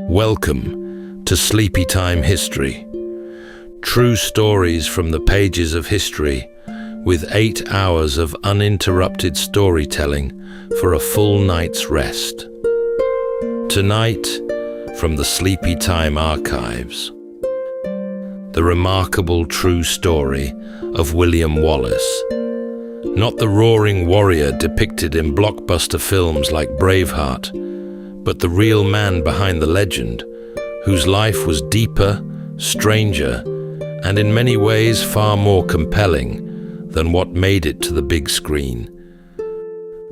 Welcome to Sleepytime History. True stories from the pages of history, with 8 hours of uninterrupted storytelling for a full night's rest. Tonight, from the Sleepytime archives, the remarkable true story of William Wallace. Not the roaring warrior depicted in blockbuster films like Braveheart, but the real man behind the legend, whose life was deeper, stranger, and in many ways far more compelling than what made it to the big screen.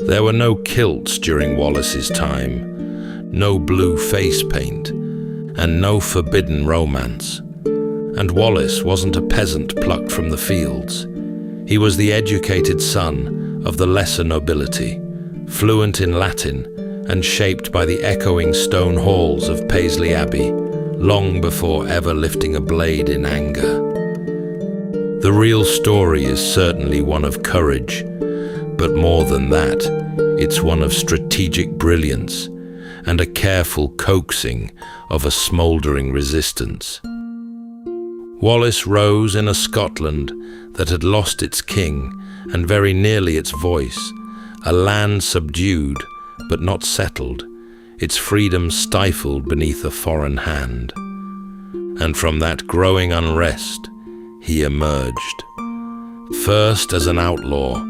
There were no kilts during Wallace's time, no blue face paint, and no forbidden romance. And Wallace wasn't a peasant plucked from the fields. He was the educated son of the lesser nobility, fluent in Latin and shaped by the echoing stone halls of Paisley Abbey, long before ever lifting a blade in anger. The real story is certainly one of courage, but more than that, it's one of strategic brilliance and a careful coaxing of a smouldering resistance. Wallace rose in a Scotland that had lost its king and very nearly its voice, a land subdued but not settled, its freedom stifled beneath a foreign hand. And from that growing unrest, he emerged. First as an outlaw,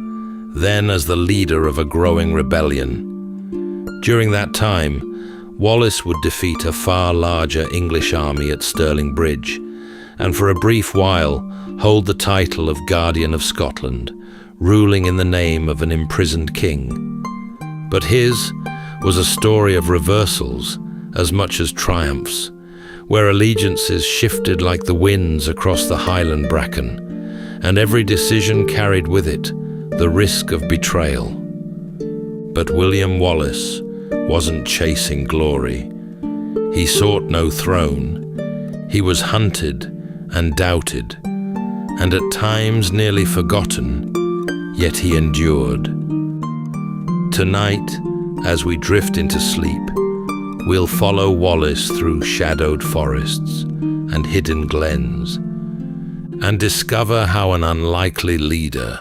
then as the leader of a growing rebellion. During that time, Wallace would defeat a far larger English army at Stirling Bridge, and for a brief while hold the title of Guardian of Scotland, ruling in the name of an imprisoned king. But his was a story of reversals as much as triumphs, where allegiances shifted like the winds across the highland bracken, and every decision carried with it the risk of betrayal. But William Wallace wasn't chasing glory. He sought no throne. He was hunted and doubted, and at times nearly forgotten, yet he endured. Tonight, as we drift into sleep, we'll follow Wallace through shadowed forests and hidden glens, and discover how an unlikely leader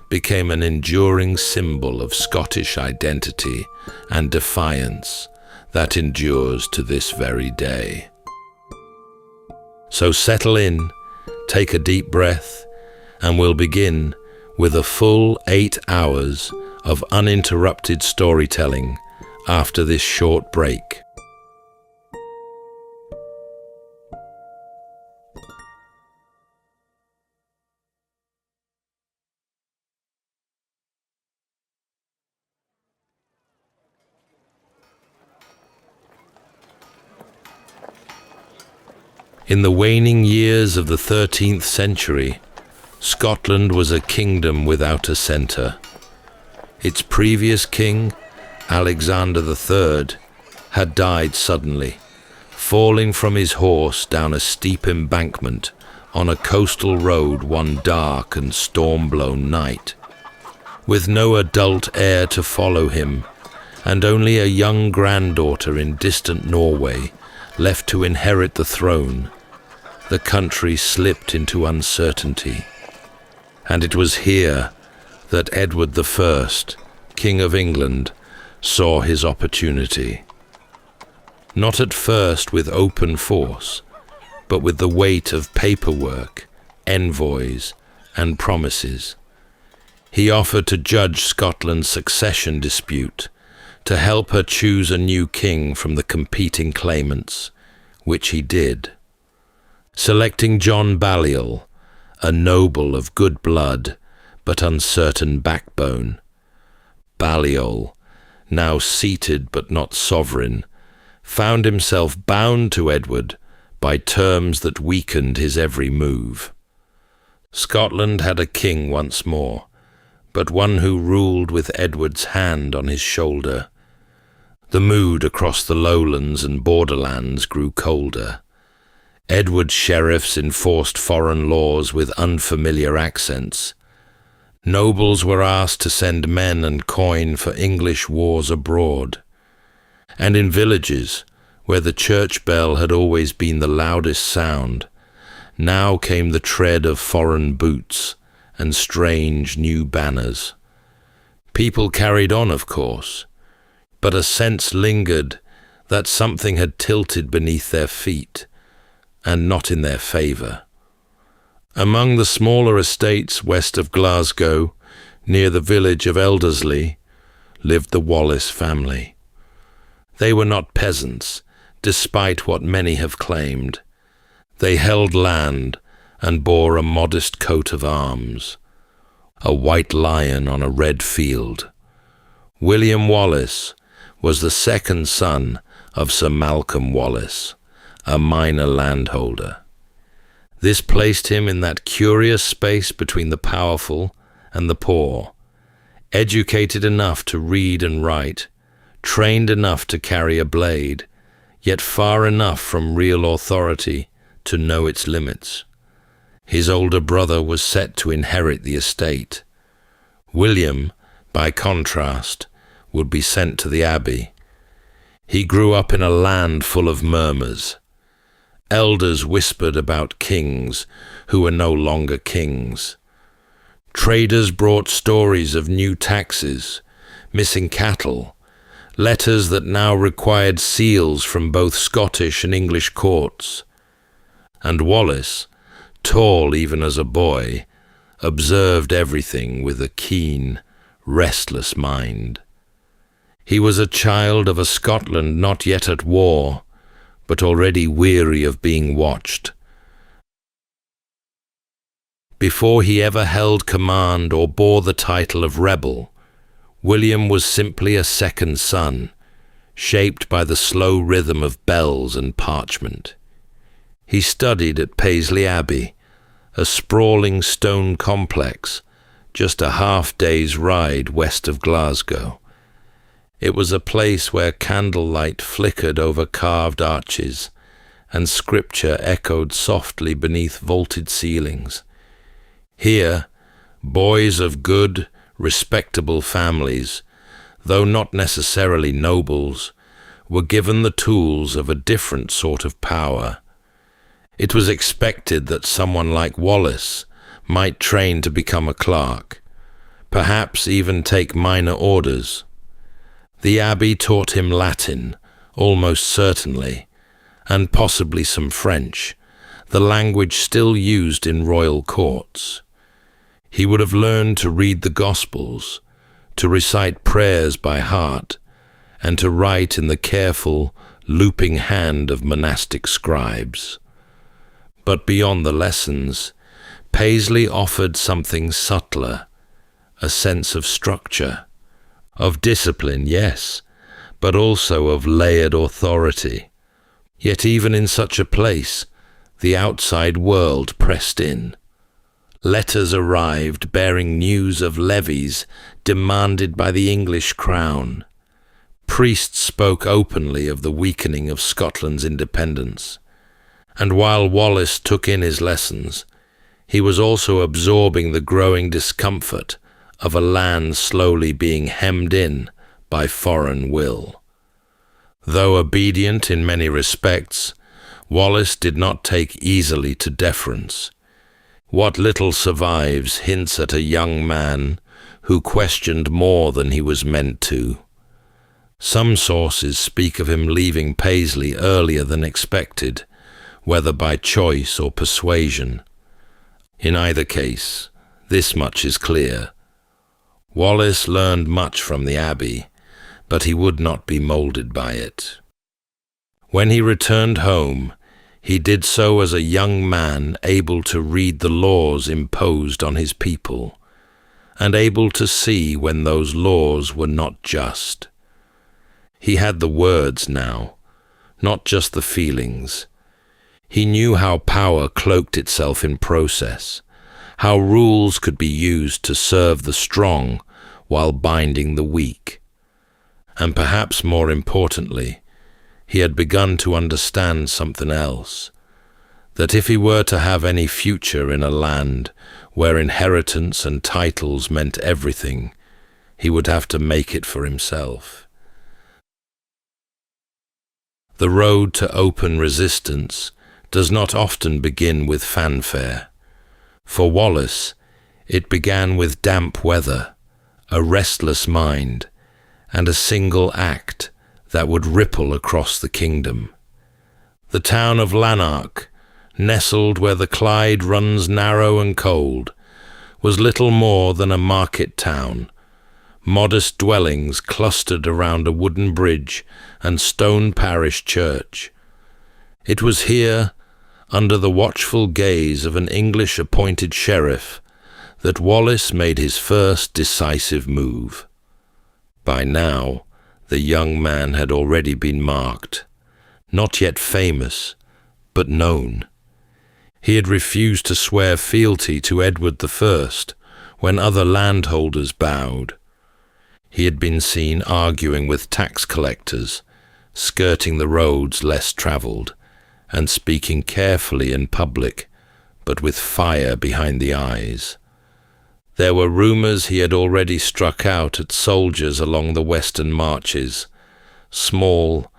became an enduring symbol of Scottish identity and defiance that endures to this very day. So settle in, take a deep breath, and we'll begin with a full 8 hours of uninterrupted storytelling after this short break. In the waning years of the 13th century, Scotland was a kingdom without a centre. Its previous king, Alexander III, had died suddenly, falling from his horse down a steep embankment on a coastal road one dark and storm-blown night. With no adult heir to follow him, and only a young granddaughter in distant Norway left to inherit the throne, the country slipped into uncertainty. And it was here that Edward I, King of England, saw his opportunity. Not at first with open force, but with the weight of paperwork, envoys, and promises. He offered to judge Scotland's succession dispute, to help her choose a new king from the competing claimants, which he did. Selecting John Balliol, a noble of good blood but uncertain backbone. Balliol, now seated but not sovereign, found himself bound to Edward by terms that weakened his every move. Scotland had a king once more, but one who ruled with Edward's hand on his shoulder. The mood across the lowlands and borderlands grew colder. Edward's sheriffs enforced foreign laws with unfamiliar accents. Nobles were asked to send men and coin for English wars abroad. And in villages, Where the church bell had always been the loudest sound, now came the tread of foreign boots and strange new banners. People carried on, of course, but a sense lingered that something had tilted beneath their feet, and not in their favour. Among the smaller estates west of Glasgow, near the village of Elderslie, lived the Wallace family. They were not peasants, despite what many have claimed. They held land and bore a modest coat of arms, a white lion on a red field. William Wallace was the second son of Sir Malcolm Wallace, a minor landholder. This placed him in that curious space between the powerful and the poor, educated enough to read and write, trained enough to carry a blade, yet far enough from real authority to know its limits. His older brother was set to inherit the estate. William, by contrast, would be sent to the abbey. He grew up in a land full of murmurs. Elders whispered about kings who were no longer kings. Traders brought stories of new taxes, missing cattle, letters that now required seals from both Scottish and English courts. And Wallace, tall even as a boy, observed everything with a keen, restless mind. He was a child of a Scotland not yet at war, but already weary of being watched. Before he ever held command or bore the title of rebel, William was simply a second son, shaped by the slow rhythm of bells and parchment. He studied at Paisley Abbey, a sprawling stone complex, just a half-day's ride west of Glasgow. It was a place where candlelight flickered over carved arches, and scripture echoed softly beneath vaulted ceilings. Here, boys of good, respectable families, though not necessarily nobles, were given the tools of a different sort of power. It was expected that someone like Wallace might train to become a clerk, perhaps even take minor orders. The abbey taught him Latin, almost certainly, and possibly some French, the language still used in royal courts. He would have learned to read the Gospels, to recite prayers by heart, and to write in the careful, looping hand of monastic scribes. But beyond the lessons, Paisley offered something subtler, a sense of structure, of discipline, yes, but also of layered authority. Yet even in such a place, the outside world pressed in. Letters arrived bearing news of levies demanded by the English crown. Priests spoke openly of the weakening of Scotland's independence. And while Wallace took in his lessons, he was also absorbing the growing discomfort of a land slowly being hemmed in by foreign will. Though obedient in many respects, Wallace did not take easily to deference. What little survives hints at a young man who questioned more than he was meant to. Some sources speak of him leaving Paisley earlier than expected, whether by choice or persuasion. In either case, this much is clear. Wallace learned much from the abbey, but he would not be moulded by it. When he returned home, he did so as a young man able to read the laws imposed on his people, and able to see when those laws were not just. He had the words now, not just the feelings. He knew how power cloaked itself in process, how rules could be used to serve the strong while binding the weak. And perhaps more importantly, he had begun to understand something else, that if he were to have any future in a land where inheritance and titles meant everything, he would have to make it for himself. The road to open resistance does not often begin with fanfare. For Wallace, it began with damp weather, a restless mind, and a single act that would ripple across the kingdom. The town of Lanark, nestled where the Clyde runs narrow and cold, was little more than a market town, modest dwellings clustered around a wooden bridge and stone parish church. It was here, under the watchful gaze of an English-appointed sheriff, that Wallace made his first decisive move. By now, the young man had already been marked, not yet famous, but known. He had refused to swear fealty to Edward I when other landholders bowed. He had been seen arguing with tax collectors, skirting the roads less travelled, and speaking carefully in public, but with fire behind the eyes. There were rumours he had already struck out at soldiers along the western marches, small,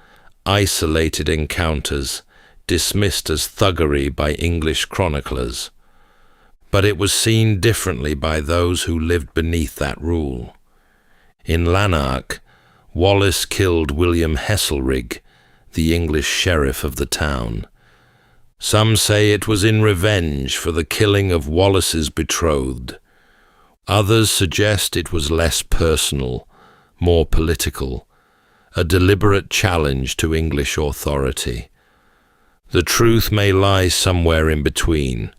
isolated encounters dismissed as thuggery by English chroniclers. But it was seen differently by those who lived beneath that rule. In Lanark, Wallace killed William Heselrigg, the English sheriff of the town. Some say it was in revenge for the killing of Wallace's betrothed. Others suggest it was less personal, more political, a deliberate challenge to English authority. The truth may lie somewhere in between.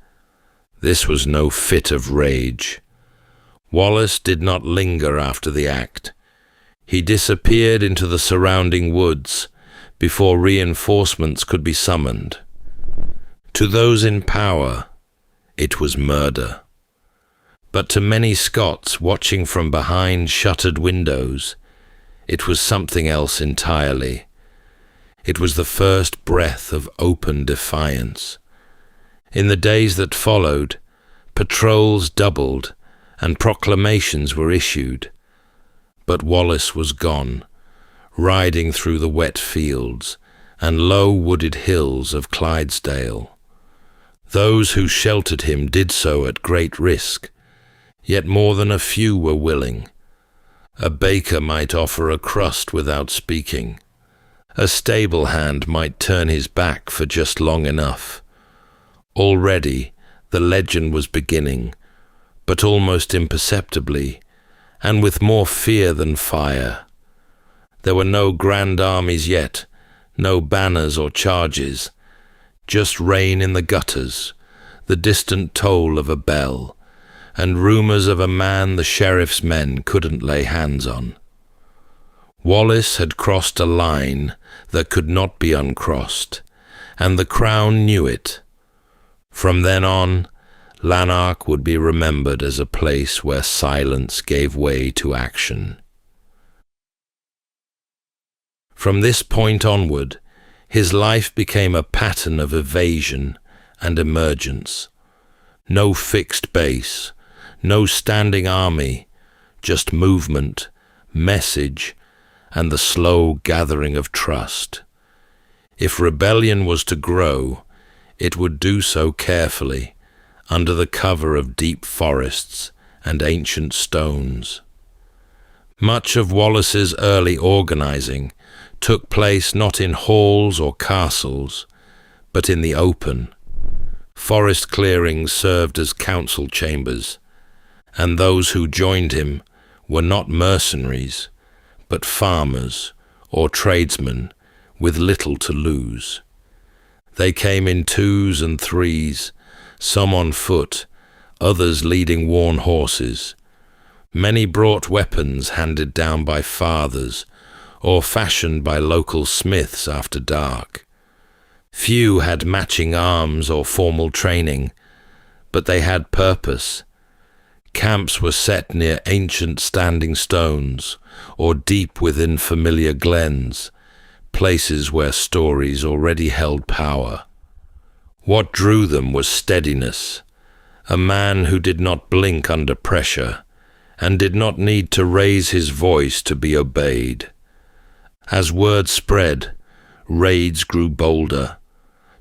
This was no fit of rage. Wallace did not linger after the act. He disappeared into the surrounding woods before reinforcements could be summoned. To those in power, it was murder. But to many Scots watching from behind shuttered windows, it was something else entirely. It was the first breath of open defiance. In the days that followed, patrols doubled and proclamations were issued. But Wallace was gone, riding through the wet fields and low wooded hills of Clydesdale. Those who sheltered him did so at great risk, yet more than a few were willing. A baker might offer a crust without speaking. A stable hand might turn his back for just long enough. Already the legend was beginning, but almost imperceptibly, and with more fear than fire. There were no grand armies yet, no banners or charges, just rain in the gutters, the distant toll of a bell, and rumours of a man the sheriff's men couldn't lay hands on. Wallace had crossed a line that could not be uncrossed, and the Crown knew it. From then on, Lanark would be remembered as a place where silence gave way to action. From this point onward, his life became a pattern of evasion and emergence. No fixed base, no standing army, just movement, message, and the slow gathering of trust. If rebellion was to grow, it would do so carefully, under the cover of deep forests and ancient stones. Much of Wallace's early organizing took place not in halls or castles, but in the open. Forest clearings served as council chambers, and those who joined him were not mercenaries, but farmers or tradesmen with little to lose. They came in twos and threes, some on foot, others leading worn horses. Many brought weapons handed down by fathers or fashioned by local smiths after dark. Few had matching arms or formal training, but they had purpose. Camps were set near ancient standing stones or deep within familiar glens, places where stories already held power. What drew them was steadiness, a man who did not blink under pressure and did not need to raise his voice to be obeyed. As word spread, raids grew bolder,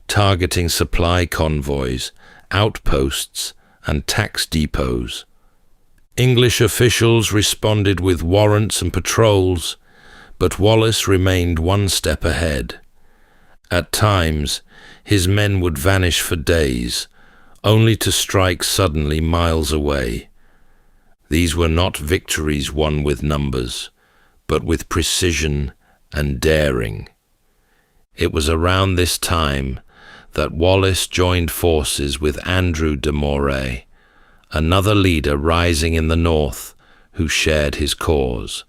targeting supply convoys, outposts, and tax depots. English officials responded with warrants and patrols, but Wallace remained one step ahead. At times, his men would vanish for days, only to strike suddenly miles away. These were not victories won with numbers, but with precision and daring. It was around this time that Wallace joined forces with Andrew de Moray, another leader rising in the north who shared his cause.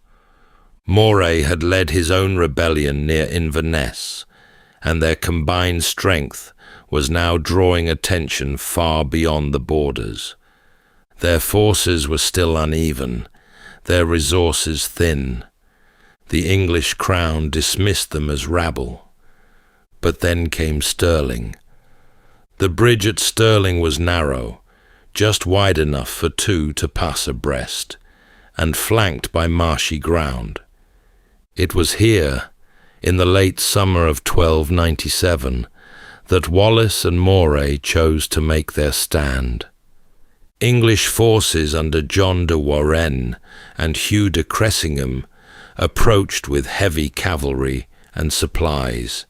Moray had led his own rebellion near Inverness, and their combined strength was now drawing attention far beyond the borders. Their forces were still uneven, their resources thin. The English crown dismissed them as rabble. But then came Stirling. The bridge at Stirling was narrow, just wide enough for two to pass abreast, and flanked by marshy ground. It was here, in the late summer of 1297, that Wallace and Moray chose to make their stand. English forces under John de Warenne and Hugh de Cressingham approached with heavy cavalry and supplies.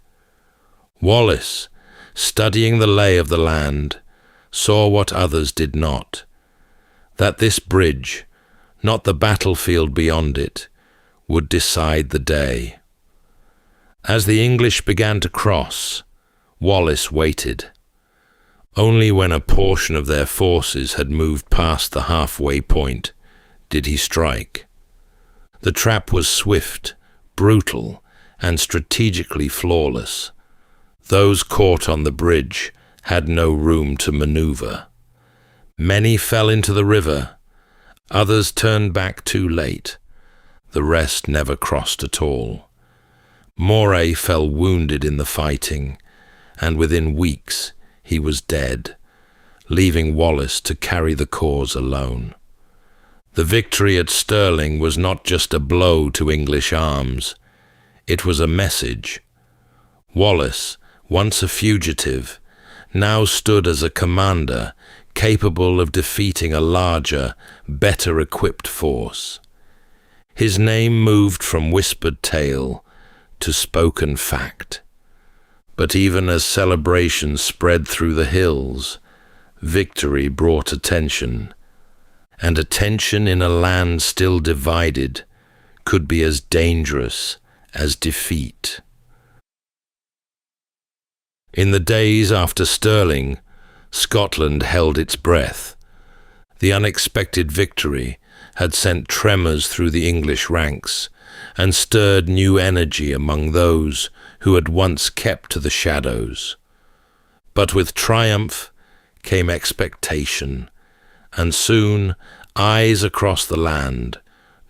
Wallace, studying the lay of the land, saw what others did not, that this bridge, not the battlefield beyond it, would decide the day. As the English began to cross, Wallace waited. Only when a portion of their forces had moved past the halfway point did he strike. The trap was swift, brutal, and strategically flawless. Those caught on the bridge had no room to maneuver. Many fell into the river, others turned back too late. The rest never crossed at all. Moray fell wounded in the fighting, and within weeks he was dead, leaving Wallace to carry the cause alone. The victory at Stirling was not just a blow to English arms, it was a message. Wallace, once a fugitive, now stood as a commander capable of defeating a larger, better equipped force. His name moved from whispered tale to spoken fact. But even as celebrations spread through the hills, victory brought attention, and attention in a land still divided could be as dangerous as defeat. In the days after Stirling, Scotland held its breath. The unexpected victory had sent tremors through the English ranks and stirred new energy among those who had once kept to the shadows. But with triumph came expectation, and soon eyes across the land,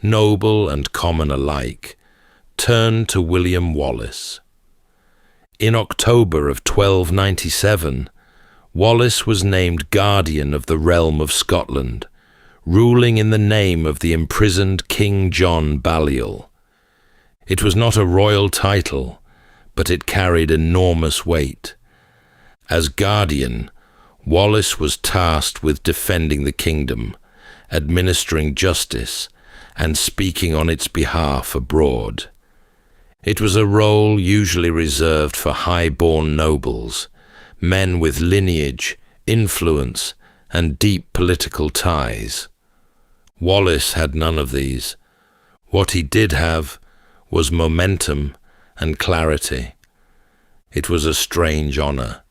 noble and common alike, turned to William Wallace. In October of 1297, Wallace was named Guardian of the realm of Scotland, ruling in the name of the imprisoned King John Balliol. It was not a royal title, but it carried enormous weight. As Guardian, Wallace was tasked with defending the kingdom, administering justice, and speaking on its behalf abroad. It was a role usually reserved for high-born nobles, men with lineage, influence, and deep political ties. Wallace had none of these. What he did have was momentum and clarity. It was a strange honor,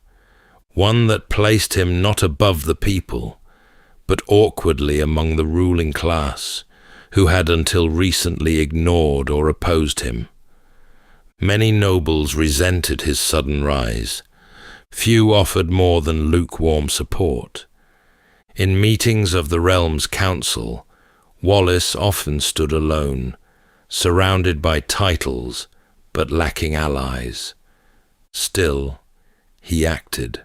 one that placed him not above the people, but awkwardly among the ruling class, who had until recently ignored or opposed him. Many nobles resented his sudden rise. Few offered more than lukewarm support. In meetings of the realm's council, Wallace often stood alone, surrounded by titles, but lacking allies. Still, he acted.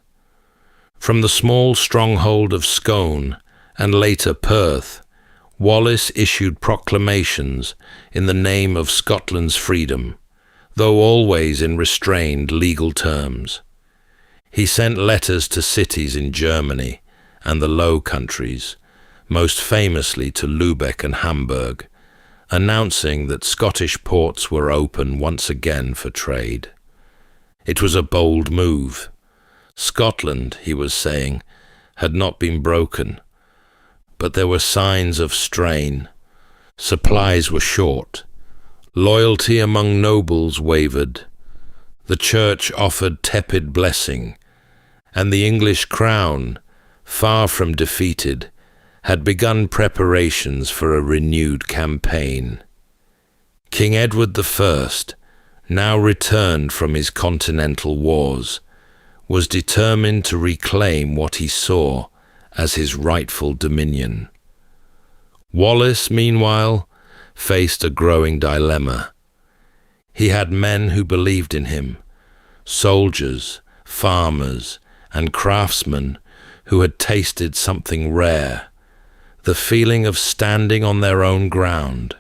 From the small stronghold of Scone, and later Perth, Wallace issued proclamations in the name of Scotland's freedom, though always in restrained legal terms. He sent letters to cities in Germany and the Low Countries, most famously to Lübeck and Hamburg, announcing that Scottish ports were open once again for trade. It was a bold move. Scotland, he was saying, had not been broken, but there were signs of strain. Supplies were short. Loyalty among nobles wavered. The church offered tepid blessing, and the English crown, far from defeated, had begun preparations for a renewed campaign. King Edward I, now returned from his continental wars, was determined to reclaim what he saw as his rightful dominion. Wallace, meanwhile, faced a growing dilemma. He had men who believed in him, soldiers, farmers, and craftsmen who had tasted something rare, the feeling of standing on their own ground.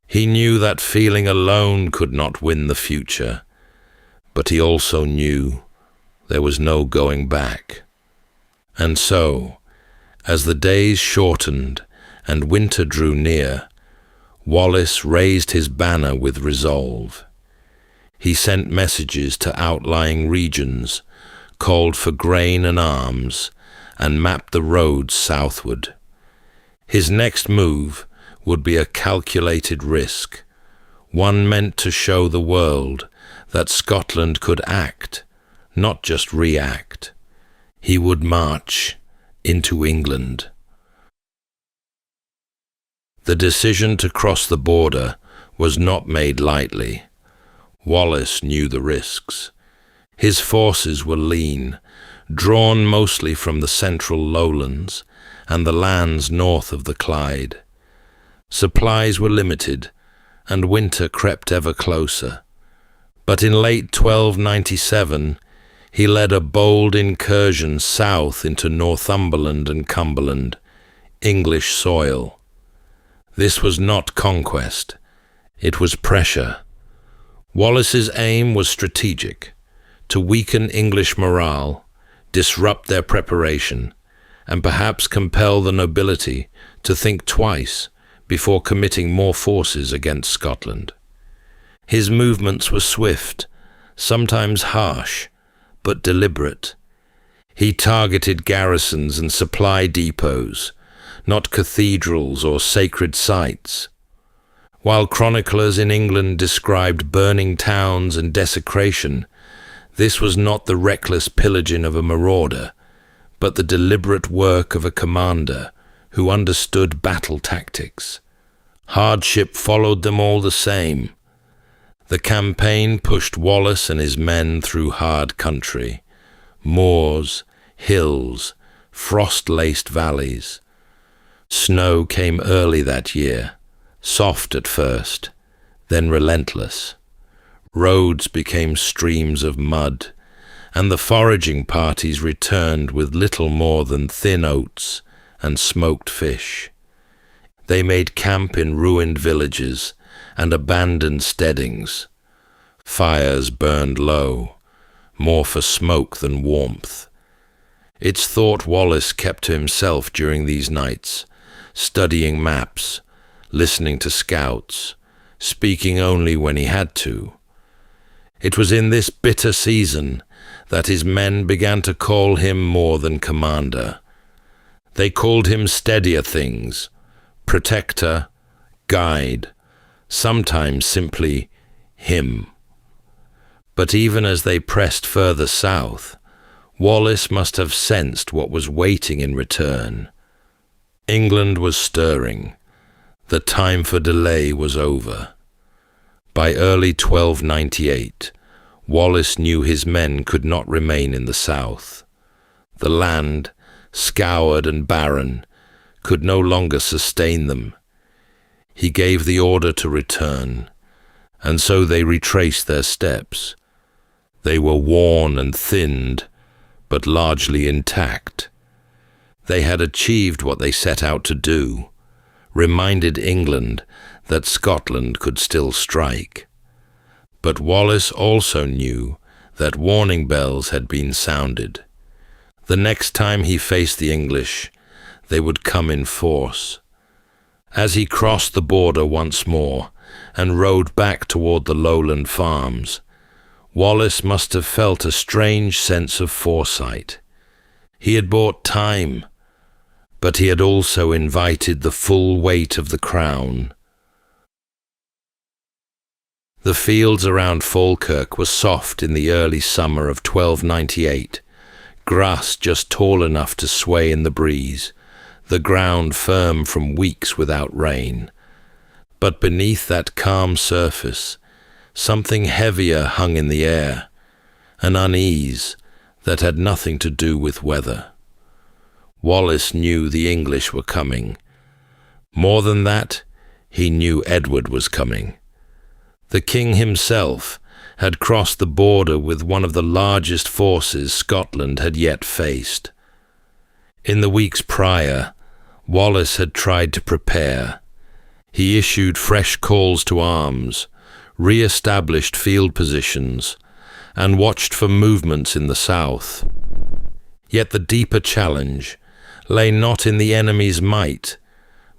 He knew that feeling alone could not win the future, but he also knew there was no going back. And so, as the days shortened and winter drew near, Wallace raised his banner with resolve. He sent messages to outlying regions, called for grain and arms, and mapped the roads southward. His next move would be a calculated risk, one meant to show the world that Scotland could act, not just react. He would march into England. The decision to cross the border was not made lightly. Wallace knew the risks. His forces were lean, drawn mostly from the central lowlands and the lands north of the Clyde. Supplies were limited, and winter crept ever closer. But in late 1297, he led a bold incursion south into Northumberland and Cumberland, English soil. This was not conquest, it was pressure. Wallace's aim was strategic: to weaken English morale, disrupt their preparation, and perhaps compel the nobility to think twice before committing more forces against Scotland. His movements were swift, sometimes harsh, but deliberate. He targeted garrisons and supply depots, not cathedrals or sacred sites. While chroniclers in England described burning towns and desecration, this was not the reckless pillaging of a marauder, but the deliberate work of a commander who understood battle tactics. Hardship followed them all the same. The campaign pushed Wallace and his men through hard country, moors, hills, frost-laced valleys. Snow came early that year, soft at first, then relentless. Roads became streams of mud, and the foraging parties returned with little more than thin oats and smoked fish. They made camp in ruined villages and abandoned steadings. Fires burned low, more for smoke than warmth. It's thought Wallace kept to himself during these nights, studying maps, listening to scouts, speaking only when he had to. It was in this bitter season that his men began to call him more than commander. They called him steadier things: protector, guide, sometimes simply him. But even as they pressed further south, Wallace must have sensed what was waiting in return. England was stirring. The time for delay was over. By early 1298, Wallace knew his men could not remain in the south. The land, scoured and barren, could no longer sustain them. He gave the order to return, and so they retraced their steps. They were worn and thinned, but largely intact. They had achieved what they set out to do, reminded England that Scotland could still strike. But Wallace also knew that warning bells had been sounded. The next time he faced the English, they would come in force. As he crossed the border once more and rode back toward the lowland farms, Wallace must have felt a strange sense of foresight. He had bought time, but he had also invited the full weight of the crown. The fields around Falkirk were soft in the early summer of 1298, grass just tall enough to sway in the breeze, the ground firm from weeks without rain. But beneath that calm surface, something heavier hung in the air, an unease that had nothing to do with weather. Wallace knew the English were coming. More than that, he knew Edward was coming. The king himself had crossed the border with one of the largest forces Scotland had yet faced. In the weeks prior, Wallace had tried to prepare. He issued fresh calls to arms, re-established field positions, and watched for movements in the south. Yet the deeper challenge lay not in the enemy's might,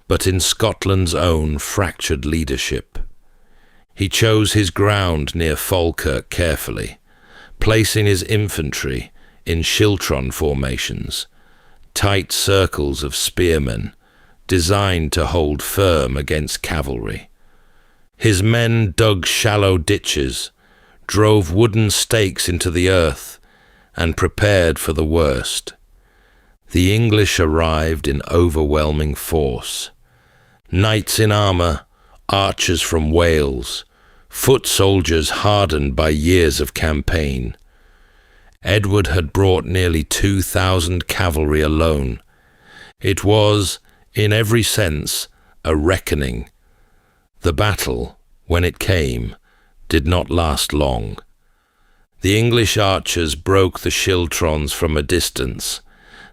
but in Scotland's own fractured leadership. He chose his ground near Falkirk carefully, placing his infantry in schiltron formations, tight circles of spearmen designed to hold firm against cavalry. His men dug shallow ditches, drove wooden stakes into the earth, and prepared for the worst. The English arrived in overwhelming force. Knights in armour, archers from Wales, foot soldiers hardened by years of campaign. Edward had brought nearly 2,000 cavalry alone. It was, in every sense, a reckoning. The battle, when it came, did not last long. The English archers broke the schiltrons from a distance,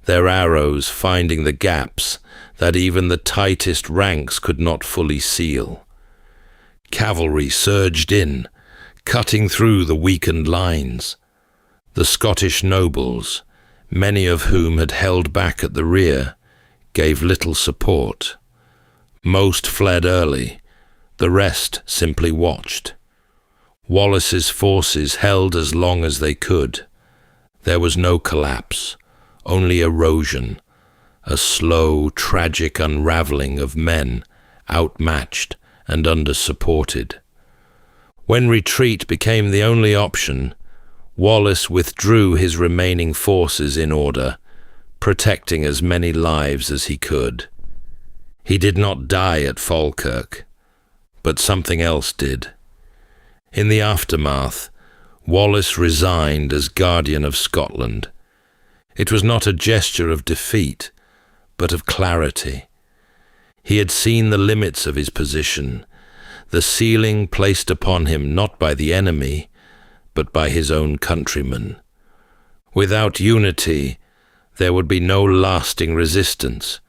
their arrows finding the gaps that even the tightest ranks could not fully seal. Cavalry surged in, cutting through the weakened lines. The Scottish nobles, many of whom had held back at the rear, gave little support. Most fled early, the rest simply watched. Wallace's forces held as long as they could. There was no collapse, only erosion, a slow, tragic unraveling of men outmatched and under-supported. When retreat became the only option, Wallace withdrew his remaining forces in order, protecting as many lives as he could. He did not die at Falkirk, but something else did. In the aftermath, Wallace resigned as Guardian of Scotland. It was not a gesture of defeat, but of clarity. He had seen the limits of his position, the ceiling placed upon him not by the enemy, but by his own countrymen. Without unity, there would be no lasting resistance,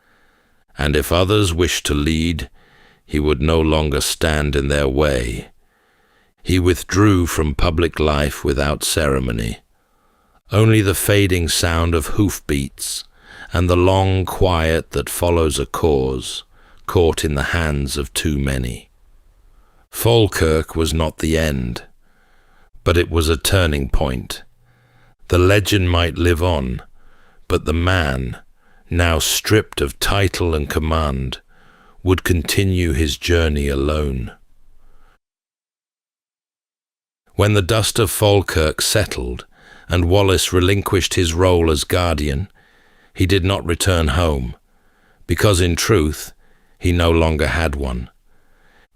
and if others wished to lead, he would no longer stand in their way. He withdrew from public life without ceremony. Only the fading sound of hoofbeats and the long quiet that follows a cause, caught in the hands of too many. Falkirk was not the end, but it was a turning point. The legend might live on, but the man, now stripped of title and command, would continue his journey alone. When the dust of Falkirk settled and Wallace relinquished his role as guardian, he did not return home, because in truth, he no longer had one.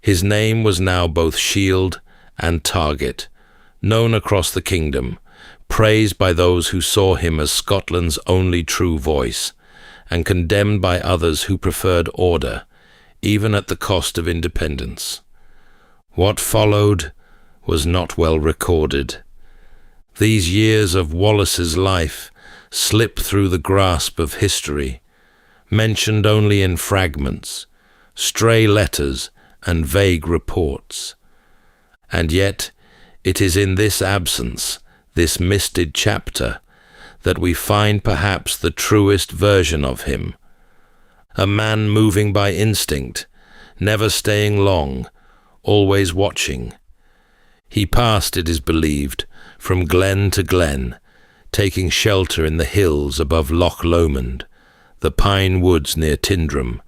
His name was now both shield and target, known across the kingdom, praised by those who saw him as Scotland's only true voice, and condemned by others who preferred order, even at the cost of independence. What followed was not well recorded. These years of Wallace's life slip through the grasp of history, mentioned only in fragments, stray letters and vague reports. And yet, It is in this absence, this misted chapter, that we find perhaps the truest version of him. A man moving by instinct, never staying long, always watching. He passed, it is believed, from glen to glen, taking shelter in the hills above Loch Lomond, the pine woods near Tyndrum,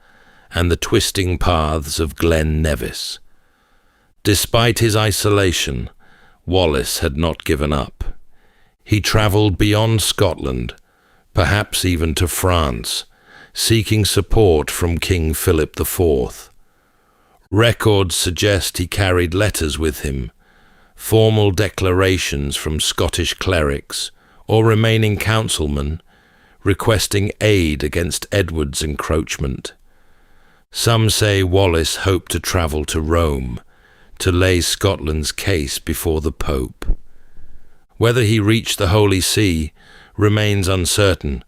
and the twisting paths of Glen Nevis. Despite his isolation, Wallace had not given up. He travelled beyond Scotland, perhaps even to France, seeking support from King Philip IV. Records suggest he carried letters with him, formal declarations from Scottish clerics or remaining councilmen requesting aid against Edward's encroachment. Some say Wallace hoped to travel to Rome to lay Scotland's case before the Pope. Whether he reached the Holy See remains uncertain,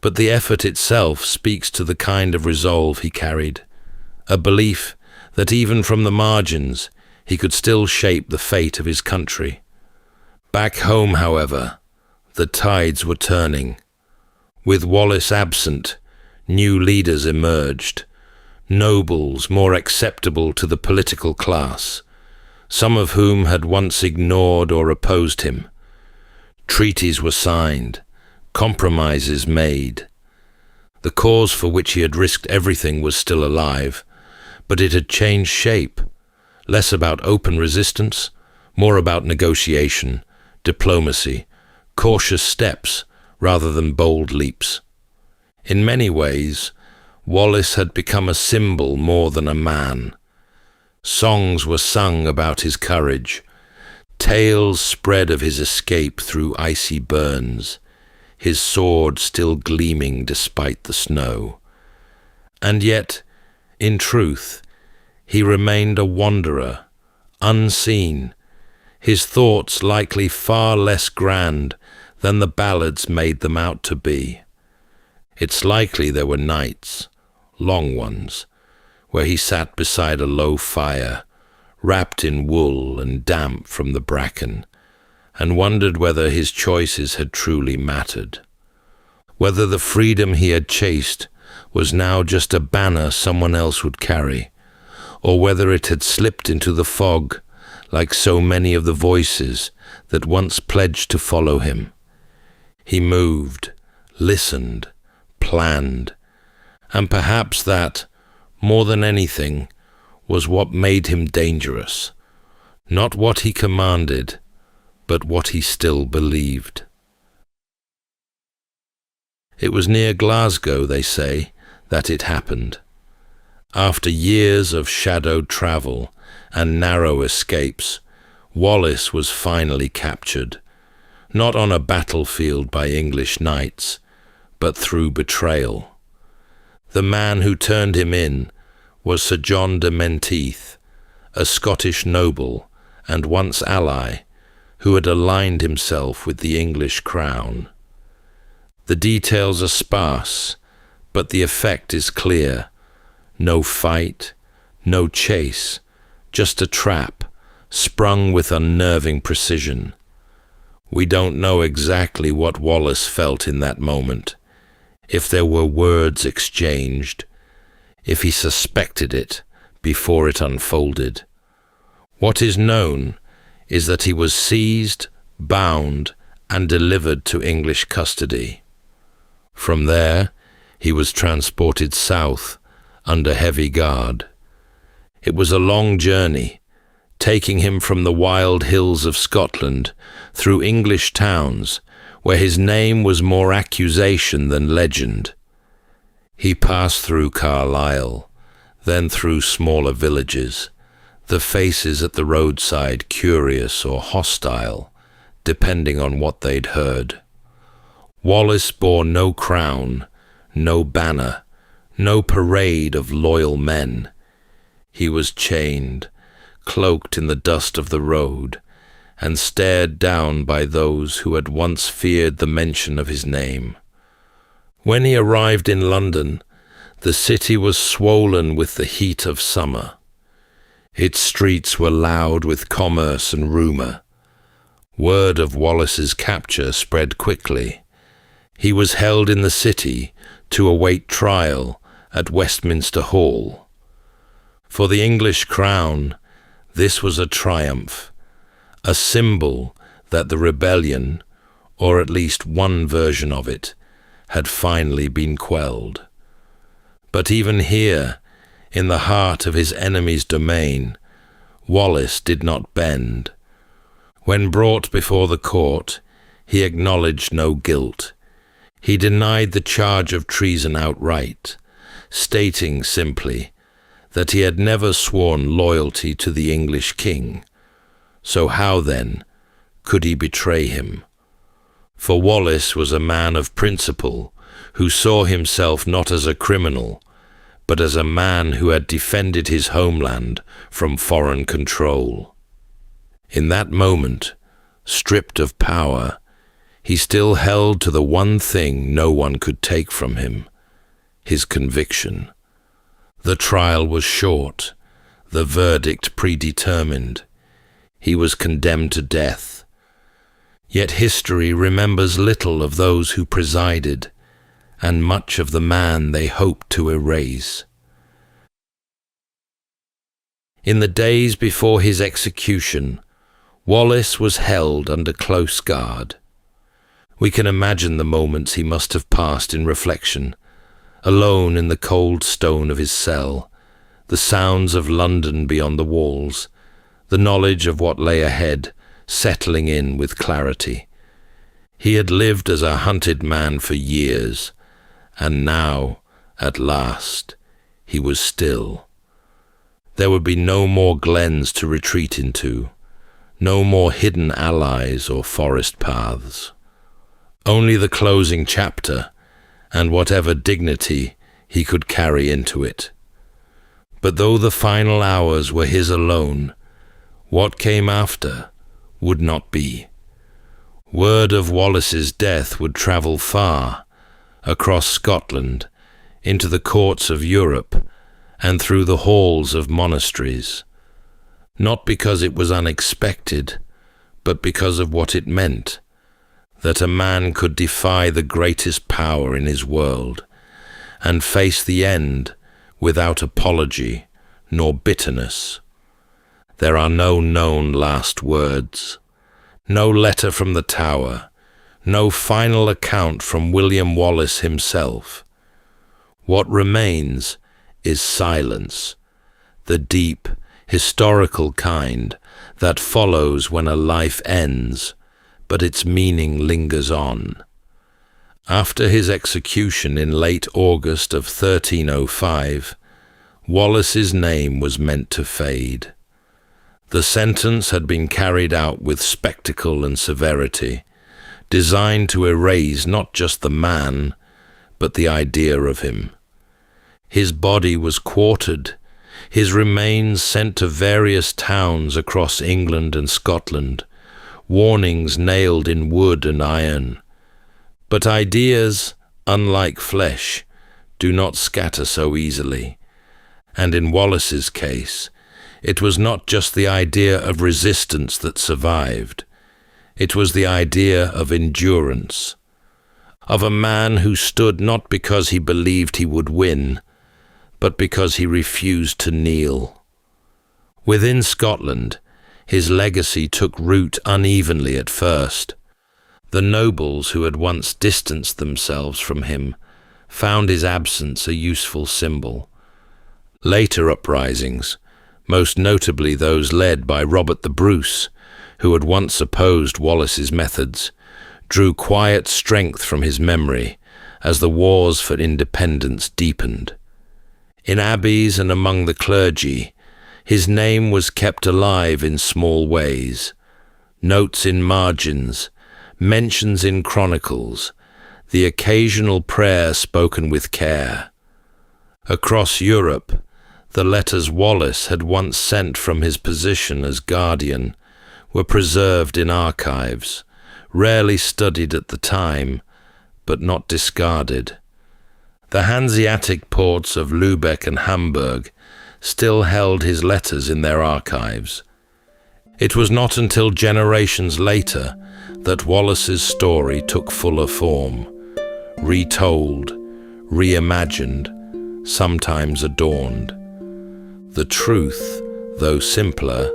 but the effort itself speaks to the kind of resolve he carried, a belief that even from the margins he could still shape the fate of his country. Back home, however, the tides were turning. With Wallace absent, new leaders emerged, nobles more acceptable to the political class, some of whom had once ignored or opposed him. Treaties were signed, compromises made. The cause for which he had risked everything was still alive, but it had changed shape, less about open resistance, more about negotiation, diplomacy, cautious steps rather than bold leaps. In many ways, Wallace had become a symbol more than a man. Songs were sung about his courage, tales spread of his escape through icy burns, his sword still gleaming despite the snow. And yet, in truth, he remained a wanderer, unseen, his thoughts likely far less grand than the ballads made them out to be. It's likely there were nights, long ones, where he sat beside a low fire, wrapped in wool and damp from the bracken, and wondered whether his choices had truly mattered, whether the freedom he had chased was now just a banner someone else would carry, or whether it had slipped into the fog like so many of the voices that once pledged to follow him. He moved, listened, planned, and perhaps that, more than anything, was what made him dangerous, not what he commanded, but what he still believed. It was near Glasgow, they say, that it happened. After years of shadowed travel and narrow escapes, Wallace was finally captured, not on a battlefield by English knights, but through betrayal. The man who turned him in was Sir John de Menteith, a Scottish noble and once ally, who had aligned himself with the English crown. The details are sparse, but the effect is clear. No fight, no chase, just a trap, sprung with unnerving precision. We don't know exactly what Wallace felt in that moment, if there were words exchanged, if he suspected it before it unfolded. What is known is that he was seized, bound, and delivered to English custody. From there, he was transported south under heavy guard. It was a long journey, taking him from the wild hills of Scotland through English towns where his name was more accusation than legend. He passed through Carlisle, then through smaller villages, the faces at the roadside curious or hostile, depending on what they'd heard. Wallace bore no crown, no banner, no parade of loyal men. He was chained, cloaked in the dust of the road, and stared down by those who had once feared the mention of his name. When he arrived in London, the city was swollen with the heat of summer. Its streets were loud with commerce and rumour, Word of Wallace's capture spread quickly. He was held in the city to await trial at Westminster Hall. For the English crown, this was a triumph, a symbol that the rebellion, or at least one version of it, had finally been quelled. But even here, in the heart of his enemy's domain, Wallace did not bend. When brought before the court, he acknowledged no guilt. He denied the charge of treason outright, stating simply that he had never sworn loyalty to the English king. So how, then, could he betray him? For Wallace was a man of principle, who saw himself not as a criminal, but as a man who had defended his homeland from foreign control. In that moment, stripped of power, he still held to the one thing no one could take from him, his conviction. The trial was short, the verdict predetermined. He was condemned to death. Yet history remembers little of those who presided, and much of the man they hoped to erase. In the days before his execution, Wallace was held under close guard. We can imagine the moments he must have passed in reflection, alone in the cold stone of his cell, the sounds of London beyond the walls, the knowledge of what lay ahead settling in with clarity. He had lived as a hunted man for years, and now, at last, he was still. There would be no more glens to retreat into, no more hidden allies or forest paths. Only the closing chapter, and whatever dignity he could carry into it. But though the final hours were his alone, what came after would not be. Word of Wallace's death would travel far, across Scotland, into the courts of Europe, and through the halls of monasteries. Not because it was unexpected, but because of what it meant, that a man could defy the greatest power in his world, and face the end without apology nor bitterness. There are no known last words, no letter from the Tower, no final account from William Wallace himself. What remains is silence, the deep, historical kind that follows when a life ends, but its meaning lingers on. After his execution in late August of 1305, Wallace's name was meant to fade. The sentence had been carried out with spectacle and severity, designed to erase not just the man, but the idea of him. His body was quartered, his remains sent to various towns across England and Scotland, warnings nailed in wood and iron. But ideas, unlike flesh, do not scatter so easily. And in Wallace's case, it was not just the idea of resistance that survived. It was the idea of endurance, of a man who stood not because he believed he would win, but because he refused to kneel. Within Scotland, his legacy took root unevenly at first. The nobles who had once distanced themselves from him found his absence a useful symbol. Later uprisings, most notably those led by Robert the Bruce, who had once opposed Wallace's methods, drew quiet strength from his memory as the wars for independence deepened. In abbeys and among the clergy, his name was kept alive in small ways. Notes in margins, mentions in chronicles, the occasional prayer spoken with care. Across Europe, the letters Wallace had once sent from his position as guardian were preserved in archives, rarely studied at the time, but not discarded. The Hanseatic ports of Lübeck and Hamburg still held his letters in their archives. It was not until generations later that Wallace's story took fuller form, retold, reimagined, sometimes adorned. The truth, though simpler,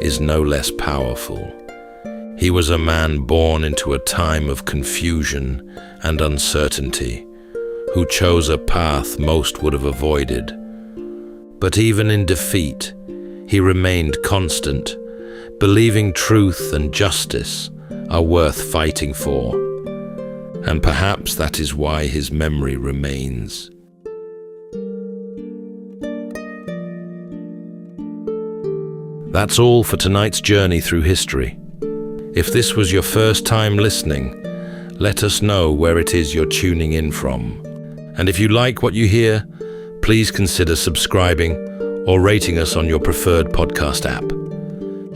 is no less powerful. He was a man born into a time of confusion and uncertainty, who chose a path most would have avoided. But even in defeat, he remained constant, believing truth and justice are worth fighting for. And perhaps that is why his memory remains. That's all for tonight's journey through history. If this was your first time listening, let us know where it is you're tuning in from. And if you like what you hear, please consider subscribing or rating us on your preferred podcast app.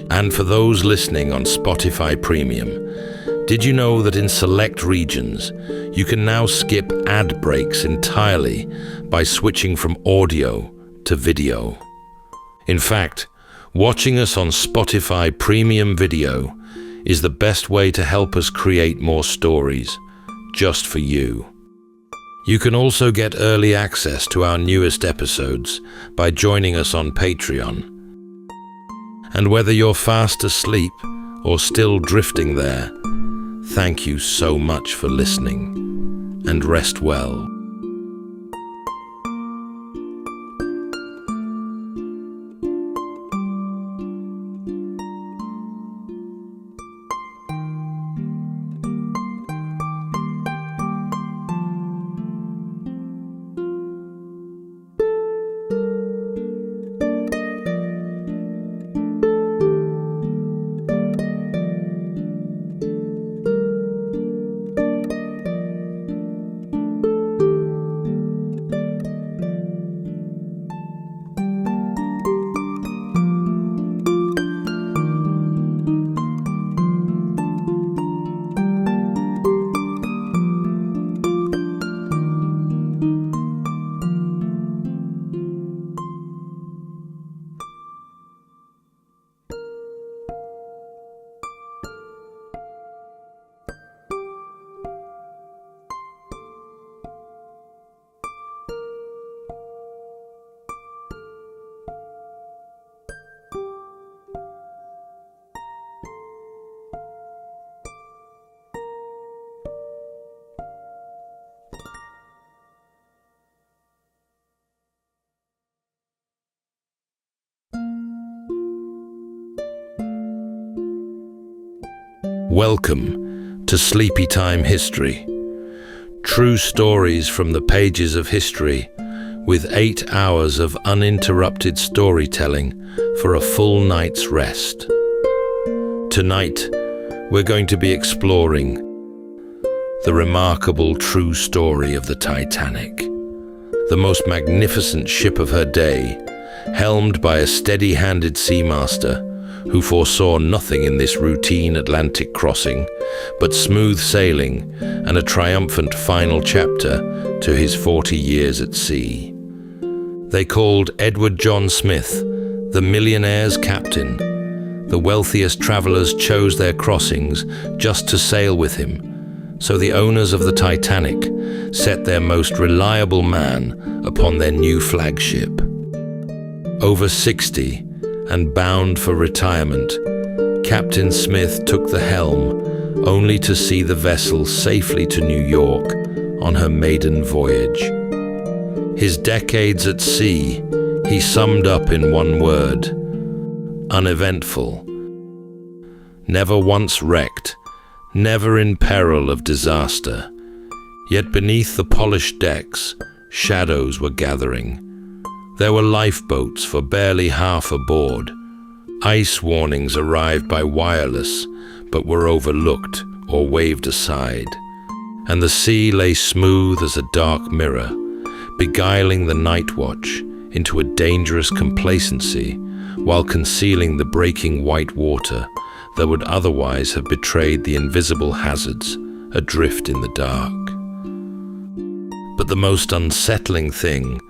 And for those listening on Spotify Premium, did you know that in select regions, you can now skip ad breaks entirely by switching from audio to video? In fact, watching us on Spotify Premium Video is the best way to help us create more stories, just for you. You can also get early access to our newest episodes by joining us on Patreon. And whether you're fast asleep or still drifting there, thank you so much for listening, and rest well. Welcome to Sleepytime History. True stories from the pages of history, with 8 hours of uninterrupted storytelling for a full night's rest. Tonight, we're going to be exploring the remarkable true story of the Titanic, the most magnificent ship of her day, helmed by a steady-handed seamaster who foresaw nothing in this routine Atlantic crossing but smooth sailing and a triumphant final chapter to his 40 years at sea. They called Edward John Smith the millionaire's captain. The wealthiest travelers chose their crossings just to sail with him, so the owners of the Titanic set their most reliable man upon their new flagship. Over 60 and bound for retirement, Captain Smith took the helm, only to see the vessel safely to New York on her maiden voyage. His decades at sea he summed up in one word: uneventful. Never once wrecked, never in peril of disaster. Yet beneath the polished decks, shadows were gathering. There were lifeboats for barely half aboard. Ice warnings arrived by wireless, but were overlooked or waved aside. And the sea lay smooth as a dark mirror, beguiling the night watch into a dangerous complacency while concealing the breaking white water that would otherwise have betrayed the invisible hazards adrift in the dark. But the most unsettling thing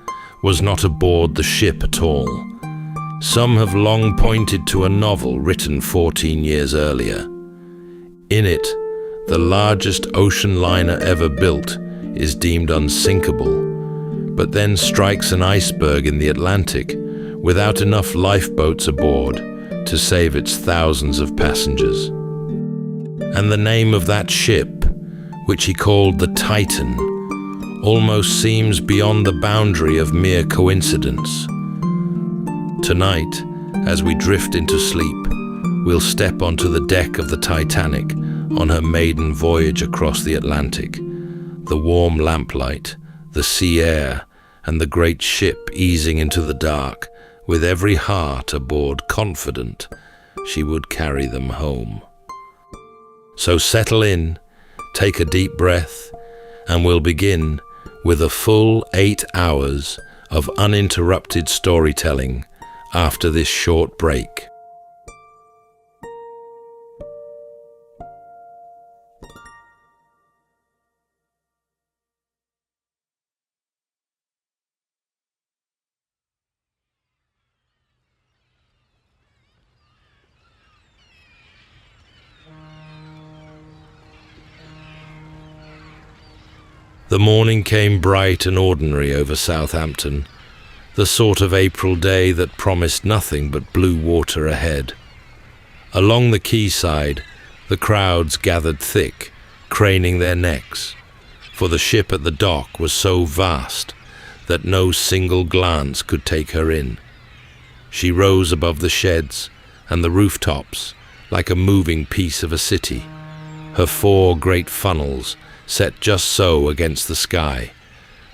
was not aboard the ship at all. Some have long pointed to a novel written 14 years earlier. In it, the largest ocean liner ever built is deemed unsinkable, but then strikes an iceberg in the Atlantic without enough lifeboats aboard to save its thousands of passengers. And the name of that ship, which he called the Titan, almost seems beyond the boundary of mere coincidence. Tonight, as we drift into sleep, we'll step onto the deck of the Titanic on her maiden voyage across the Atlantic. The warm lamplight, the sea air, and the great ship easing into the dark, with every heart aboard confident she would carry them home. So settle in, take a deep breath, and we'll begin with a full 8 hours of uninterrupted storytelling after this short break. The morning came bright and ordinary over Southampton, the sort of April day that promised nothing but blue water ahead. Along the quayside, the crowds gathered thick, craning their necks, for the ship at the dock was so vast that no single glance could take her in. She rose above the sheds and the rooftops like a moving piece of a city, her 4 great funnels set just so against the sky,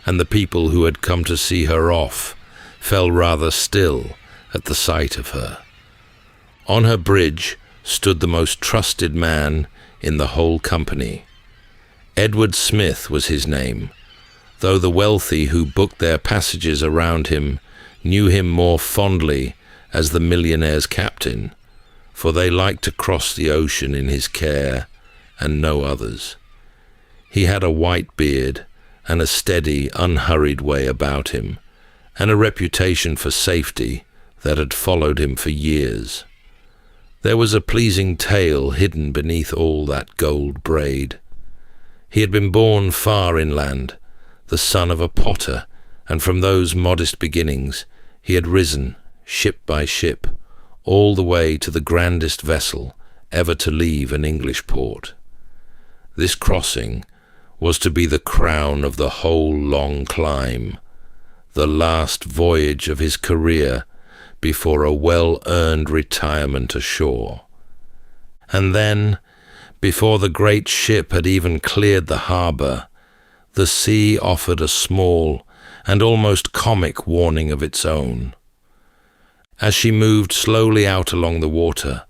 and the people who had come to see her off fell rather still at the sight of her. On her bridge stood the most trusted man in the whole company. Edward Smith was his name, though the wealthy who booked their passages around him knew him more fondly as the millionaire's captain, for they liked to cross the ocean in his care and no others. He had a white beard and a steady, unhurried way about him, and a reputation for safety that had followed him for years. There was a pleasing tale hidden beneath all that gold braid. He had been born far inland, the son of a potter, and from those modest beginnings he had risen, ship by ship, all the way to the grandest vessel ever to leave an English port. This crossing was to be the crown of the whole long climb, the last voyage of his career before a well-earned retirement ashore. And then, before the great ship had even cleared the harbour, the sea offered a small and almost comic warning of its own. As she moved slowly out along the water,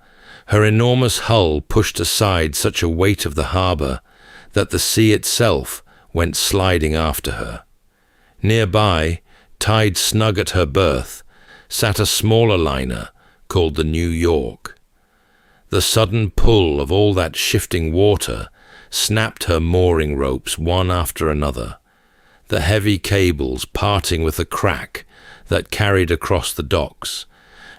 her enormous hull pushed aside such a weight of the harbour that the sea itself went sliding after her. Nearby, tied snug at her berth, sat a smaller liner called the New York. The sudden pull of all that shifting water snapped her mooring ropes one after another, the heavy cables parting with a crack that carried across the docks,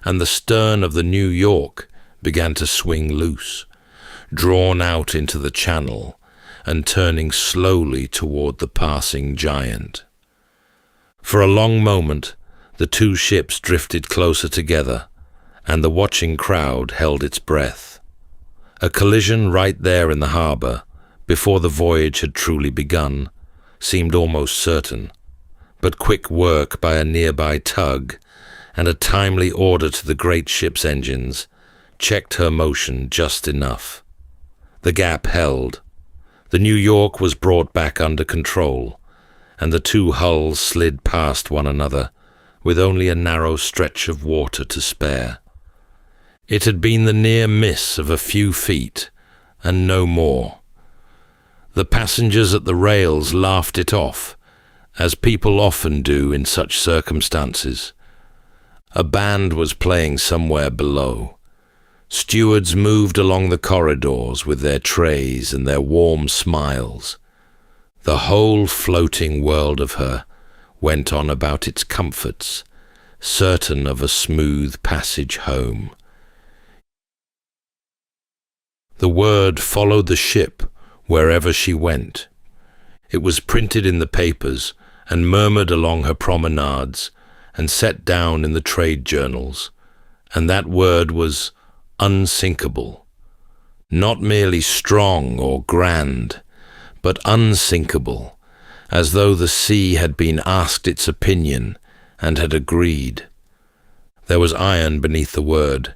and the stern of the New York began to swing loose, drawn out into the channel and turning slowly toward the passing giant. For a long moment, the two ships drifted closer together, and the watching crowd held its breath. A collision right there in the harbour, before the voyage had truly begun, seemed almost certain, but quick work by a nearby tug and a timely order to the great ship's engines checked her motion just enough. The gap held. The New York was brought back under control, and the two hulls slid past one another, with only a narrow stretch of water to spare. It had been the near miss of a few feet, and no more. The passengers at the rails laughed it off, as people often do in such circumstances. A band was playing somewhere below. Stewards moved along the corridors with their trays and their warm smiles. The whole floating world of her went on about its comforts, certain of a smooth passage home. The word followed the ship wherever she went. It was printed in the papers and murmured along her promenades and set down in the trade journals, and that word was unsinkable. Not merely strong or grand, but unsinkable, as though the sea had been asked its opinion and had agreed. There was iron beneath the word,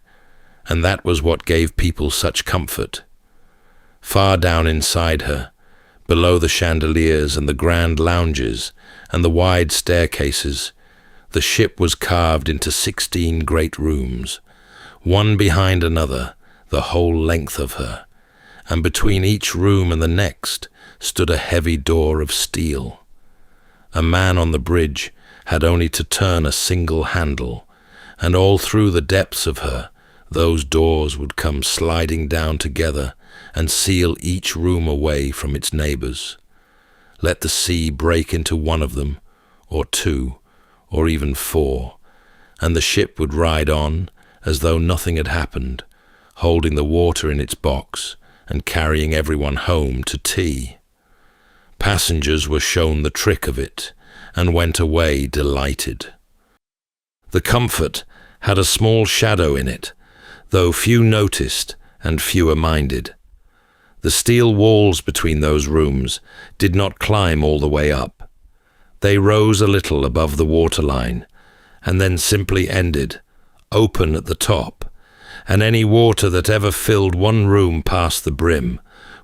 and that was what gave people such comfort. Far down inside her, below the chandeliers and the grand lounges and the wide staircases, the ship was carved into 16 great rooms, one behind another, the whole length of her, and between each room and the next stood a heavy door of steel. A man on the bridge had only to turn a single handle, and all through the depths of her, those doors would come sliding down together and seal each room away from its neighbors. Let the sea break into one of them, or two, or even four, and the ship would ride on as though nothing had happened, holding the water in its box and carrying everyone home to tea. Passengers were shown the trick of it and went away delighted. The comfort had a small shadow in it, though few noticed and fewer minded. The steel walls between those rooms did not climb all the way up. They rose a little above the waterline, and then simply ended, open at the top, and any water that ever filled one room past the brim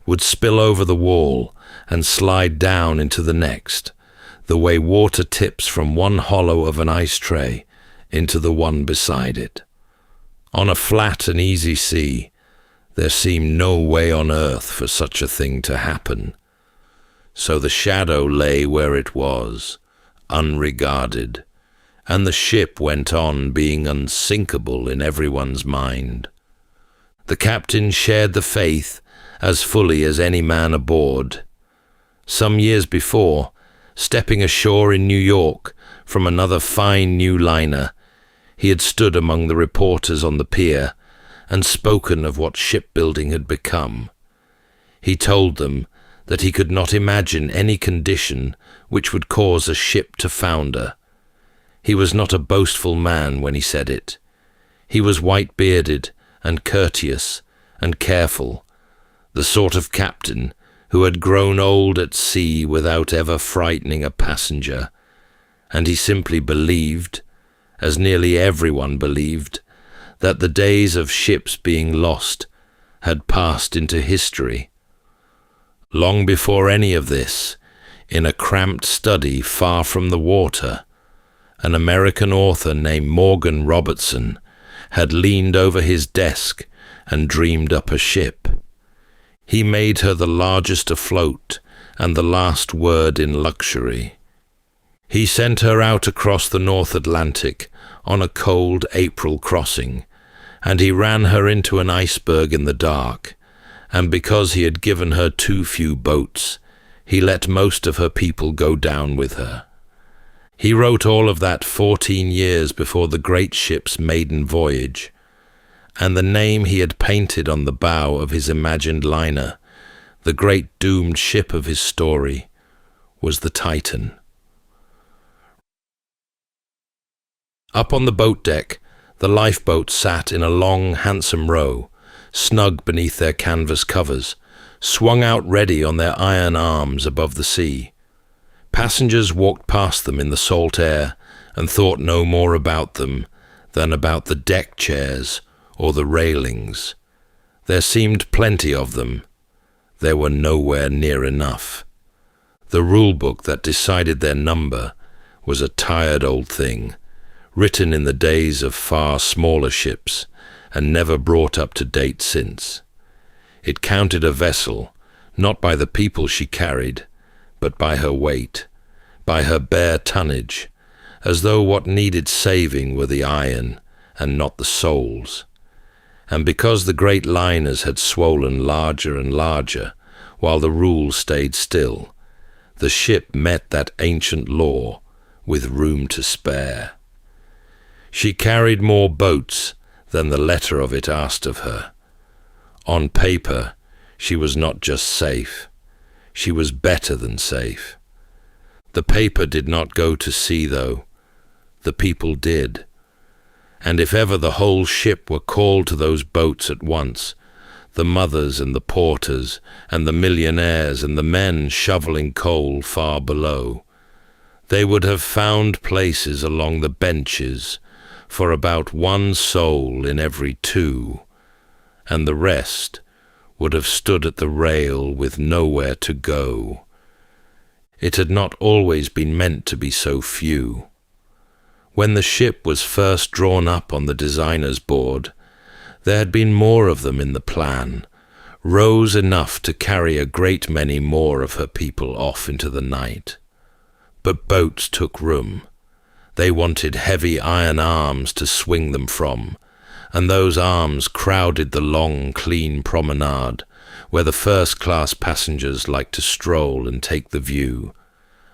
would spill over the wall and slide down into the next, the way water tips from one hollow of an ice tray into the one beside it. On a flat and easy sea, there seemed no way on earth for such a thing to happen. So the shadow lay where it was, unregarded, and the ship went on being unsinkable in everyone's mind. The captain shared the faith as fully as any man aboard. Some years before, stepping ashore in New York from another fine new liner, he had stood among the reporters on the pier and spoken of what shipbuilding had become. He told them that he could not imagine any condition which would cause a ship to founder. He was not a boastful man when he said it. He was white-bearded and courteous and careful, the sort of captain who had grown old at sea without ever frightening a passenger, and he simply believed, as nearly everyone believed, that the days of ships being lost had passed into history. Long before any of this, in a cramped study far from the water, an American author named Morgan Robertson had leaned over his desk and dreamed up a ship. He made her the largest afloat and the last word in luxury. He sent her out across the North Atlantic on a cold April crossing, and he ran her into an iceberg in the dark, and because he had given her too few boats, he let most of her people go down with her. He wrote all of that 14 years before the great ship's maiden voyage, and the name he had painted on the bow of his imagined liner, the great doomed ship of his story, was the Titan. Up on the boat deck, the lifeboats sat in a long, handsome row, snug beneath their canvas covers, swung out ready on their iron arms above the sea. Passengers walked past them in the salt air and thought no more about them than about the deck chairs or the railings. There seemed plenty of them. There were nowhere near enough. The rule book that decided their number was a tired old thing, written in the days of far smaller ships and never brought up to date since. It counted a vessel, not by the people she carried, but by her weight, by her bare tonnage, as though what needed saving were the iron and not the souls. And because the great liners had swollen larger and larger, while the rules stayed still, the ship met that ancient law with room to spare. She carried more boats than the letter of it asked of her. On paper, she was not just safe, she was better than safe. The paper did not go to sea, though. The people did. And if ever the whole ship were called to those boats at once, the mothers and the porters and the millionaires and the men shoveling coal far below, they would have found places along the benches for about one soul in every two, and the rest would have stood at the rail with nowhere to go. It had not always been meant to be so few. When the ship was first drawn up on the designer's board, there had been more of them in the plan, rows enough to carry a great many more of her people off into the night. But boats took room. They wanted heavy iron arms to swing them from, and those arms crowded the long, clean promenade where the first-class passengers liked to stroll and take the view,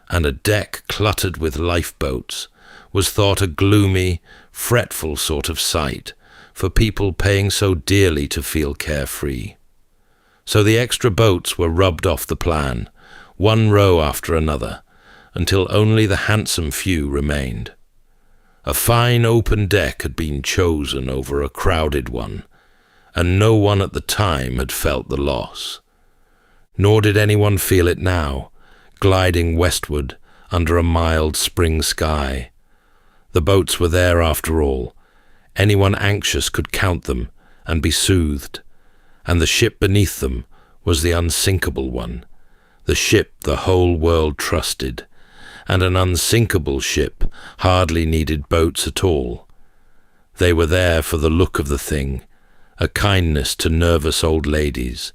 and a deck cluttered with lifeboats was thought a gloomy, fretful sort of sight for people paying so dearly to feel carefree. So the extra boats were rubbed off the plan, one row after another, until only the handsome few remained. A fine open deck had been chosen over a crowded one, and no one at the time had felt the loss. Nor did anyone feel it now, gliding westward under a mild spring sky. The boats were there after all. Anyone anxious could count them and be soothed, and the ship beneath them was the unsinkable one, the ship the whole world trusted, and an unsinkable ship hardly needed boats at all. They were there for the look of the thing, a kindness to nervous old ladies,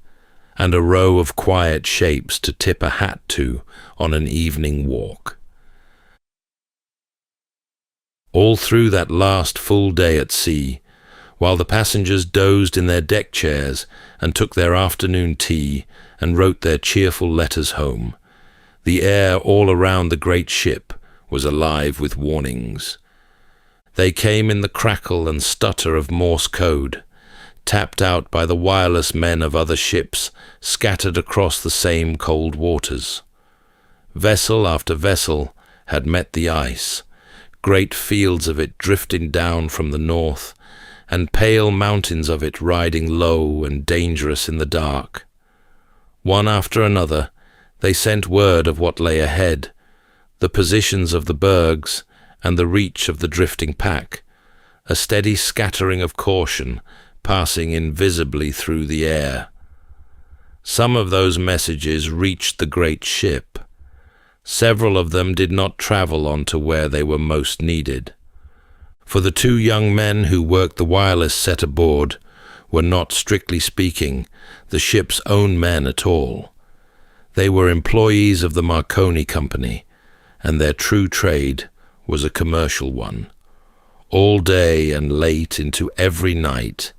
and a row of quiet shapes to tip a hat to on an evening walk. All through that last full day at sea, while the passengers dozed in their deck chairs and took their afternoon tea and wrote their cheerful letters home, the air all around the great ship was alive with warnings. They came in the crackle and stutter of Morse code, tapped out by the wireless men of other ships scattered across the same cold waters. Vessel after vessel had met the ice, great fields of it drifting down from the north, and pale mountains of it riding low and dangerous in the dark. One after another, they sent word of what lay ahead, the positions of the bergs and the reach of the drifting pack, a steady scattering of caution passing invisibly through the air. Some of those messages reached the great ship. Several of them did not travel on to where they were most needed. For the two young men who worked the wireless set aboard were not, strictly speaking, the ship's own men at all. They were employees of the Marconi Company, and their true trade was a commercial one. All day and late into every night,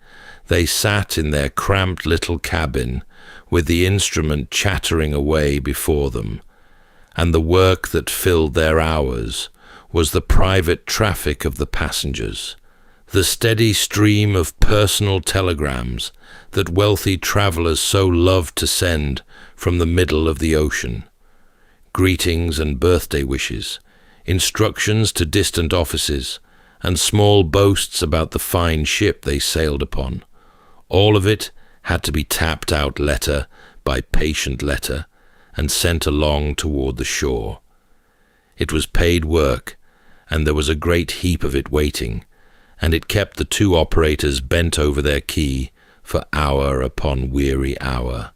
they sat in their cramped little cabin with the instrument chattering away before them, and the work that filled their hours was the private traffic of the passengers, the steady stream of personal telegrams that wealthy travelers so loved to send from the middle of the ocean. Greetings and birthday wishes, instructions to distant offices, and small boasts about the fine ship they sailed upon. All of it had to be tapped out letter by patient letter and sent along toward the shore. It was paid work, and there was a great heap of it waiting, and it kept the two operators bent over their key for hour upon weary hour.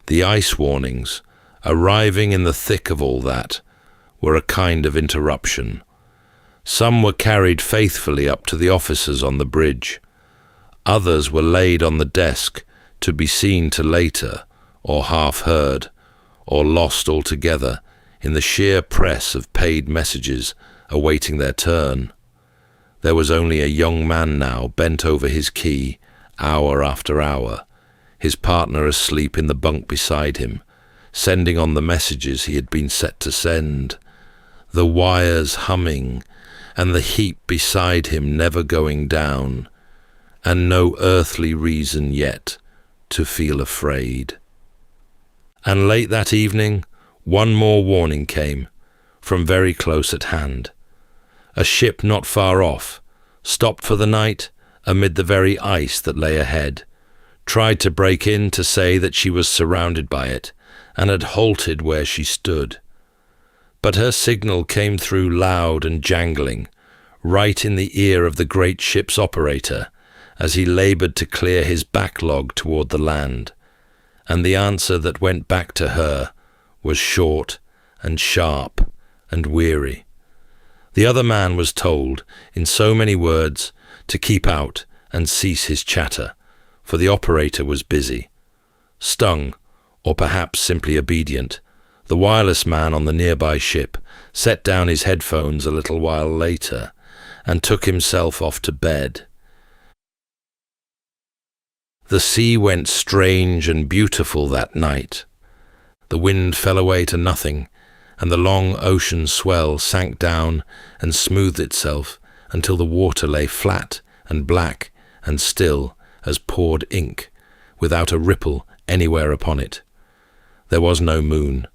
The ice warnings, arriving in the thick of all that, were a kind of interruption. Some were carried faithfully up to the officers on the bridge. Others were laid on the desk to be seen to later, or half heard, or lost altogether in the sheer press of paid messages awaiting their turn. There was only a young man now bent over his key, hour after hour, his partner asleep in the bunk beside him, sending on the messages he had been set to send, the wires humming, and the heap beside him never going down, and no earthly reason yet to feel afraid. And late that evening, one more warning came, from very close at hand. A ship not far off, stopped for the night amid the very ice that lay ahead, tried to break in to say that she was surrounded by it, and had halted where she stood. But her signal came through loud and jangling, right in the ear of the great ship's operator, as he laboured to clear his backlog toward the land, and the answer that went back to her was short and sharp and weary. The other man was told, in so many words, to keep out and cease his chatter, for the operator was busy. Stung, or perhaps simply obedient, the wireless man on the nearby ship set down his headphones a little while later and took himself off to bed. The sea went strange and beautiful that night. The wind fell away to nothing, and the long ocean swell sank down and smoothed itself until the water lay flat and black and still as poured ink, without a ripple anywhere upon it. There was no moon.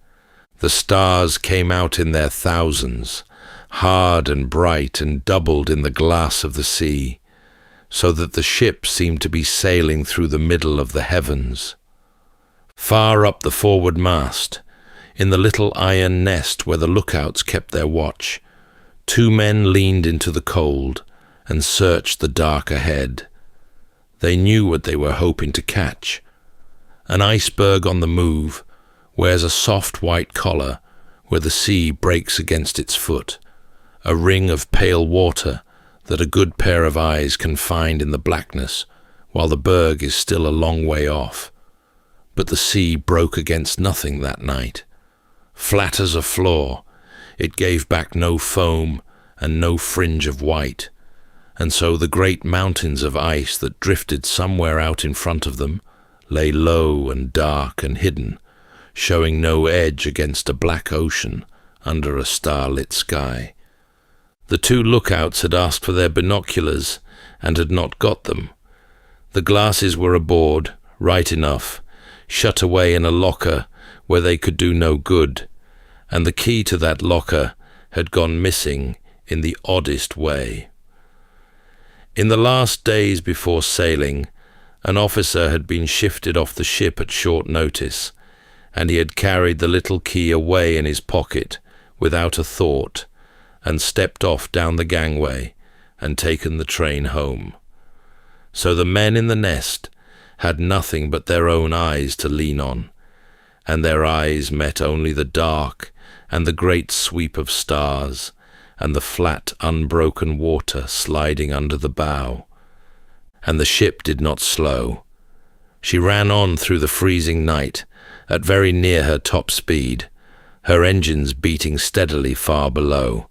The stars came out in their thousands, hard and bright and doubled in the glass of the sea, so that the ship seemed to be sailing through the middle of the heavens. Far up the forward mast, in the little iron nest where the lookouts kept their watch, two men leaned into the cold and searched the dark ahead. They knew what they were hoping to catch. An iceberg on the move wears a soft white collar where the sea breaks against its foot, a ring of pale water that a good pair of eyes can find in the blackness while the berg is still a long way off. But the sea broke against nothing that night. Flat as a floor, it gave back no foam and no fringe of white, and so the great mountains of ice that drifted somewhere out in front of them lay low and dark and hidden, showing no edge against a black ocean under a star-lit sky. The two lookouts had asked for their binoculars and had not got them. The glasses were aboard, right enough, shut away in a locker where they could do no good, and the key to that locker had gone missing in the oddest way. In the last days before sailing, an officer had been shifted off the ship at short notice, and he had carried the little key away in his pocket without a thought, and stepped off down the gangway and taken the train home. So the men in the nest had nothing but their own eyes to lean on, and their eyes met only the dark and the great sweep of stars and the flat, unbroken water sliding under the bow. And the ship did not slow. She ran on through the freezing night at very near her top speed, her engines beating steadily far below,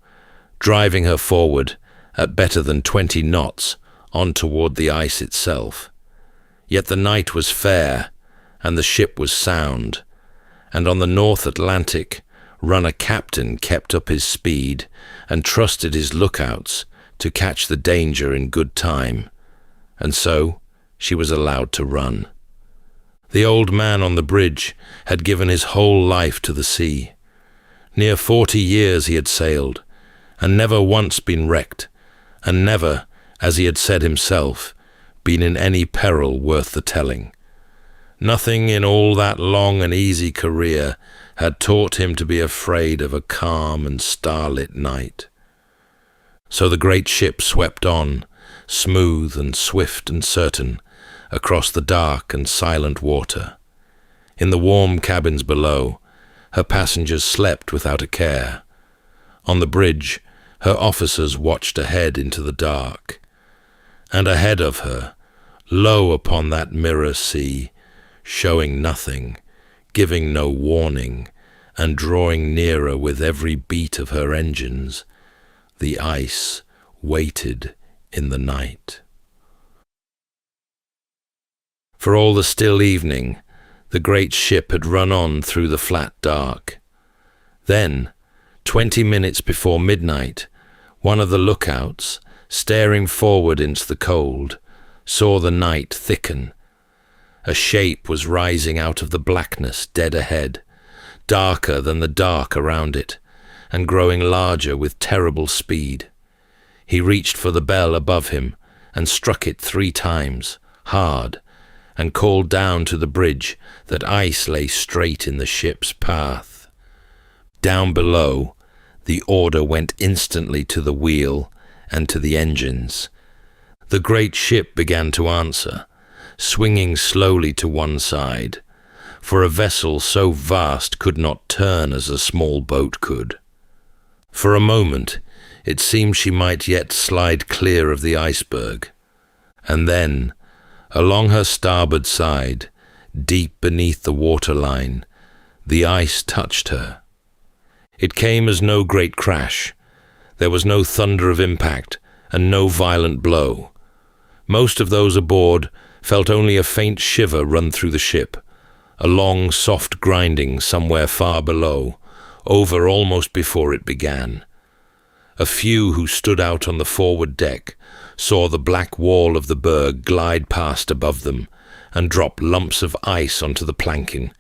driving her forward at better than 20 knots on toward the ice itself. Yet the night was fair, and the ship was sound, and on the North Atlantic runner captain kept up his speed and trusted his lookouts to catch the danger in good time, and so she was allowed to run. The old man on the bridge had given his whole life to the sea. Near 40 years he had sailed, and never once been wrecked, and never, as he had said himself, been in any peril worth the telling. Nothing in all that long and easy career had taught him to be afraid of a calm and starlit night. So the great ship swept on, smooth and swift and certain, across the dark and silent water. In the warm cabins below, her passengers slept without a care. On the bridge, her officers watched ahead into the dark. And ahead of her, low upon that mirror sea, showing nothing, giving no warning, and drawing nearer with every beat of her engines, the ice waited in the night. For all the still evening, the great ship had run on through the flat dark. Then, 20 minutes before midnight, One of the lookouts, staring forward into the cold, saw the night thicken. A shape was rising out of the blackness dead ahead, darker than the dark around it, and growing larger with terrible speed. He reached for the bell above him and struck it 3 times, hard, and called down to the bridge that ice lay straight in the ship's path. Down below, the order went instantly to the wheel and to the engines. The great ship began to answer, swinging slowly to one side, for a vessel so vast could not turn as a small boat could. For a moment, it seemed she might yet slide clear of the iceberg, and then, along her starboard side, deep beneath the waterline, the ice touched her. It came as no great crash. There was no thunder of impact and no violent blow. Most of those aboard felt only a faint shiver run through the ship, a long, soft grinding somewhere far below, over almost before it began. A few who stood out on the forward deck saw the black wall of the berg glide past above them and drop lumps of ice onto the planking,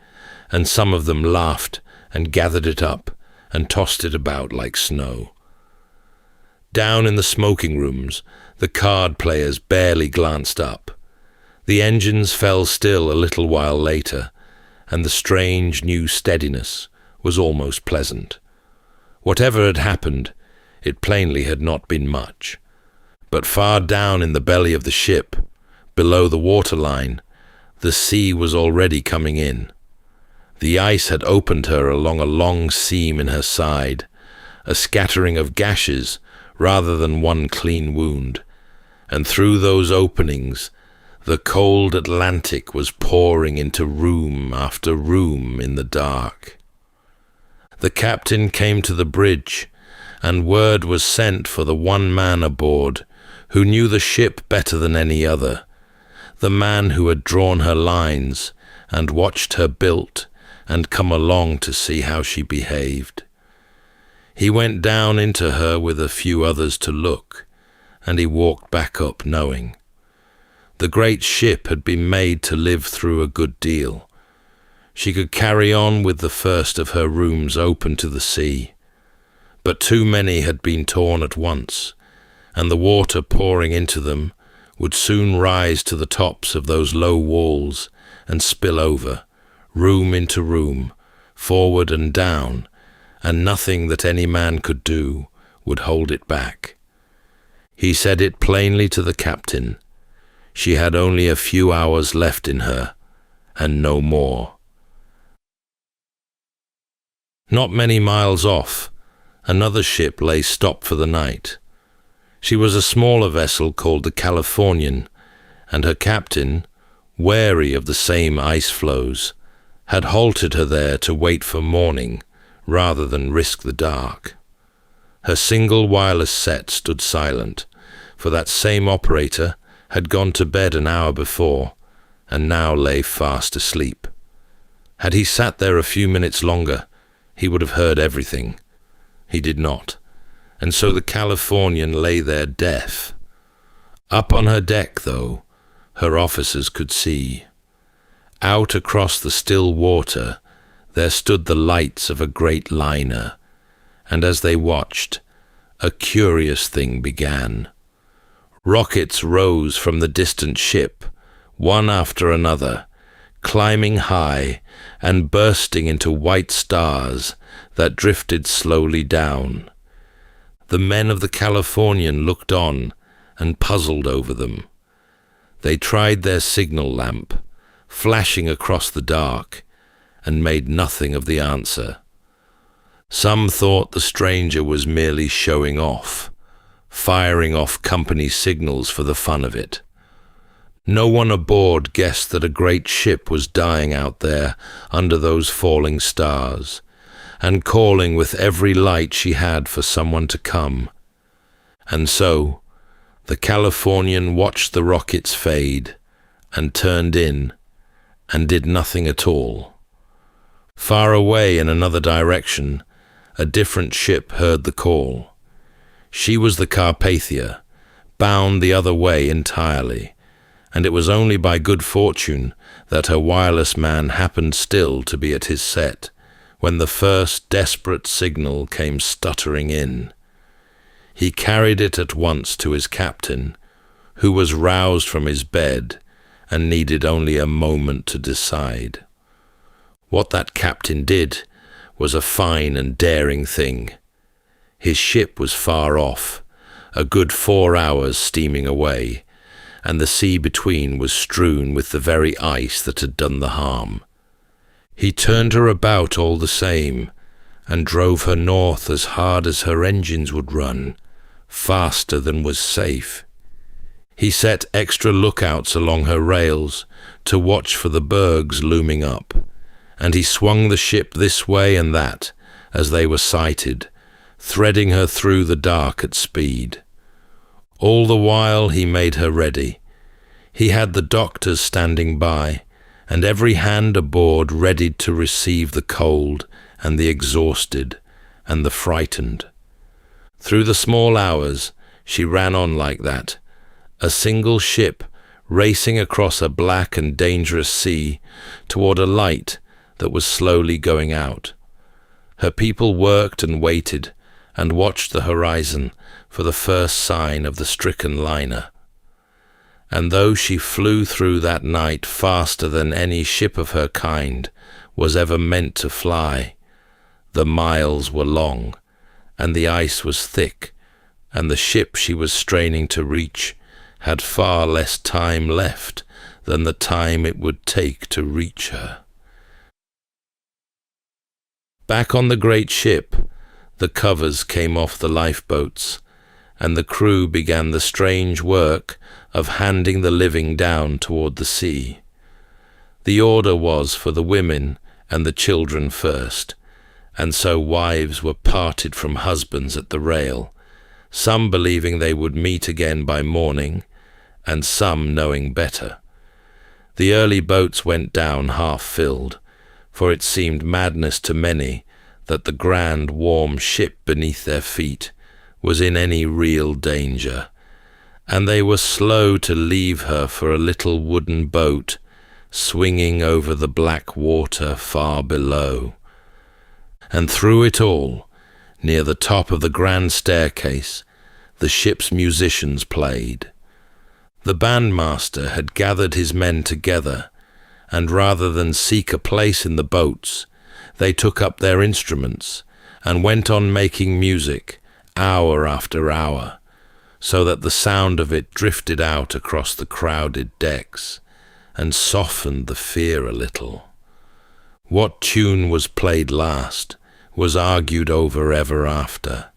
and some of them laughed and gathered it up and tossed it about like snow. Down in the smoking rooms, the card players barely glanced up. The engines fell still a little while later, and the strange new steadiness was almost pleasant. Whatever had happened, it plainly had not been much. But far down in the belly of the ship, below the waterline, the sea was already coming in. The ice had opened her along a long seam in her side, a scattering of gashes rather than one clean wound, and through those openings the cold Atlantic was pouring into room after room in the dark. The captain came to the bridge, and word was sent for the one man aboard who knew the ship better than any other, the man who had drawn her lines and watched her built and come along to see how she behaved. He went down into her with a few others to look, and he walked back up knowing. The great ship had been made to live through a good deal. She could carry on with the first of her rooms open to the sea, but too many had been torn at once, and the water pouring into them would soon rise to the tops of those low walls and spill over, room into room, forward and down, and nothing that any man could do would hold it back. He said it plainly to the captain. She had only a few hours left in her, and no more. Not many miles off, another ship lay stopped for the night. She was a smaller vessel called the Californian, and her captain, wary of the same ice floes, had halted her there to wait for morning rather than risk the dark. Her single wireless set stood silent, for that same operator had gone to bed an hour before and now lay fast asleep. Had he sat there a few minutes longer, he would have heard everything. He did not, and so the Californian lay there deaf. Up on her deck, though, her officers could see. Out across the still water, there stood the lights of a great liner, and as they watched, a curious thing began. Rockets rose from the distant ship, one after another, climbing high and bursting into white stars that drifted slowly down. The men of the Californian looked on and puzzled over them. They tried their signal lamp, flashing across the dark, and made nothing of the answer. Some thought the stranger was merely showing off, firing off company signals for the fun of it. No one aboard guessed that a great ship was dying out there under those falling stars, and calling with every light she had for someone to come. And so, the Californian watched the rockets fade, and turned in, and did nothing at all. Far away in another direction, a different ship heard the call. She was the Carpathia, bound the other way entirely, and it was only by good fortune that her wireless man happened still to be at his set, when the first desperate signal came stuttering in. He carried it at once to his captain, who was roused from his bed and needed only a moment to decide. What that captain did was a fine and daring thing. His ship was far off, a good 4 hours steaming away, and the sea between was strewn with the very ice that had done the harm. He turned her about all the same, and drove her north as hard as her engines would run, faster than was safe. He set extra lookouts along her rails to watch for the bergs looming up, and he swung the ship this way and that as they were sighted, threading her through the dark at speed. All the while he made her ready. He had the doctors standing by, and every hand aboard readied to receive the cold and the exhausted and the frightened. Through the small hours she ran on like that, a single ship racing across a black and dangerous sea toward a light that was slowly going out. Her people worked and waited and watched the horizon for the first sign of the stricken liner. And though she flew through that night faster than any ship of her kind was ever meant to fly, the miles were long, and the ice was thick, and the ship she was straining to reach had far less time left than the time it would take to reach her. Back on the great ship, the covers came off the lifeboats, and the crew began the strange work of handing the living down toward the sea. The order was for the women and the children first, and so wives were parted from husbands at the rail, some believing they would meet again by morning, and some knowing better. The early boats went down half-filled, for it seemed madness to many that the grand warm ship beneath their feet was in any real danger, and they were slow to leave her for a little wooden boat swinging over the black water far below. And through it all, near the top of the grand staircase, the ship's musicians played. The bandmaster had gathered his men together, and rather than seek a place in the boats, they took up their instruments and went on making music hour after hour, so that the sound of it drifted out across the crowded decks and softened the fear a little. What tune was played last was argued over ever after,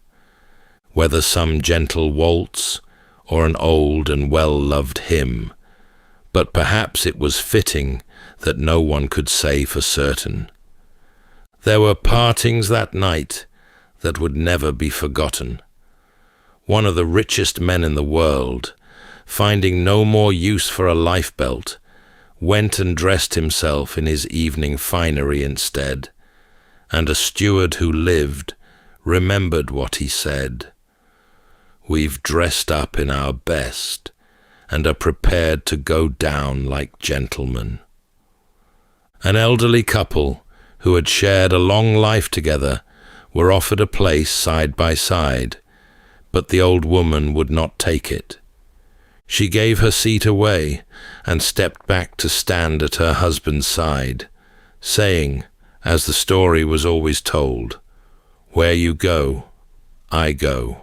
whether some gentle waltz or an old and well-loved hymn, but perhaps it was fitting that no one could say for certain. There were partings that night that would never be forgotten. One of the richest men in the world, finding no more use for a lifebelt, went and dressed himself in his evening finery instead, and a steward who lived remembered what he said. "We've dressed up in our best and are prepared to go down like gentlemen." An elderly couple who had shared a long life together were offered a place side by side, but the old woman would not take it. She gave her seat away and stepped back to stand at her husband's side, saying, as the story was always told, "Where you go, I go."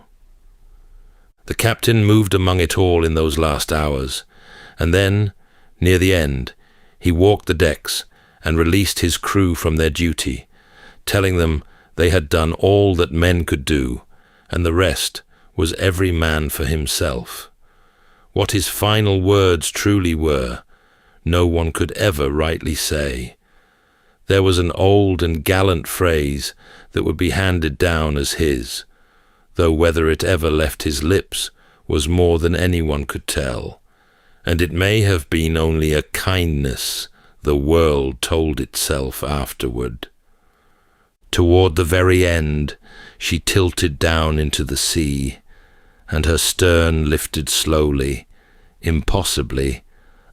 The captain moved among it all in those last hours, and then, near the end, he walked the decks and released his crew from their duty, telling them they had done all that men could do, and the rest was every man for himself. What his final words truly were, no one could ever rightly say. There was an old and gallant phrase that would be handed down as his, though whether it ever left his lips was more than anyone could tell, and it may have been only a kindness the world told itself afterward. Toward the very end, she tilted down into the sea, and her stern lifted slowly, impossibly,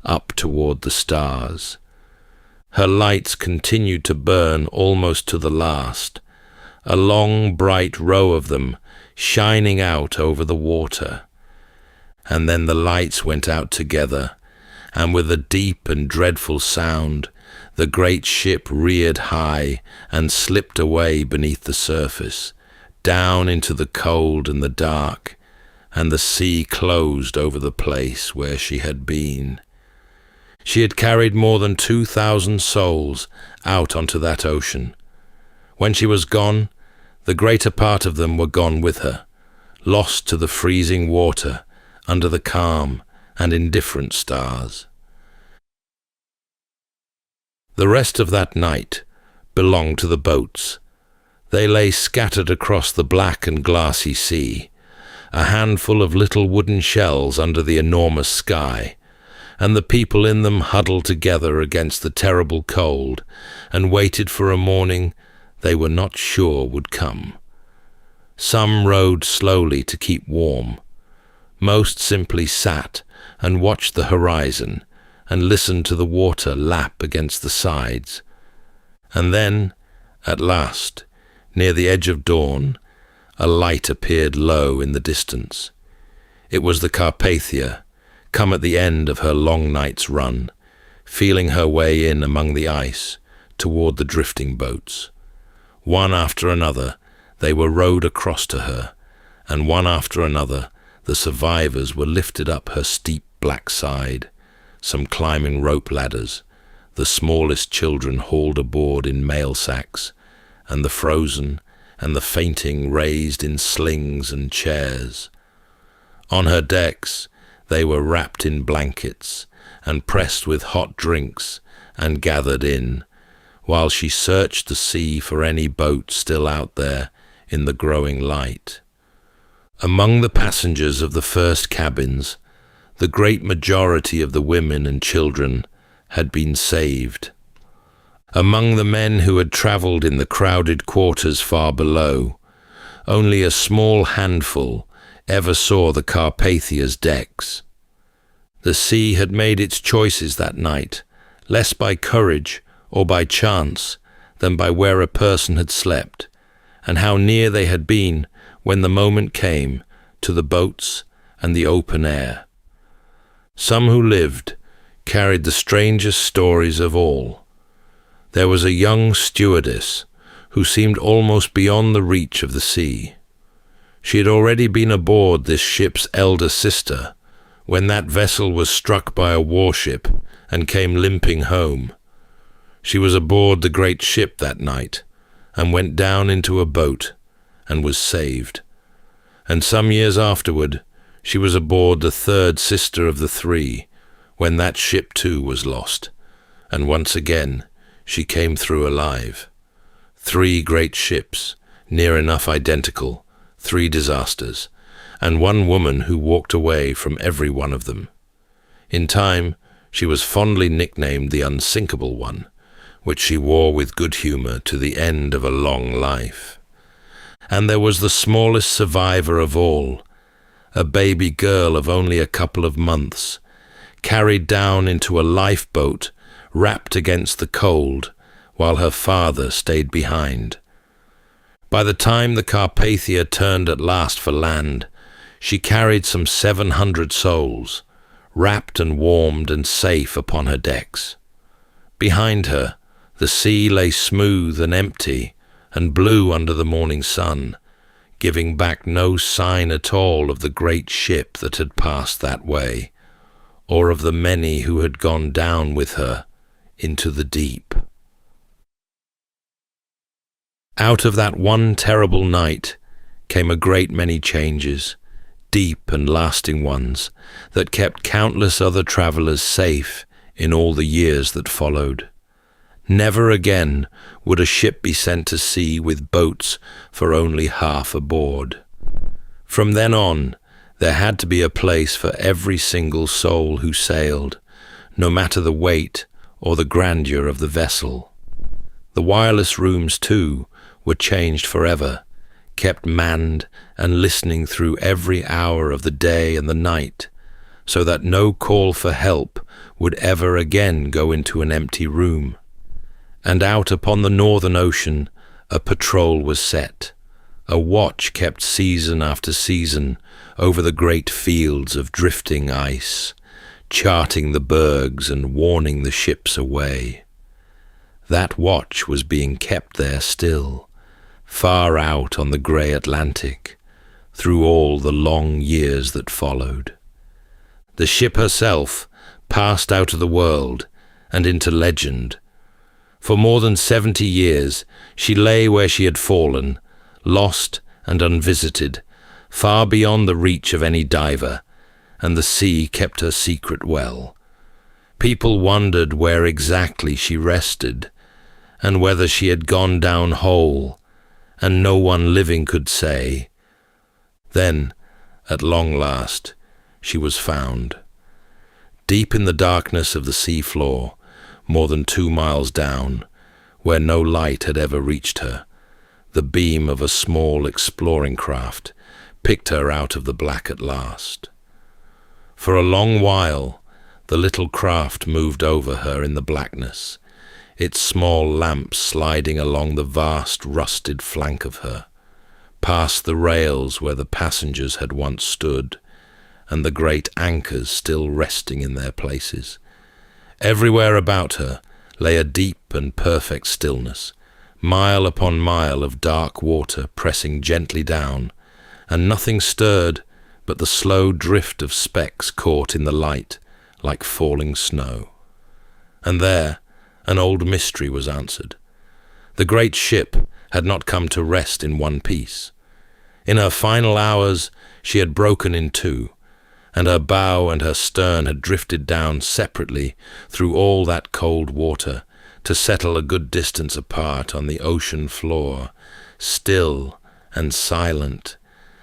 up toward the stars. Her lights continued to burn almost to the last, a long bright row of them shining out over the water. And then the lights went out together, and with a deep and dreadful sound, the great ship reared high and slipped away beneath the surface, down into the cold and the dark, and the sea closed over the place where she had been. She had carried more than 2,000 souls out onto that ocean. When she was gone, the greater part of them were gone with her, lost to the freezing water under the calm and indifferent stars. The rest of that night belonged to the boats. They lay scattered across the black and glassy sea, a handful of little wooden shells under the enormous sky, and the people in them huddled together against the terrible cold and waited for a morning they were not sure would come. Some rowed slowly to keep warm. Most simply sat and watched the horizon and listened to the water lap against the sides. And then, at last, near the edge of dawn, a light appeared low in the distance. It was the Carpathia, come at the end of her long night's run, feeling her way in among the ice toward the drifting boats. One after another, they were rowed across to her, and one after another, the survivors were lifted up her steep black side, some climbing rope ladders, the smallest children hauled aboard in mail sacks, and the frozen and the fainting raised in slings and chairs. On her decks, they were wrapped in blankets and pressed with hot drinks and gathered in, while she searched the sea for any boat still out there in the growing light. Among the passengers of the first cabins, the great majority of the women and children had been saved. Among the men who had travelled in the crowded quarters far below, only a small handful ever saw the Carpathia's decks. The sea had made its choices that night, less by courage or by chance than by where a person had slept, and how near they had been when the moment came to the boats and the open air. Some who lived carried the strangest stories of all. There was a young stewardess who seemed almost beyond the reach of the sea. She had already been aboard this ship's elder sister when that vessel was struck by a warship and came limping home. She was aboard the great ship that night and went down into a boat and was saved. And some years afterward, she was aboard the third sister of the three when that ship too was lost, and once again she came through alive. 3 great ships, near enough identical, 3 disasters, and one woman who walked away from every one of them. In time, she was fondly nicknamed the Unsinkable One, which she wore with good humour to the end of a long life. And there was the smallest survivor of all, a baby girl of only a couple of months, carried down into a lifeboat, wrapped against the cold, while her father stayed behind. By the time the Carpathia turned at last for land, she carried some 700 souls, wrapped and warmed and safe upon her decks. Behind her, the sea lay smooth and empty and blue under the morning sun, giving back no sign at all of the great ship that had passed that way, or of the many who had gone down with her into the deep. Out of that one terrible night came a great many changes, deep and lasting ones, that kept countless other travellers safe in all the years that followed. Never again would a ship be sent to sea with boats for only half aboard. From then on, there had to be a place for every single soul who sailed, no matter the weight or the grandeur of the vessel. The wireless rooms, too, were changed forever, kept manned and listening through every hour of the day and the night, so that no call for help would ever again go into an empty room. And out upon the northern ocean a patrol was set. A watch kept season after season over the great fields of drifting ice, charting the bergs and warning the ships away. That watch was being kept there still, far out on the grey Atlantic, through all the long years that followed. The ship herself passed out of the world and into legend. For more than 70 years she lay where she had fallen, lost and unvisited, far beyond the reach of any diver, and the sea kept her secret well. People wondered where exactly she rested, and whether she had gone down whole, and no one living could say. Then, at long last, she was found. Deep in the darkness of the sea floor, more than 2 miles down, where no light had ever reached her, the beam of a small exploring craft picked her out of the black at last. For a long while, the little craft moved over her in the blackness, its small lamps sliding along the vast rusted flank of her, past the rails where the passengers had once stood, and the great anchors still resting in their places. Everywhere about her lay a deep and perfect stillness, mile upon mile of dark water pressing gently down, and nothing stirred but the slow drift of specks caught in the light like falling snow. And there an old mystery was answered. The great ship had not come to rest in one piece. In her final hours she had broken in two, and her bow and her stern had drifted down separately through all that cold water to settle a good distance apart on the ocean floor, still and silent,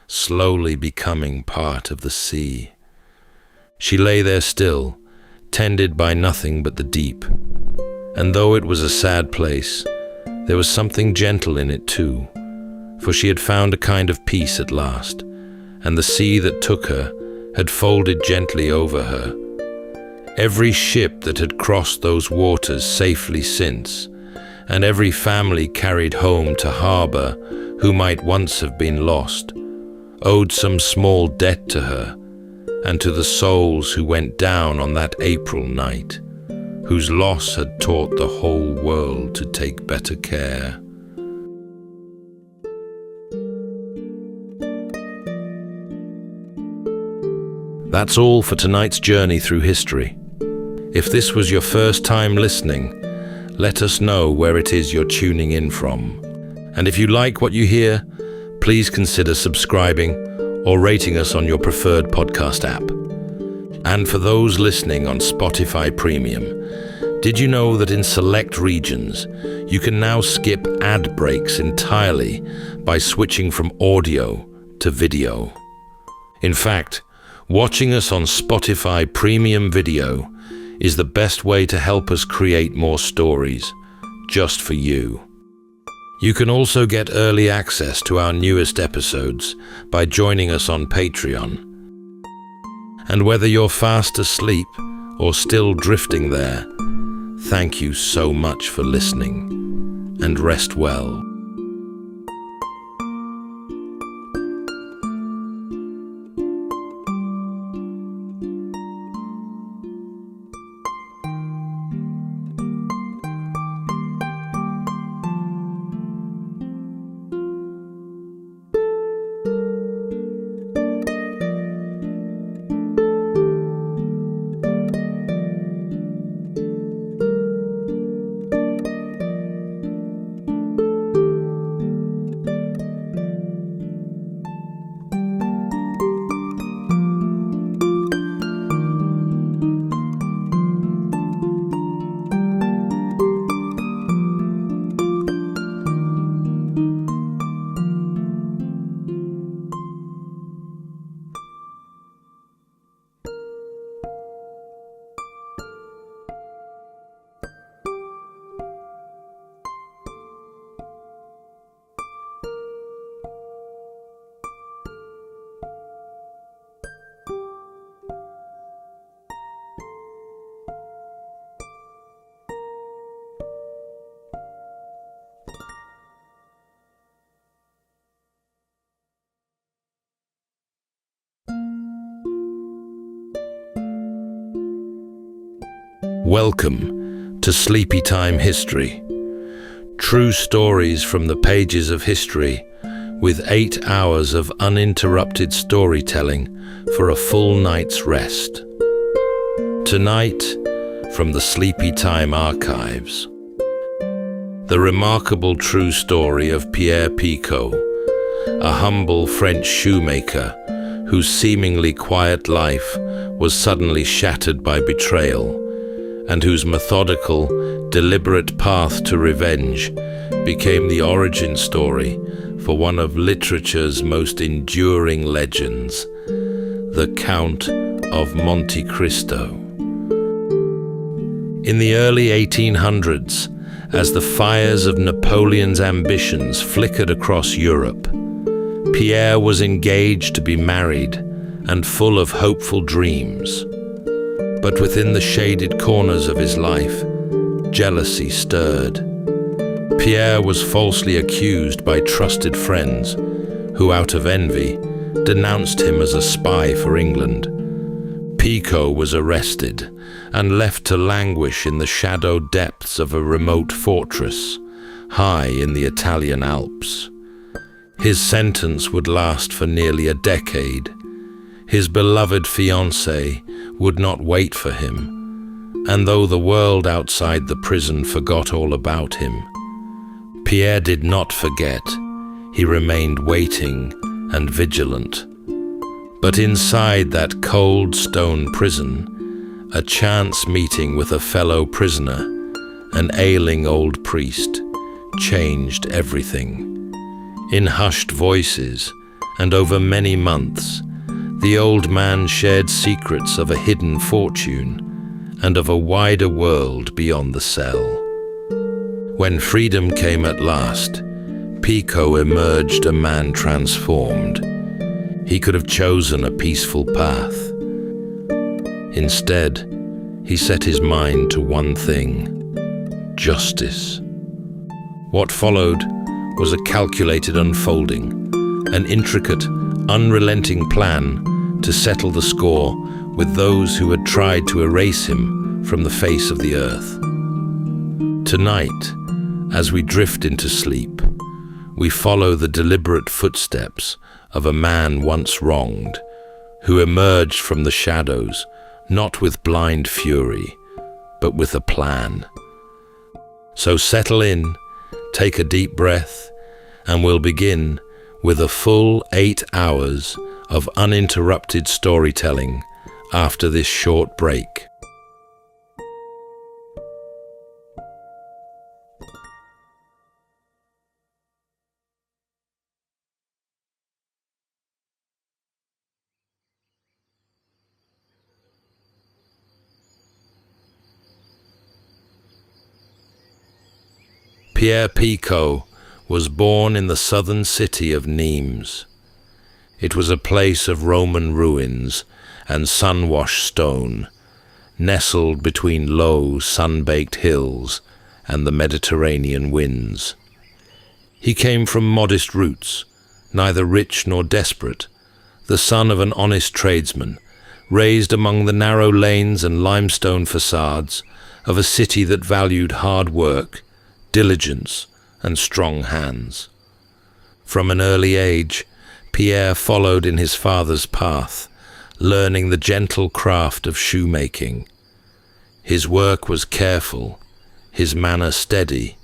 slowly becoming part of the sea. She lay there still, tended by nothing but the deep, and though it was a sad place, there was something gentle in it too, for she had found a kind of peace at last, and the sea that took her had folded gently over her. Every ship that had crossed those waters safely since, and every family carried home to harbour who might once have been lost, owed some small debt to her, and to the souls who went down on that April night, whose loss had taught the whole world to take better care. That's all for tonight's journey through history. If this was your first time listening, let us know where it is you're tuning in from. And if you like what you hear, please consider subscribing or rating us on your preferred podcast app. And for those listening on Spotify Premium, did you know that in select regions, you can now skip ad breaks entirely by switching from audio to video? In fact, watching us on Spotify Premium Video is the best way to help us create more stories, just for you. You can also get early access to our newest episodes by joining us on Patreon. And whether you're fast asleep or still drifting there, thank you so much for listening, and rest well. Welcome to Sleepytime History. True stories from the pages of history, with 8 hours of uninterrupted storytelling for a full night's rest. Tonight, from the Sleepytime archives, the remarkable true story of Pierre Picaud, a humble French shoemaker whose seemingly quiet life was suddenly shattered by betrayal, and whose methodical, deliberate path to revenge became the origin story for one of literature's most enduring legends, the Count of Monte Cristo. In the early 1800s, as the fires of Napoleon's ambitions flickered across Europe, Pierre was engaged to be married and full of hopeful dreams. But within the shaded corners of his life, jealousy stirred. Pierre was falsely accused by trusted friends, who out of envy denounced him as a spy for England. Picaud was arrested and left to languish in the shadowed depths of a remote fortress, high in the Italian Alps. His sentence would last for nearly a decade. His beloved fiancée would not wait for him, and though the world outside the prison forgot all about him, Pierre did not forget. He remained waiting and vigilant. But inside that cold stone prison, a chance meeting with a fellow prisoner, an ailing old priest, changed everything. In hushed voices, and over many months, the old man shared secrets of a hidden fortune and of a wider world beyond the cell. When freedom came at last, Picaud emerged a man transformed. He could have chosen a peaceful path. Instead, he set his mind to one thing: justice. What followed was a calculated unfolding, an intricate, unrelenting plan to settle the score with those who had tried to erase him from the face of the earth. Tonight, as we drift into sleep, we follow the deliberate footsteps of a man once wronged, who emerged from the shadows, not with blind fury, but with a plan. So settle in, take a deep breath, and we'll begin with a full 8 hours of uninterrupted storytelling after this short break. Pierre Picaud was born in the southern city of Nimes. It was a place of Roman ruins and sun-washed stone, nestled between low, sun-baked hills and the Mediterranean winds. He came from modest roots, neither rich nor desperate, the son of an honest tradesman, raised among the narrow lanes and limestone facades of a city that valued hard work, diligence, and strong hands. From an early age, Pierre followed in his father's path, learning the gentle craft of shoemaking. His work was careful, his manner steady,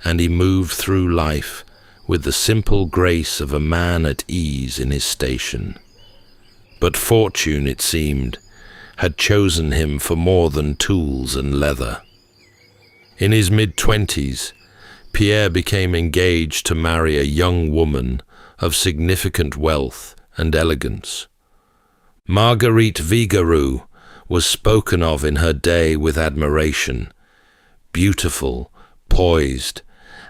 and he moved through life with the simple grace of a man at ease in his station. But fortune, it seemed, had chosen him for more than tools and leather. In his mid-20s, Pierre became engaged to marry a young woman of significant wealth and elegance. Marguerite Vigarou was spoken of in her day with admiration, beautiful, poised,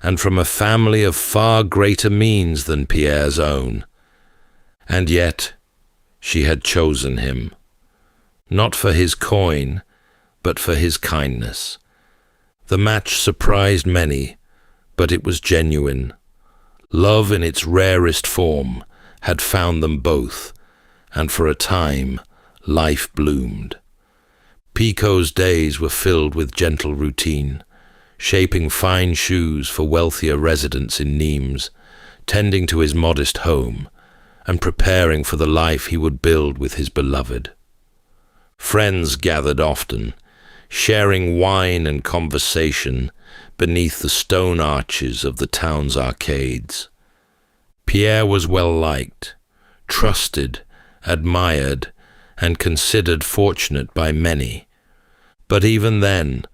and from a family of far greater means than Pierre's own. And yet, she had chosen him, not for his coin, but for his kindness. The match surprised many, but it was genuine. Love in its rarest form had found them both, and for a time, life bloomed. Picot's days were filled with gentle routine, shaping fine shoes for wealthier residents in Nimes, tending to his modest home, and preparing for the life he would build with his beloved. Friends gathered often, sharing wine and conversation beneath the stone arches of the town's arcades. Pierre was well liked, trusted, admired, and considered fortunate by many. But even then,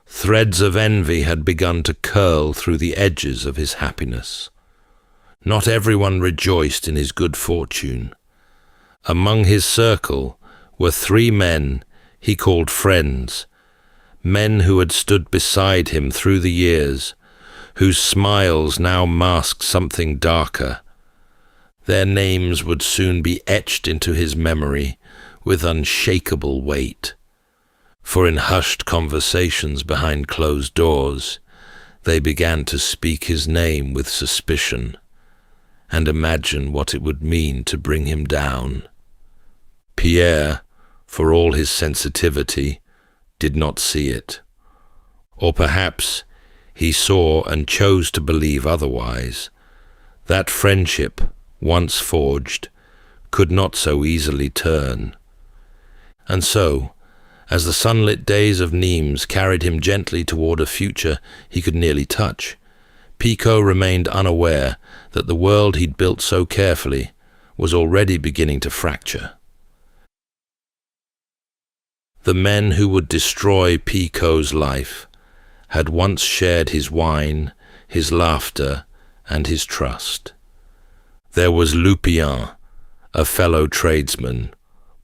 threads of envy had begun to curl through the edges of his happiness. Not everyone rejoiced in his good fortune. Among his circle were 3 men he called friends, men who had stood beside him through the years, whose smiles now masked something darker. Their names would soon be etched into his memory with unshakable weight, for in hushed conversations behind closed doors, they began to speak his name with suspicion and imagine what it would mean to bring him down. Pierre, for all his sensitivity, did not see it. Or perhaps he saw and chose to believe otherwise. That friendship, once forged, could not so easily turn. And so, as the sunlit days of Nimes carried him gently toward a future he could nearly touch, Picaud remained unaware that the world he'd built so carefully was already beginning to fracture. The men who would destroy Picaud's life had once shared his wine, his laughter, and his trust. There was Lupien, a fellow tradesman,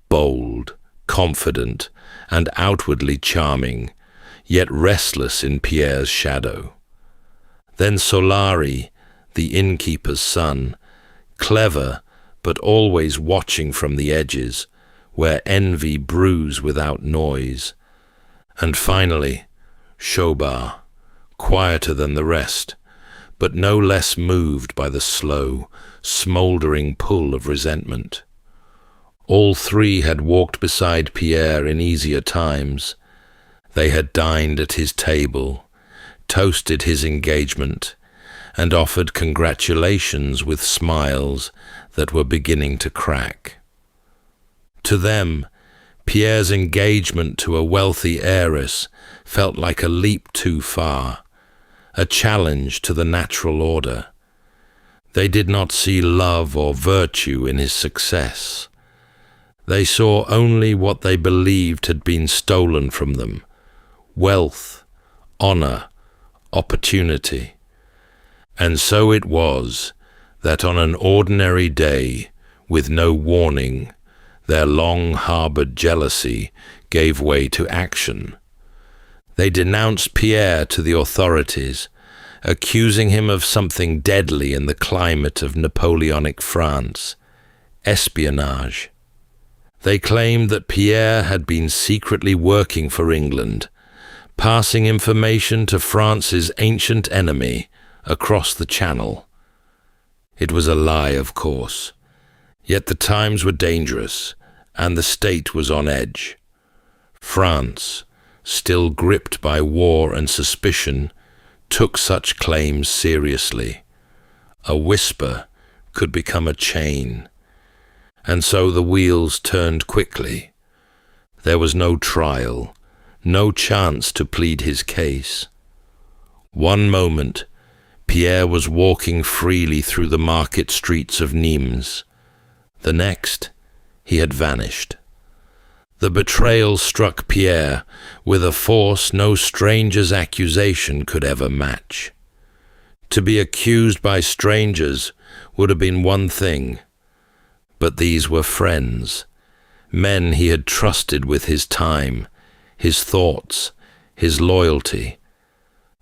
bold, confident, and outwardly charming, yet restless in Pierre's shadow. Then Solari, the innkeeper's son, clever but always watching from the edges, where envy brews without noise. And finally, Chaubard, quieter than the rest, but no less moved by the slow, smouldering pull of resentment. All 3 had walked beside Pierre in easier times. They had dined at his table, toasted his engagement, and offered congratulations with smiles that were beginning to crack. To them, Pierre's engagement to a wealthy heiress felt like a leap too far, a challenge to the natural order. They did not see love or virtue in his success. They saw only what they believed had been stolen from them: wealth, honor, opportunity. And so it was that on an ordinary day, with no warning, their long-harbored jealousy gave way to action. They denounced Pierre to the authorities, accusing him of something deadly in the climate of Napoleonic France: espionage. They claimed that Pierre had been secretly working for England, passing information to France's ancient enemy across the Channel. It was a lie, of course. Yet the times were dangerous, and the state was on edge. France, still gripped by war and suspicion, took such claims seriously. A whisper could become a chain. And so the wheels turned quickly. There was no trial, no chance to plead his case. One moment, Pierre was walking freely through the market streets of Nimes. The next, he had vanished. The betrayal struck Pierre with a force no stranger's accusation could ever match. To be accused by strangers would have been one thing, but these were friends, men he had trusted with his time, his thoughts, his loyalty.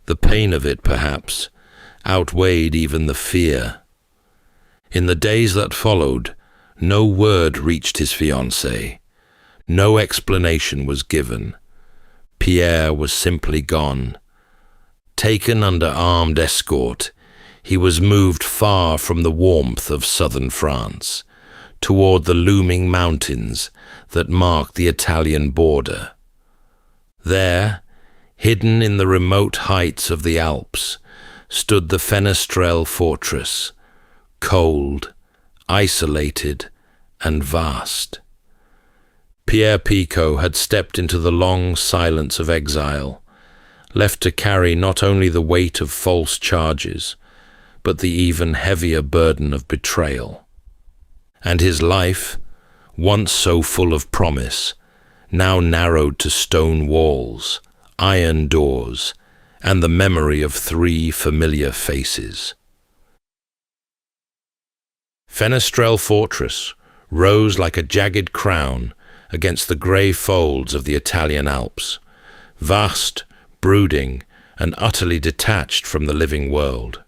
The pain of it, perhaps, outweighed even the fear. In the days that followed, no word reached his fiancée. No explanation was given. Pierre was simply gone. Taken under armed escort, he was moved far from the warmth of southern France, toward the looming mountains that marked the Italian border. There, hidden in the remote heights of the Alps, stood the Fenestrelle fortress, cold, isolated, and vast. Pierre Picaud had stepped into the long silence of exile, left to carry not only the weight of false charges, but the even heavier burden of betrayal. And his life, once so full of promise, now narrowed to stone walls, iron doors, and the memory of 3 familiar faces. Fenestrelle Fortress rose like a jagged crown against the grey folds of the Italian Alps, vast, brooding, and utterly detached from the living world.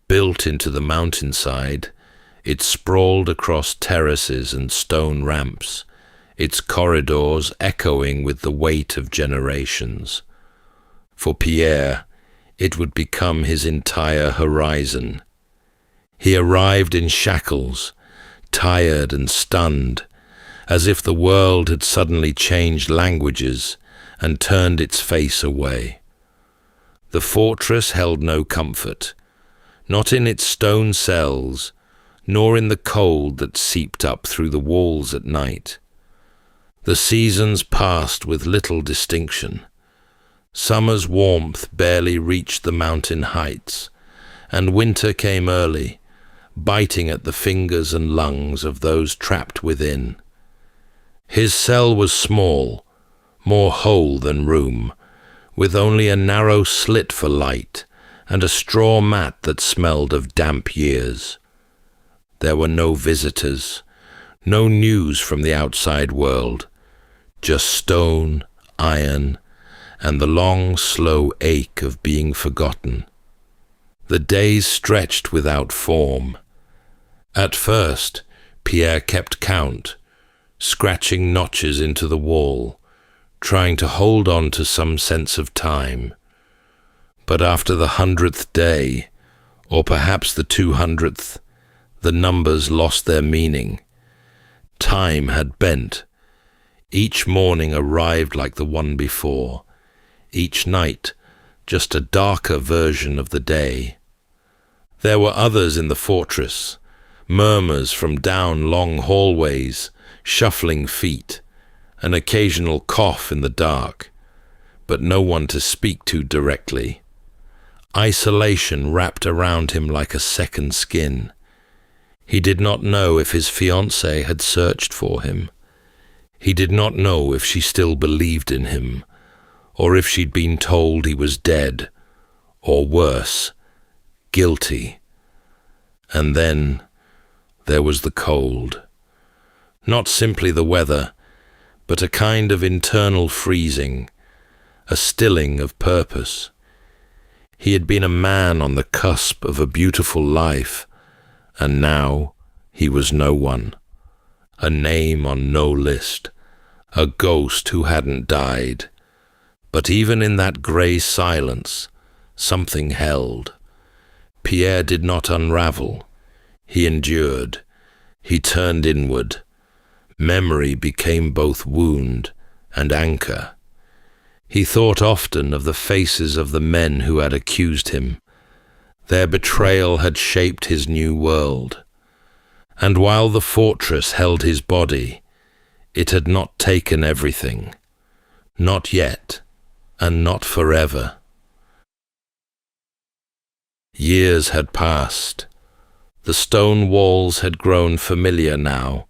Built into the mountainside, it sprawled across terraces and stone ramps, its corridors echoing with the weight of generations. For Pierre, it would become his entire horizon. He arrived in shackles, tired and stunned, as if the world had suddenly changed languages and turned its face away. The fortress held no comfort, not in its stone cells, nor in the cold that seeped up through the walls at night. The seasons passed with little distinction. Summer's warmth barely reached the mountain heights, and winter came early, biting at the fingers and lungs of those trapped within. His cell was small, more hole than room, with only a narrow slit for light and a straw mat that smelled of damp years. There were no visitors, no news from the outside world, just stone, iron, and the long, slow ache of being forgotten. The days stretched without form. At first, Pierre kept count, scratching notches into the wall, trying to hold on to some sense of time. But after the 100th day, or perhaps the 200th, the numbers lost their meaning. Time had bent. Each morning arrived like the one before, each night just a darker version of the day. There were others in the fortress, murmurs from down long hallways, shuffling feet, an occasional cough in the dark, but no one to speak to directly. Isolation wrapped around him like a second skin. He did not know if his fiancée had searched for him. He did not know if she still believed in him, or if she'd been told he was dead, or worse, guilty. And then there was the cold. Not simply the weather, but a kind of internal freezing, a stilling of purpose. He had been a man on the cusp of a beautiful life, and now he was no one, a name on no list, a ghost who hadn't died. But even in that grey silence, something held. Pierre did not unravel. He endured. He turned inward. Memory became both wound and anchor. He thought often of the faces of the men who had accused him. Their betrayal had shaped his new world. And while the fortress held his body, it had not taken everything. Not yet, and not forever. Years had passed. The stone walls had grown familiar now,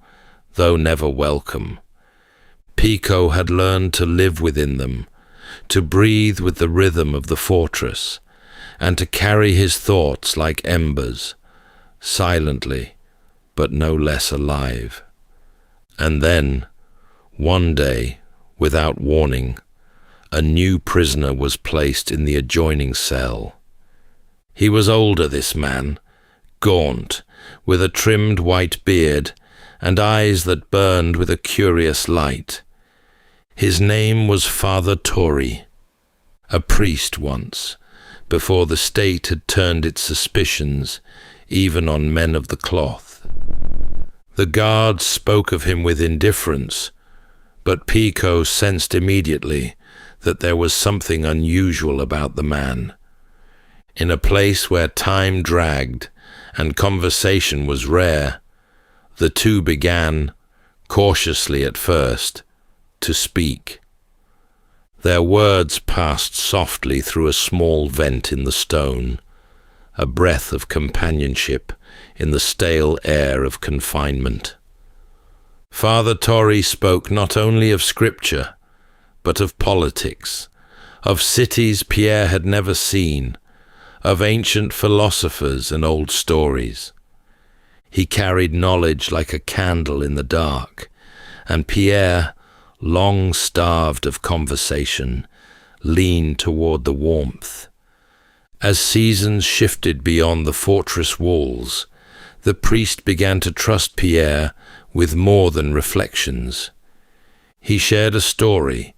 though never welcome. Picaud had learned to live within them, to breathe with the rhythm of the fortress, and to carry his thoughts like embers, silently, but no less alive. And then, one day, without warning, a new prisoner was placed in the adjoining cell. He was older, this man, gaunt, with a trimmed white beard and eyes that burned with a curious light. His name was Father Torri, a priest once, before the state had turned its suspicions even on men of the cloth. The guards spoke of him with indifference, but Picaud sensed immediately that there was something unusual about the man. In a place where time dragged and conversation was rare, the two began, cautiously at first, to speak. Their words passed softly through a small vent in the stone, a breath of companionship in the stale air of confinement. Father Torrey spoke not only of scripture, but of politics, of cities Pierre had never seen, of ancient philosophers and old stories. He carried knowledge like a candle in the dark, and Pierre, long starved of conversation, leaned toward the warmth. As seasons shifted beyond the fortress walls, the priest began to trust Pierre with more than reflections. He shared a story,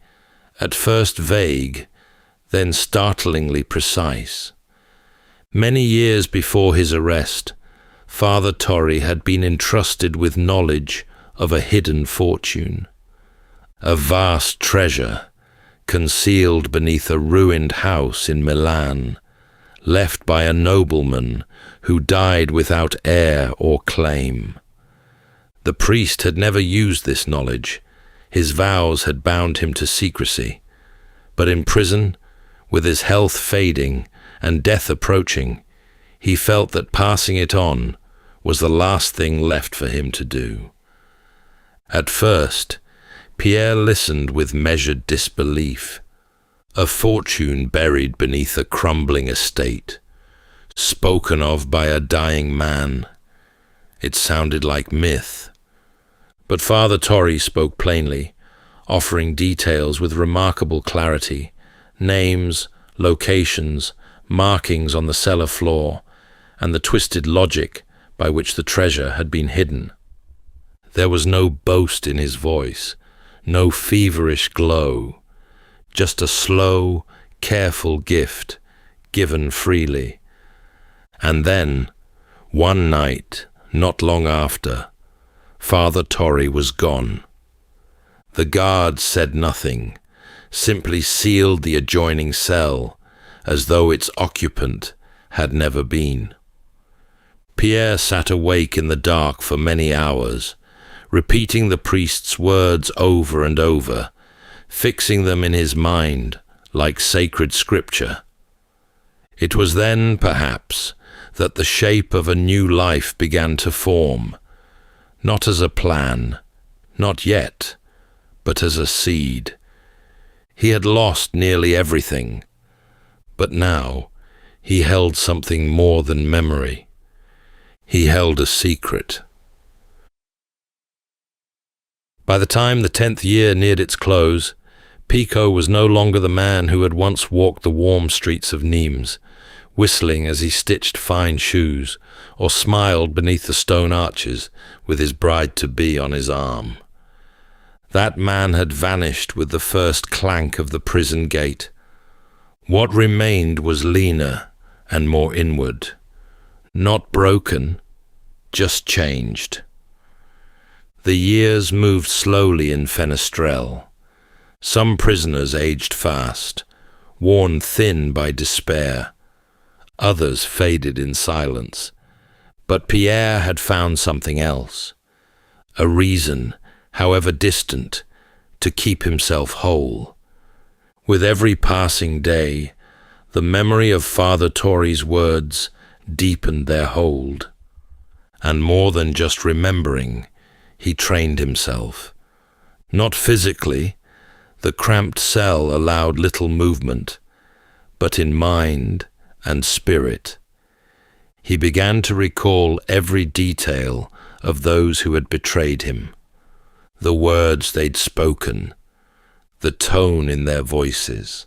at first vague, then startlingly precise. Many years before his arrest, Father Torrey had been entrusted with knowledge of a hidden fortune, a vast treasure concealed beneath a ruined house in Milan, left by a nobleman who died without heir or claim. The priest had never used this knowledge. His vows had bound him to secrecy. But in prison, with his health fading and death approaching, he felt that passing it on was the last thing left for him to do. At first, Pierre listened with measured disbelief. A fortune buried beneath a crumbling estate, spoken of by a dying man. It sounded like myth. But Father Torrey spoke plainly, offering details with remarkable clarity, names, locations, markings on the cellar floor, and the twisted logic by which the treasure had been hidden. There was no boast in his voice, no feverish glow, just a slow, careful gift, given freely. And then, one night, not long after, Father Torrey was gone. The guards said nothing, simply sealed the adjoining cell, as though its occupant had never been. Pierre sat awake in the dark for many hours, repeating the priest's words over and over, fixing them in his mind like sacred scripture. It was then, perhaps, that the shape of a new life began to form, not as a plan, not yet, but as a seed. He had lost nearly everything, but now he held something more than memory. He held a secret. By the time the 10th year neared its close, Picaud was no longer the man who had once walked the warm streets of Nîmes, whistling as he stitched fine shoes, or smiled beneath the stone arches with his bride-to-be on his arm. That man had vanished with the first clank of the prison gate. What remained was leaner and more inward. Not broken, just changed. The years moved slowly in Fenestrelle. Some prisoners aged fast, worn thin by despair. Others faded in silence. But Pierre had found something else, a reason, however distant, to keep himself whole. With every passing day, the memory of Father Torrey's words deepened their hold. And more than just remembering, he trained himself. Not physically, the cramped cell allowed little movement, but in mind and spirit. He began to recall every detail of those who had betrayed him, the words they'd spoken, the tone in their voices,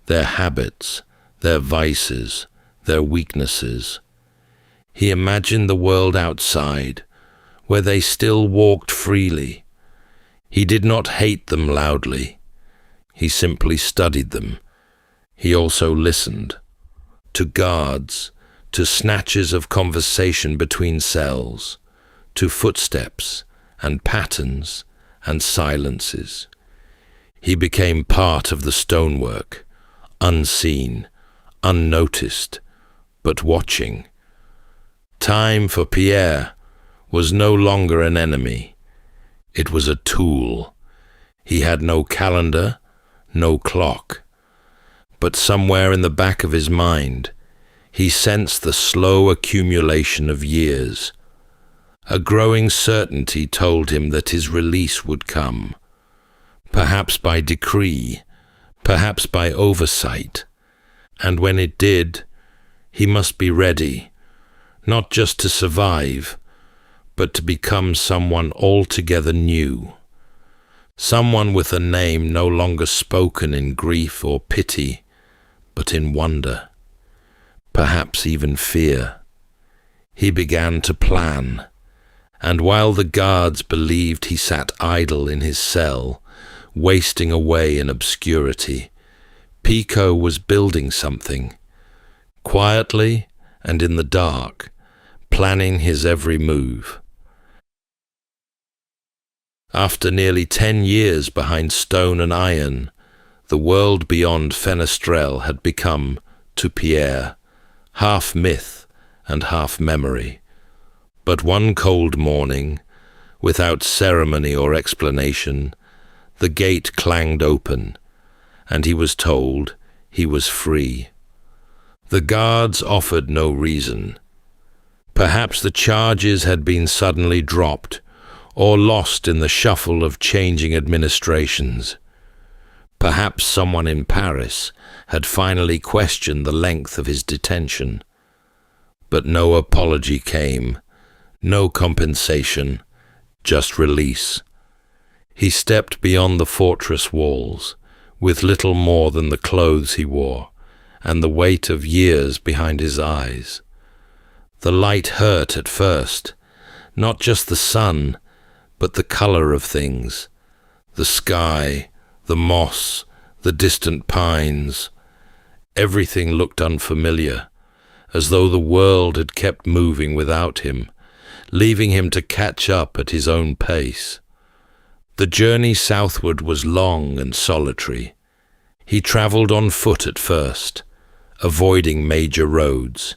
their habits, their vices, their weaknesses. He imagined the world outside, where they still walked freely. He did not hate them loudly. He simply studied them. He also listened to guards, to snatches of conversation between cells, to footsteps and patterns and silences. He became part of the stonework, unseen, unnoticed, but watching. Time for Pierre was no longer an enemy. It was a tool. He had no calendar, no clock. But somewhere in the back of his mind, he sensed the slow accumulation of years. A growing certainty told him that his release would come, perhaps by decree, perhaps by oversight. And when it did, he must be ready, not just to survive, but to become someone altogether new. Someone with a name no longer spoken in grief or pity, but in wonder, perhaps even fear. He began to plan, and while the guards believed he sat idle in his cell, wasting away in obscurity, Picaud was building something, quietly and in the dark, planning his every move. After nearly 10 years behind stone and iron, the world beyond Fenestrelle had become, to Pierre, half myth and half memory. But one cold morning, without ceremony or explanation, the gate clanged open, and he was told he was free. The guards offered no reason. Perhaps the charges had been suddenly dropped, or lost in the shuffle of changing administrations. Perhaps someone in Paris had finally questioned the length of his detention. But no apology came, no compensation, just release. He stepped beyond the fortress walls, with little more than the clothes he wore, and the weight of years behind his eyes. The light hurt at first, not just the sun, but the color of things, the sky, the moss, the distant pines. Everything looked unfamiliar, as though the world had kept moving without him, leaving him to catch up at his own pace. The journey southward was long and solitary. He traveled on foot at first, avoiding major roads,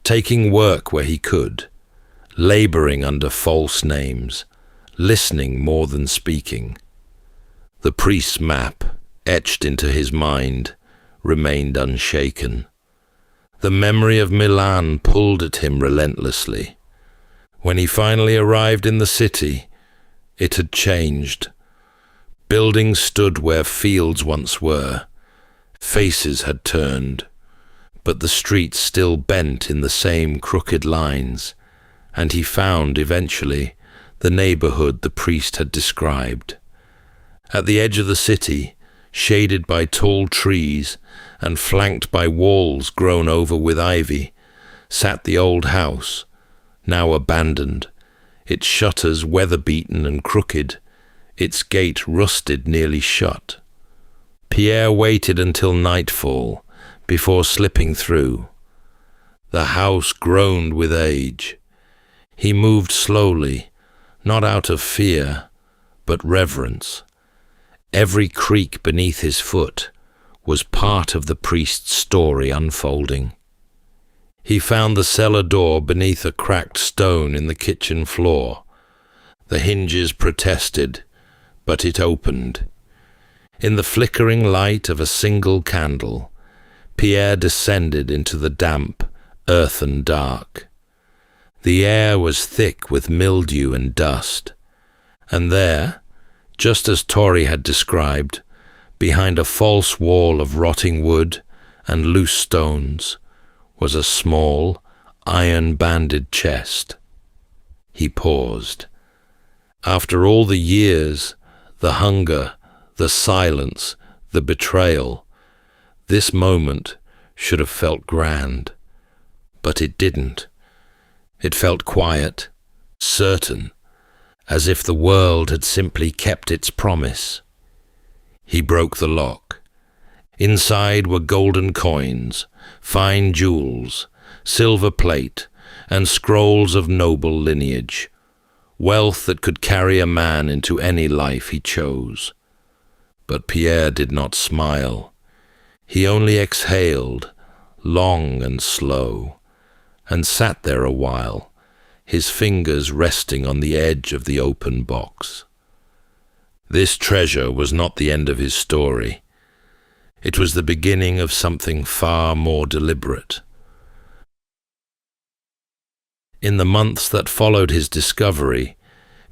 taking work where he could, laboring under false names, listening more than speaking. The priest's map, etched into his mind, remained unshaken. The memory of Milan pulled at him relentlessly. When he finally arrived in the city, it had changed. Buildings stood where fields once were. Faces had turned, but the streets still bent in the same crooked lines, and he found, eventually, the neighborhood the priest had described. At the edge of the city, shaded by tall trees and flanked by walls grown over with ivy, sat the old house, now abandoned, its shutters weather-beaten and crooked, its gate rusted nearly shut. Pierre waited until nightfall before slipping through. The house groaned with age. He moved slowly, not out of fear, but reverence. Every creak beneath his foot was part of the priest's story unfolding. He found the cellar door beneath a cracked stone in the kitchen floor. The hinges protested, but it opened. In the flickering light of a single candle, Pierre descended into the damp, earthen dark. The air was thick with mildew and dust, and there, just as Tori had described, behind a false wall of rotting wood and loose stones, was a small, iron-banded chest. He paused. After all the years, the hunger, the silence, the betrayal, this moment should have felt grand, but it didn't. It felt quiet, certain, as if the world had simply kept its promise. He broke the lock. Inside were golden coins, fine jewels, silver plate, and scrolls of noble lineage, wealth that could carry a man into any life he chose. But Pierre did not smile. He only exhaled, long and slow, and sat there a while, his fingers resting on the edge of the open box. This treasure was not the end of his story. It was the beginning of something far more deliberate. In the months that followed his discovery,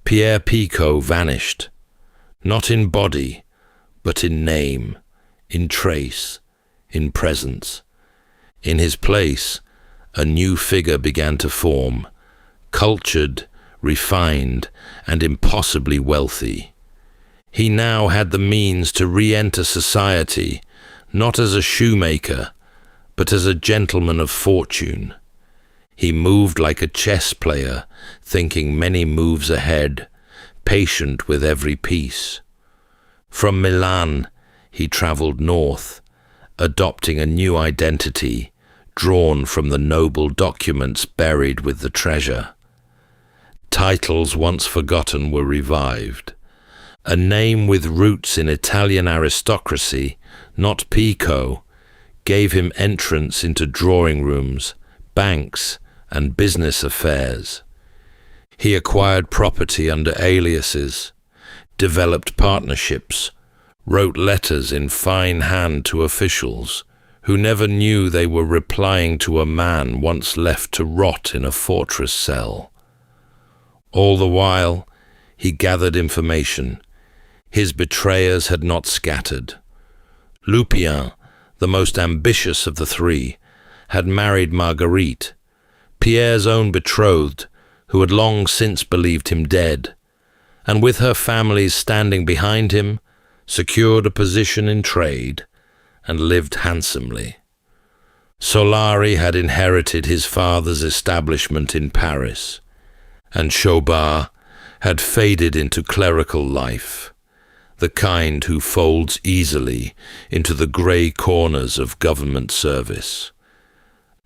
Pierre Picaud vanished, not in body, but in name, in trace, in presence. In his place, a new figure began to form, cultured, refined, and impossibly wealthy. He now had the means to re-enter society, not as a shoemaker, but as a gentleman of fortune. He moved like a chess player, thinking many moves ahead, patient with every piece. From Milan, he traveled north, adopting a new identity, drawn from the noble documents buried with the treasure. Titles once forgotten were revived. A name with roots in Italian aristocracy, not Picaud, gave him entrance into drawing rooms, banks, and business affairs. He acquired property under aliases, developed partnerships, wrote letters in fine hand to officials who never knew they were replying to a man once left to rot in a fortress cell. All the while, he gathered information. His betrayers had not scattered. Lupin, the most ambitious of the three, had married Marguerite, Pierre's own betrothed, who had long since believed him dead, and with her families standing behind him, secured a position in trade, and lived handsomely. Solari had inherited his father's establishment in Paris, and Chaubard had faded into clerical life, the kind who folds easily into the grey corners of government service.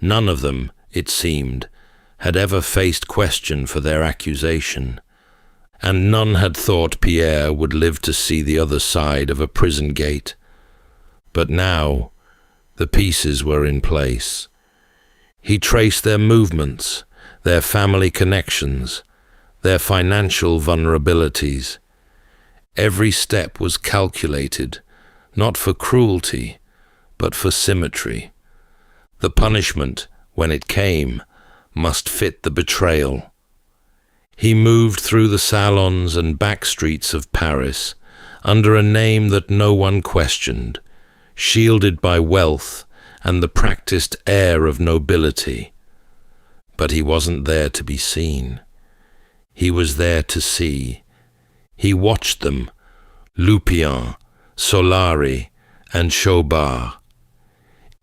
None of them, it seemed, had ever faced question for their accusation, and none had thought Pierre would live to see the other side of a prison gate. But now, the pieces were in place. He traced their movements, their family connections, their financial vulnerabilities. Every step was calculated, not for cruelty, but for symmetry. The punishment, when it came, must fit the betrayal. He moved through the salons and back streets of Paris under a name that no one questioned, shielded by wealth and the practiced air of nobility. But he wasn't there to be seen. He was there to see. He watched them, Lupin, Solari, and Chaubard.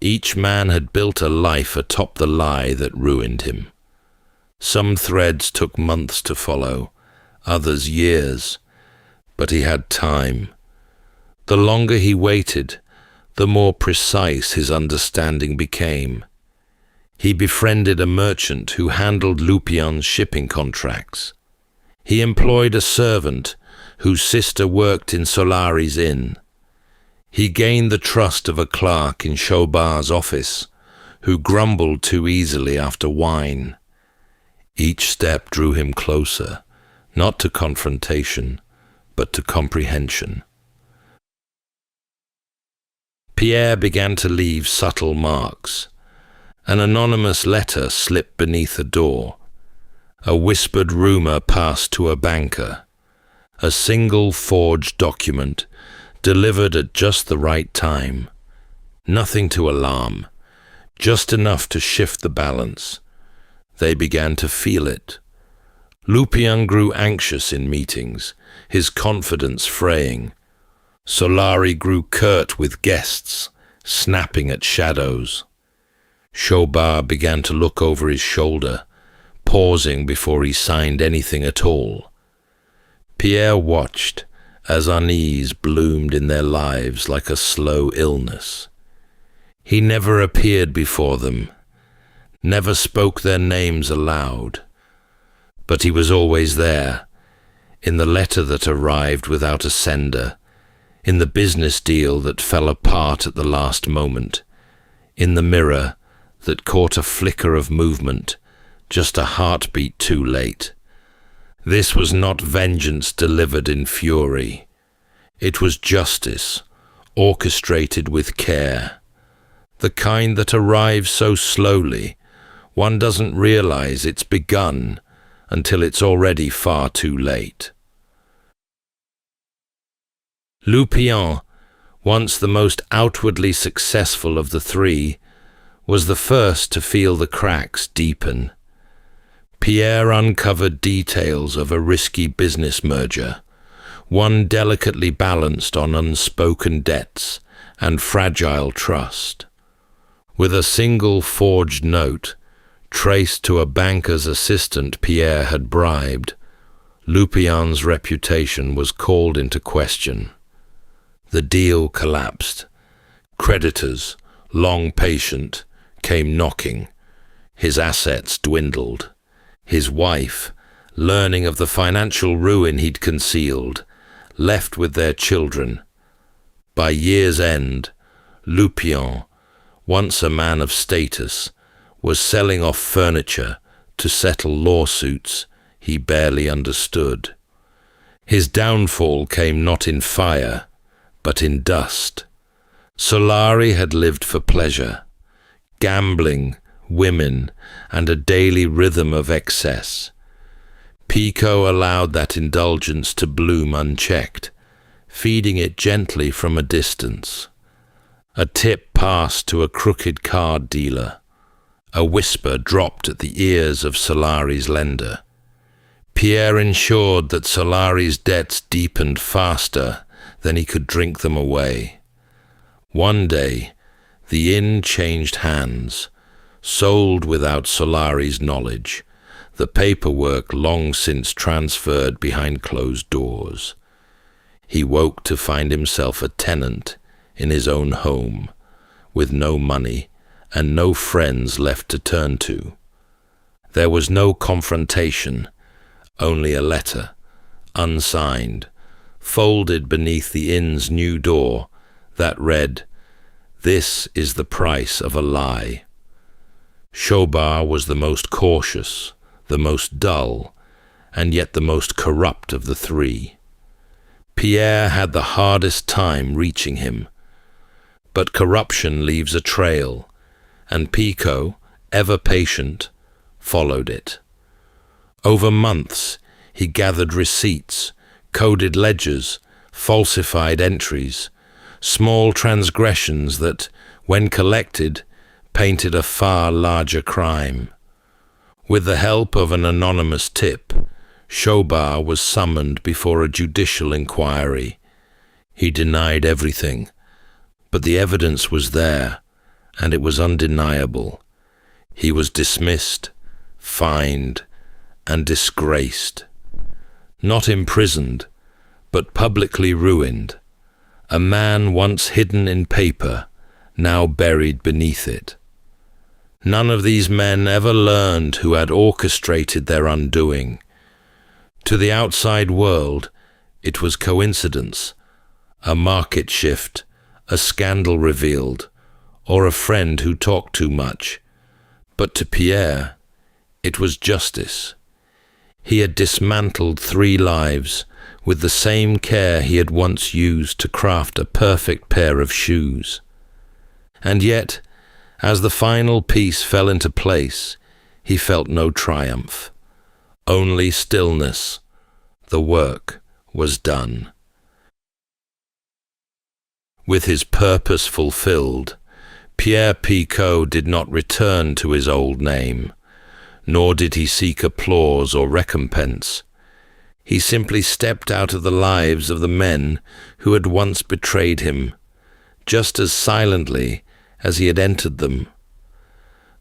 Each man had built a life atop the lie that ruined him. Some threads took months to follow, others years, but he had time. The longer he waited, the more precise his understanding became. He befriended a merchant who handled Lupin's shipping contracts. He employed a servant whose sister worked in Solari's inn. He gained the trust of a clerk in Chaubard's office, who grumbled too easily after wine. Each step drew him closer, not to confrontation, but to comprehension. Pierre began to leave subtle marks. An anonymous letter slipped beneath a door. A whispered rumor passed to a banker. A single forged document, delivered at just the right time. Nothing to alarm, just enough to shift the balance. They began to feel it. Lupin grew anxious in meetings, his confidence fraying. Solari grew curt with guests, snapping at shadows. Chaubard began to look over his shoulder, pausing before he signed anything at all. Pierre watched as unease bloomed in their lives like a slow illness. He never appeared before them, never spoke their names aloud, but he was always there, in the letter that arrived without a sender, in the business deal that fell apart at the last moment, in the mirror that caught a flicker of movement, just a heartbeat too late. This was not vengeance delivered in fury. It was justice, orchestrated with care. The kind that arrives so slowly, one doesn't realize it's begun until it's already far too late. Lupin, once the most outwardly successful of the three, was the first to feel the cracks deepen. Pierre uncovered details of a risky business merger, one delicately balanced on unspoken debts and fragile trust. With a single forged note, traced to a banker's assistant Pierre had bribed, Lupin's reputation was called into question. The deal collapsed. Creditors, long patient, came knocking. His assets dwindled. His wife, learning of the financial ruin he'd concealed, left with their children. By year's end, Lupin, once a man of status, was selling off furniture to settle lawsuits he barely understood. His downfall came not in fire, but in dust. Solari had lived for pleasure, gambling, women, and a daily rhythm of excess. Picaud allowed that indulgence to bloom unchecked, feeding it gently from a distance. A tip passed to a crooked card dealer. A whisper dropped at the ears of Solari's lender. Pierre ensured that Solari's debts deepened faster than he could drink them away. One day, the inn changed hands, sold without Solari's knowledge, the paperwork long since transferred behind closed doors. He woke to find himself a tenant in his own home, with no money and no friends left to turn to. There was no confrontation, only a letter, unsigned, folded beneath the inn's new door, that read, "This is the price of a lie." Chaubard was the most cautious, the most dull, and yet the most corrupt of the three. Pierre had the hardest time reaching him. But corruption leaves a trail, and Picaud, ever patient, followed it. Over months, he gathered receipts, coded ledgers, falsified entries, small transgressions that, when collected, painted a far larger crime. With the help of an anonymous tip, Chaubard was summoned before a judicial inquiry. He denied everything, but the evidence was there, and it was undeniable. He was dismissed, fined, and disgraced. Not imprisoned, but publicly ruined. A man once hidden in paper, now buried beneath it. None of these men ever learned who had orchestrated their undoing. To the outside world, it was coincidence, a market shift, a scandal revealed, or a friend who talked too much. But to Pierre, it was justice. He had dismantled 3 lives with the same care he had once used to craft a perfect pair of shoes. And yet, as the final piece fell into place, he felt no triumph, only stillness. The work was done. With his purpose fulfilled, Pierre Picaud did not return to his old name, nor did he seek applause or recompense. He simply stepped out of the lives of the men who had once betrayed him, just as silently as he had entered them.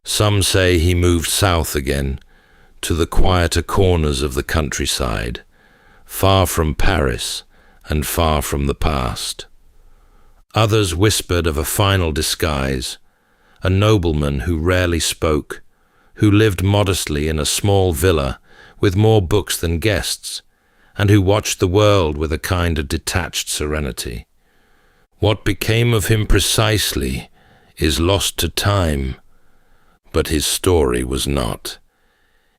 Some say he moved south again, to the quieter corners of the countryside, far from Paris and far from the past. Others whispered of a final disguise, a nobleman who rarely spoke, who lived modestly in a small villa with more books than guests, and who watched the world with a kind of detached serenity. What became of him precisely is lost to time, but his story was not.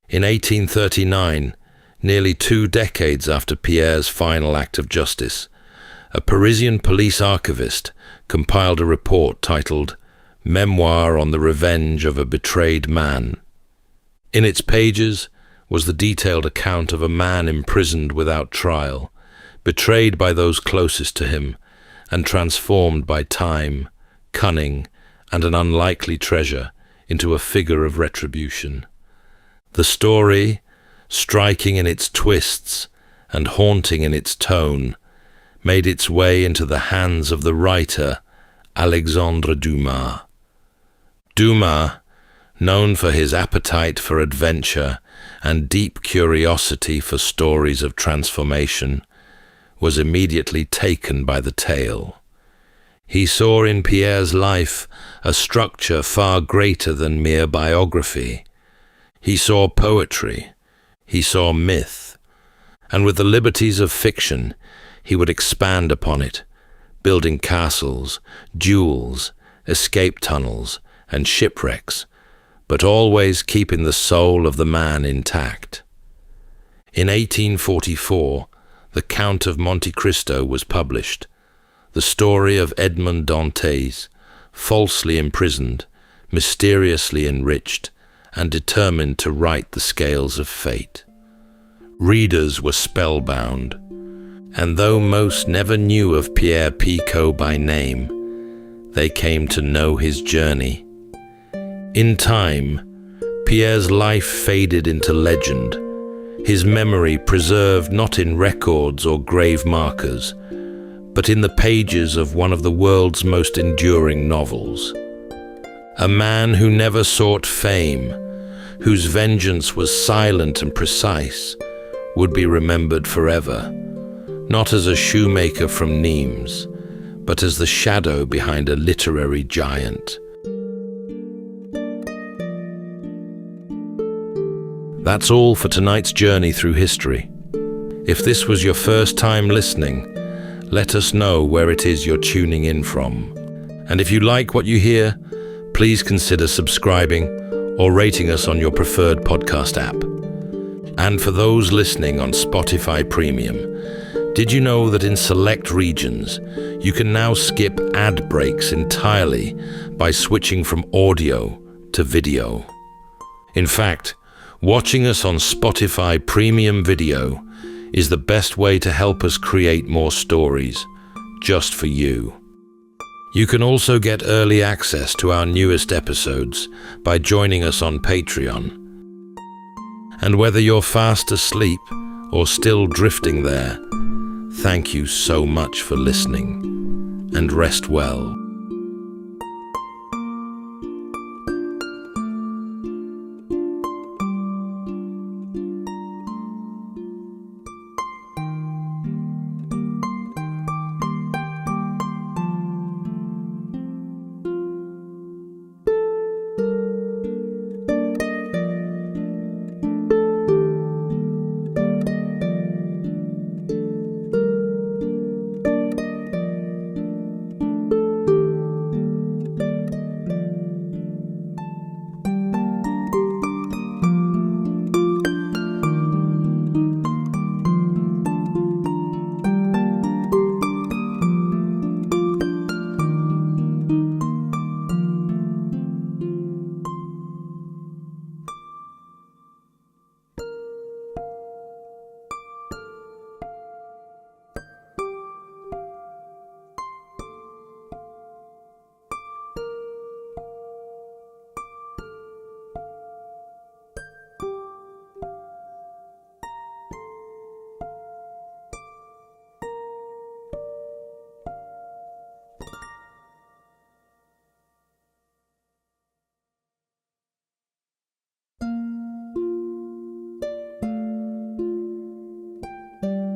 In 1839, nearly 2 decades after Pierre's final act of justice, a Parisian police archivist compiled a report titled Memoir on the Revenge of a Betrayed Man. In its pages was the detailed account of a man imprisoned without trial, betrayed by those closest to him, and transformed by time, cunning, and an unlikely treasure into a figure of retribution. The story, striking in its twists and haunting in its tone, made its way into the hands of the writer Alexandre Dumas. Dumas, known for his appetite for adventure and deep curiosity for stories of transformation, was immediately taken by the tale. He saw in Pierre's life a structure far greater than mere biography. He saw poetry, he saw myth, and with the liberties of fiction, he would expand upon it, building castles, duels, escape tunnels, and shipwrecks, but always keeping the soul of the man intact. In 1844, The Count of Monte Cristo was published, the story of Edmond Dantes, falsely imprisoned, mysteriously enriched, and determined to right the scales of fate. Readers were spellbound, and though most never knew of Pierre Picaud by name, they came to know his journey. In time, Pierre's life faded into legend, his memory preserved not in records or grave markers, but in the pages of one of the world's most enduring novels. A man who never sought fame, whose vengeance was silent and precise, would be remembered forever, not as a shoemaker from Nimes, but as the shadow behind a literary giant. That's all for tonight's journey through history. If this was your first time listening, let us know where it is you're tuning in from. And if you like what you hear, please consider subscribing or rating us on your preferred podcast app. And for those listening on Spotify Premium, did you know that in select regions, you can now skip ad breaks entirely by switching from audio to video? In fact, watching us on Spotify Premium Video is the best way to help us create more stories, just for you. You can also get early access to our newest episodes by joining us on Patreon. And whether you're fast asleep or still drifting there, thank you so much for listening, and rest well.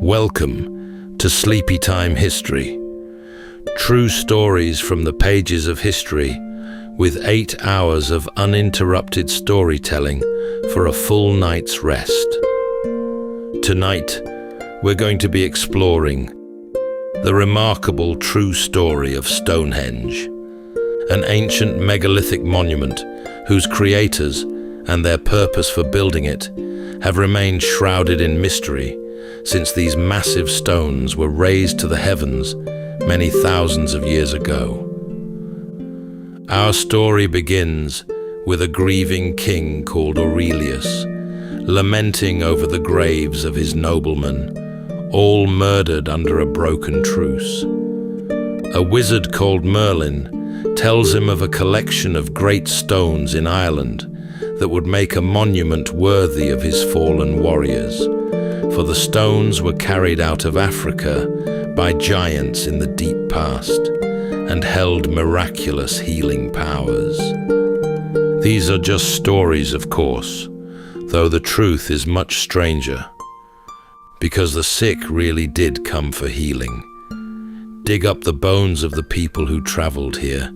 Welcome to Sleepytime History, true stories from the pages of history with 8 hours of uninterrupted storytelling for a full night's rest. Tonight, we're going to be exploring the remarkable true story of Stonehenge, an ancient megalithic monument whose creators and their purpose for building it have remained shrouded in mystery since these massive stones were raised to the heavens many thousands of years ago. Our story begins with a grieving king called Aurelius, lamenting over the graves of his noblemen, all murdered under a broken truce. A wizard called Merlin tells him of a collection of great stones in Ireland that would make a monument worthy of his fallen warriors, for the stones were carried out of Africa by giants in the deep past and held miraculous healing powers. These are just stories, of course, though the truth is much stranger, because the sick really did come for healing. Dig up the bones of the people who traveled here,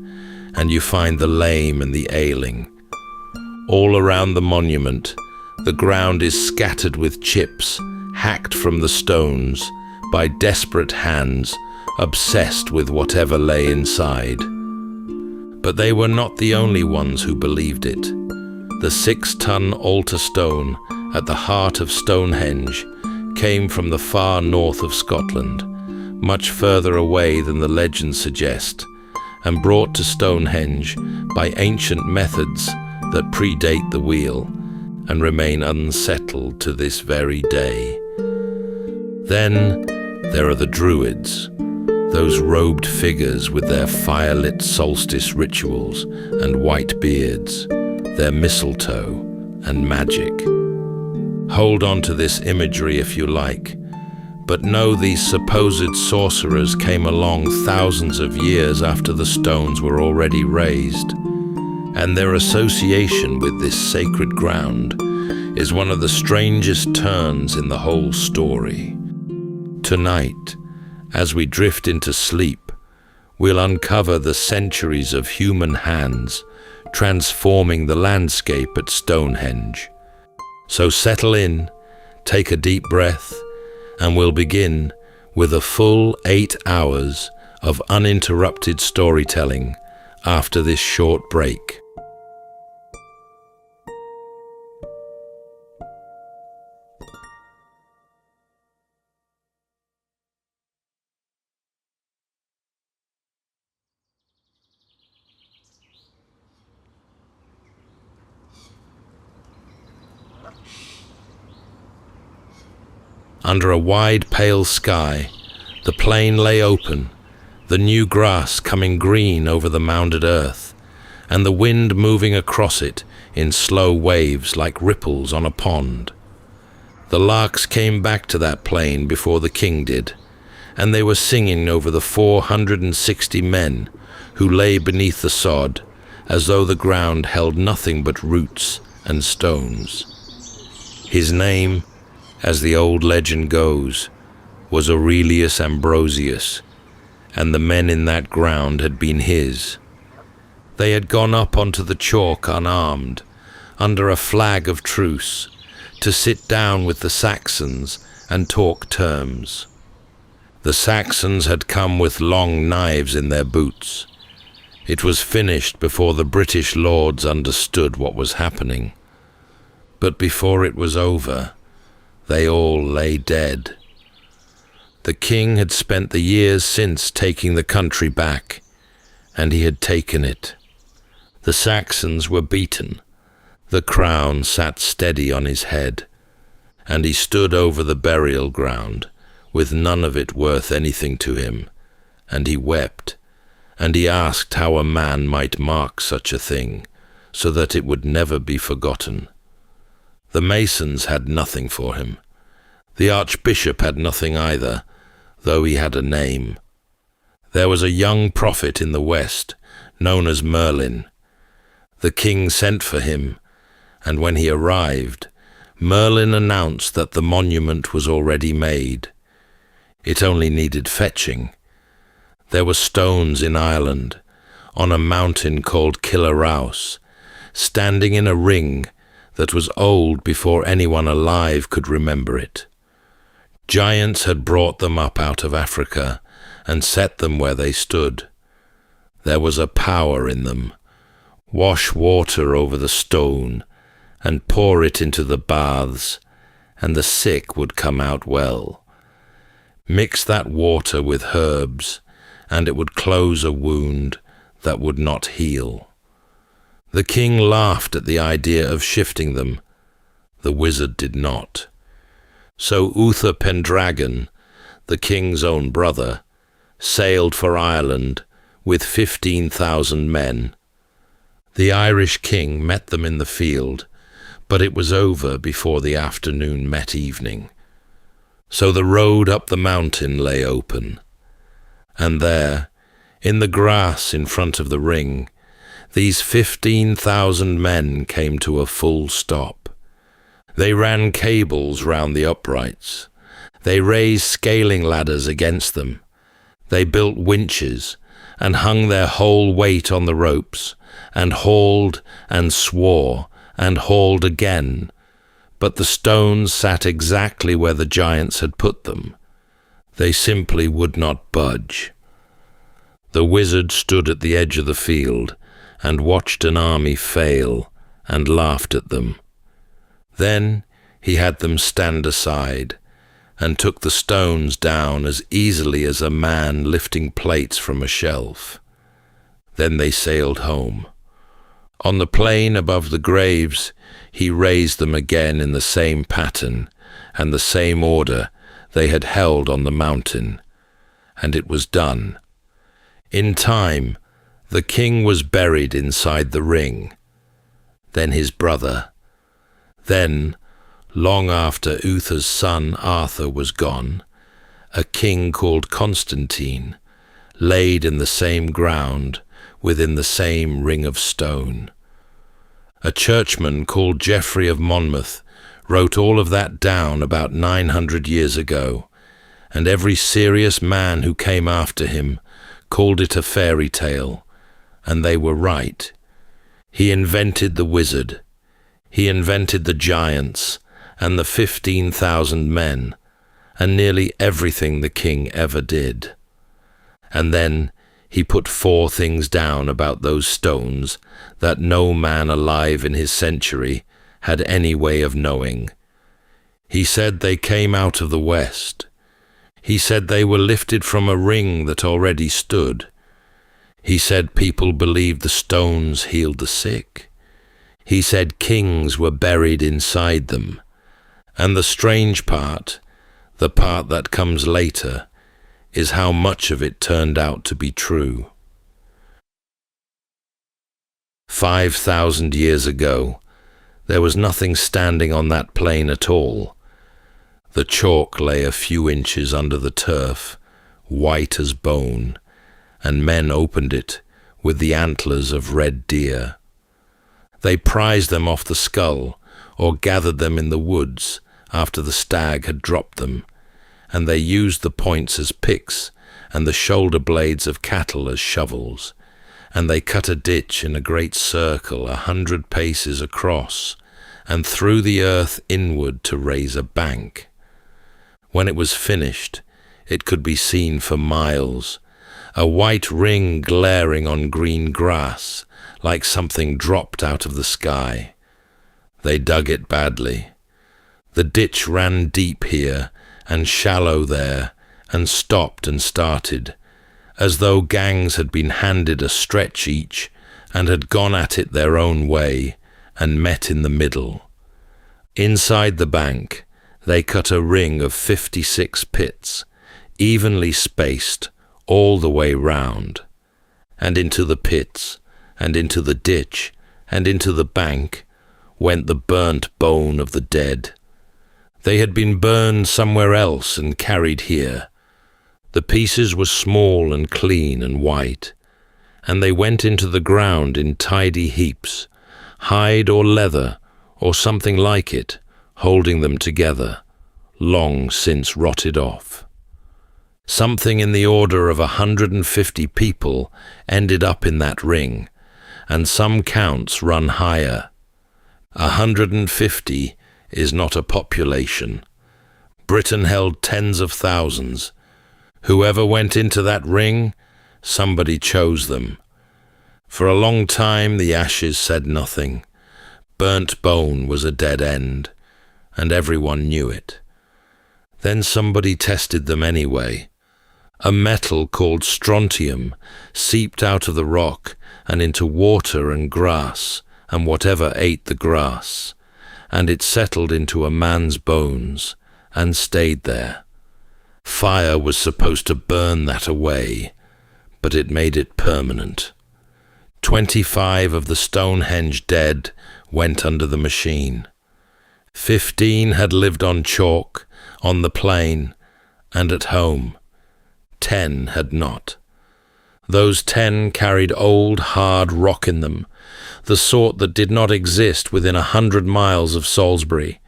and you find the lame and the ailing. All around the monument, the ground is scattered with chips, hacked from the stones by desperate hands obsessed with whatever lay inside. But they were not the only ones who believed it. The 6-ton altar stone at the heart of Stonehenge came from the far north of Scotland, much further away than the legends suggest, and brought to Stonehenge by ancient methods that predate the wheel and remain unsettled to this very day. Then there are the Druids, those robed figures with their fire-lit solstice rituals and white beards, their mistletoe and magic. Hold on to this imagery if you like, but know these supposed sorcerers came along thousands of years after the stones were already raised, and their association with this sacred ground is one of the strangest turns in the whole story. Tonight, as we drift into sleep, we'll uncover the centuries of human hands transforming the landscape at Stonehenge. So settle in, take a deep breath, and we'll begin with a full 8 hours of uninterrupted storytelling after this short break. Under a wide, pale sky, the plain lay open, the new grass coming green over the mounded earth, and the wind moving across it in slow waves like ripples on a pond. The larks came back to that plain before the king did, and they were singing over the 460 men who lay beneath the sod as though the ground held nothing but roots and stones. His name, as the old legend goes, was Aurelius Ambrosius, and the men in that ground had been his. They had gone up onto the chalk unarmed, under a flag of truce, to sit down with the Saxons and talk terms. The Saxons had come with long knives in their boots. It was finished before the British lords understood what was happening. But before it was over, they all lay dead. The king had spent the years since taking the country back, and he had taken it. The Saxons were beaten. The crown sat steady on his head, and he stood over the burial ground, with none of it worth anything to him, and he wept, and he asked how a man might mark such a thing, so that it would never be forgotten. The masons had nothing for him. The archbishop had nothing either, though he had a name. There was a young prophet in the west, known as Merlin. The king sent for him, and when he arrived, Merlin announced that the monument was already made. It only needed fetching. There were stones in Ireland, on a mountain called Kilaraus, standing in a ring that was old before anyone alive could remember it. Giants had brought them up out of Africa and set them where they stood. There was a power in them. Wash water over the stone, and pour it into the baths, and the sick would come out well. Mix that water with herbs, and it would close a wound that would not heal. The king laughed at the idea of shifting them. The wizard did not. So Uther Pendragon, the king's own brother, sailed for Ireland with 15,000 men. The Irish king met them in the field, but it was over before the afternoon met evening. So the road up the mountain lay open, and there, in the grass in front of the ring, these 15,000 men came to a full stop. They ran cables round the uprights. They raised scaling ladders against them. They built winches and hung their whole weight on the ropes, and hauled and swore and hauled again, but the stones sat exactly where the giants had put them. They simply would not budge. The wizard stood at the edge of the field and watched an army fail and laughed at them. Then he had them stand aside and took the stones down as easily as a man lifting plates from a shelf. Then they sailed home. On the plain above the graves, he raised them again in the same pattern and the same order they had held on the mountain, and it was done. In time, the king was buried inside the ring, then his brother. Then, long after Uther's son Arthur was gone, a king called Constantine, laid in the same ground within the same ring of stone. A churchman called Geoffrey of Monmouth wrote all of that down about 900 years ago, and every serious man who came after him called it a fairy tale, and they were right. He invented the wizard. He invented the giants and the 15,000 men, and nearly everything the king ever did. And then he put 4 things down about those stones that no man alive in his century had any way of knowing. He said they came out of the west. He said they were lifted from a ring that already stood. He said people believed the stones healed the sick. He said kings were buried inside them. And the strange part, the part that comes later, is how much of it turned out to be true. 5,000 years ago, there was nothing standing on that plain at all. The chalk lay a few inches under the turf, white as bone, and men opened it with the antlers of red deer. They prized them off the skull or gathered them in the woods after the stag had dropped them, and they used the points as picks and the shoulder blades of cattle as shovels, and they cut a ditch in a great circle 100 paces across and threw the earth inward to raise a bank. When it was finished, it could be seen for miles, a white ring glaring on green grass like something dropped out of the sky. They dug it badly. The ditch ran deep here and shallow there, and stopped and started, as though gangs had been handed a stretch each and had gone at it their own way and met in the middle. Inside the bank, they cut a ring of 56 pits, evenly spaced all the way round, and into the pits, and into the ditch, and into the bank went the burnt bone of the dead. They had been burned somewhere else and carried here. The pieces were small and clean and white, and they went into the ground in tidy heaps, hide or leather or something like it, holding them together, long since rotted off. Something in the order of 150 people ended up in that ring, and some counts run higher. 150 is not a population. Britain held tens of thousands. Whoever went into that ring, somebody chose them. For a long time the ashes said nothing. Burnt bone was a dead end, and everyone knew it. Then somebody tested them anyway. A metal called strontium seeped out of the rock and into water and grass and whatever ate the grass, and it settled into a man's bones and stayed there. Fire was supposed to burn that away, but it made it permanent. 25 of the Stonehenge dead went under the machine. 15 had lived on chalk, on the plain, and at home. 10 had not. Those 10 carried old, hard rock in them, the sort that did not exist within 100 miles of Salisbury,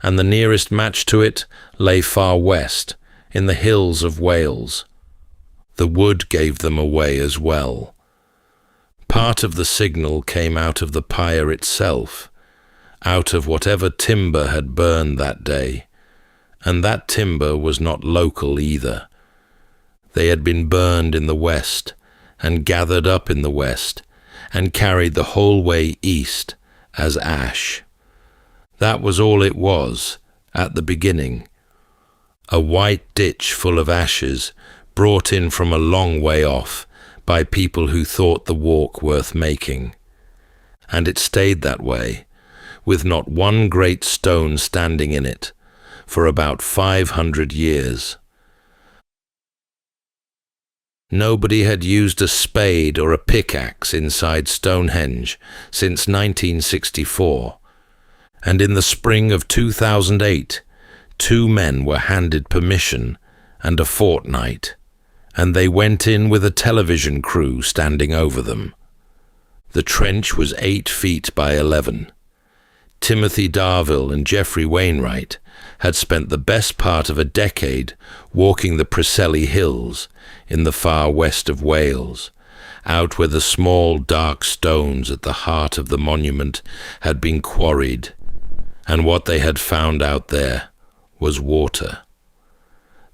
and the nearest match to it lay far west, in the hills of Wales. The wood gave them away as well. Part of the signal came out of the pyre itself, out of whatever timber had burned that day, and that timber was not local either. They had been burned in the west, and gathered up in the west, and carried the whole way east as ash. That was all it was, at the beginning. A white ditch full of ashes, brought in from a long way off, by people who thought the walk worth making. And it stayed that way, with not one great stone standing in it, for about 500 years. Nobody had used a spade or a pickaxe inside Stonehenge since 1964, and in the spring of 2008, 2 men were handed permission and a fortnight, and they went in with a television crew standing over them. The trench was 8 feet by 11. Timothy Darville and Geoffrey Wainwright had spent the best part of a decade walking the Preseli Hills in the far west of Wales, out where the small dark stones at the heart of the monument had been quarried, and what they had found out there was water.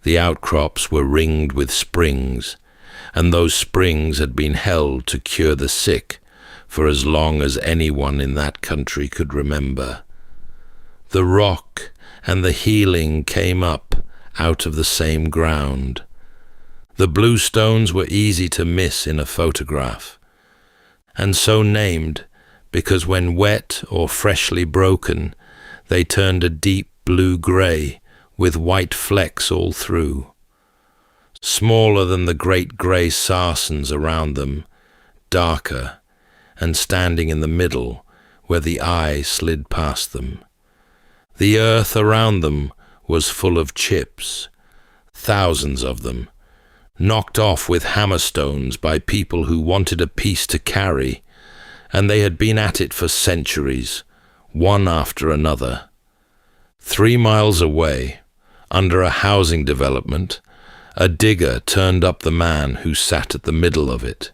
The outcrops were ringed with springs, and those springs had been held to cure the sick for as long as anyone in that country could remember. The rock and the healing came up out of the same ground. The blue stones were easy to miss in a photograph, and so named because when wet or freshly broken, they turned a deep blue-grey with white flecks all through. Smaller than the great grey sarsens around them, darker, and standing in the middle where the eye slid past them. The earth around them was full of chips, thousands of them, knocked off with hammerstones by people who wanted a piece to carry, and they had been at it for centuries, one after another. 3 miles away, under a housing development, a digger turned up the man who sat at the middle of it.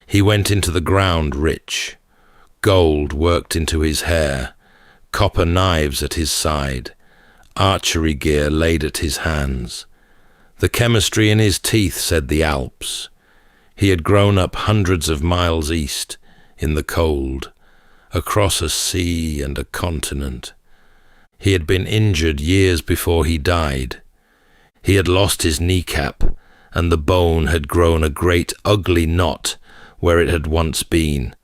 He went into the ground rich, gold worked into his hair, copper knives at his side, archery gear laid at his hands. The chemistry in his teeth said the Alps. He had grown up hundreds of miles east, in the cold, across a sea and a continent. He had been injured years before he died. He had lost his kneecap, and the bone had grown a great ugly knot where it had once been.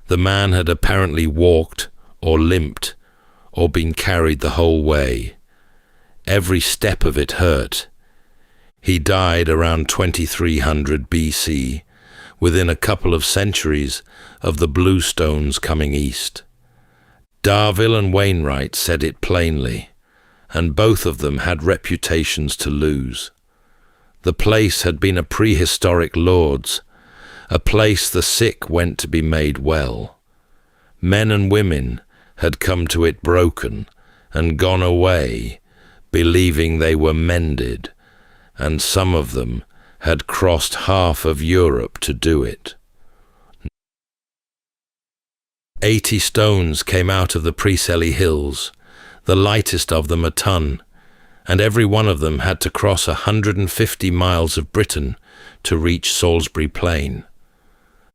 The man had apparently walked, or limped, or been carried the whole way. Every step of it hurt. He died around 2300 BC, within a couple of centuries of the bluestones coming east. Darville and Wainwright said it plainly, and both of them had reputations to lose. The place had been a prehistoric lord's, a place the sick went to be made well. Men and women had come to it broken and gone away, believing they were mended, and some of them had crossed half of Europe to do it. 80 stones came out of the Preseli Hills, the lightest of them a ton, and every one of them had to cross 150 miles of Britain to reach Salisbury Plain.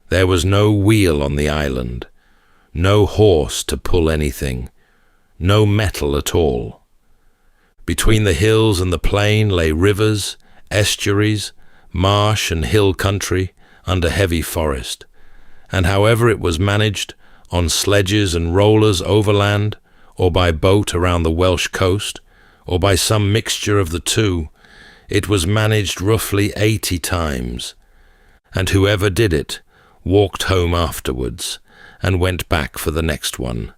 There was no wheel on the island, no horse to pull anything, no metal at all. Between the hills and the plain lay rivers, estuaries, marsh and hill country under heavy forest, and however it was managed, on sledges and rollers overland, or by boat around the Welsh coast, or by some mixture of the two, it was managed roughly 80 times, and whoever did it walked home afterwards and went back for the next one.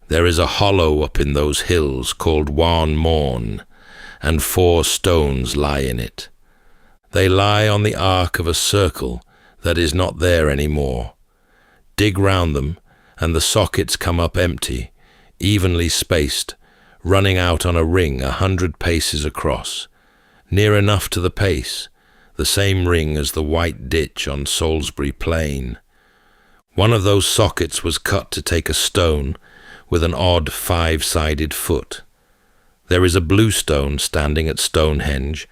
There is a hollow up in those hills called Wan Morn, and 4 stones lie in it. They lie on the arc of a circle that is not there any more. Dig round them, and the sockets come up empty, evenly spaced, running out on a ring 100 paces across, near enough to the pace, the same ring as the white ditch on Salisbury Plain. One of those sockets was cut to take a stone with an odd 5-sided foot. There is a blue stone standing at Stonehenge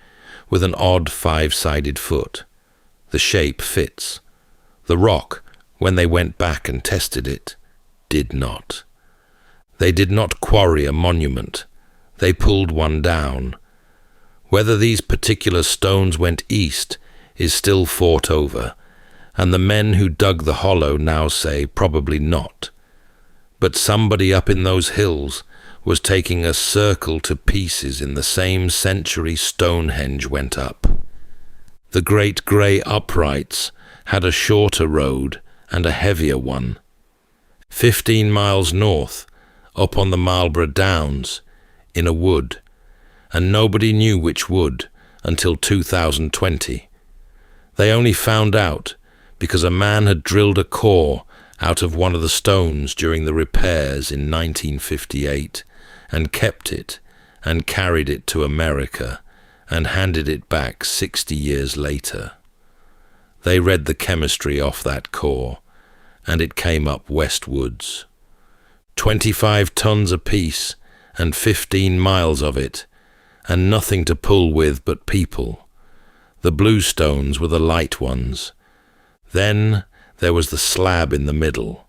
with an odd 5-sided foot. The shape fits. The rock, when they went back and tested it, did not. They did not quarry a monument. They pulled one down. Whether these particular stones went east is still fought over, and the men who dug the hollow now say probably not. But somebody up in those hills was taking a circle to pieces in the same century Stonehenge went up. The great grey uprights had a shorter road and a heavier one. 15 miles north, up on the Marlborough Downs, in a wood, and nobody knew which wood until 2020. They only found out because a man had drilled a core out of one of the stones during the repairs in 1958 and kept it and carried it to America and handed it back 60 years later. They read the chemistry off that core, and it came up westwards. 25 tons apiece and 15 miles of it, and nothing to pull with but people. The blue stones were the light ones. Then there was the slab in the middle.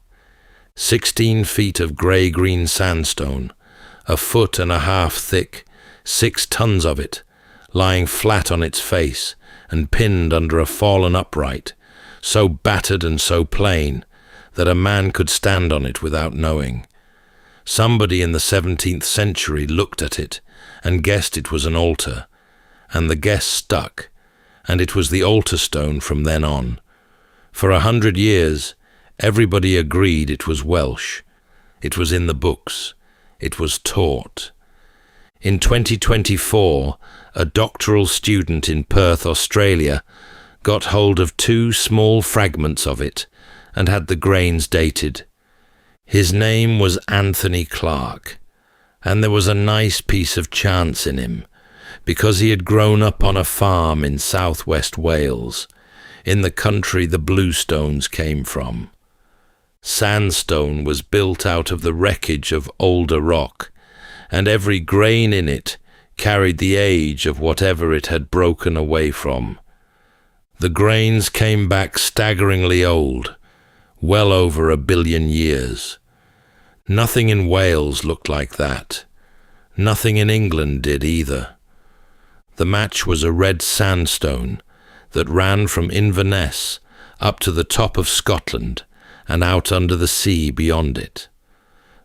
16 feet of grey-green sandstone, 1.5 feet thick, 6 tons of it, lying flat on its face and pinned under a fallen upright, so battered and so plain that a man could stand on it without knowing. Somebody in the 17th century looked at it and guessed it was an altar, and the guess stuck, and it was the altar stone from then on. For 100 years, everybody agreed it was Welsh. It was in the books. It was taught. In 2024, a doctoral student in Perth, Australia, got hold of 2 small fragments of it and had the grains dated. His name was Anthony Clark, and there was a nice piece of chance in him, because he had grown up on a farm in southwest Wales, in the country the bluestones came from. Sandstone was built out of the wreckage of older rock, and every grain in it carried the age of whatever it had broken away from. The grains came back staggeringly old, well over 1 billion years. Nothing in Wales looked like that. Nothing in England did either. The match was a red sandstone that ran from Inverness up to the top of Scotland and out under the sea beyond it.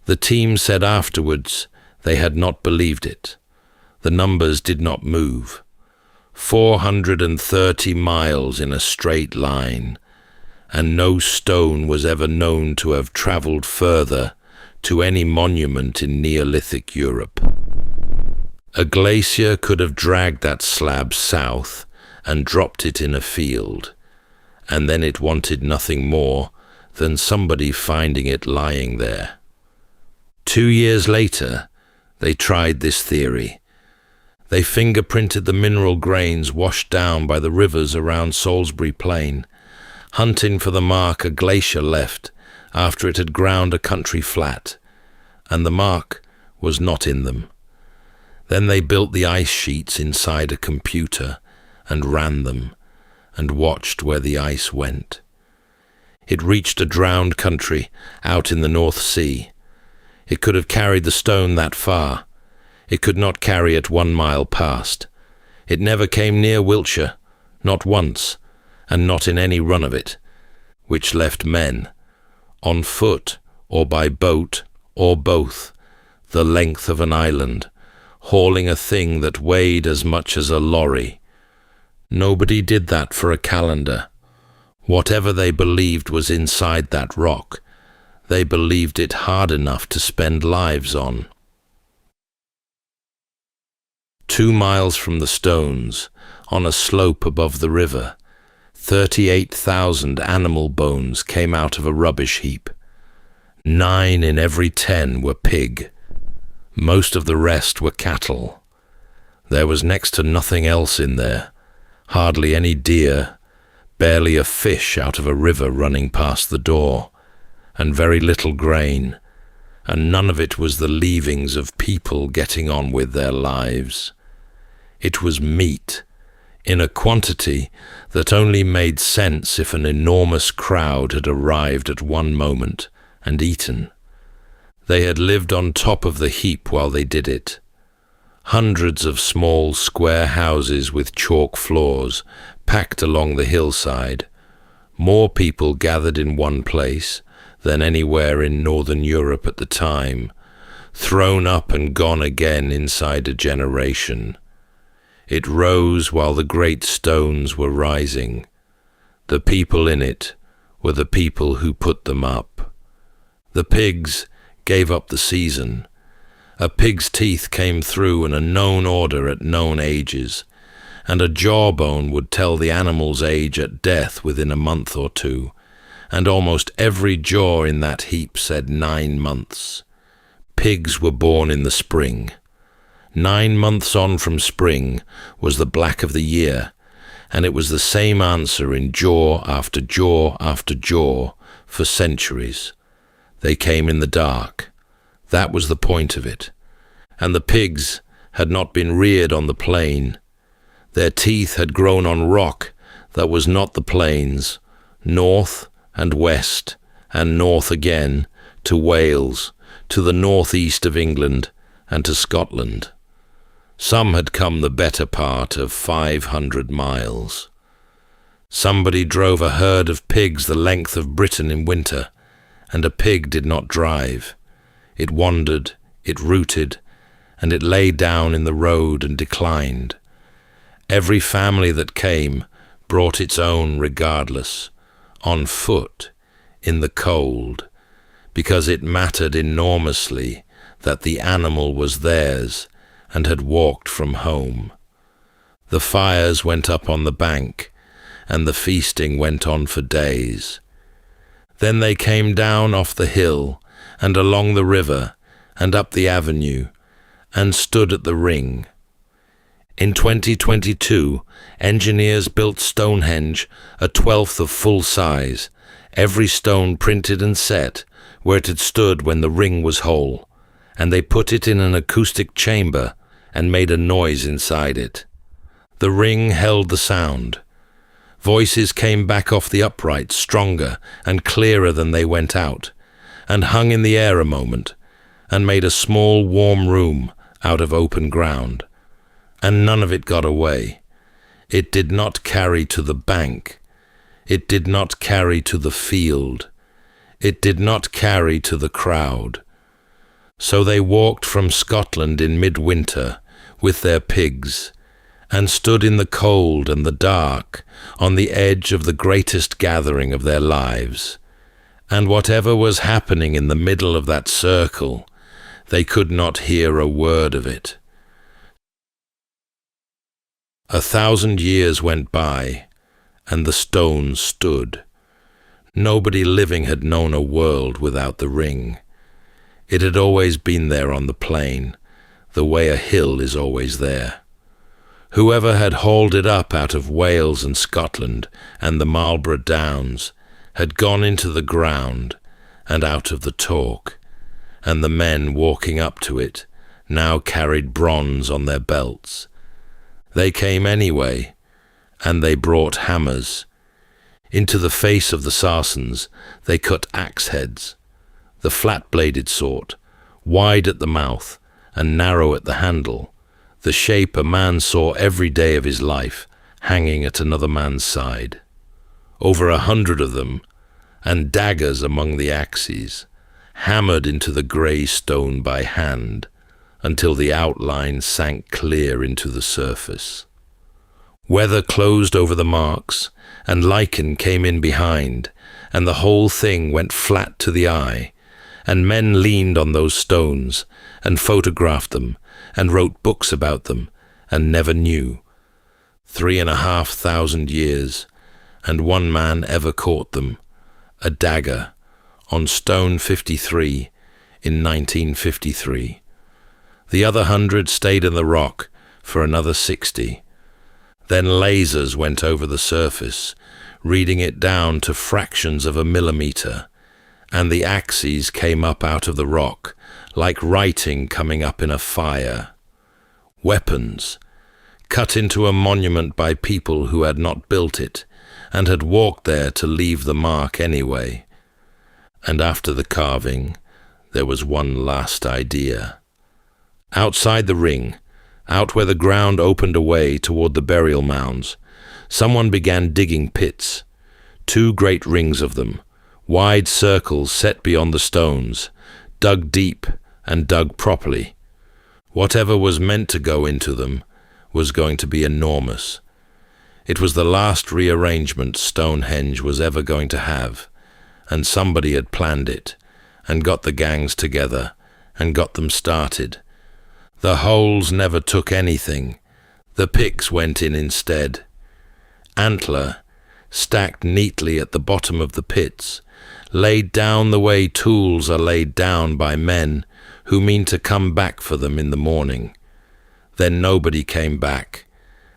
The team said afterwards they had not believed it. The numbers did not move. 430 miles in a straight line, and no stone was ever known to have travelled further to any monument in Neolithic Europe. A glacier could have dragged that slab south and dropped it in a field, and then it wanted nothing more than somebody finding it lying there. 2 years later, they tried this theory. They fingerprinted the mineral grains washed down by the rivers around Salisbury Plain, hunting for the mark a glacier left after it had ground a country flat, and the mark was not in them. Then they built the ice sheets inside a computer and ran them and watched where the ice went. It reached a drowned country out in the North Sea. It could have carried the stone that far. It could not carry it 1 mile past. It never came near Wiltshire, not once, and not in any run of it, which left men, on foot or by boat or both, the length of an island, hauling a thing that weighed as much as a lorry. Nobody did that for a calendar. Whatever they believed was inside that rock, they believed it hard enough to spend lives on. 2 miles from the stones, on a slope above the river, 38,000 animal bones came out of a rubbish heap. 9 in every 10 were pig. Most of the rest were cattle. There was next to nothing else in there, hardly any deer, barely a fish out of a river running past the door, and very little grain, and none of it was the leavings of people getting on with their lives. It was meat, in a quantity that only made sense if an enormous crowd had arrived at one moment and eaten. They had lived on top of the heap while they did it. Hundreds of small square houses with chalk floors packed along the hillside. More people gathered in one place than anywhere in Northern Europe at the time, thrown up and gone again inside a generation. It rose while the great stones were rising. The people in it were the people who put them up. The pigs gave up the season. A pig's teeth came through in a known order at known ages, and a jawbone would tell the animal's age at death within a month or 2, and almost every jaw in that heap said 9 months. Pigs were born in the spring. 9 months on from spring was the black of the year, and it was the same answer in jaw after jaw after jaw for centuries. They came in the dark. That was the point of it. And the pigs had not been reared on the plain. Their teeth had grown on rock that was not the plains, north and west and north again, to Wales, to the northeast of England and to Scotland. Some had come the better part of 500 miles. Somebody drove a herd of pigs the length of Britain in winter, and a pig did not drive. It wandered, it rooted, and it lay down in the road and declined. Every family that came brought its own regardless, on foot, in the cold, because it mattered enormously that the animal was theirs and had walked from home. The fires went up on the bank, and the feasting went on for days. Then they came down off the hill and along the river and up the avenue and stood at the ring. In 2022, engineers built Stonehenge, a 1/12 of full size, every stone printed and set where it had stood when the ring was whole, and they put it in an acoustic chamber and made a noise inside it. The ring held the sound. Voices came back off the uprights stronger and clearer than they went out, and hung in the air a moment, and made a small warm room out of open ground. And none of it got away. It did not carry to the bank. It did not carry to the field. It did not carry to the crowd. So they walked from Scotland in midwinter with their pigs, and stood in the cold and the dark on the edge of the greatest gathering of their lives. And whatever was happening in the middle of that circle, they could not hear a word of it. 1,000 years went by, and the stones stood. Nobody living had known a world without the ring. It had always been there on the plain, the way a hill is always there. Whoever had hauled it up out of Wales and Scotland and the Marlborough Downs had gone into the ground and out of the talk, and the men walking up to it now carried bronze on their belts. They came anyway, and they brought hammers. Into the face of the Sarsens they cut axe heads, the flat-bladed sort, wide at the mouth and narrow at the handle, the shape a man saw every day of his life hanging at another man's side. Over 100 of them, and daggers among the axes, hammered into the grey stone by hand until the outline sank clear into the surface. Weather closed over the marks, and lichen came in behind, and the whole thing went flat to the eye, and men leaned on those stones and photographed them and wrote books about them and never knew. 3,500 years, and one man ever caught them, a dagger, on stone 53 in 1953. The other 100 stayed in the rock for another 60. Then lasers went over the surface, reading it down to fractions of a millimeter, and the axes came up out of the rock, like writing coming up in a fire. Weapons, cut into a monument by people who had not built it, and had walked there to leave the mark anyway. And after the carving, there was one last idea. Outside the ring, out where the ground opened away toward the burial mounds, someone began digging pits, 2 great rings of them, wide circles set beyond the stones, dug deep and dug properly. Whatever was meant to go into them was going to be enormous. It was the last rearrangement Stonehenge was ever going to have, and somebody had planned it, and got the gangs together, and got them started. The holes never took anything. The picks went in instead. Antler, stacked neatly at the bottom of the pits, laid down the way tools are laid down by men who mean to come back for them in the morning. Then nobody came back,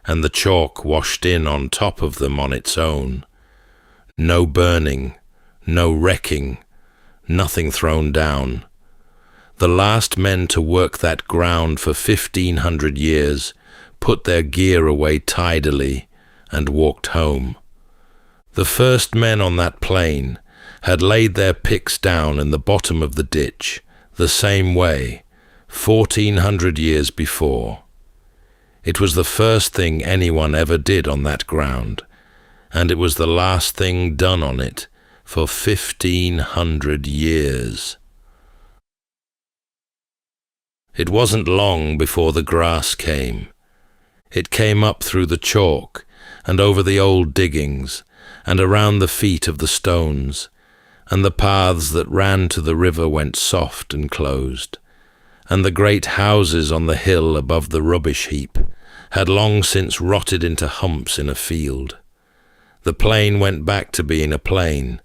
and the chalk washed in on top of them on its own. No burning, no wrecking, nothing thrown down. The last men to work that ground for 1,500 years put their gear away tidily and walked home. The first men on that plain had laid their picks down in the bottom of the ditch, the same way, 1,400 years before. It was the first thing anyone ever did on that ground, and it was the last thing done on it for 1,500 years. It wasn't long before the grass came. It came up through the chalk and over the old diggings and around the feet of the stones, and the paths that ran to the river went soft and closed, and the great houses on the hill above the rubbish heap had long since rotted into humps in a field. The plain went back to being a plain.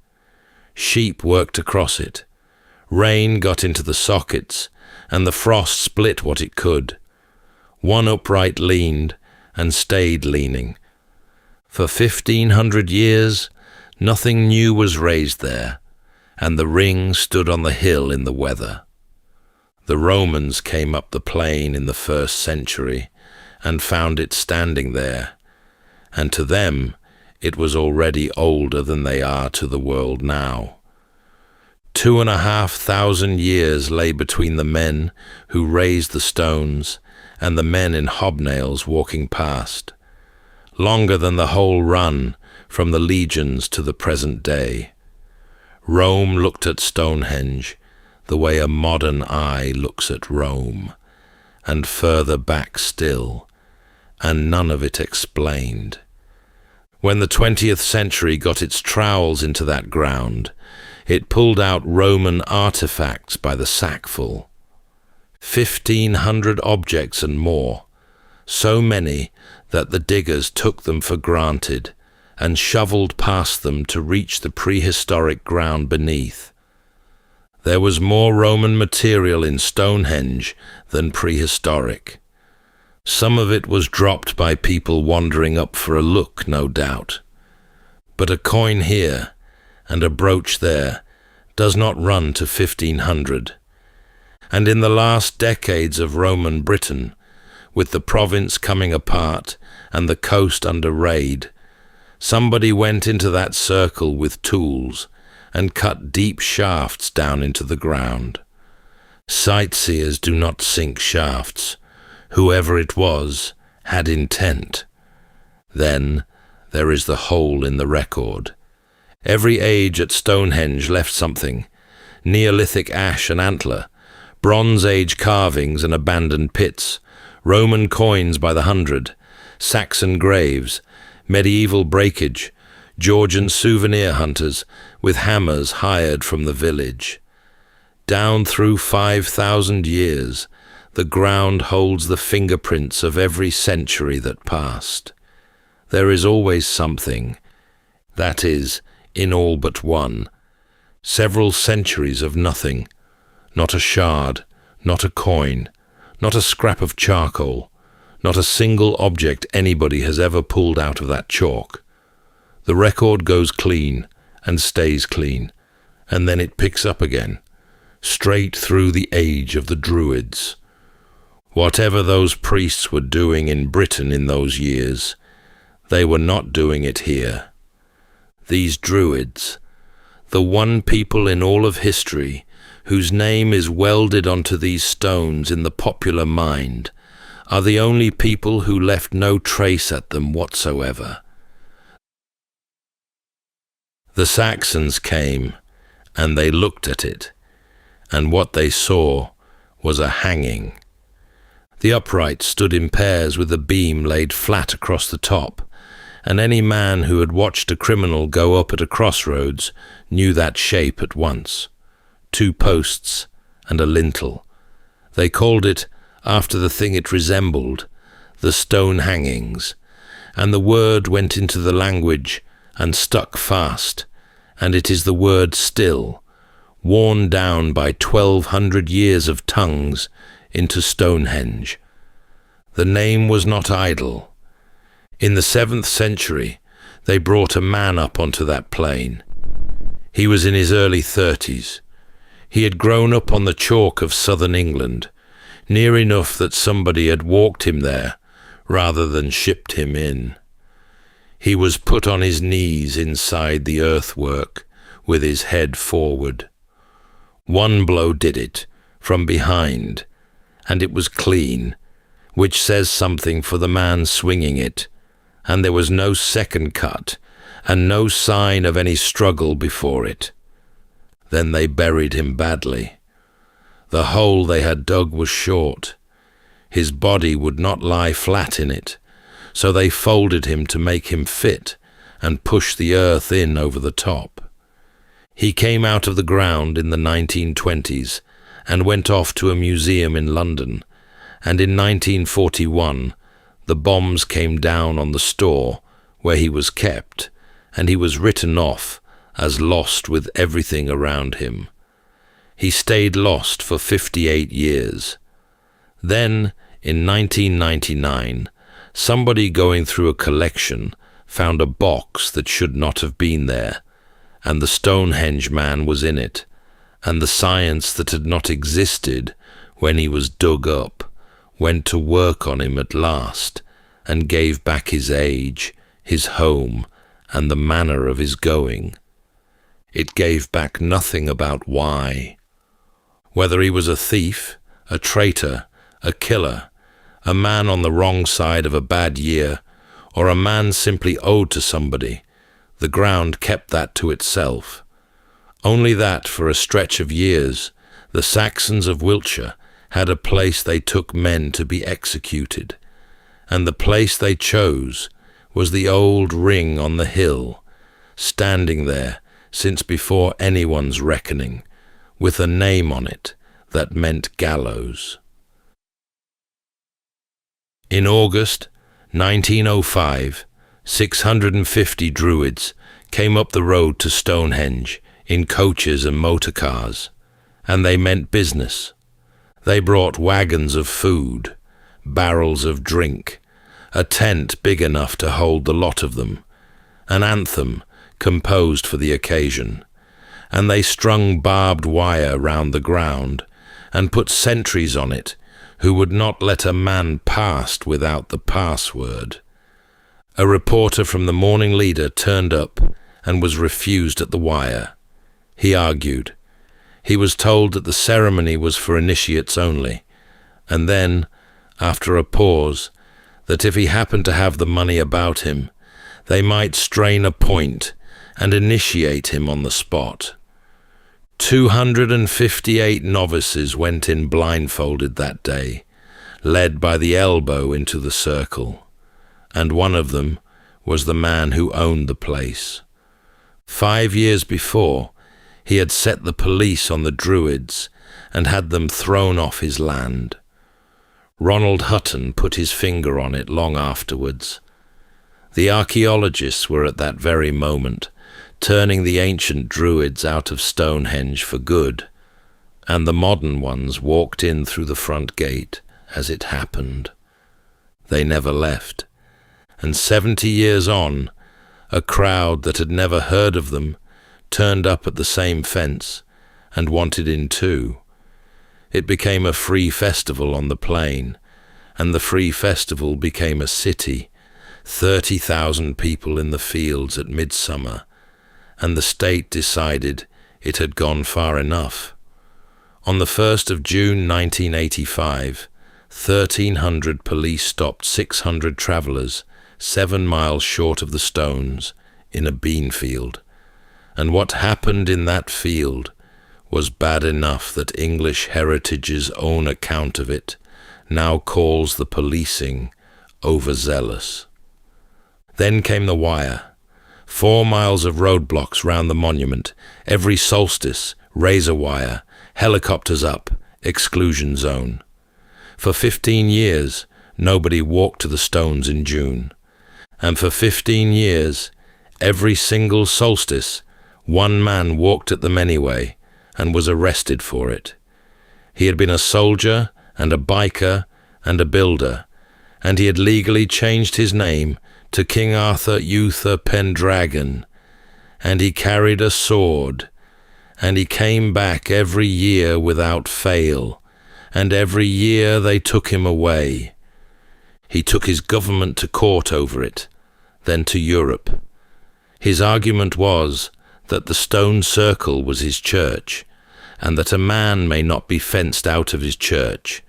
Sheep worked across it. Rain got into the sockets, and the frost split what it could. One upright leaned and stayed leaning. For 1,500 years, nothing new was raised there, and the ring stood on the hill in the weather. The Romans came up the plain in the 1st century and found it standing there, and to them it was already older than they are to the world now. 2,500 years lay between the men who raised the stones and the men in hobnails walking past, longer than the whole run from the legions to the present day. Rome looked at Stonehenge the way a modern eye looks at Rome, and further back still, and none of it explained. When the 20th century got its trowels into that ground, it pulled out Roman artifacts by the sackful. 1,500 objects and more, so many that the diggers took them for granted and shoveled past them to reach the prehistoric ground beneath. There was more Roman material in Stonehenge than prehistoric. Some of it was dropped by people wandering up for a look, no doubt. But a coin here and a brooch there does not run to 1,500. And in the last decades of Roman Britain, with the province coming apart and the coast under raid, somebody went into that circle with tools and cut deep shafts down into the ground. Sightseers do not sink shafts. Whoever it was had intent. Then there is the hole in the record. Every age at Stonehenge left something: Neolithic ash and antler, Bronze Age carvings and abandoned pits, Roman coins by the hundred, Saxon graves, medieval breakage, Georgian souvenir hunters with hammers hired from the village. Down through 5,000 years, the ground holds the fingerprints of every century that passed. There is always something, that is, in all but one. Several centuries of nothing, not a shard, not a coin, not a scrap of charcoal, not a single object anybody has ever pulled out of that chalk. The record goes clean and stays clean, and then it picks up again, straight through the age of the Druids. Whatever those priests were doing in Britain in those years, they were not doing it here. These Druids, the one people in all of history whose name is welded onto these stones in the popular mind, are the only people who left no trace at them whatsoever. The Saxons came, and they looked at it, and what they saw was a hanging. The upright stood in pairs with a beam laid flat across the top, and any man who had watched a criminal go up at a crossroads knew that shape at once. 2 posts and a lintel. They called it, after the thing it resembled, the stone hangings, and the word went into the language and stuck fast, and it is the word still, worn down by 1,200 years of tongues into Stonehenge. The name was not idle. In the 7th century, they brought a man up onto that plain. He was in his early 30s. He had grown up on the chalk of southern England, near enough that somebody had walked him there rather than shipped him in. He was put on his knees inside the earthwork with his head forward. One blow did it, from behind, and it was clean, which says something for the man swinging it, and there was no second cut, and no sign of any struggle before it. Then they buried him badly. The hole they had dug was short. His body would not lie flat in it, so they folded him to make him fit and push the earth in over the top. He came out of the ground in the 1920s and went off to a museum in London, and in 1941 the bombs came down on the store where he was kept, and he was written off as lost with everything around him. He stayed lost for 58 years. Then, in 1999, somebody going through a collection found a box that should not have been there, and the Stonehenge man was in it, and the science that had not existed when he was dug up went to work on him at last, and gave back his age, his home, and the manner of his going. It gave back nothing about why. Whether he was a thief, a traitor, a killer, a man on the wrong side of a bad year, or a man simply owed to somebody, the ground kept that to itself. Only that, for a stretch of years, the Saxons of Wiltshire had a place they took men to be executed, and the place they chose was the old ring on the hill, standing there since before anyone's reckoning, with a name on it that meant gallows. In August 1905, 650 Druids came up the road to Stonehenge in coaches and motor cars, and they meant business. They brought wagons of food, barrels of drink, a tent big enough to hold the lot of them, an anthem composed for the occasion, and they strung barbed wire round the ground and put sentries on it who would not let a man pass without the password. A reporter from the Morning Leader turned up and was refused at the wire. He argued. He was told that the ceremony was for initiates only, and then, after a pause, that if he happened to have the money about him, they might strain a point and initiate him on the spot. 258 novices went in blindfolded that day, led by the elbow into the circle, and one of them was the man who owned the place. 5 years before, he had set the police on the Druids and had them thrown off his land. Ronald Hutton put his finger on it long afterwards. The archaeologists were at that very moment turning the ancient Druids out of Stonehenge for good, and the modern ones walked in through the front gate as it happened. They never left, and 70 years on, a crowd that had never heard of them turned up at the same fence and wanted in too. It became a free festival on the plain, and the free festival became a city, 30,000 people in the fields at midsummer, and the state decided it had gone far enough. On the 1st of June 1985, 1,300 police stopped 600 travellers 7 miles short of the stones in a bean field, and what happened in that field was bad enough that English Heritage's own account of it now calls the policing overzealous. Then came the wire. 4 miles of roadblocks round the monument, every solstice, razor wire, helicopters up, exclusion zone. For 15 years, nobody walked to the stones in June. And for 15 years, every single solstice, one man walked at them anyway and was arrested for it. He had been a soldier and a biker and a builder, and he had legally changed his name to King Arthur Uther Pendragon, and he carried a sword, and he came back every year without fail, and every year they took him away. He took his government to court over it, then to Europe. His argument was that the stone circle was his church, and that a man may not be fenced out of his church,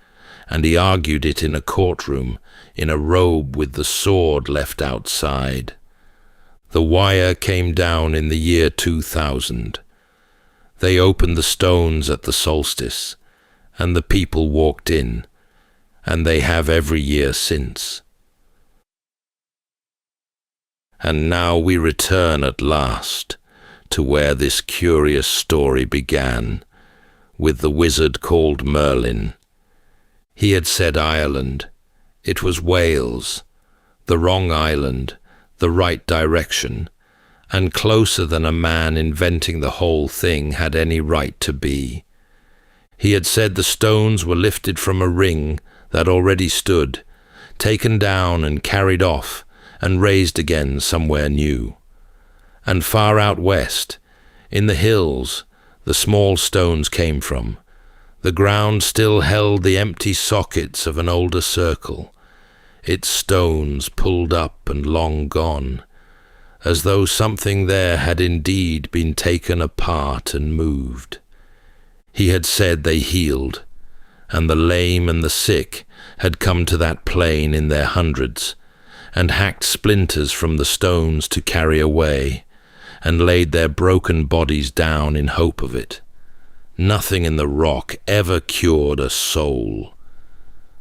and he argued it in a courtroom, in a robe with the sword left outside. The wire came down in the year 2000. They opened the stones at the solstice, and the people walked in, and they have every year since. And now we return at last to where this curious story began, with the wizard called Merlin. He had said Ireland. It was Wales, the wrong island, the right direction, and closer than a man inventing the whole thing had any right to be. He had said the stones were lifted from a ring that already stood, taken down and carried off, and raised again somewhere new. And far out west, in the hills, the small stones came from. The ground still held the empty sockets of an older circle, its stones pulled up and long gone, as though something there had indeed been taken apart and moved. He had said they healed, and the lame and the sick had come to that plain in their hundreds, and hacked splinters from the stones to carry away, and laid their broken bodies down in hope of it. Nothing in the rock ever cured a soul,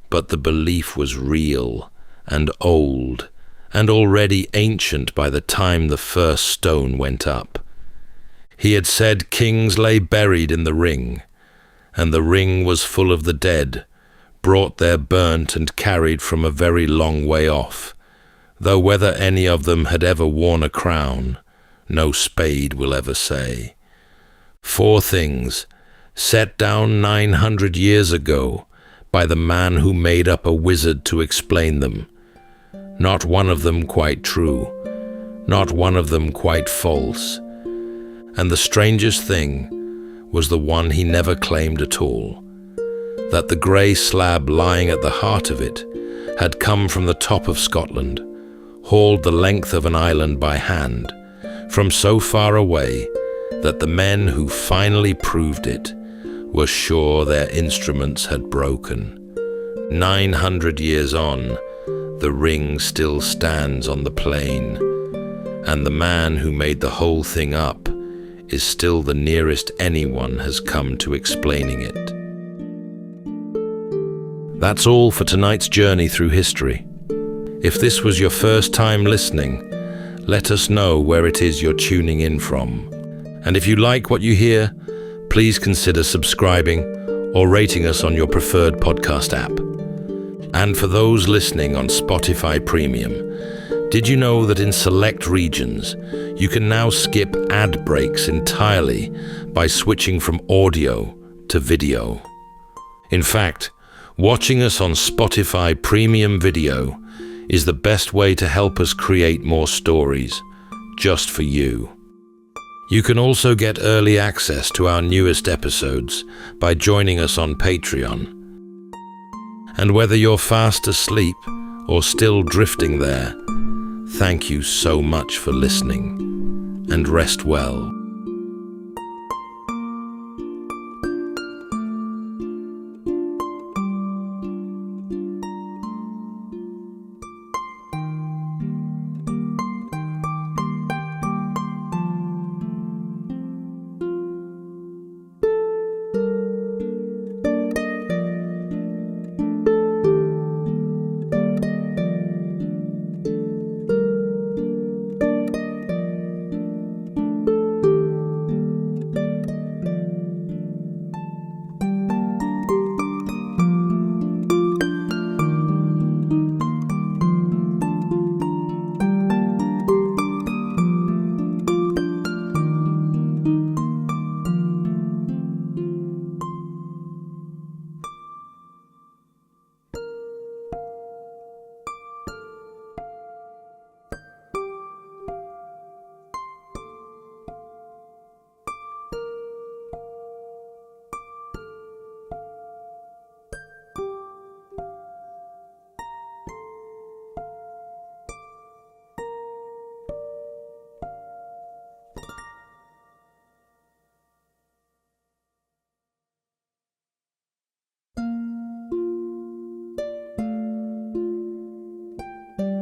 but the belief was real and old and already ancient by the time the first stone went up. He had said kings lay buried in the ring, and the ring was full of the dead, brought there burnt and carried from a very long way off, though whether any of them had ever worn a crown, no spade will ever say. 4 things, set down 900 years ago by the man who made up a wizard to explain them. Not one of them quite true, not one of them quite false. And the strangest thing was the one he never claimed at all. that the grey slab lying at the heart of it had come from the top of Scotland, hauled the length of an island by hand, from so far away that the men who finally proved it were sure their instruments had broken. 900 years on, the ring still stands on the plain, and the man who made the whole thing up is still the nearest anyone has come to explaining it. That's all for tonight's journey through history. If this was your first time listening, let us know where it is you're tuning in from. And if you like what you hear, please consider subscribing or rating us on your preferred podcast app. And for those listening on Spotify Premium, did you know that in select regions, you can now skip ad breaks entirely by switching from audio to video? In fact, watching us on Spotify Premium Video is the best way to help us create more stories, just for you. You can also get early access to our newest episodes by joining us on Patreon. And whether you're fast asleep or still drifting there, thank you so much for listening, and rest well.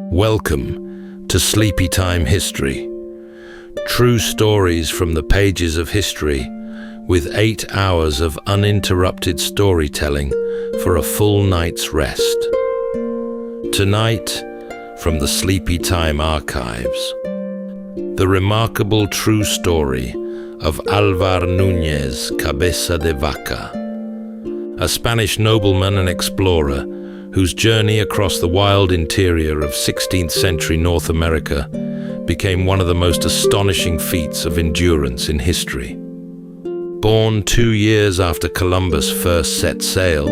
Welcome to Sleepytime History. True stories from the pages of history, with 8 hours of uninterrupted storytelling for a full night's rest. Tonight, from the Sleepytime archives, the remarkable true story of Álvar Núñez, Cabeza de Vaca, a Spanish nobleman and explorer whose journey across the wild interior of 16th century North America became one of the most astonishing feats of endurance in history. Born 2 years after Columbus first set sail,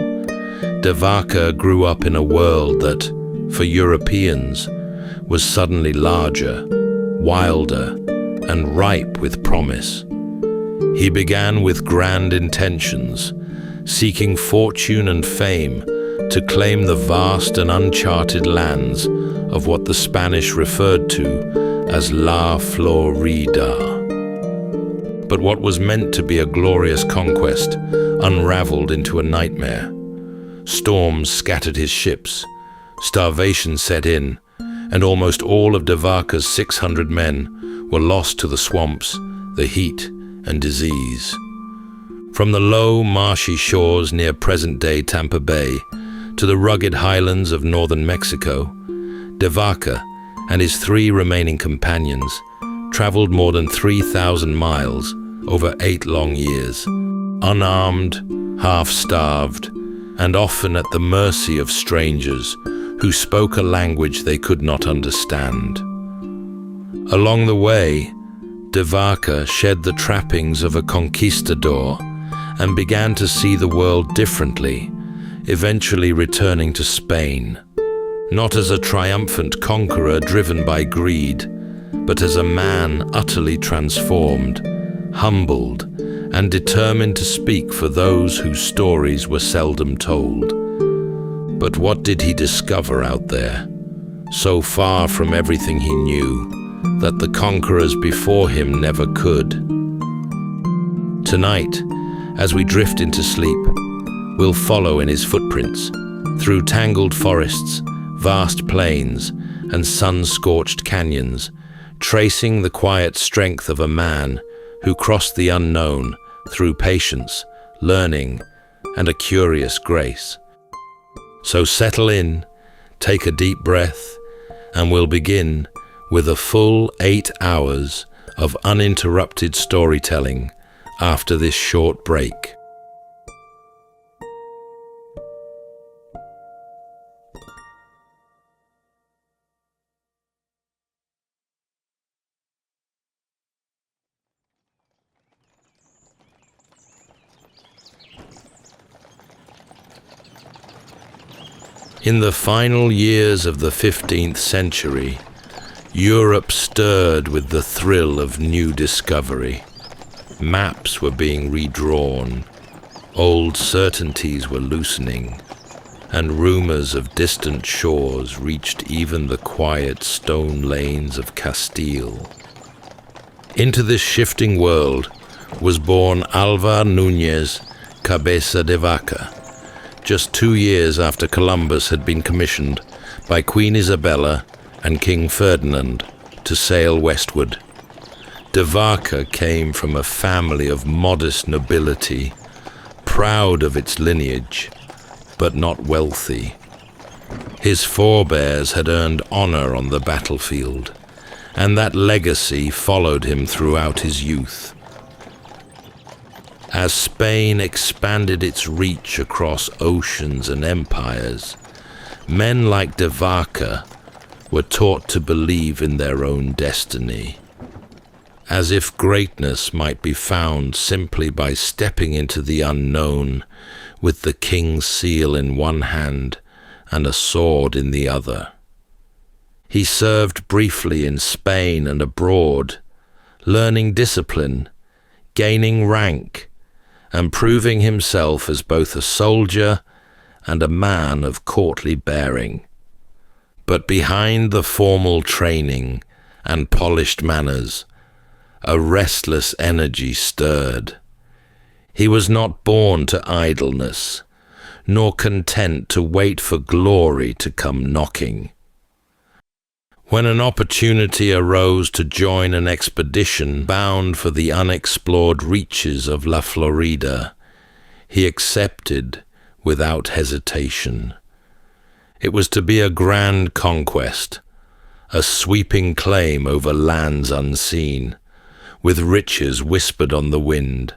de Vaca grew up in a world that, for Europeans, was suddenly larger, wilder, and ripe with promise. He began with grand intentions, seeking fortune and fame to claim the vast and uncharted lands of what the Spanish referred to as La Florida. But what was meant to be a glorious conquest unraveled into a nightmare. Storms scattered his ships, starvation set in, and almost all of de Vaca's 600 men were lost to the swamps, the heat, and disease. From the low, marshy shores near present-day Tampa Bay to the rugged highlands of northern Mexico, de Vaca and his 3 remaining companions traveled more than 3,000 miles over 8 long years, unarmed, half-starved, and often at the mercy of strangers who spoke a language they could not understand. Along the way, de Vaca shed the trappings of a conquistador and began to see the world differently, eventually returning to Spain, not as a triumphant conqueror driven by greed, but as a man utterly transformed, humbled, and determined to speak for those whose stories were seldom told. But what did he discover out there, so far from everything he knew, that the conquerors before him never could? Tonight, as we drift into sleep, we'll follow in his footprints, through tangled forests, vast plains, and sun-scorched canyons, tracing the quiet strength of a man who crossed the unknown through patience, learning, and a curious grace. So settle in, take a deep breath, and we'll begin with a full 8 hours of uninterrupted storytelling after this short break. In the final years of the 15th century, Europe stirred with the thrill of new discovery. Maps were being redrawn, old certainties were loosening, and rumors of distant shores reached even the quiet stone lanes of Castile. Into this shifting world was born Álvar Núñez Cabeza de Vaca, just 2 years after Columbus had been commissioned by Queen Isabella and King Ferdinand to sail westward. De Vaca came from a family of modest nobility, proud of its lineage, but not wealthy. His forebears had earned honor on the battlefield, and that legacy followed him throughout his youth. As Spain expanded its reach across oceans and empires, men like De Vaca were taught to believe in their own destiny, as if greatness might be found simply by stepping into the unknown with the king's seal in one hand and a sword in the other. He served briefly in Spain and abroad, learning discipline, gaining rank, and proving himself as both a soldier and a man of courtly bearing. But behind the formal training and polished manners, a restless energy stirred. He was not born to idleness, nor content to wait for glory to come knocking. When an opportunity arose to join an expedition bound for the unexplored reaches of La Florida, he accepted without hesitation. It was to be a grand conquest, a sweeping claim over lands unseen, with riches whispered on the wind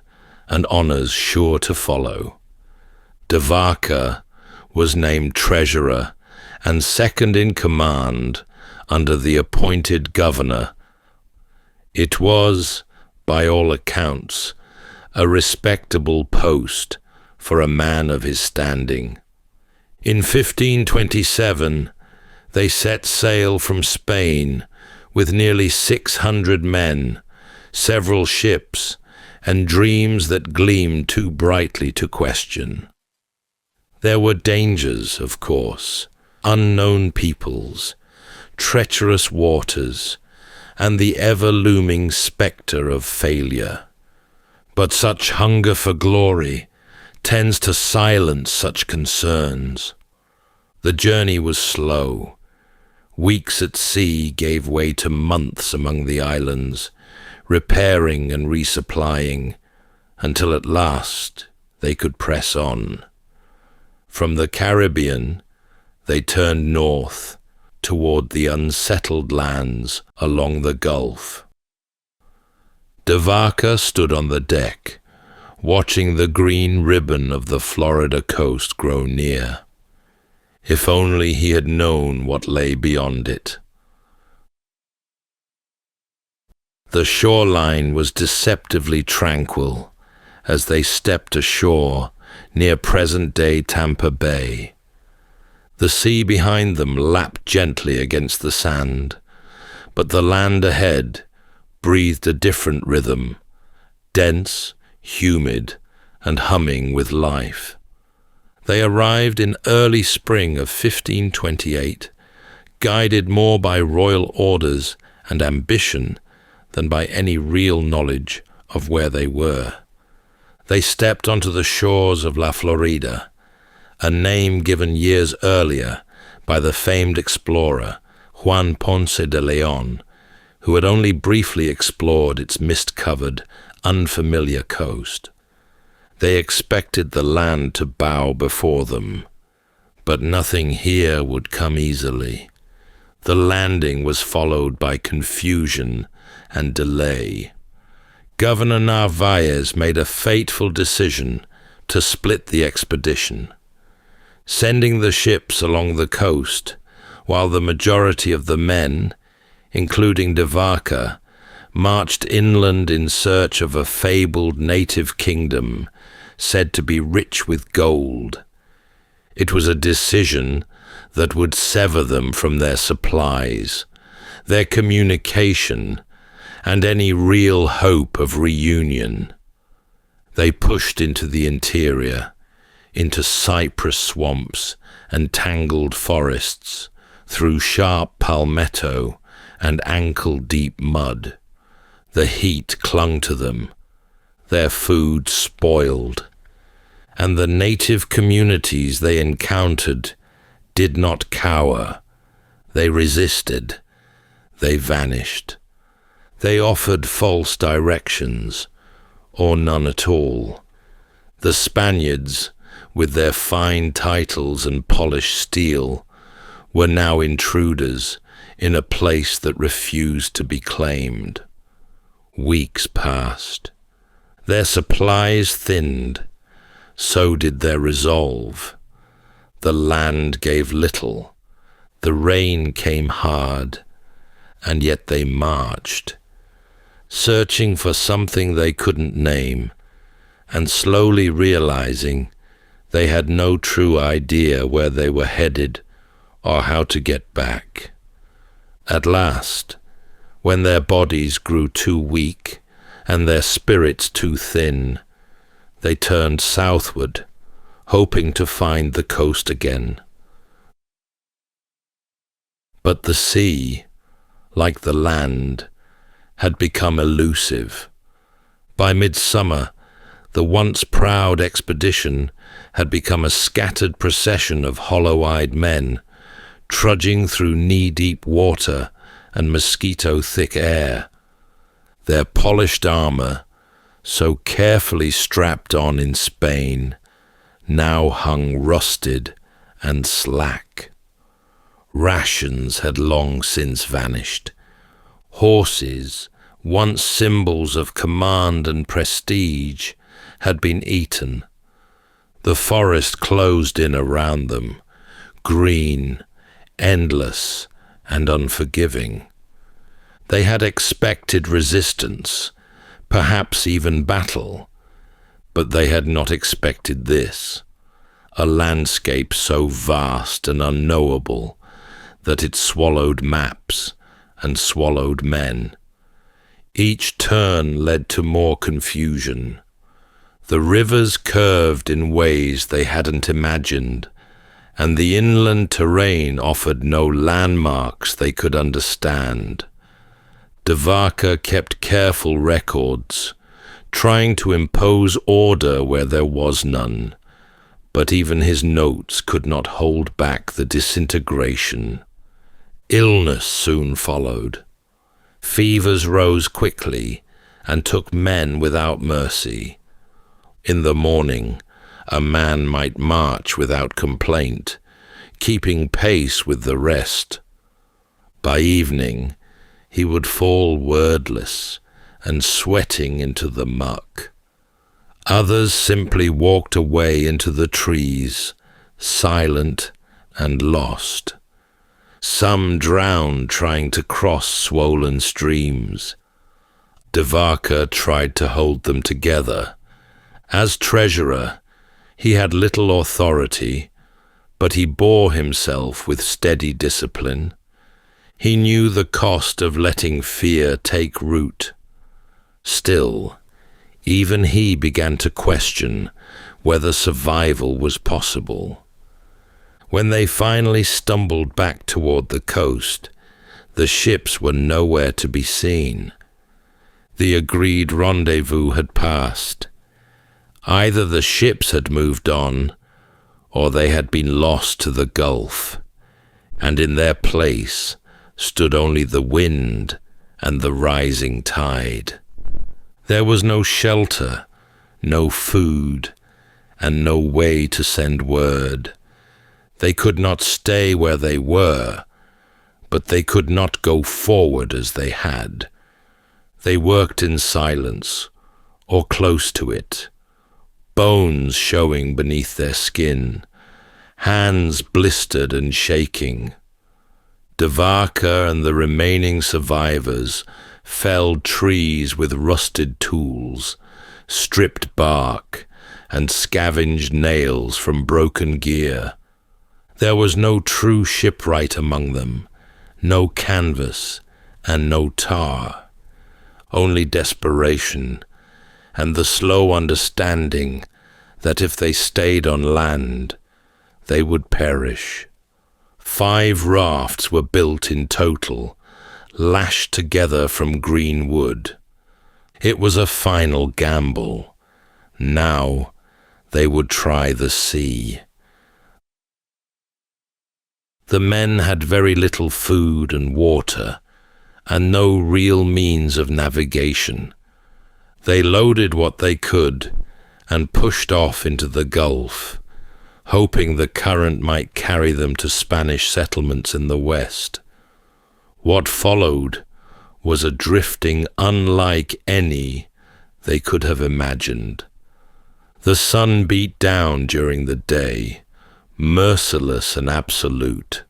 and honors sure to follow. De Vaca was named treasurer and second in command under the appointed governor. It was, by all accounts, a respectable post for a man of his standing. In 1527, they set sail from Spain with nearly 600 men, several ships, and dreams that gleamed too brightly to question. There were dangers, of course, unknown peoples, treacherous waters, and the ever-looming spectre of failure. But such hunger for glory tends to silence such concerns. The journey was slow. Weeks at sea gave way to months among the islands, repairing and resupplying, until at last they could press on. From the Caribbean, they turned north, toward the unsettled lands along the Gulf. De Vaca stood on the deck, watching the green ribbon of the Florida coast grow near. If only he had known what lay beyond it. The shoreline was deceptively tranquil as they stepped ashore near present-day Tampa Bay. The sea behind them lapped gently against the sand, but the land ahead breathed a different rhythm, dense humid and humming with life. They arrived in early spring of 1528, guided more by royal orders and ambition than by any real knowledge of where they were. They stepped onto the shores of La Florida, a name given years earlier by the famed explorer Juan Ponce de Leon, who had only briefly explored its mist-covered, unfamiliar coast. They expected the land to bow before them, but nothing here would come easily. The landing was followed by confusion and delay. Governor Narvaez made a fateful decision to split the expedition, sending the ships along the coast, while the majority of the men, including de Vaca, marched inland in search of a fabled native kingdom said to be rich with gold. It was a decision that would sever them from their supplies, their communication, and any real hope of reunion. They pushed into the interior, into cypress swamps and tangled forests, through sharp palmetto and ankle-deep mud. The heat clung to them, their food spoiled, and the native communities they encountered did not cower. They resisted. They vanished. They offered false directions, or none at all. The Spaniards, with their fine titles and polished steel, were now intruders in a place that refused to be claimed. Weeks passed. Their supplies thinned. So did their resolve. The land gave little. The rain came hard, and yet they marched, searching for something they couldn't name, and slowly realizing they had no true idea where they were headed or how to get back. At last, when their bodies grew too weak and their spirits too thin, they turned southward, hoping to find the coast again. But the sea, like the land, had become elusive. By midsummer, the once proud expedition had become a scattered procession of hollow-eyed men, trudging through knee-deep water and mosquito-thick air. Their polished armor, so carefully strapped on in Spain, now hung rusted and slack. Rations had long since vanished. Horses, once symbols of command and prestige, had been eaten. The forest closed in around them, green, endless, and unforgiving. They had expected resistance, perhaps even battle, but they had not expected this, a landscape so vast and unknowable that it swallowed maps and swallowed men. Each turn led to more confusion. The rivers curved in ways they hadn't imagined, and the inland terrain offered no landmarks they could understand. De Vaca kept careful records, trying to impose order where there was none, but even his notes could not hold back the disintegration. Illness soon followed. Fevers rose quickly and took men without mercy. In the morning, a man might march without complaint, keeping pace with the rest. By evening, he would fall wordless and sweating into the muck. Others simply walked away into the trees, silent and lost. Some drowned trying to cross swollen streams. De Vaca tried to hold them together. As treasurer, he had little authority, but he bore himself with steady discipline. He knew the cost of letting fear take root. Still, Even he began to question whether survival was possible. When they finally stumbled back toward the coast, the ships were nowhere to be seen. The agreed rendezvous had passed. Either the ships had moved on, or they had been lost to the Gulf, and in their place stood only the wind and the rising tide. There was no shelter, no food, and no way to send word. They could not stay where they were, but they could not go forward as they had. They worked in silence, or close to it, bones showing beneath their skin, hands blistered and shaking. De Vaca and the remaining survivors felled trees with rusted tools, stripped bark, and scavenged nails from broken gear. There was no true shipwright among them, no canvas and no tar, only desperation and the slow understanding that if they stayed on land, they would perish. 5 rafts were built in total, lashed together from green wood. It was a final gamble. Now they would try the sea. The men had very little food and water, and no real means of navigation. They loaded what they could and pushed off into the Gulf, hoping the current might carry them to Spanish settlements in the west. What followed was a drifting unlike any they could have imagined. The sun beat down during the day, merciless and absolute.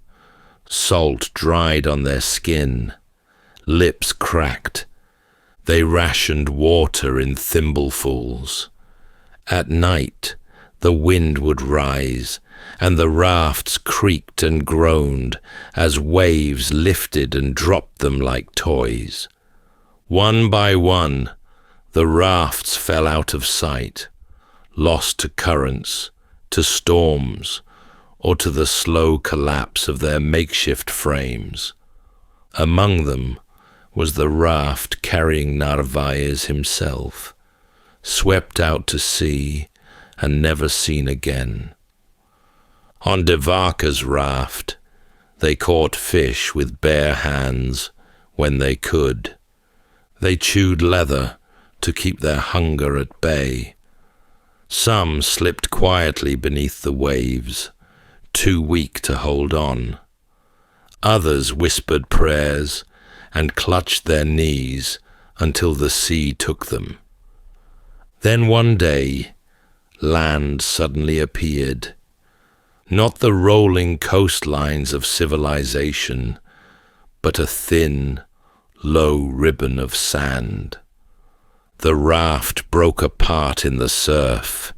Salt dried on their skin, lips cracked. They rationed water in thimblefuls. At night, the wind would rise, and the rafts creaked and groaned as waves lifted and dropped them like toys. One by one, the rafts fell out of sight, lost to currents, to storms, or to the slow collapse of their makeshift frames. Among them was the raft carrying Narvaez himself, swept out to sea and never seen again. On De Vaca's raft, they caught fish with bare hands when they could. They chewed leather to keep their hunger at bay. Some slipped quietly beneath the waves, too weak to hold on. Others whispered prayers and clutched their knees until the sea took them. Then one day, land suddenly appeared. Not the rolling coastlines of civilization, but a thin, low ribbon of sand. The raft broke apart in the surf,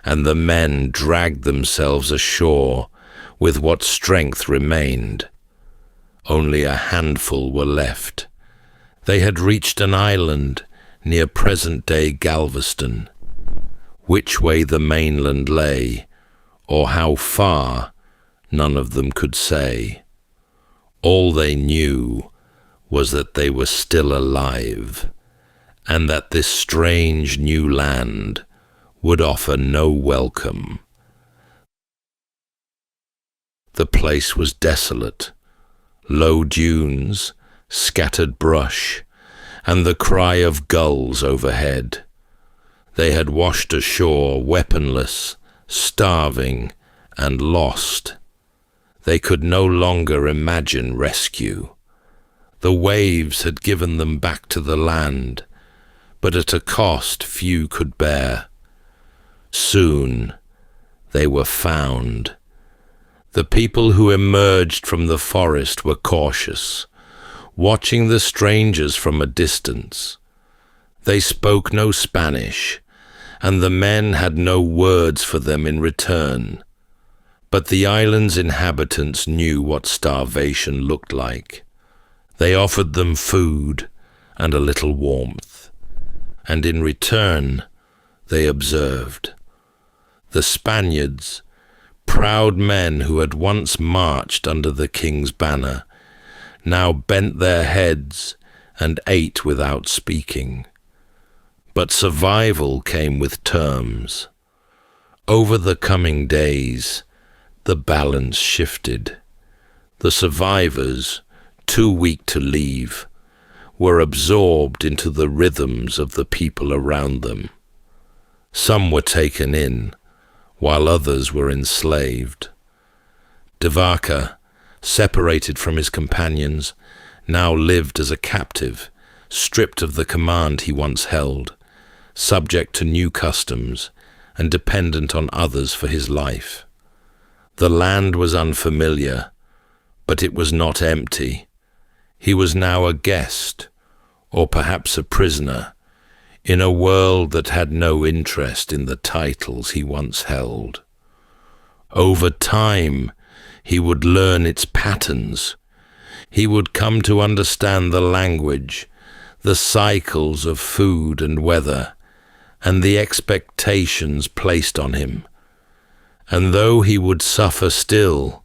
and the men dragged themselves ashore with what strength remained. Only a handful were left. They had reached an island near present-day Galveston. Which way the mainland lay, or how far, none of them could say. All they knew was that they were still alive, and that this strange new land would offer no welcome. The place was desolate, low dunes, scattered brush, and the cry of gulls overhead. They had washed ashore weaponless, starving, and lost. They could no longer imagine rescue. The waves had given them back to the land, but at a cost few could bear. Soon they were found. The people who emerged from the forest were cautious, watching the strangers from a distance. They spoke no Spanish, and the men had no words for them in return. But the island's inhabitants knew what starvation looked like. They offered them food and a little warmth, and in return they observed. The Spaniards, proud men who had once marched under the king's banner, now bent their heads and ate without speaking. But survival came with terms. Over the coming days, the balance shifted. The survivors, too weak to leave, were absorbed into the rhythms of the people around them. Some were taken in, while others were enslaved. De Vaca, separated from his companions, now lived as a captive, stripped of the command he once held, subject to new customs, and dependent on others for his life. The land was unfamiliar, but it was not empty. He was now a guest, or perhaps a prisoner, in a world that had no interest in the titles he once held. Over time, he would learn its patterns. He would come to understand the language, the cycles of food and weather, and the expectations placed on him. And though he would suffer still,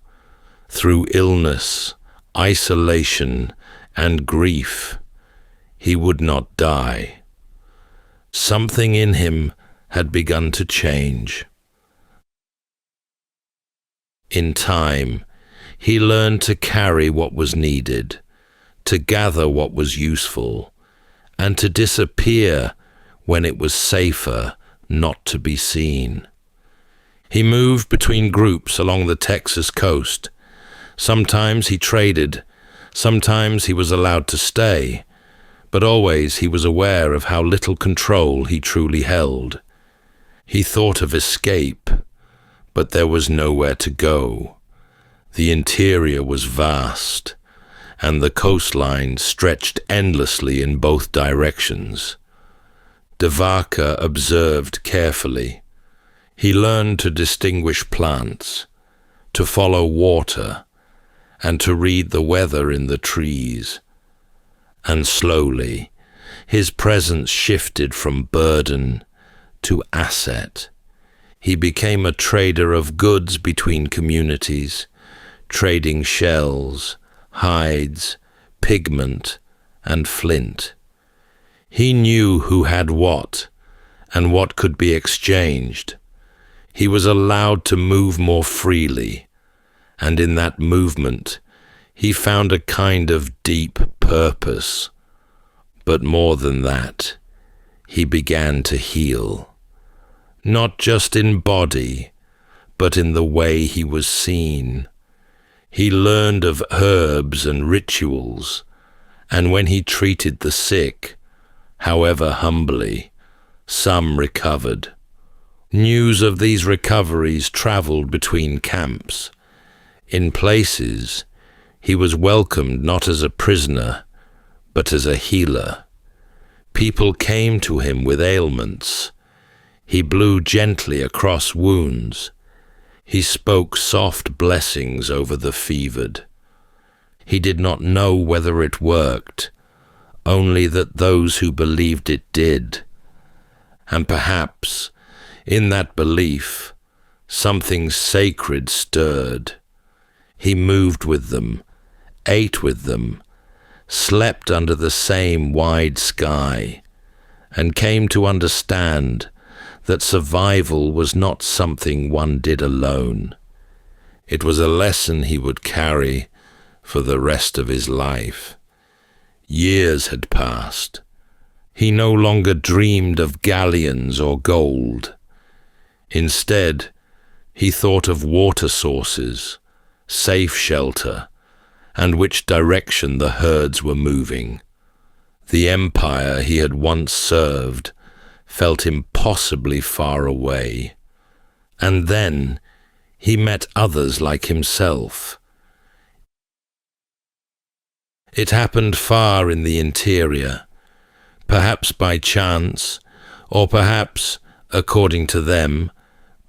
through illness, isolation, and grief, he would not die. Something in him had begun to change. In time, he learned to carry what was needed, to gather what was useful, and to disappear when it was safer not to be seen. He moved between groups along the Texas coast. Sometimes he traded, sometimes he was allowed to stay, but always he was aware of how little control he truly held. He thought of escape, but there was nowhere to go. The interior was vast, and the coastline stretched endlessly in both directions. De Vaca observed carefully. He learned to distinguish plants, to follow water, and to read the weather in the trees. And slowly, his presence shifted from burden to asset. He became a trader of goods between communities, trading shells, hides, pigment, and flint. He knew who had what, and what could be exchanged. He was allowed to move more freely, and in that movement, he found a kind of deep purpose. But more than that, he began to heal, not just in body, but in the way he was seen. He learned of herbs and rituals, and when he treated the sick, however humbly, some recovered. News of these recoveries traveled between camps. In places, he was welcomed not as a prisoner, but as a healer. People came to him with ailments. He blew gently across wounds. He spoke soft blessings over the fevered. He did not know whether it worked, only that those who believed it did. And perhaps, in that belief, something sacred stirred. He moved with them, ate with them, slept under the same wide sky, and came to understand that survival was not something one did alone. It was a lesson he would carry for the rest of his life. Years had passed. He no longer dreamed of galleons or gold. Instead, he thought of water sources, safe shelter, and which direction the herds were moving. The empire he had once served felt impossibly far away. And then he met others like himself. It happened far in the interior, perhaps by chance, or perhaps, according to them,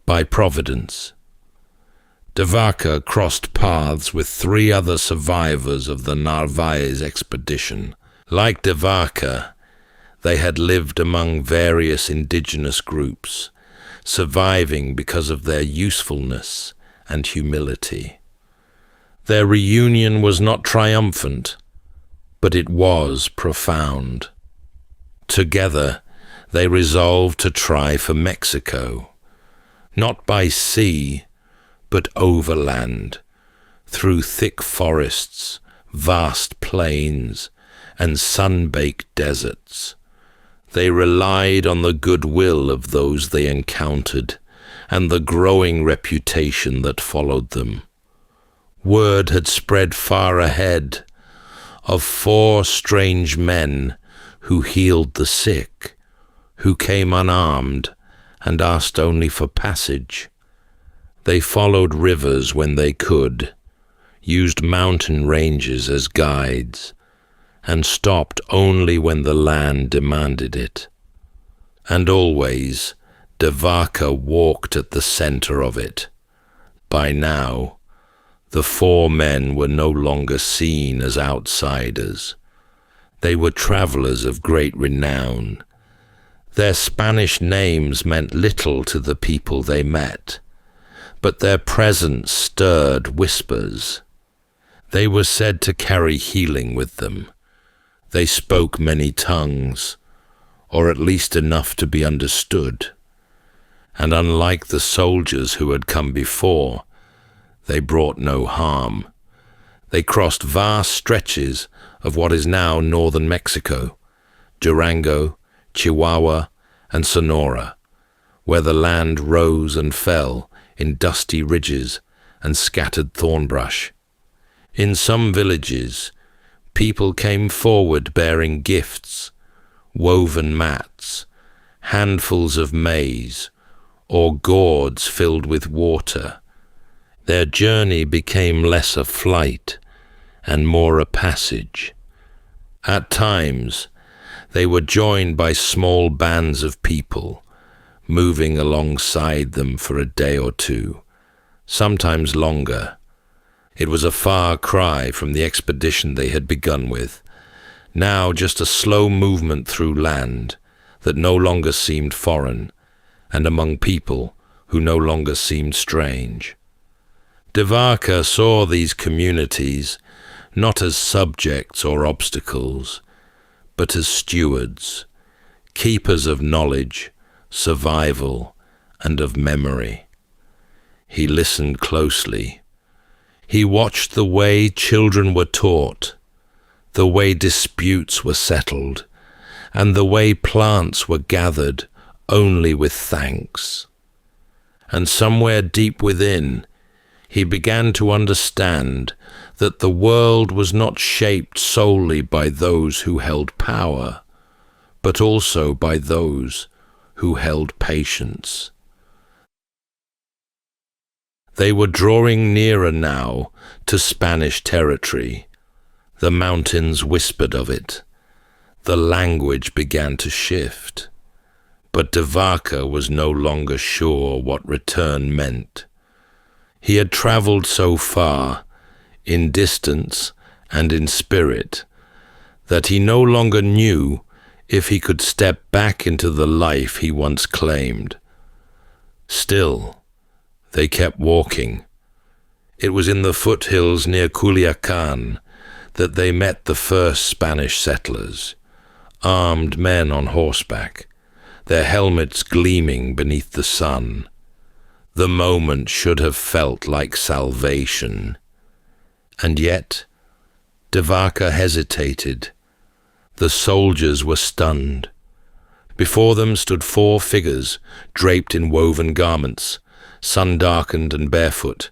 by providence. De Vaca crossed paths with 3 other survivors of the Narvaez expedition. Like De Vaca, They had lived among various indigenous groups, surviving because of their usefulness and humility. Their reunion was not triumphant, but it was profound. Together, they resolved to try for Mexico, not by sea, but overland, through thick forests, vast plains, and sun-baked deserts. They relied on the goodwill of those they encountered and the growing reputation that followed them. Word had spread far ahead of 4 strange men who healed the sick, who came unarmed and asked only for passage. They followed rivers when they could, used mountain ranges as guides, and stopped only when the land demanded it. And always, de Vaca walked at the center of it. By now, the 4 men were no longer seen as outsiders. They were travelers of great renown. Their Spanish names meant little to the people they met, but their presence stirred whispers. They were said to carry healing with them. They spoke many tongues, or at least enough to be understood. And unlike the soldiers who had come before, they brought no harm. They crossed vast stretches of what is now northern Mexico, Durango, Chihuahua, and Sonora, where the land rose and fell in dusty ridges and scattered thorn brush. In some villages, people came forward bearing gifts, woven mats, handfuls of maize, or gourds filled with water. Their journey became less a flight and more a passage. At times, they were joined by small bands of people, moving alongside them for a day or two, sometimes longer. It was a far cry from the expedition they had begun with, now just a slow movement through land that no longer seemed foreign, and among people who no longer seemed strange. De Vaca saw these communities not as subjects or obstacles, but as stewards, keepers of knowledge, survival, and of memory. He listened closely. He watched the way children were taught, the way disputes were settled, and the way plants were gathered only with thanks. And somewhere deep within, he began to understand that the world was not shaped solely by those who held power, but also by those who held patience. They were drawing nearer now to Spanish territory. The mountains whispered of it. The language began to shift. But de Vaca was no longer sure what return meant. He had traveled so far, in distance and in spirit, that he no longer knew if he could step back into the life he once claimed. Still, they kept walking. It was in the foothills near Culiacan that they met the first Spanish settlers, armed men on horseback, their helmets gleaming beneath the sun. The moment should have felt like salvation. And yet, de Vaca hesitated. The soldiers were stunned. Before them stood 4 figures draped in woven garments, sun-darkened and barefoot,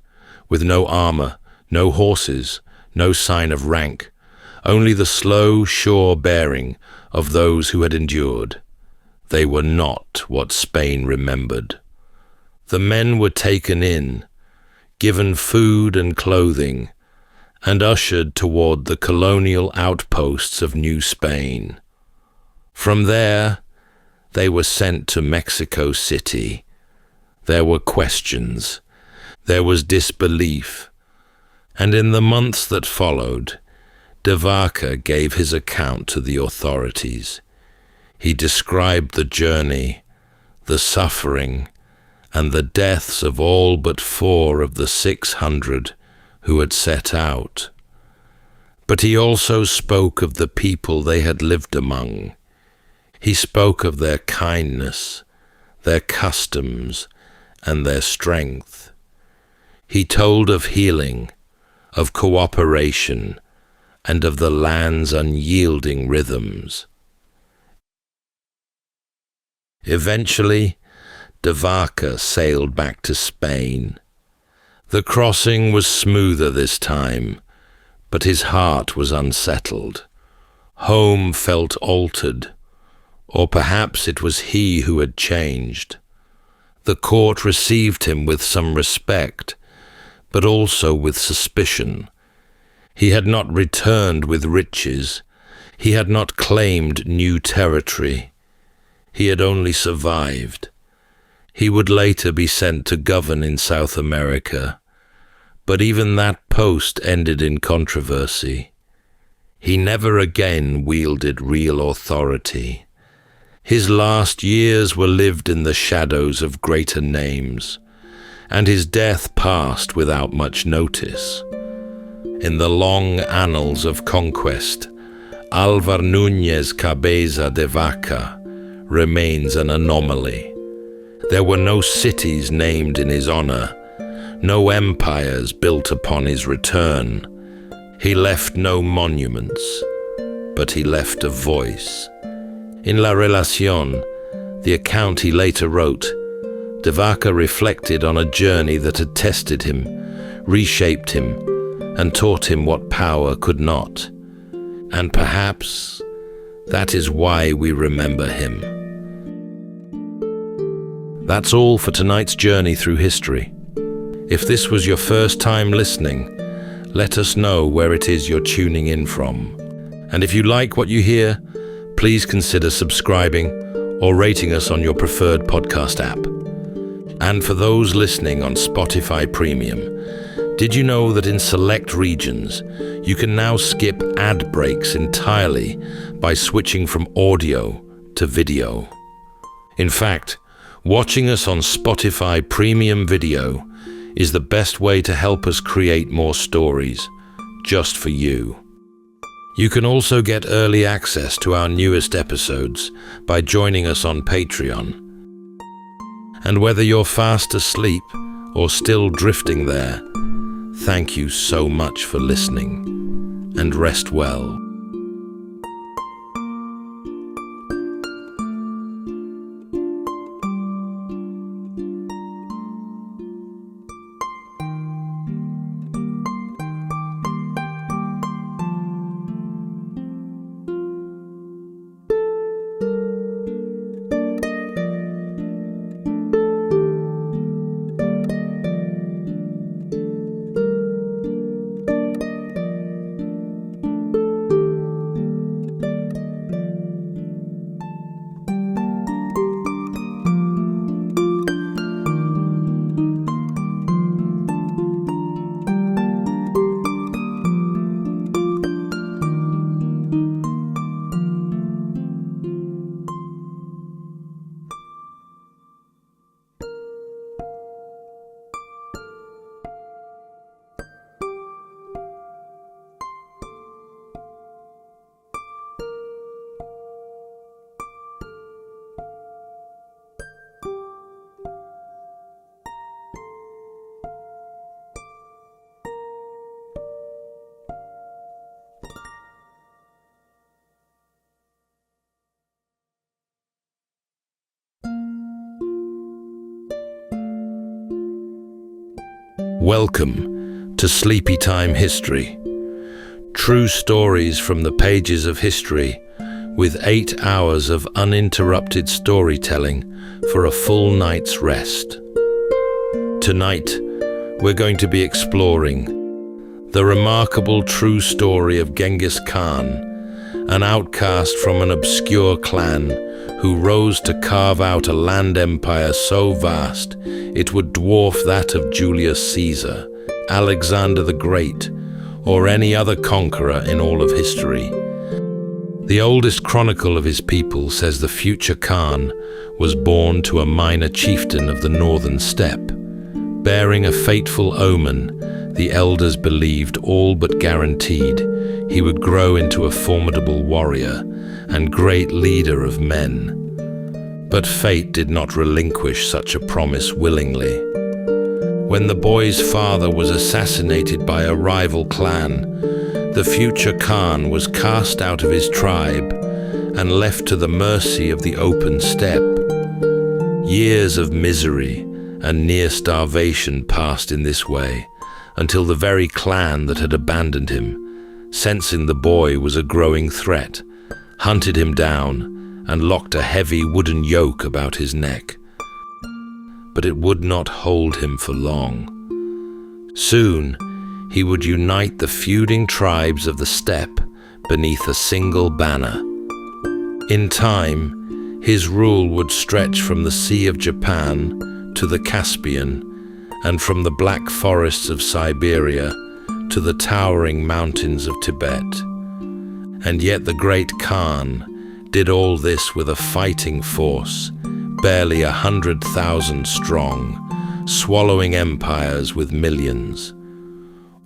with no armor, no horses, no sign of rank, only the slow, sure bearing of those who had endured. They were not what Spain remembered. The men were taken in, given food and clothing, and ushered toward the colonial outposts of New Spain. From there, they were sent to Mexico City. There were questions, there was disbelief, and in the months that followed, de Vaca gave his account to the authorities. He described the journey, the suffering, and the deaths of all but 4 of the 600 who had set out. But he also spoke of the people they had lived among. He spoke of their kindness, their customs, and their strength. He told of healing, of cooperation, and of the land's unyielding rhythms. Eventually, de Vaca sailed back to Spain. The crossing was smoother this time, but his heart was unsettled. Home felt altered, or perhaps it was he who had changed. The court received him with some respect, but also with suspicion. He had not returned with riches. He had not claimed new territory. He had only survived. He would later be sent to govern in South America, but even that post ended in controversy. He never again wielded real authority. His last years were lived in the shadows of greater names, and his death passed without much notice. In the long annals of conquest, Álvar Núñez Cabeza de Vaca remains an anomaly. There were no cities named in his honor, no empires built upon his return. He left no monuments, but he left a voice. In La Relación, the account he later wrote, de Vaca reflected on a journey that had tested him, reshaped him, and taught him what power could not. And perhaps that is why we remember him. That's all for tonight's journey through history. If this was your first time listening, let us know where it is you're tuning in from. And if you like what you hear, please consider subscribing or rating us on your preferred podcast app. And for those listening on Spotify Premium, did you know that in select regions, you can now skip ad breaks entirely by switching from audio to video? In fact, watching us on Spotify Premium Video is the best way to help us create more stories, just for you. You can also get early access to our newest episodes by joining us on Patreon. And whether you're fast asleep or still drifting there, thank you so much for listening, and rest well. Welcome to Sleepytime History. True stories from the pages of history, with 8 hours of uninterrupted storytelling for a full night's rest. Tonight, we're going to be exploring the remarkable true story of Genghis Khan, an outcast from an obscure clan who rose to carve out a land empire so vast it would dwarf that of Julius Caesar, Alexander the Great, or any other conqueror in all of history. The oldest chronicle of his people says the future Khan was born to a minor chieftain of the northern steppe. Bearing a fateful omen, the elders believed all but guaranteed he would grow into a formidable warrior and great leader of men. But fate did not relinquish such a promise willingly. When the boy's father was assassinated by a rival clan, the future Khan was cast out of his tribe and left to the mercy of the open steppe. Years of misery and near starvation passed in this way, until the very clan that had abandoned him, sensing the boy was a growing threat, hunted him down and locked a heavy wooden yoke about his neck. But it would not hold him for long. Soon, he would unite the feuding tribes of the steppe beneath a single banner. In time, his rule would stretch from the Sea of Japan to the Caspian, and from the black forests of Siberia to the towering mountains of Tibet. And yet the great Khan did all this with a fighting force, barely 100,000 strong, swallowing empires with millions.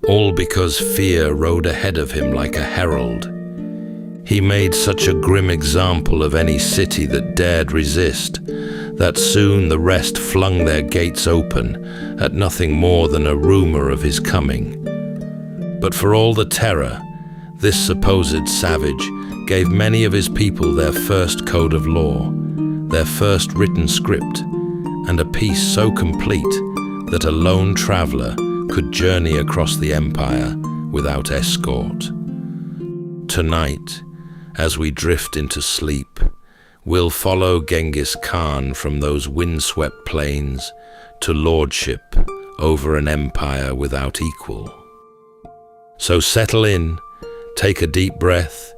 All because fear rode ahead of him like a herald. He made such a grim example of any city that dared resist, that soon the rest flung their gates open at nothing more than a rumor of his coming. But for all the terror, this supposed savage gave many of his people their first code of law, their first written script, and a peace so complete that a lone traveler could journey across the empire without escort. Tonight, as we drift into sleep, we'll follow Genghis Khan from those windswept plains to lordship over an empire without equal. So settle in, take a deep breath,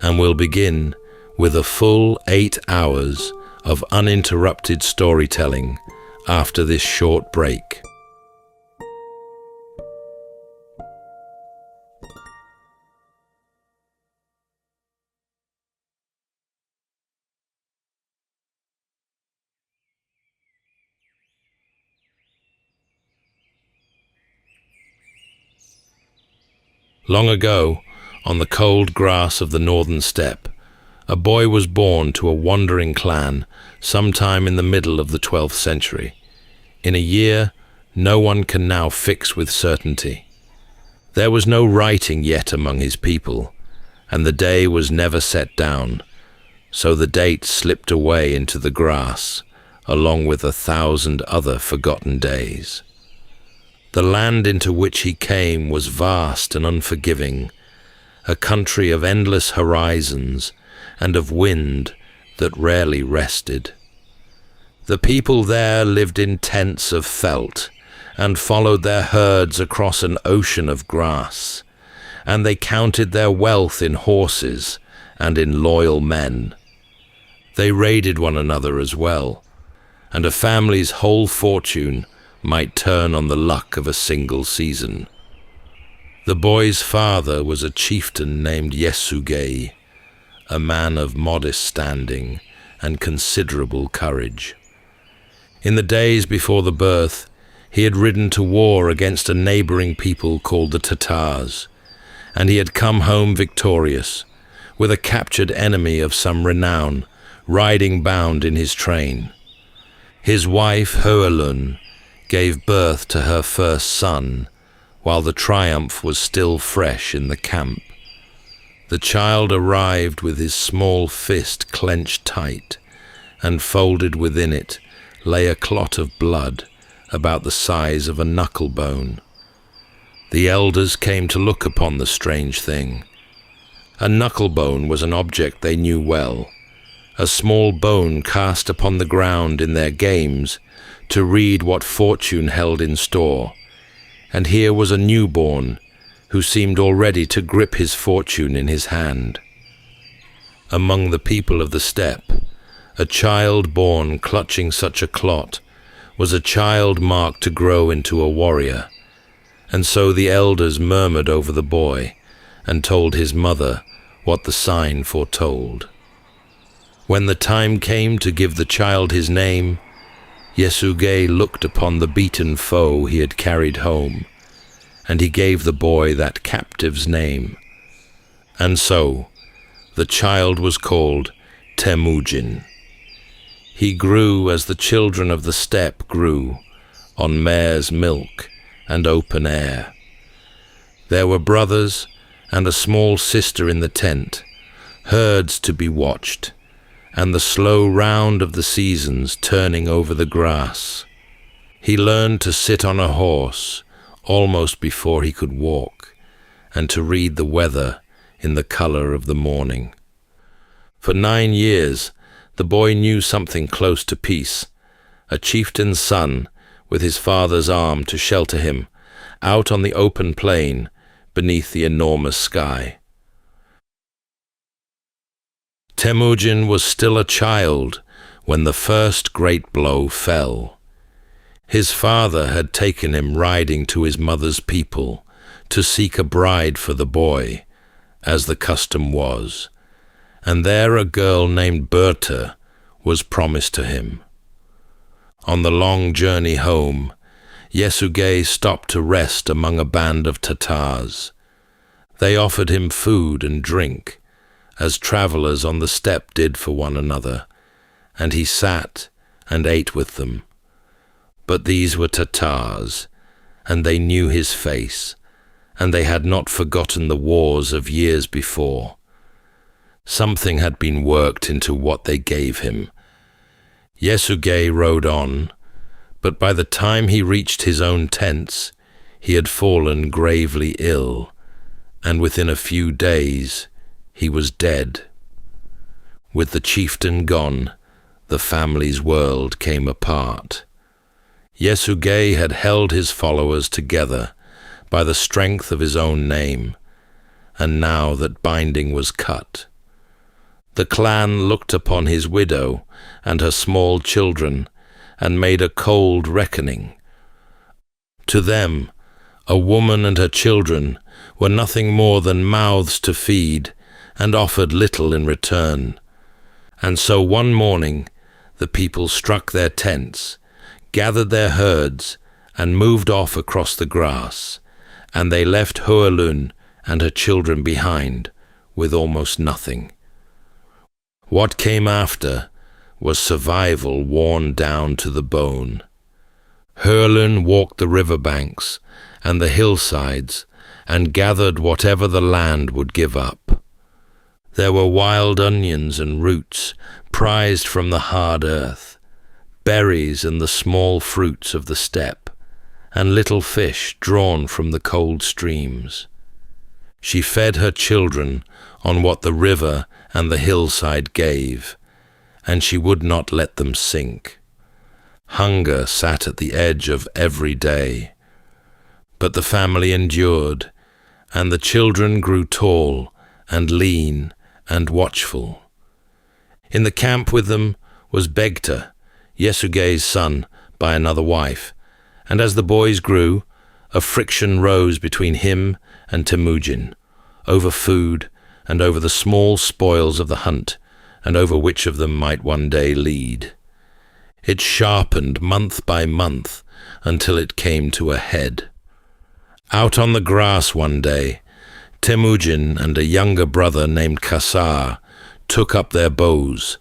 and we'll begin with a full 8 hours of uninterrupted storytelling after this short break. Long ago, on the cold grass of the northern steppe, a boy was born to a wandering clan sometime in the middle of the 12th century. In a year, no one can now fix with certainty. There was no writing yet among his people, and the day was never set down, so the date slipped away into the grass, along with 1,000 other forgotten days. The land into which he came was vast and unforgiving, a country of endless horizons and of wind that rarely rested. The people there lived in tents of felt and followed their herds across an ocean of grass, and they counted their wealth in horses and in loyal men. They raided one another as well, and a family's whole fortune might turn on the luck of a single season. The boy's father was a chieftain named Yesugei, a man of modest standing and considerable courage. In the days before the birth, he had ridden to war against a neighboring people called the Tatars, and he had come home victorious, with a captured enemy of some renown riding bound in his train. His wife, Hoelun, gave birth to her first son, while the triumph was still fresh in the camp. The child arrived with his small fist clenched tight, and folded within it lay a clot of blood about the size of a knuckle bone. The elders came to look upon the strange thing. A knuckle bone was an object they knew well, a small bone cast upon the ground in their games to read what fortune held in store, and here was a newborn who seemed already to grip his fortune in his hand. Among the people of the steppe, a child born clutching such a clot was a child marked to grow into a warrior, and so the elders murmured over the boy and told his mother what the sign foretold. When the time came to give the child his name, Yasuge looked upon the beaten foe he had carried home, and he gave the boy that captive's name. And so, the child was called Temujin. He grew as the children of the steppe grew, on mare's milk and open air. There were brothers and a small sister in the tent, herds to be watched, and the slow round of the seasons turning over the grass. He learned to sit on a horse almost before he could walk, and to read the weather in the color of the morning. For 9 years, the boy knew something close to peace, a chieftain's son with his father's arm to shelter him, out on the open plain beneath the enormous sky. Temujin was still a child when the first great blow fell. His father had taken him riding to his mother's people to seek a bride for the boy, as the custom was, and there a girl named Berta was promised to him. On the long journey home, Yasuge stopped to rest among a band of Tatars. They offered him food and drink, as travelers on the steppe did for one another, and he sat and ate with them. But these were Tatars, and they knew his face, and they had not forgotten the wars of years before. Something had been worked into what they gave him. Yasuge rode on, but by the time he reached his own tents, he had fallen gravely ill, and within a few days he was dead. With the chieftain gone, the family's world came apart. Yasuge had held his followers together by the strength of his own name, and now that binding was cut, the clan looked upon his widow and her small children and made a cold reckoning. To them, a woman and her children were nothing more than mouths to feed, and offered little in return. And so one morning the people struck their tents, gathered their herds, and moved off across the grass, and they left Hoelun and her children behind with almost nothing. What came after was survival worn down to the bone. Hoelun walked the riverbanks and the hillsides and gathered whatever the land would give up. There were wild onions and roots prized from the hard earth, berries and the small fruits of the steppe, and little fish drawn from the cold streams. She fed her children on what the river and the hillside gave, and she would not let them sink. Hunger sat at the edge of every day, but the family endured, and the children grew tall and lean and watchful. In the camp with them was Begta, Yasuge's son by another wife, and as the boys grew, a friction rose between him and Temujin, over food and over the small spoils of the hunt, and over which of them might one day lead. It sharpened month by month until it came to a head. Out on the grass one day, Temujin and a younger brother named Casar took up their bows,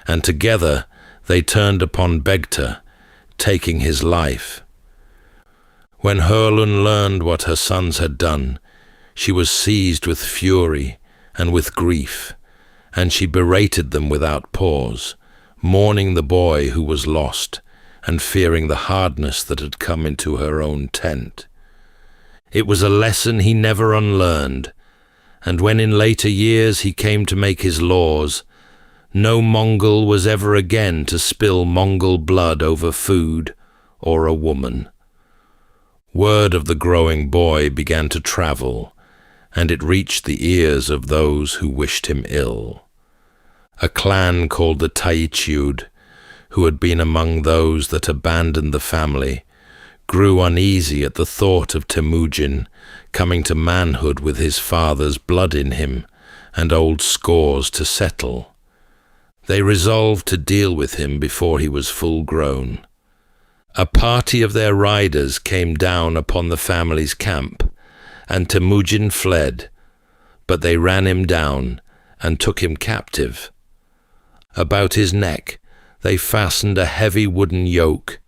and together they turned upon Begta, taking his life. When Hoelun learned what her sons had done, she was seized with fury and with grief, and she berated them without pause, mourning the boy who was lost and fearing the hardness that had come into her own tent. It was a lesson he never unlearned, and when in later years he came to make his laws, no Mongol was ever again to spill Mongol blood over food or a woman. Word of the growing boy began to travel, and it reached the ears of those who wished him ill. A clan called the Taichiud, who had been among those that abandoned the family, grew uneasy at the thought of Temujin coming to manhood with his father's blood in him and old scores to settle. They resolved to deal with him before he was full grown. A party of their riders came down upon the family's camp, and Temujin fled, but they ran him down and took him captive. About his neck they fastened a heavy wooden yoke,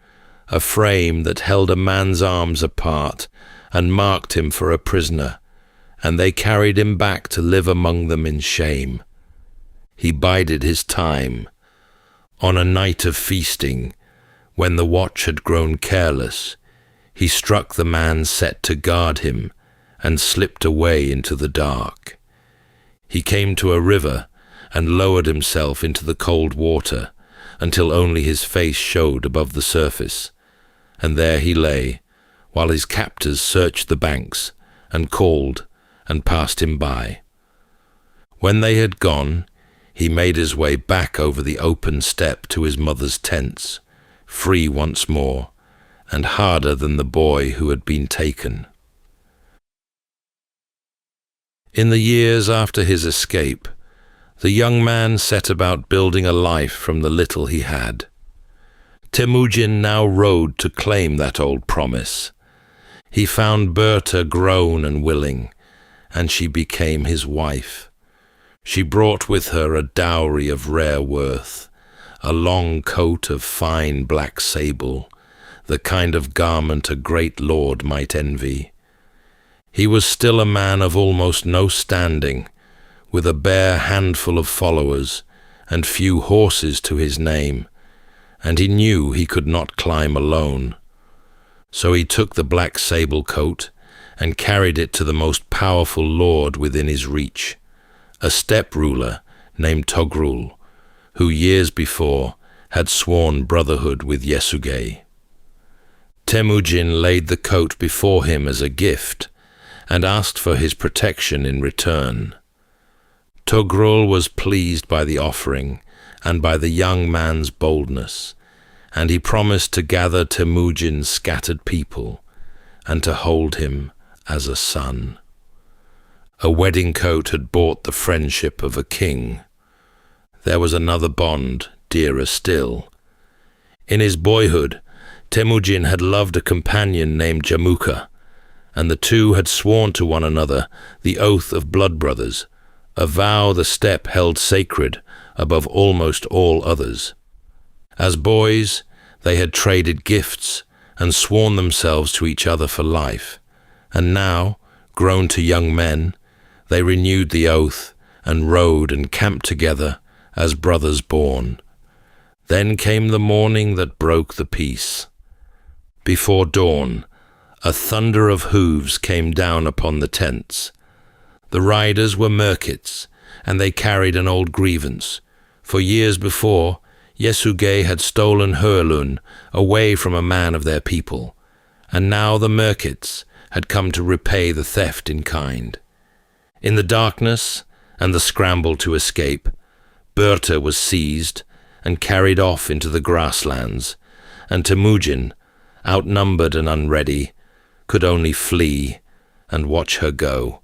a frame that held a man's arms apart, and marked him for a prisoner, and they carried him back to live among them in shame. He bided his time. On a night of feasting, when the watch had grown careless, he struck the man set to guard him, and slipped away into the dark. He came to a river, and lowered himself into the cold water, until only his face showed above the surface, and there he lay, while his captors searched the banks, and called, and passed him by. When they had gone, he made his way back over the open steppe to his mother's tents, free once more, and harder than the boy who had been taken. In the years after his escape, the young man set about building a life from the little he had. Temujin now rode to claim that old promise. He found Berta grown and willing, and she became his wife. She brought with her a dowry of rare worth, a long coat of fine black sable, the kind of garment a great lord might envy. He was still a man of almost no standing, with a bare handful of followers and few horses to his name, and he knew he could not climb alone. So he took the black sable coat and carried it to the most powerful lord within his reach, a steppe ruler named Togrul, who years before had sworn brotherhood with Yesugei. Temujin laid the coat before him as a gift and asked for his protection in return. Togrul was pleased by the offering and by the young man's boldness, and he promised to gather Temujin's scattered people and to hold him as a son. A wedding coat had bought the friendship of a king. There was another bond, dearer still. In his boyhood, Temujin had loved a companion named Jamuka, and the two had sworn to one another the oath of blood brothers, a vow the steppe held sacred above almost all others. As boys, they had traded gifts and sworn themselves to each other for life, and now, grown to young men, they renewed the oath and rode and camped together as brothers born. Then came the morning that broke the peace. Before dawn, a thunder of hooves came down upon the tents. The riders were merchants, and they carried an old grievance. For years before, Yesugei had stolen Hurlun away from a man of their people, and now the merchants had come to repay the theft in kind. In the darkness and the scramble to escape, Berta was seized and carried off into the grasslands, and Temujin, outnumbered and unready, could only flee and watch her go.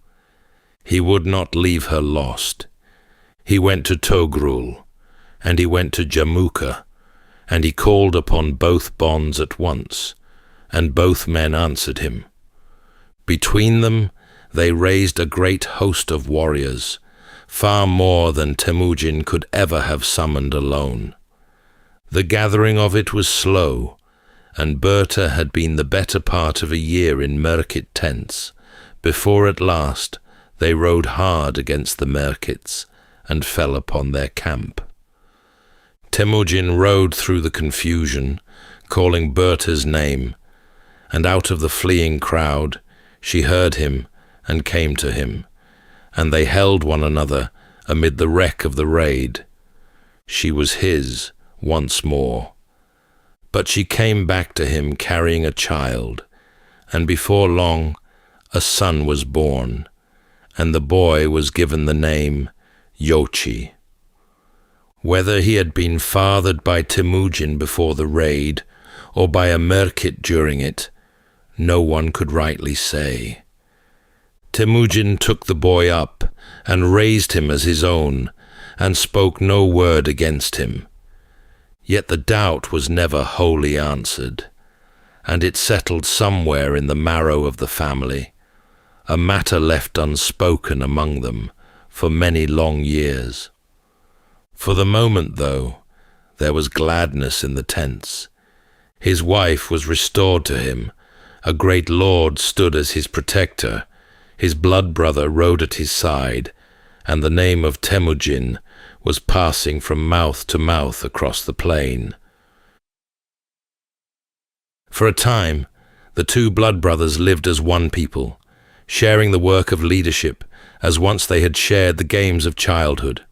He would not leave her lost. He went to Togrul, and he went to Jamuka, and he called upon both bonds at once, and both men answered him. Between them they raised a great host of warriors, far more than Temujin could ever have summoned alone. The gathering of it was slow, and Berta had been the better part of a year in merchant tents, before at last they rode hard against the merchants and fell upon their camp. Temujin rode through the confusion, calling Berta's name, and out of the fleeing crowd she heard him and came to him, and they held one another amid the wreck of the raid. She was his once more. But she came back to him carrying a child, and before long a son was born, and the boy was given the name Yochi. Whether he had been fathered by Temujin before the raid, or by a merchant during it, no one could rightly say. Temujin took the boy up and raised him as his own, and spoke no word against him. Yet the doubt was never wholly answered, and it settled somewhere in the marrow of the family, a matter left unspoken among them for many long years. For the moment, though, there was gladness in the tents. His wife was restored to him, a great lord stood as his protector, his blood brother rode at his side, and the name of Temujin was passing from mouth to mouth across the plain. For a time, the two blood brothers lived as one people, sharing the work of leadership as once they had shared the games of childhood.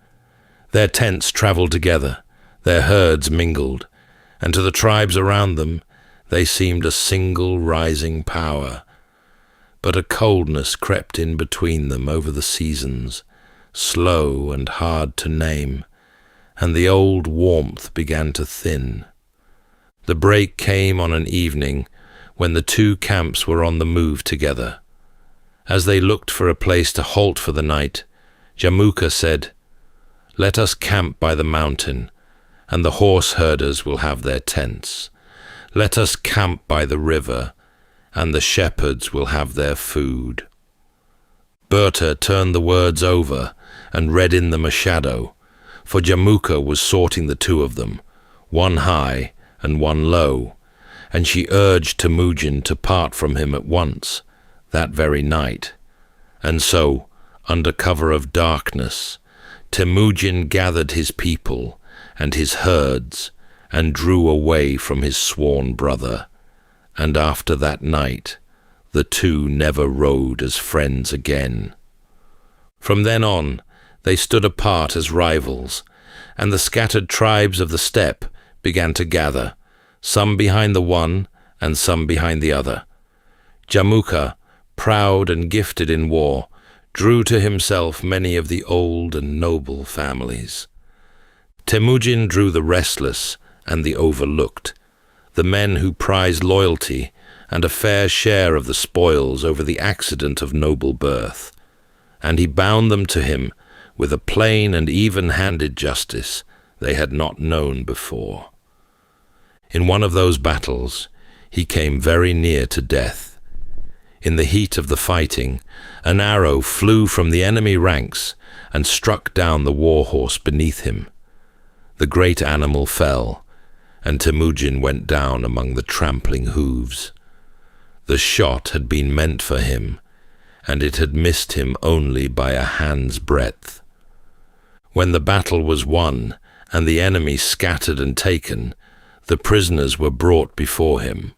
Their tents travelled together, their herds mingled, and to the tribes around them they seemed a single rising power. But a coldness crept in between them over the seasons, slow and hard to name, and the old warmth began to thin. The break came on an evening when the two camps were on the move together. As they looked for a place to halt for the night, Jamuka said, "Let us camp by the mountain, and the horse herders will have their tents. Let us camp by the river, and the shepherds will have their food." Berta turned the words over and read in them a shadow, for Jamuka was sorting the two of them, one high and one low, and she urged Temujin to part from him at once, that very night. And so, under cover of darkness, Temujin gathered his people and his herds and drew away from his sworn brother, and after that night the two never rode as friends again. From then on they stood apart as rivals, and the scattered tribes of the steppe began to gather, some behind the one and some behind the other. Jamuka, proud and gifted in war, drew to himself many of the old and noble families. Temujin drew the restless and the overlooked, the men who prized loyalty and a fair share of the spoils over the accident of noble birth, and he bound them to him with a plain and even-handed justice they had not known before. In one of those battles, he came very near to death. In the heat of the fighting, an arrow flew from the enemy ranks and struck down the war horse beneath him. The great animal fell, and Temujin went down among the trampling hooves. The shot had been meant for him, and it had missed him only by a hand's breadth. When the battle was won and the enemy scattered and taken, the prisoners were brought before him.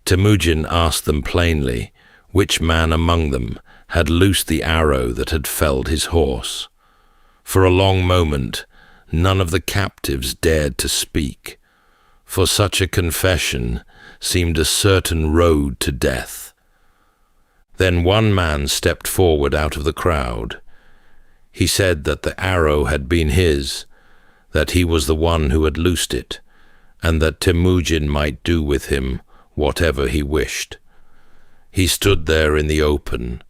Temujin asked them plainly which man among them had loosed the arrow that had felled his horse. For a long moment, none of the captives dared to speak, for such a confession seemed a certain road to death. Then one man stepped forward out of the crowd. He said that the arrow had been his, that he was the one who had loosed it, and that Temujin might do with him whatever he wished. He stood there in the open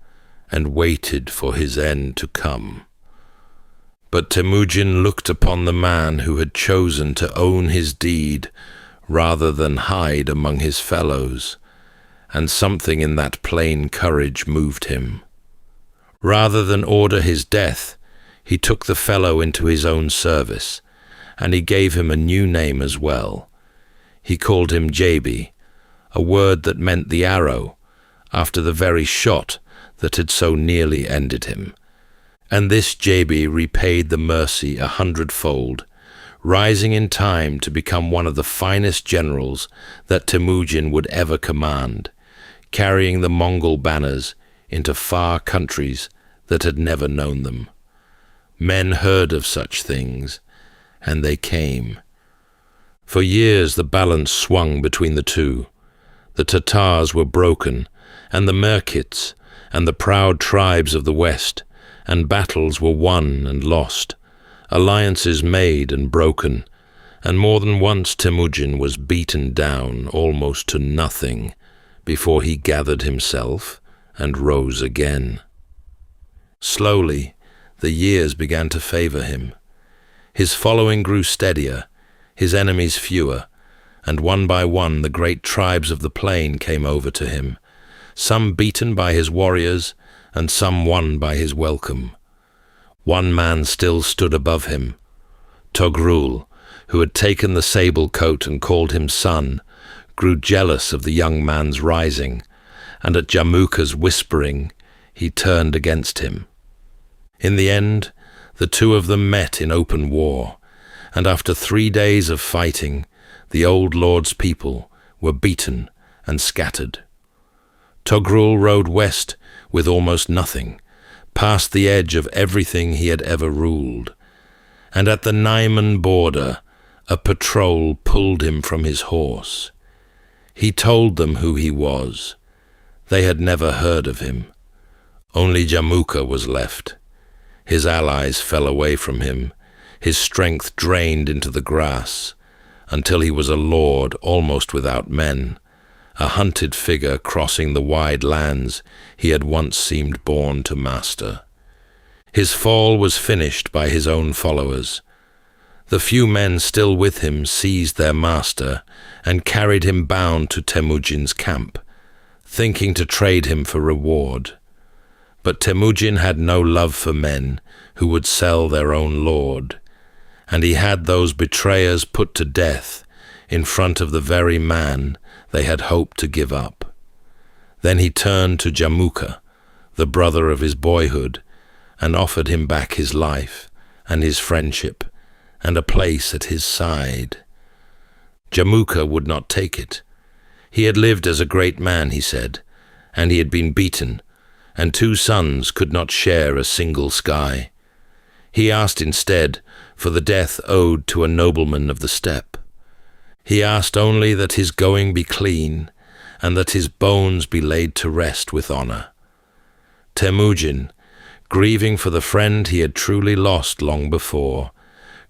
and waited for his end to come. But Temujin looked upon the man who had chosen to own his deed rather than hide among his fellows, and something in that plain courage moved him. Rather than order his death, he took the fellow into his own service, and he gave him a new name as well. He called him Jabi, a word that meant the arrow, after the very shot that had so nearly ended him. And this Jabi repaid the mercy 100-fold, rising in time to become one of the finest generals that Temujin would ever command, carrying the Mongol banners into far countries that had never known them. Men heard of such things, and they came. For years the balance swung between the two. The Tatars were broken, and the Merkits, and the proud tribes of the West, and battles were won and lost, alliances made and broken, and more than once Temujin was beaten down almost to nothing before he gathered himself and rose again. Slowly, the years began to favor him. His following grew steadier, his enemies fewer, and one by one the great tribes of the plain came over to him, some beaten by his warriors and some won by his welcome. One man still stood above him, Togrul, who had taken the sable coat and called him son, grew jealous of the young man's rising, and at Jamukha's whispering, he turned against him. In the end, the two of them met in open war, and after 3 days of fighting, the old lord's people were beaten and scattered. Togrul rode west with almost nothing, past the edge of everything he had ever ruled, and at the Naiman border, a patrol pulled him from his horse. He told them who he was. They had never heard of him. Only Jamukha was left. His allies fell away from him, his strength drained into the grass, until he was a lord almost without men, a hunted figure crossing the wide lands he had once seemed born to master. His fall was finished by his own followers. The few men still with him seized their master and carried him bound to Temujin's camp, thinking to trade him for reward. But Temujin had no love for men who would sell their own lord, and he had those betrayers put to death in front of the very man they had hoped to give up. Then he turned to Jamukha, the brother of his boyhood, and offered him back his life and his friendship and a place at his side. Jamukha would not take it. He had lived as a great man, he said, and he had been beaten, and 2 sons could not share a single sky. He asked instead for the death owed to a nobleman of the steppe. He asked only that his going be clean, and that his bones be laid to rest with honor. Temujin, grieving for the friend he had truly lost long before,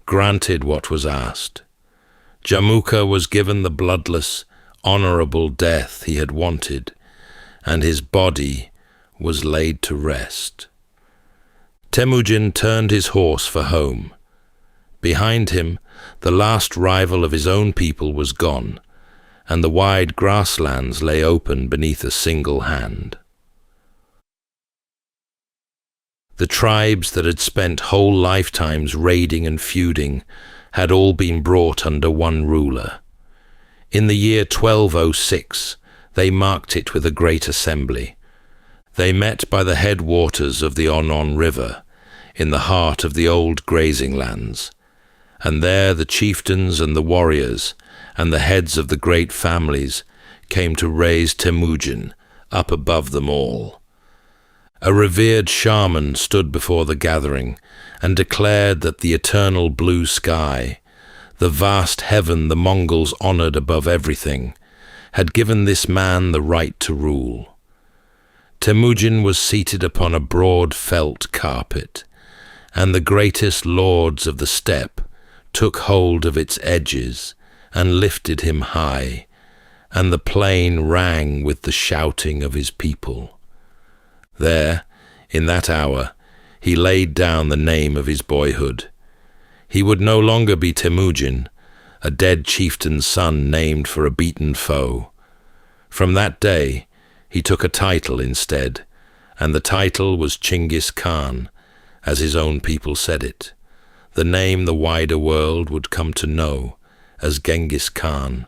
granted what was asked. Jamukha was given the bloodless, honorable death he had wanted, and his body was laid to rest. Temujin turned his horse for home. Behind him, the last rival of his own people was gone, and the wide grasslands lay open beneath a single hand. The tribes that had spent whole lifetimes raiding and feuding had all been brought under one ruler. In the year 1206, they marked it with a great assembly. They met by the headwaters of the Onon River, in the heart of the old grazing lands, and there the chieftains and the warriors and the heads of the great families came to raise Temujin up above them all. A revered shaman stood before the gathering and declared that the eternal blue sky, the vast heaven the Mongols honored above everything, had given this man the right to rule. Temujin was seated upon a broad felt carpet, and the greatest lords of the steppe took hold of its edges and lifted him high, and the plain rang with the shouting of his people. There, in that hour, he laid down the name of his boyhood. He would no longer be Temujin, a dead chieftain's son named for a beaten foe. From that day, he took a title instead, and the title was Chinggis Khan, as his own people said it, the name the wider world would come to know as Genghis Khan.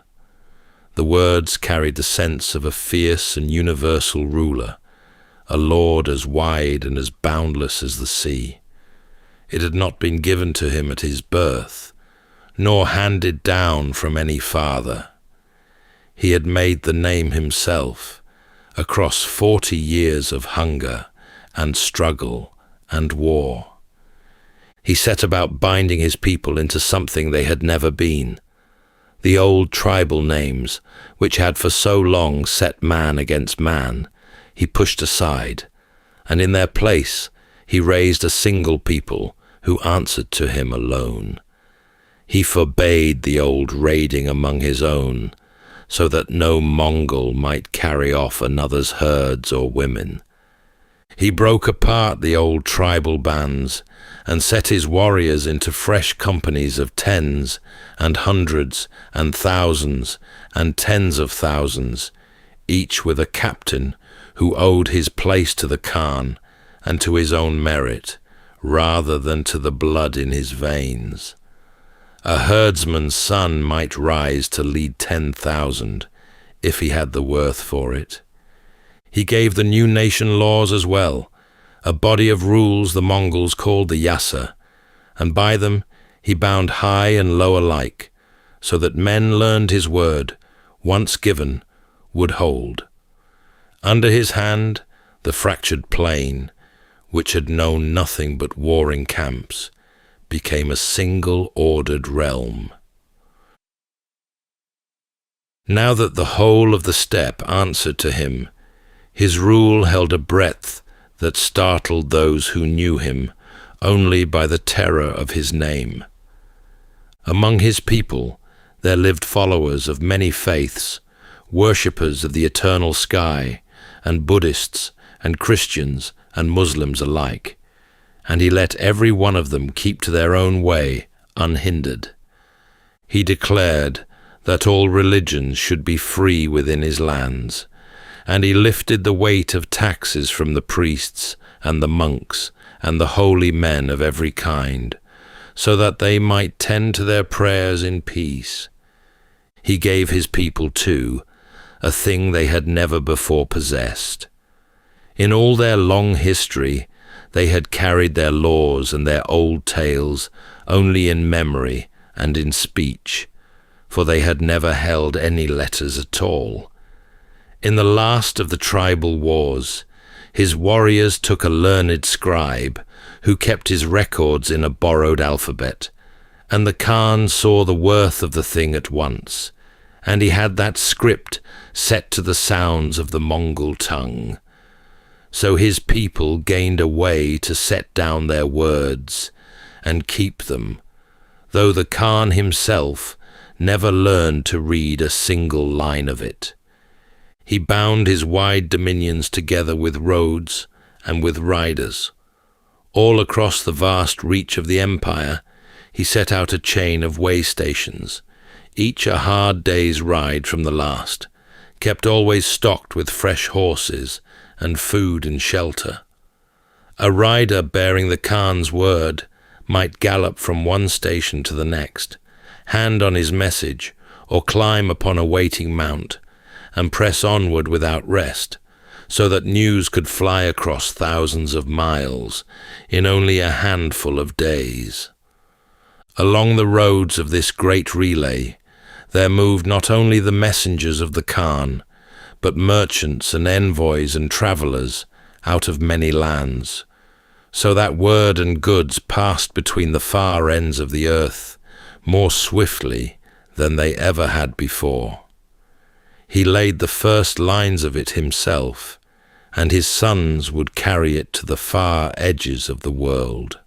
The words carried the sense of a fierce and universal ruler, a lord as wide and as boundless as the sea. It had not been given to him at his birth, nor handed down from any father. He had made the name himself, across 40 years of hunger and struggle and war. He set about binding his people into something they had never been. The old tribal names, which had for so long set man against man, he pushed aside, and in their place he raised a single people who answered to him alone. He forbade the old raiding among his own, so that no Mongol might carry off another's herds or women. He broke apart the old tribal bands and set his warriors into fresh companies of tens and hundreds and thousands and tens of thousands, each with a captain who owed his place to the Khan and to his own merit, rather than to the blood in his veins. A herdsman's son might rise to lead 10,000 if he had the worth for it. He gave the new nation laws as well, a body of rules the Mongols called the Yasa, and by them he bound high and low alike, so that men learned his word, once given, would hold. Under his hand, the fractured plain, which had known nothing but warring camps, became a single ordered realm. Now that the whole of the steppe answered to him, his rule held a breadth that startled those who knew him only by the terror of his name. Among his people there lived followers of many faiths, worshippers of the eternal sky, and Buddhists and Christians and Muslims alike, and he let every one of them keep to their own way unhindered. He declared that all religions should be free within his lands, and he lifted the weight of taxes from the priests and the monks and the holy men of every kind, so that they might tend to their prayers in peace. He gave his people, too, a thing they had never before possessed. In all their long history, they had carried their laws and their old tales only in memory and in speech, for they had never held any letters at all. In the last of the tribal wars, his warriors took a learned scribe who kept his records in a borrowed alphabet, and the Khan saw the worth of the thing at once, and he had that script set to the sounds of the Mongol tongue. So his people gained a way to set down their words and keep them, though the Khan himself never learned to read a single line of it. He bound his wide dominions together with roads and with riders. All across the vast reach of the empire, he set out a chain of way stations, each a hard day's ride from the last, kept always stocked with fresh horses and food and shelter. A rider bearing the Khan's word might gallop from one station to the next, hand on his message, or climb upon a waiting mount, and press onward without rest, so that news could fly across thousands of miles in only a handful of days. Along the roads of this great relay, there moved not only the messengers of the Khan, but merchants and envoys and travellers out of many lands, so that word and goods passed between the far ends of the earth more swiftly than they ever had before. He laid the first lines of it himself, and his sons would carry it to the far edges of the world.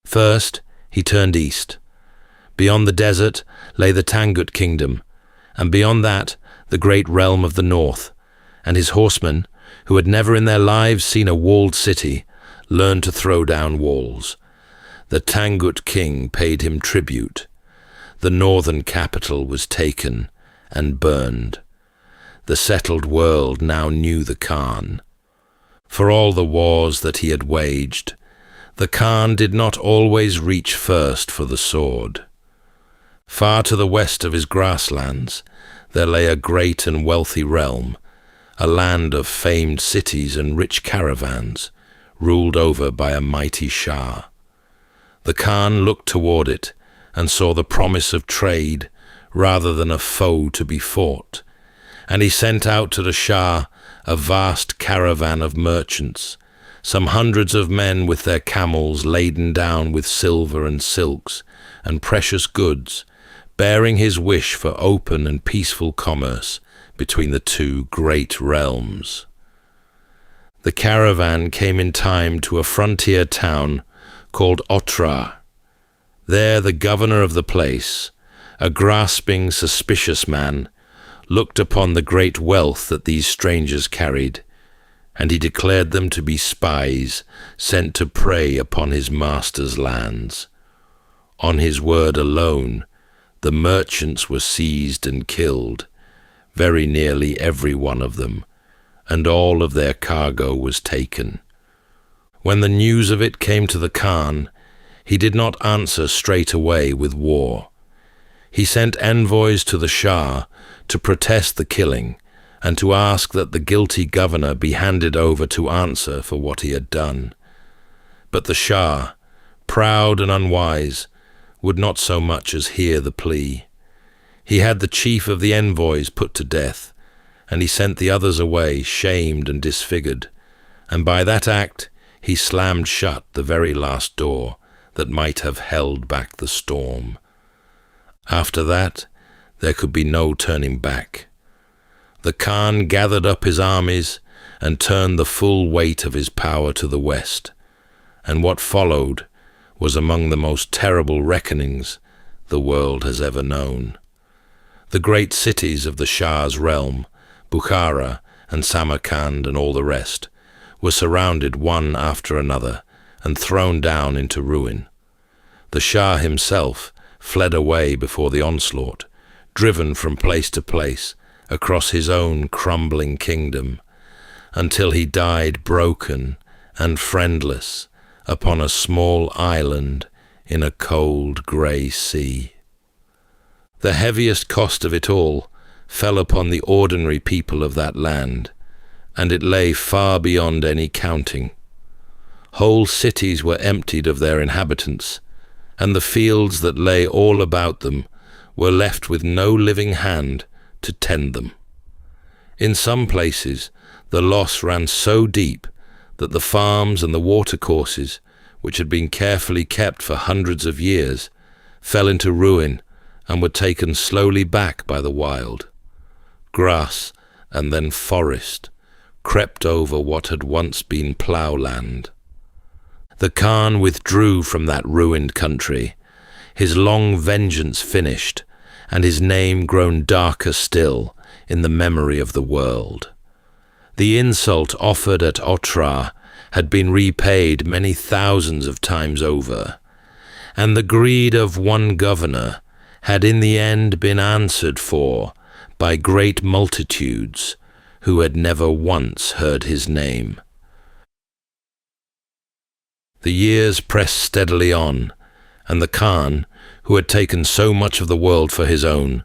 First, he turned east. Beyond the desert lay the Tangut kingdom, and beyond that the great realm of the north, and his horsemen, who had never in their lives seen a walled city, learned to throw down walls. The Tangut king paid him tribute. The northern capital was taken and burned. The settled world now knew the Khan. For all the wars that he had waged, the Khan did not always reach first for the sword. Far to the west of his grasslands, there lay a great and wealthy realm, a land of famed cities and rich caravans, ruled over by a mighty Shah. The Khan looked toward it and saw the promise of trade rather than a foe to be fought, and he sent out to the Shah a vast caravan of merchants, some hundreds of men with their camels laden down with silver and silks and precious goods, bearing his wish for open and peaceful commerce between the two great realms. The caravan came in time to a frontier town called Otrar. There the governor of the place, a grasping, suspicious man, looked upon the great wealth that these strangers carried, and he declared them to be spies sent to prey upon his master's lands. On his word alone, the merchants were seized and killed, very nearly every one of them, and all of their cargo was taken. When the news of it came to the Khan, he did not answer straight away with war. He sent envoys to the Shah to protest the killing and to ask that the guilty governor be handed over to answer for what he had done. But the Shah, proud and unwise, would not so much as hear the plea. He had the chief of the envoys put to death, and he sent the others away shamed and disfigured, and by that act he slammed shut the very last door that might have held back the storm. After that, there could be no turning back. The Khan gathered up his armies and turned the full weight of his power to the west, and what followed was among the most terrible reckonings the world has ever known. The great cities of the Shah's realm, Bukhara and Samarkand and all the rest, were surrounded one after another and thrown down into ruin. The Shah himself fled away before the onslaught, driven from place to place across his own crumbling kingdom, until he died broken and friendless upon a small island in a cold grey sea. The heaviest cost of it all fell upon the ordinary people of that land, and it lay far beyond any counting. Whole cities were emptied of their inhabitants, and the fields that lay all about them were left with no living hand to tend them. In some places, the loss ran so deep that the farms and the watercourses, which had been carefully kept for hundreds of years, fell into ruin and were taken slowly back by the wild. Grass and then forest crept over what had once been ploughland. The Khan withdrew from that ruined country, his long vengeance finished, and his name grown darker still in the memory of the world. The insult offered at Otrar had been repaid many thousands of times over, and the greed of one governor had in the end been answered for by great multitudes who had never once heard his name. The years pressed steadily on, and the Khan, who had taken so much of the world for his own,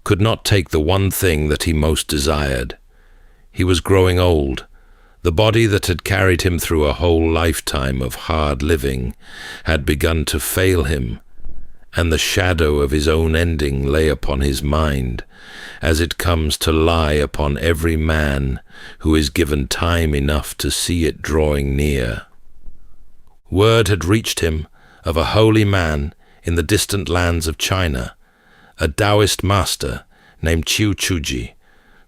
could not take the one thing that he most desired. He was growing old. The body that had carried him through a whole lifetime of hard living had begun to fail him, and the shadow of his own ending lay upon his mind, as it comes to lie upon every man who is given time enough to see it drawing near. Word had reached him of a holy man in the distant lands of China, a Taoist master named Chiu Chuji,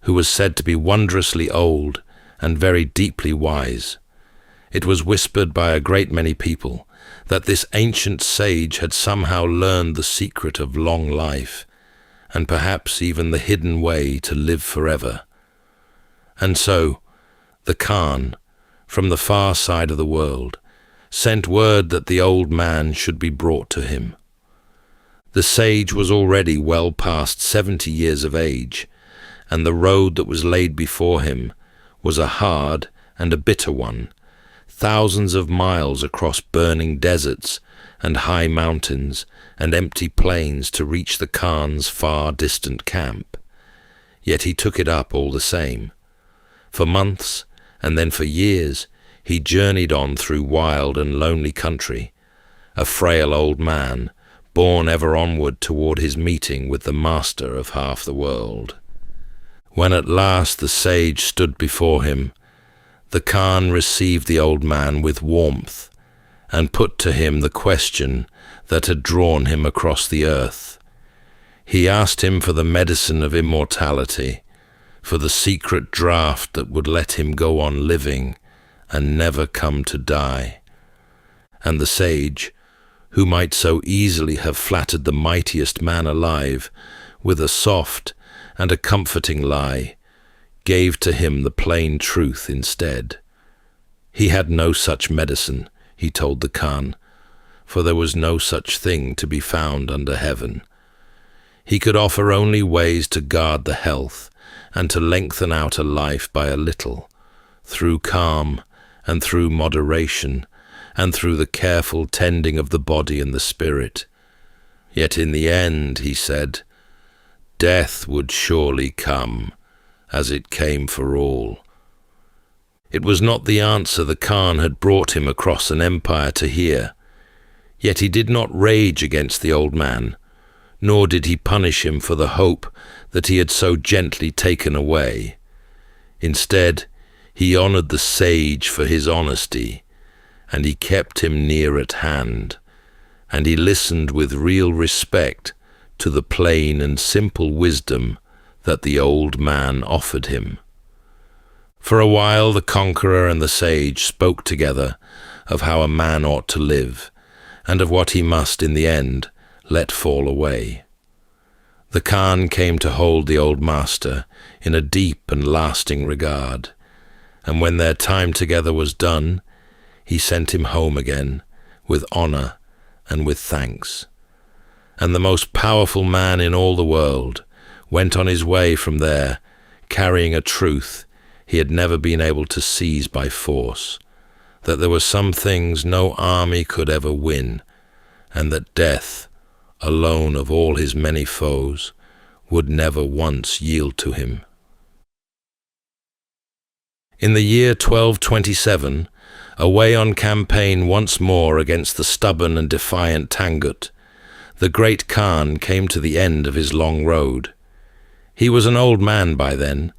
who was said to be wondrously old and very deeply wise. It was whispered by a great many people that this ancient sage had somehow learned the secret of long life, and perhaps even the hidden way to live forever. And so, the Khan, from the far side of the world, sent word that the old man should be brought to him. The sage was already well past 70 years of age, and the road that was laid before him was a hard and a bitter one, thousands of miles across burning deserts and high mountains and empty plains to reach the Khan's far distant camp. Yet he took it up all the same. For months, and then for years, he journeyed on through wild and lonely country, a frail old man, borne ever onward toward his meeting with the master of half the world. When at last the sage stood before him, the Khan received the old man with warmth, and put to him the question that had drawn him across the earth. He asked him for the medicine of immortality, for the secret draught that would let him go on living and never come to die. And the sage, who might so easily have flattered the mightiest man alive with a soft and a comforting lie, gave to him the plain truth instead. He had no such medicine, he told the Khan, for there was no such thing to be found under heaven. He could offer only ways to guard the health and to lengthen out a life by a little, through calm and through moderation and through the careful tending of the body and the spirit. Yet in the end, he said, death would surely come, as it came for all. It was not the answer the Khan had brought him across an empire to hear, yet he did not rage against the old man, nor did he punish him for the hope that he had so gently taken away. Instead, he honored the sage for his honesty, and he kept him near at hand, and he listened with real respect to the plain and simple wisdom that the old man offered him. For a while the conqueror and the sage spoke together of how a man ought to live, and of what he must in the end let fall away. The Khan came to hold the old master in a deep and lasting regard, and when their time together was done, he sent him home again with honor and with thanks. And the most powerful man in all the world went on his way from there, carrying a truth he had never been able to seize by force, that there were some things no army could ever win, and that death, alone of all his many foes, would never once yield to him. In the year 1227, away on campaign once more against the stubborn and defiant Tangut, the great Khan came to the end of his long road. He was an old man by then,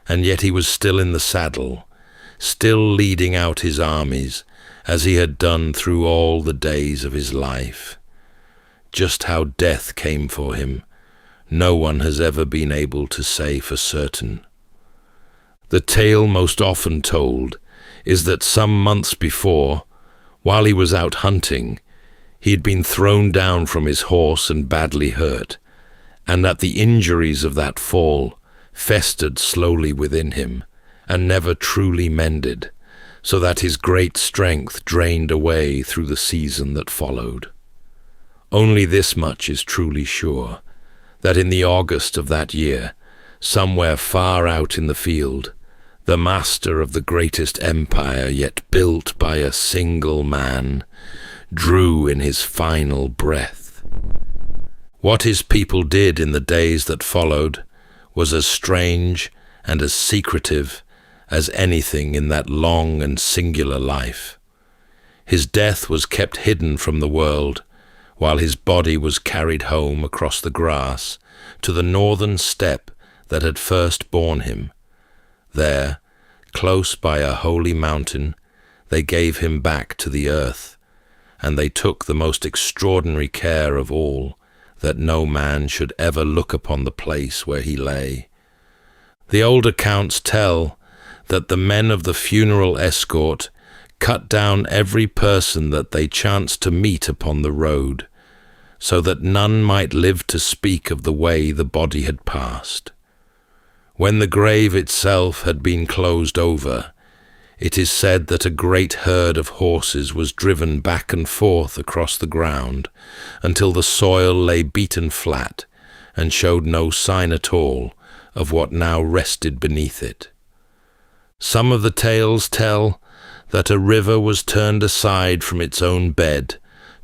and yet he was still in the saddle, still leading out his armies, as he had done through all the days of his life. Just how death came for him, no one has ever been able to say for certain. The tale most often told is that some months before, while he was out hunting, he had been thrown down from his horse and badly hurt, and that the injuries of that fall festered slowly within him and never truly mended, so that his great strength drained away through the season that followed. Only this much is truly sure, that in the August of that year, somewhere far out in the field, the master of the greatest empire yet built by a single man drew in his final breath. What his people did in the days that followed was as strange and as secretive as anything in that long and singular life. His death was kept hidden from the world, while his body was carried home across the grass to the northern steppe that had first borne him. There, close by a holy mountain, they gave him back to the earth, and they took the most extraordinary care of all, that no man should ever look upon the place where he lay. The old accounts tell that the men of the funeral escort cut down every person that they chanced to meet upon the road, so that none might live to speak of the way the body had passed. When the grave itself had been closed over, it is said that a great herd of horses was driven back and forth across the ground until the soil lay beaten flat and showed no sign at all of what now rested beneath it. Some of the tales tell that a river was turned aside from its own bed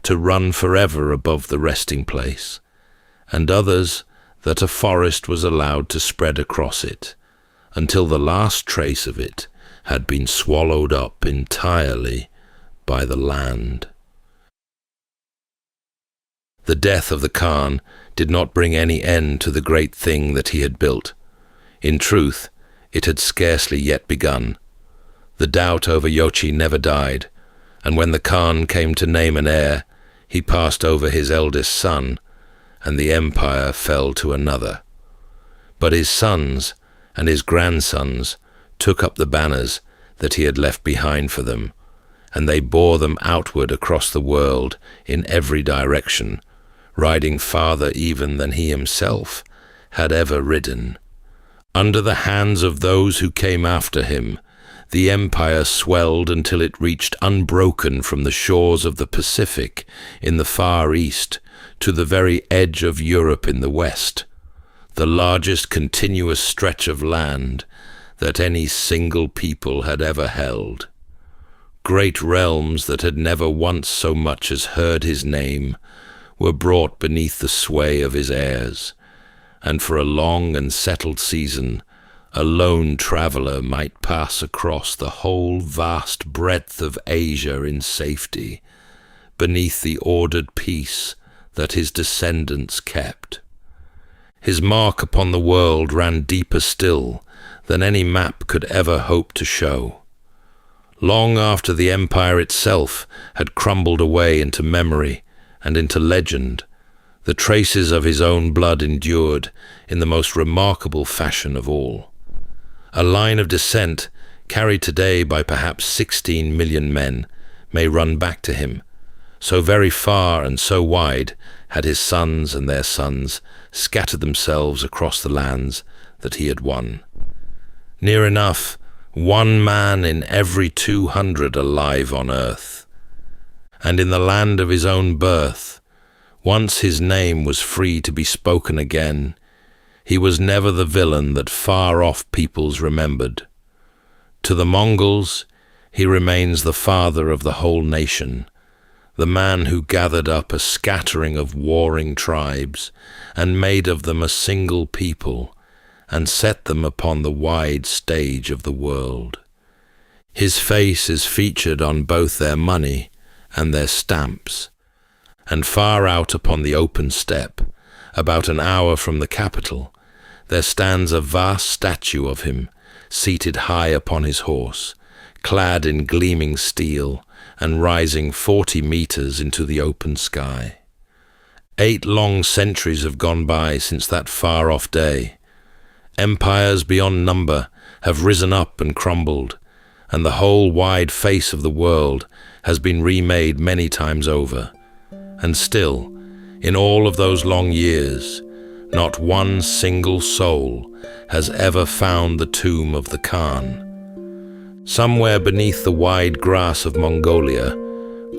to run forever above the resting place, and others that a forest was allowed to spread across it, until the last trace of it had been swallowed up entirely by the land. The death of the Khan did not bring any end to the great thing that he had built. In truth, it had scarcely yet begun. The doubt over Yochi never died, and when the Khan came to name an heir, he passed over his eldest son, and the empire fell to another. But his sons and his grandsons took up the banners that he had left behind for them, and they bore them outward across the world in every direction, riding farther even than he himself had ever ridden. Under the hands of those who came after him, the empire swelled until it reached unbroken from the shores of the Pacific in the far east to the very edge of Europe in the west, the largest continuous stretch of land that any single people had ever held. Great realms that had never once so much as heard his name were brought beneath the sway of his heirs, and for a long and settled season a lone traveller might pass across the whole vast breadth of Asia in safety, beneath the ordered peace that his descendants kept. His mark upon the world ran deeper still than any map could ever hope to show. Long after the empire itself had crumbled away into memory and into legend, the traces of his own blood endured in the most remarkable fashion of all. A line of descent carried today by perhaps 16 million men may run back to him. So very far and so wide had his sons and their sons scattered themselves across the lands that he had won. Near enough, one man in every 200 alive on earth. And in the land of his own birth, once his name was free to be spoken again, he was never the villain that far-off peoples remembered. To the Mongols, he remains the father of the whole nation, the man who gathered up a scattering of warring tribes and made of them a single people and set them upon the wide stage of the world. His face is featured on both their money and their stamps, and far out upon the open steppe, about an hour from the capital, there stands a vast statue of him, seated high upon his horse, clad in gleaming steel and rising 40 meters into the open sky. 8 long centuries have gone by since that far-off day. Empires beyond number have risen up and crumbled, and the whole wide face of the world has been remade many times over. And still, in all of those long years, not one single soul has ever found the tomb of the Khan. Somewhere beneath the wide grass of Mongolia,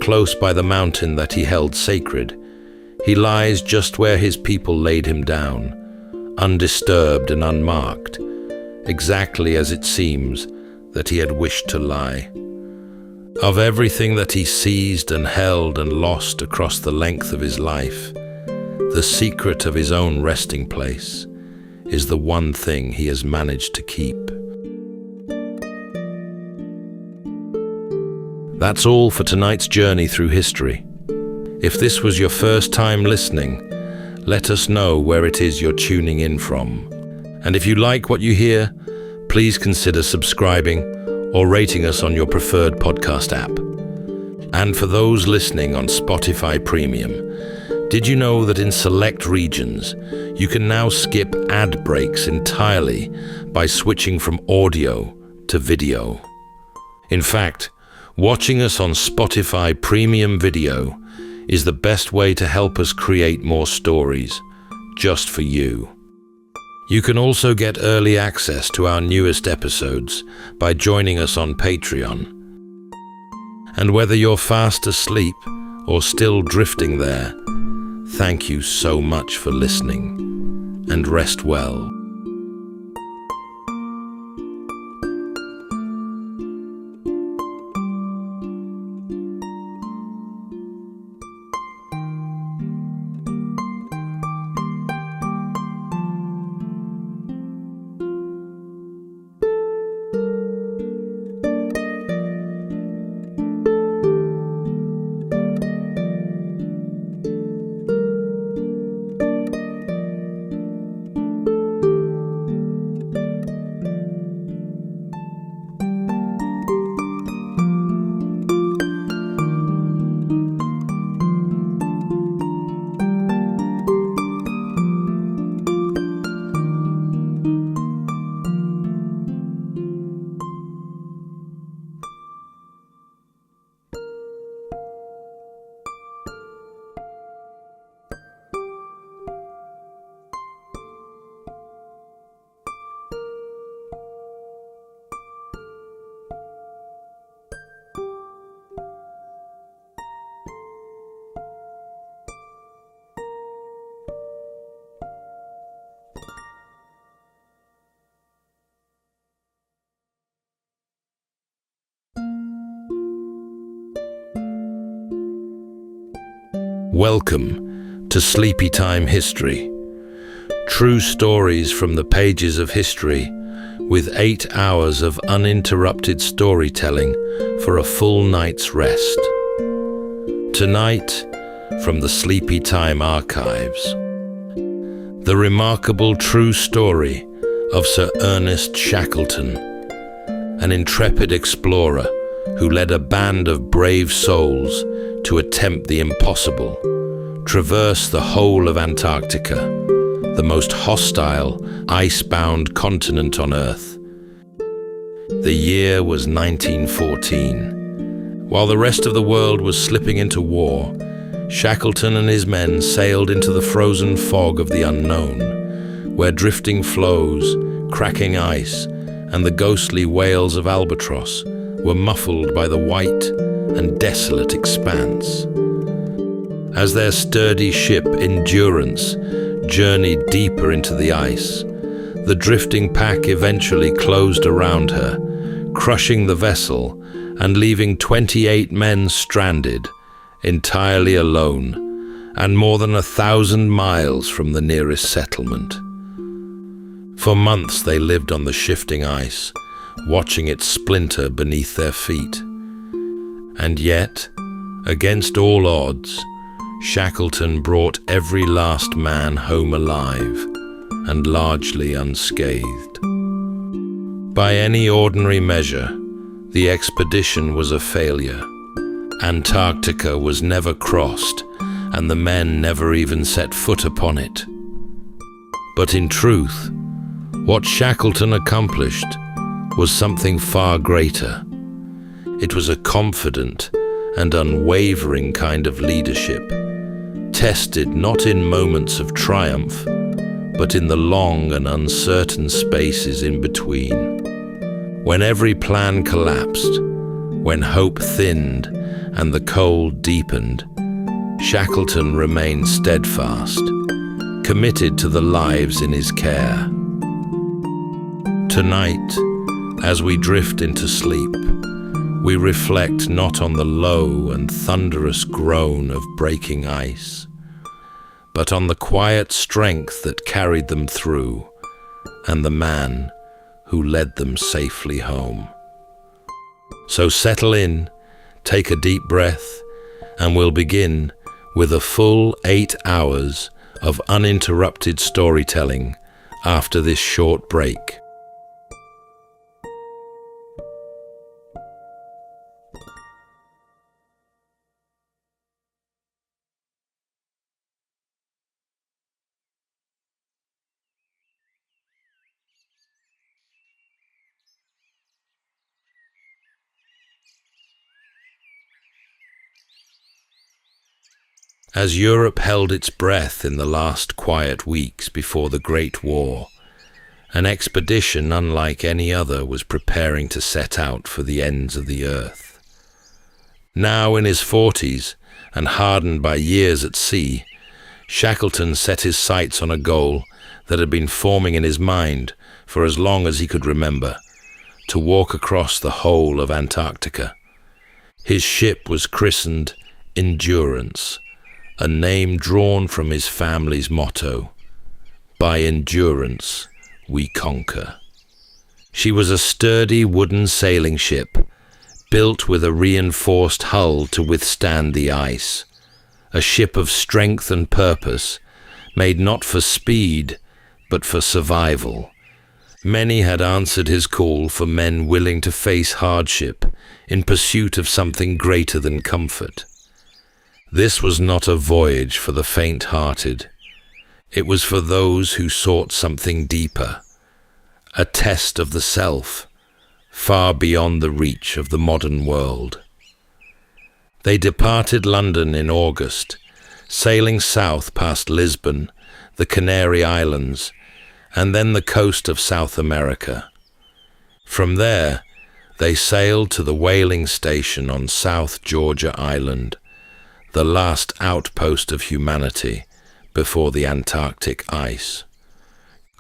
close by the mountain that he held sacred, he lies just where his people laid him down, undisturbed and unmarked, exactly as it seems that he had wished to lie. Of everything that he seized and held and lost across the length of his life, the secret of his own resting place is the one thing he has managed to keep. That's all for tonight's journey through history. If this was your first time listening, let us know where it is you're tuning in from. And if you like what you hear, please consider subscribing or rating us on your preferred podcast app. And for those listening on Spotify Premium, did you know that in select regions, you can now skip ad breaks entirely by switching from audio to video? In fact, watching us on Spotify Premium Video is the best way to help us create more stories, just for you. You can also get early access to our newest episodes by joining us on Patreon. And whether you're fast asleep or still drifting there, thank you so much for listening, and rest well. Welcome to Sleepytime History. True stories from the pages of history, with 8 hours of uninterrupted storytelling for a full night's rest. Tonight, from the Sleepytime archives, the remarkable true story of Sir Ernest Shackleton, an intrepid explorer who led a band of brave souls to attempt the impossible, traverse the whole of Antarctica, the most hostile, ice-bound continent on Earth. The year was 1914. While the rest of the world was slipping into war, Shackleton and his men sailed into the frozen fog of the unknown, where drifting floes, cracking ice, and the ghostly wails of albatross were muffled by the white and desolate expanse. As their sturdy ship Endurance journeyed deeper into the ice, the drifting pack eventually closed around her, crushing the vessel and leaving 28 men stranded, entirely alone, and more than 1,000 miles from the nearest settlement. For months they lived on the shifting ice, watching it splinter beneath their feet. And yet, against all odds, Shackleton brought every last man home alive and largely unscathed. By any ordinary measure, the expedition was a failure. Antarctica was never crossed, and the men never even set foot upon it. But in truth, what Shackleton accomplished was something far greater. It was a confident and unwavering kind of leadership, tested not in moments of triumph, but in the long and uncertain spaces in between. When every plan collapsed, when hope thinned and the cold deepened, Shackleton remained steadfast, committed to the lives in his care. Tonight, as we drift into sleep, we reflect not on the low and thunderous groan of breaking ice, but on the quiet strength that carried them through, and the man who led them safely home. So settle in, take a deep breath, and we'll begin with a full 8 hours of uninterrupted storytelling after this short break. As Europe held its breath in the last quiet weeks before the Great War, an expedition unlike any other was preparing to set out for the ends of the earth. Now in his 40s and hardened by years at sea, Shackleton set his sights on a goal that had been forming in his mind for as long as he could remember: to walk across the whole of Antarctica. His ship was christened Endurance, a name drawn from his family's motto: "By endurance we conquer." She was a sturdy wooden sailing ship, built with a reinforced hull to withstand the ice, a ship of strength and purpose, made not for speed, but for survival. Many had answered his call for men willing to face hardship in pursuit of something greater than comfort. This was not a voyage for the faint-hearted. It was for those who sought something deeper, a test of the self, far beyond the reach of the modern world. They departed London in August, sailing south past Lisbon, the Canary Islands, and then the coast of South America. From there, they sailed to the whaling station on South Georgia Island, the last outpost of humanity before the Antarctic ice.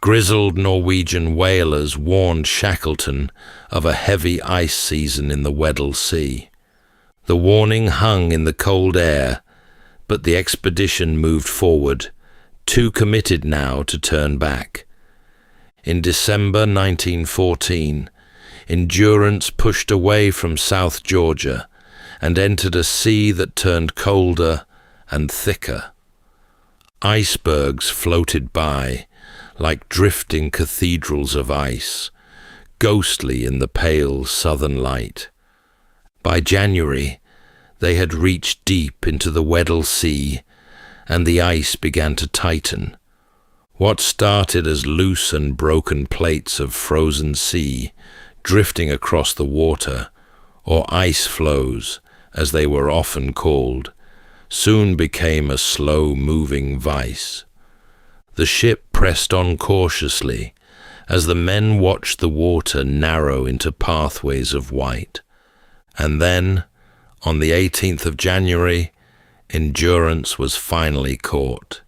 Grizzled Norwegian whalers warned Shackleton of a heavy ice season in the Weddell Sea. The warning hung in the cold air, But the expedition moved forward, too committed now to turn back. In December 1914, Endurance pushed away from South Georgia and entered a sea that turned colder and thicker. Icebergs floated by like drifting cathedrals of ice, ghostly in the pale southern light. By January, they had reached deep into the Weddell Sea, and the ice began to tighten. What started as loose and broken plates of frozen sea drifting across the water, or ice floes, as they were often called, soon became a slow-moving vice. The ship pressed on cautiously as the men watched the water narrow into pathways of white. And then, on the 18th of January, Endurance was finally caught.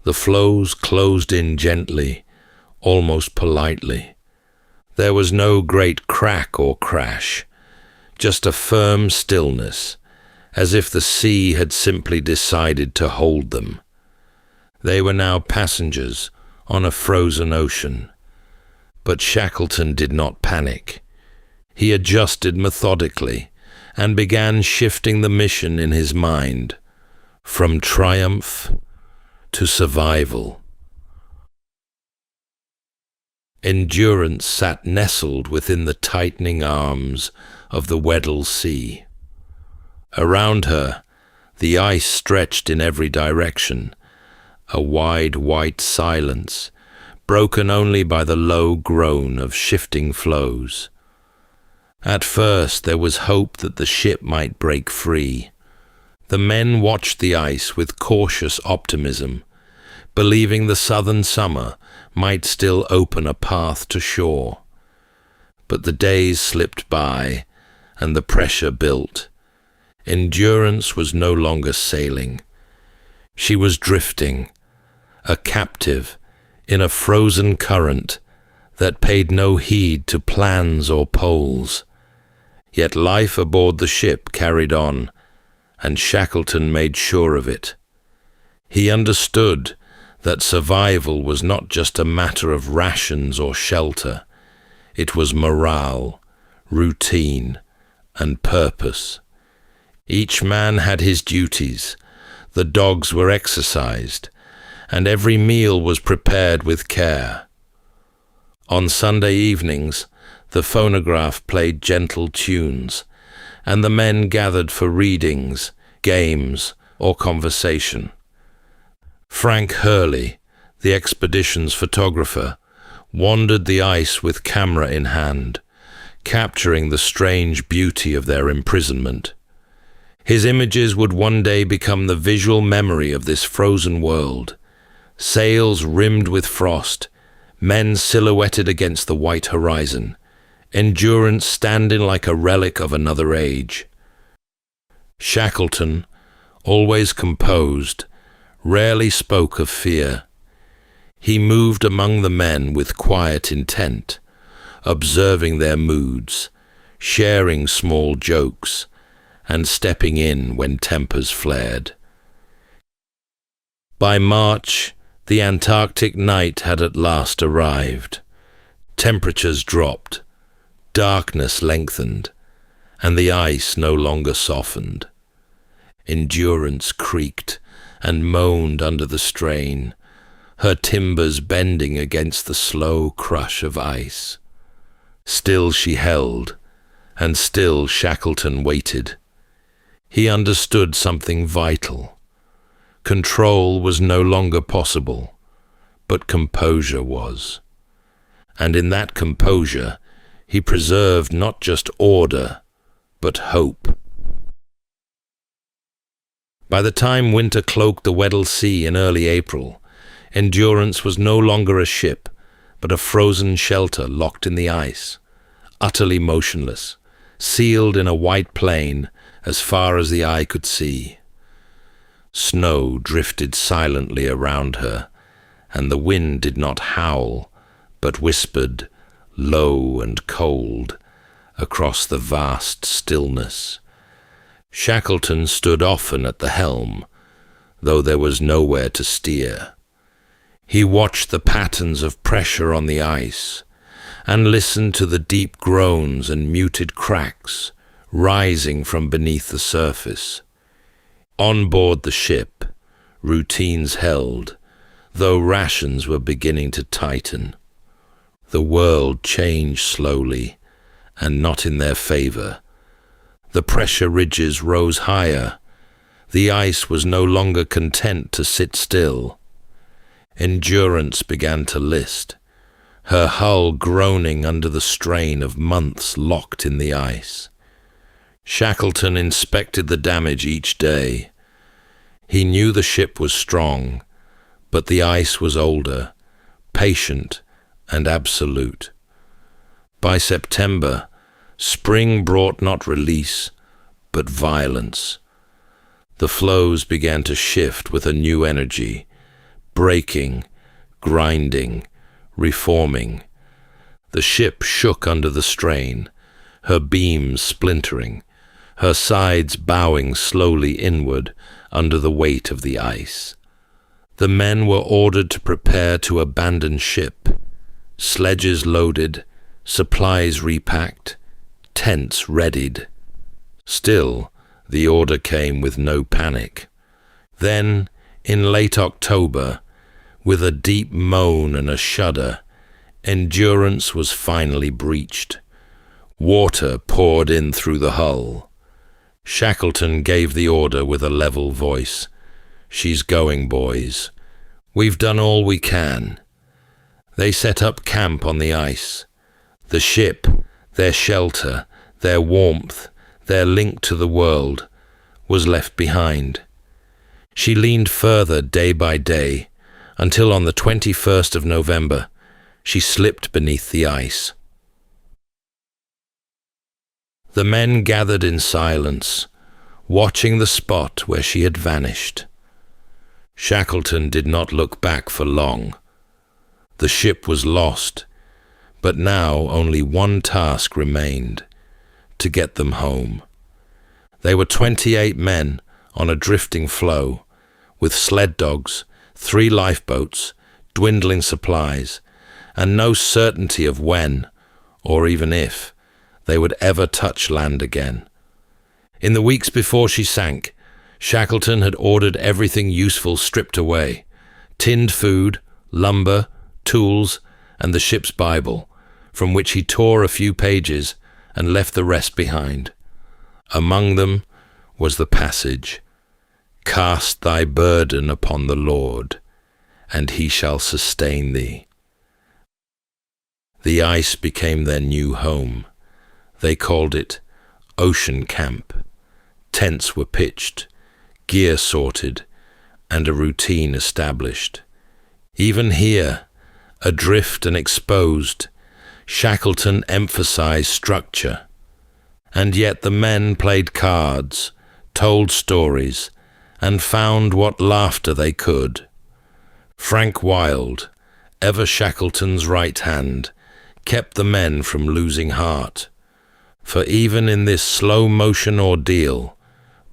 The floes closed in gently, almost politely. There was no great crack or crash, just a firm stillness, as if the sea had simply decided to hold them. They were now passengers on a frozen ocean. But Shackleton did not panic. He adjusted methodically and began shifting the mission in his mind from triumph to survival. Endurance sat nestled within the tightening arms of the Weddell Sea. Around her, the ice stretched in every direction, a wide white silence, broken only by the low groan of shifting floes. At first there was hope that the ship might break free. The men watched the ice with cautious optimism, believing the southern summer might still open a path to shore. But the days slipped by, and the pressure built. Endurance was no longer sailing. She was drifting, a captive in a frozen current that paid no heed to plans or poles. Yet life aboard the ship carried on, and Shackleton made sure of it. He understood that survival was not just a matter of rations or shelter. It was morale, routine, and purpose. Each man had his duties, the dogs were exercised, and every meal was prepared with care. On Sunday evenings, the phonograph played gentle tunes, and the men gathered for readings, games, or conversation. Frank Hurley, the expedition's photographer, wandered the ice with camera in hand, capturing the strange beauty of their imprisonment. His images would one day become the visual memory of this frozen world. Sails rimmed with frost, men silhouetted against the white horizon, Endurance standing like a relic of another age. Shackleton, always composed, rarely spoke of fear. He moved among the men with quiet intent, observing their moods, sharing small jokes, and stepping in when tempers flared. By March, the Antarctic night had at last arrived. Temperatures dropped, darkness lengthened, and the ice no longer softened. Endurance creaked and moaned under the strain, her timbers bending against the slow crush of ice. Still she held, and still Shackleton waited. He understood something vital. Control was no longer possible, but composure was. And in that composure, he preserved not just order, but hope. By the time winter cloaked the Weddell Sea in early April, Endurance was no longer a ship, but a frozen shelter locked in the ice, utterly motionless, sealed in a white plain as far as the eye could see. Snow drifted silently around her, and the wind did not howl, but whispered, low and cold, across the vast stillness. Shackleton stood often at the helm, though there was nowhere to steer. He watched the patterns of pressure on the ice and listened to the deep groans and muted cracks rising from beneath the surface. On board the ship, routines held, though rations were beginning to tighten. The world changed slowly, and not in their favor. The pressure ridges rose higher. The ice was no longer content to sit still. Endurance began to list, her hull groaning under the strain of months locked in the ice. Shackleton inspected the damage each day. He knew the ship was strong, but the ice was older, patient, and absolute. By September, spring brought not release, but violence. The floes began to shift with a new energy, breaking, grinding, reforming. The ship shook under the strain, her beams splintering, her sides bowing slowly inward under the weight of the ice. The men were ordered to prepare to abandon ship, sledges loaded, supplies repacked, tents readied. Still, the order came with no panic. Then, in late October, with a deep moan and a shudder, endurance was finally breached. Water poured in through the hull. Shackleton gave the order with a level voice. "She's going, boys. We've done all we can." They set up camp on the ice. The ship, their shelter, their warmth, their link to the world, was left behind. She leaned further day by day, until on the 21st of November, she slipped beneath the ice. The men gathered in silence, watching the spot where she had vanished. Shackleton did not look back for long. The ship was lost, but now only one task remained: to get them home. They were 28 men on a drifting floe, with sled dogs, 3 lifeboats, dwindling supplies, and no certainty of when, or even if, they would ever touch land again. In the weeks before she sank, Shackleton had ordered everything useful stripped away: tinned food, lumber, tools, and the ship's Bible, from which he tore a few pages and left the rest behind. Among them was the passage, "Cast thy burden upon the Lord, and he shall sustain thee." The ice became their new home. They called it Ocean Camp. Tents were pitched, gear sorted, and a routine established. Even here, adrift and exposed, Shackleton emphasized structure. And yet the men played cards, told stories, and found what laughter they could. Frank Wild, ever Shackleton's right hand, kept the men from losing heart. For even in this slow-motion ordeal,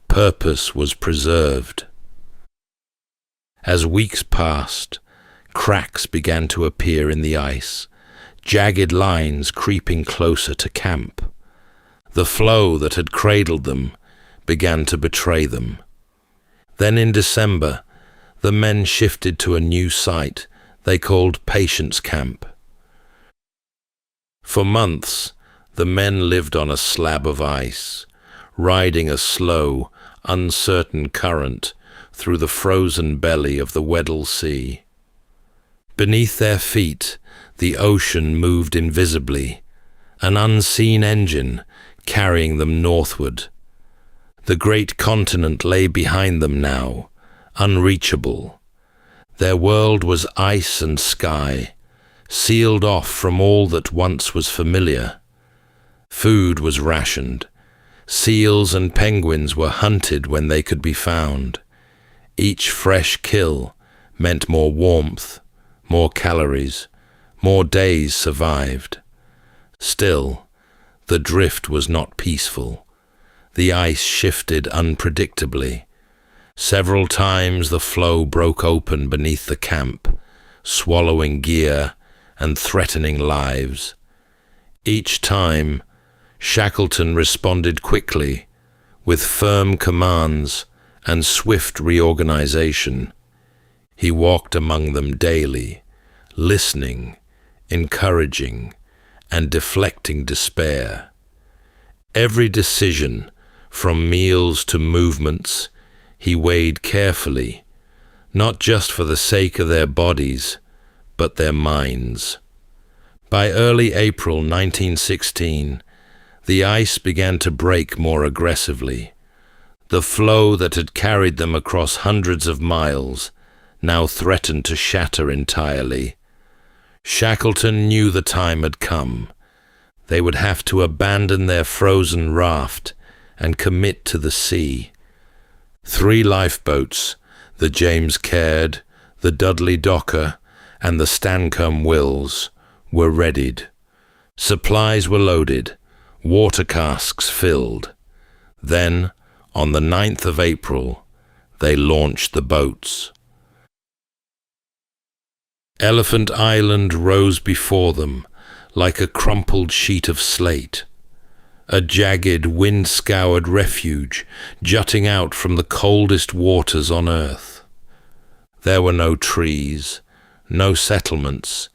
purpose was preserved. As weeks passed, cracks began to appear in the ice, jagged lines creeping closer to camp. The floe that had cradled them began to betray them. Then in December, the men shifted to a new site they called Patience Camp. For months, the men lived on a slab of ice, riding a slow, uncertain current through the frozen belly of the Weddell Sea. Beneath their feet, the ocean moved invisibly, an unseen engine carrying them northward. The great continent lay behind them now, unreachable. Their world was ice and sky, sealed off from all that once was familiar. Food was rationed. Seals and penguins were hunted when they could be found. Each fresh kill meant more warmth, more calories, more days survived. Still, the drift was not peaceful. The ice shifted unpredictably. Several times the floe broke open beneath the camp, swallowing gear and threatening lives. Each time, Shackleton responded quickly, with firm commands and swift reorganization. He walked among them daily, listening, encouraging, and deflecting despair. Every decision, from meals to movements, he weighed carefully, not just for the sake of their bodies, but their minds. By early April 1916, the ice began to break more aggressively. The floe that had carried them across hundreds of miles now threatened to shatter entirely. Shackleton knew the time had come. They would have to abandon their frozen raft and commit to the sea. 3 lifeboats, the James Caird, the Dudley Docker, and the Stancomb Wills, were readied. Supplies were loaded, water casks filled. Then, on the 9th of April, they launched the boats. Elephant Island rose before them like a crumpled sheet of slate, a jagged, wind-scoured refuge jutting out from the coldest waters on earth. There were no trees, no settlements,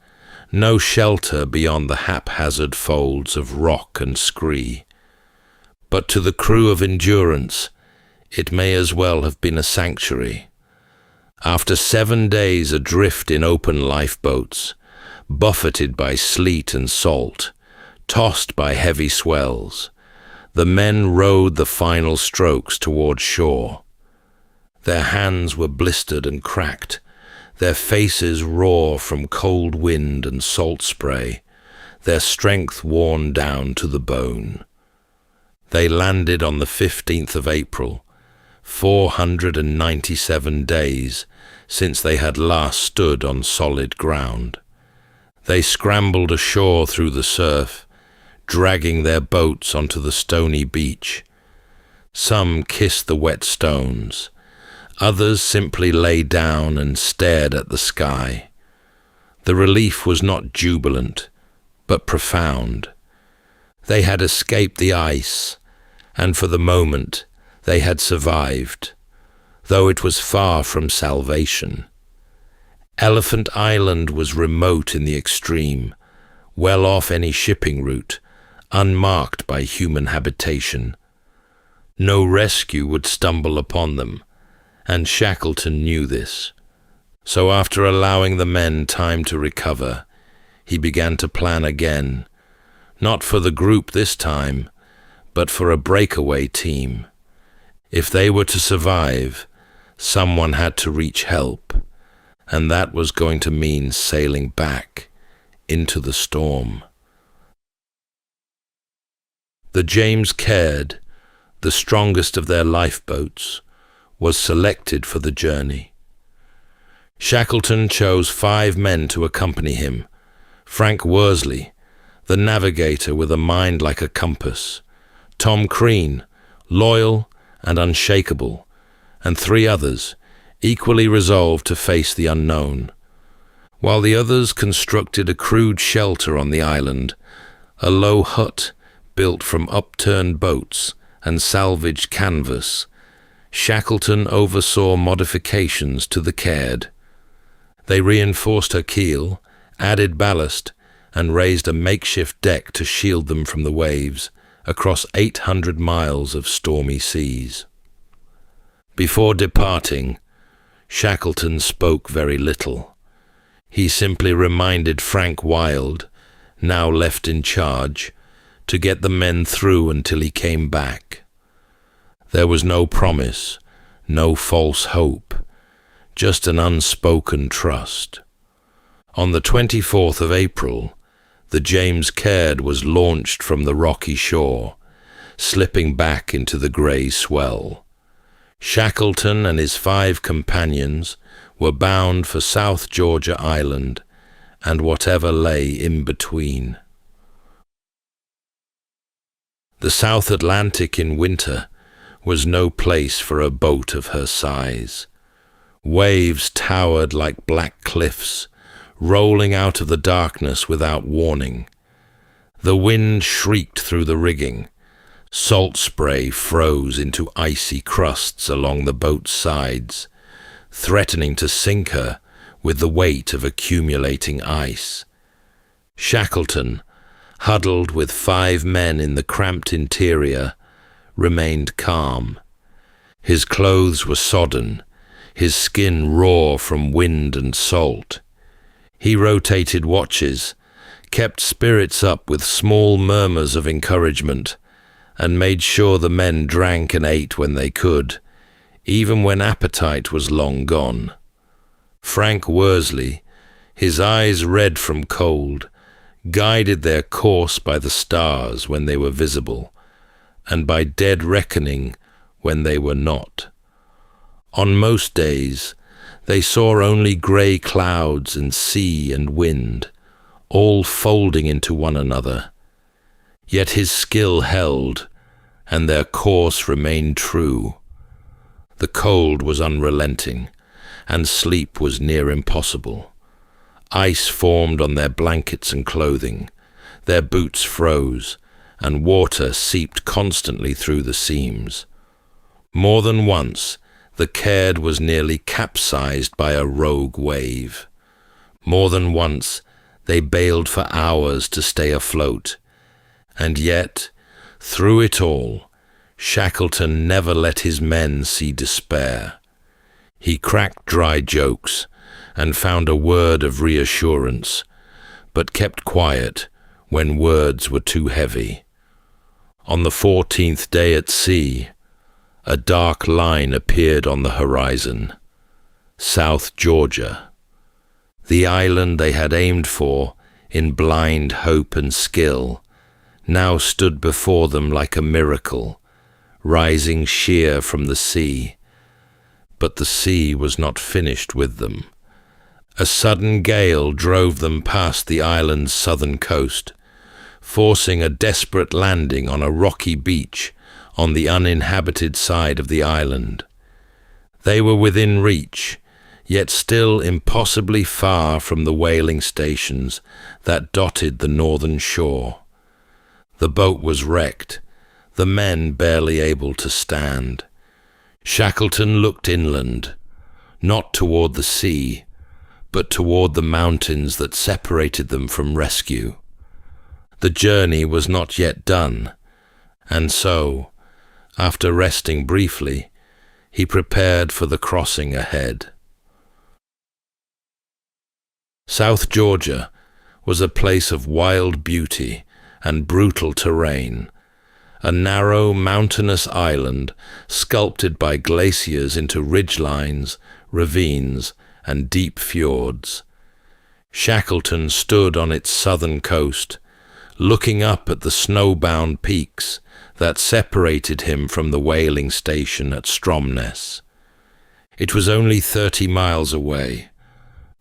no shelter beyond the haphazard folds of rock and scree. But to the crew of Endurance, it may as well have been a sanctuary. After 7 days adrift in open lifeboats, buffeted by sleet and salt, tossed by heavy swells, the men rowed the final strokes toward shore. Their hands were blistered and cracked, their faces raw from cold wind and salt spray, their strength worn down to the bone. They landed on the 15th of April, 497 days since they had last stood on solid ground. They scrambled ashore through the surf, dragging their boats onto the stony beach. Some kissed the wet stones. Others simply lay down and stared at the sky. The relief was not jubilant, but profound. They had escaped the ice, and for the moment they had survived, though it was far from salvation. Elephant Island was remote in the extreme, well off any shipping route, unmarked by human habitation. No rescue would stumble upon them, and Shackleton knew this. So after allowing the men time to recover, he began to plan again, not for the group this time, but for a breakaway team. If they were to survive, someone had to reach help, and that was going to mean sailing back into the storm. The James Caird, the strongest of their lifeboats, was selected for the journey. Shackleton chose 5 men to accompany him: Frank Worsley, the navigator with a mind like a compass; Tom Crean, loyal and unshakable; and 3 others, equally resolved to face the unknown. While the others constructed a crude shelter on the island, a low hut built from upturned boats and salvaged canvas, Shackleton oversaw modifications to the Caird. They reinforced her keel, added ballast, and raised a makeshift deck to shield them from the waves across 800 miles of stormy seas. Before departing, Shackleton spoke very little. He simply reminded Frank Wild, now left in charge, to get the men through until he came back. There was no promise, no false hope, just an unspoken trust. On the 24th of April, the James Caird was launched from the rocky shore, slipping back into the grey swell. Shackleton and his 5 companions were bound for South Georgia Island and whatever lay in between. The South Atlantic in winter was no place for a boat of her size. Waves towered like black cliffs, rolling out of the darkness without warning. The wind shrieked through the rigging. Salt spray froze into icy crusts along the boat's sides, threatening to sink her with the weight of accumulating ice. Shackleton, huddled with 5 men in the cramped interior, remained calm. His clothes were sodden, his skin raw from wind and salt. He rotated watches, kept spirits up with small murmurs of encouragement, and made sure the men drank and ate when they could, even when appetite was long gone. Frank Worsley, his eyes red from cold, guided their course by the stars when they were visible, and by dead reckoning when they were not. On most days, they saw only grey clouds and sea and wind, all folding into one another. Yet his skill held, and their course remained true. The cold was unrelenting, and sleep was near impossible. Ice formed on their blankets and clothing, their boots froze, and water seeped constantly through the seams. More than once, the Caird was nearly capsized by a rogue wave. More than once, they bailed for hours to stay afloat. And yet, through it all, Shackleton never let his men see despair. He cracked dry jokes and found a word of reassurance, but kept quiet when words were too heavy. On the 14th day at sea, a dark line appeared on the horizon. South Georgia. The island they had aimed for, in blind hope and skill, now stood before them like a miracle, rising sheer from the sea. But the sea was not finished with them. A sudden gale drove them past the island's southern coast, forcing a desperate landing on a rocky beach on the uninhabited side of the island. They were within reach, yet still impossibly far from the whaling stations that dotted the northern shore. The boat was wrecked, the men barely able to stand. Shackleton looked inland, not toward the sea, but toward the mountains that separated them from rescue. The journey was not yet done, and so, after resting briefly, he prepared for the crossing ahead. South Georgia was a place of wild beauty and brutal terrain, a narrow mountainous island sculpted by glaciers into ridgelines, ravines, and deep fjords. Shackleton stood on its southern coast, looking up at the snowbound peaks that separated him from the whaling station at Stromness. It was only 30 miles away,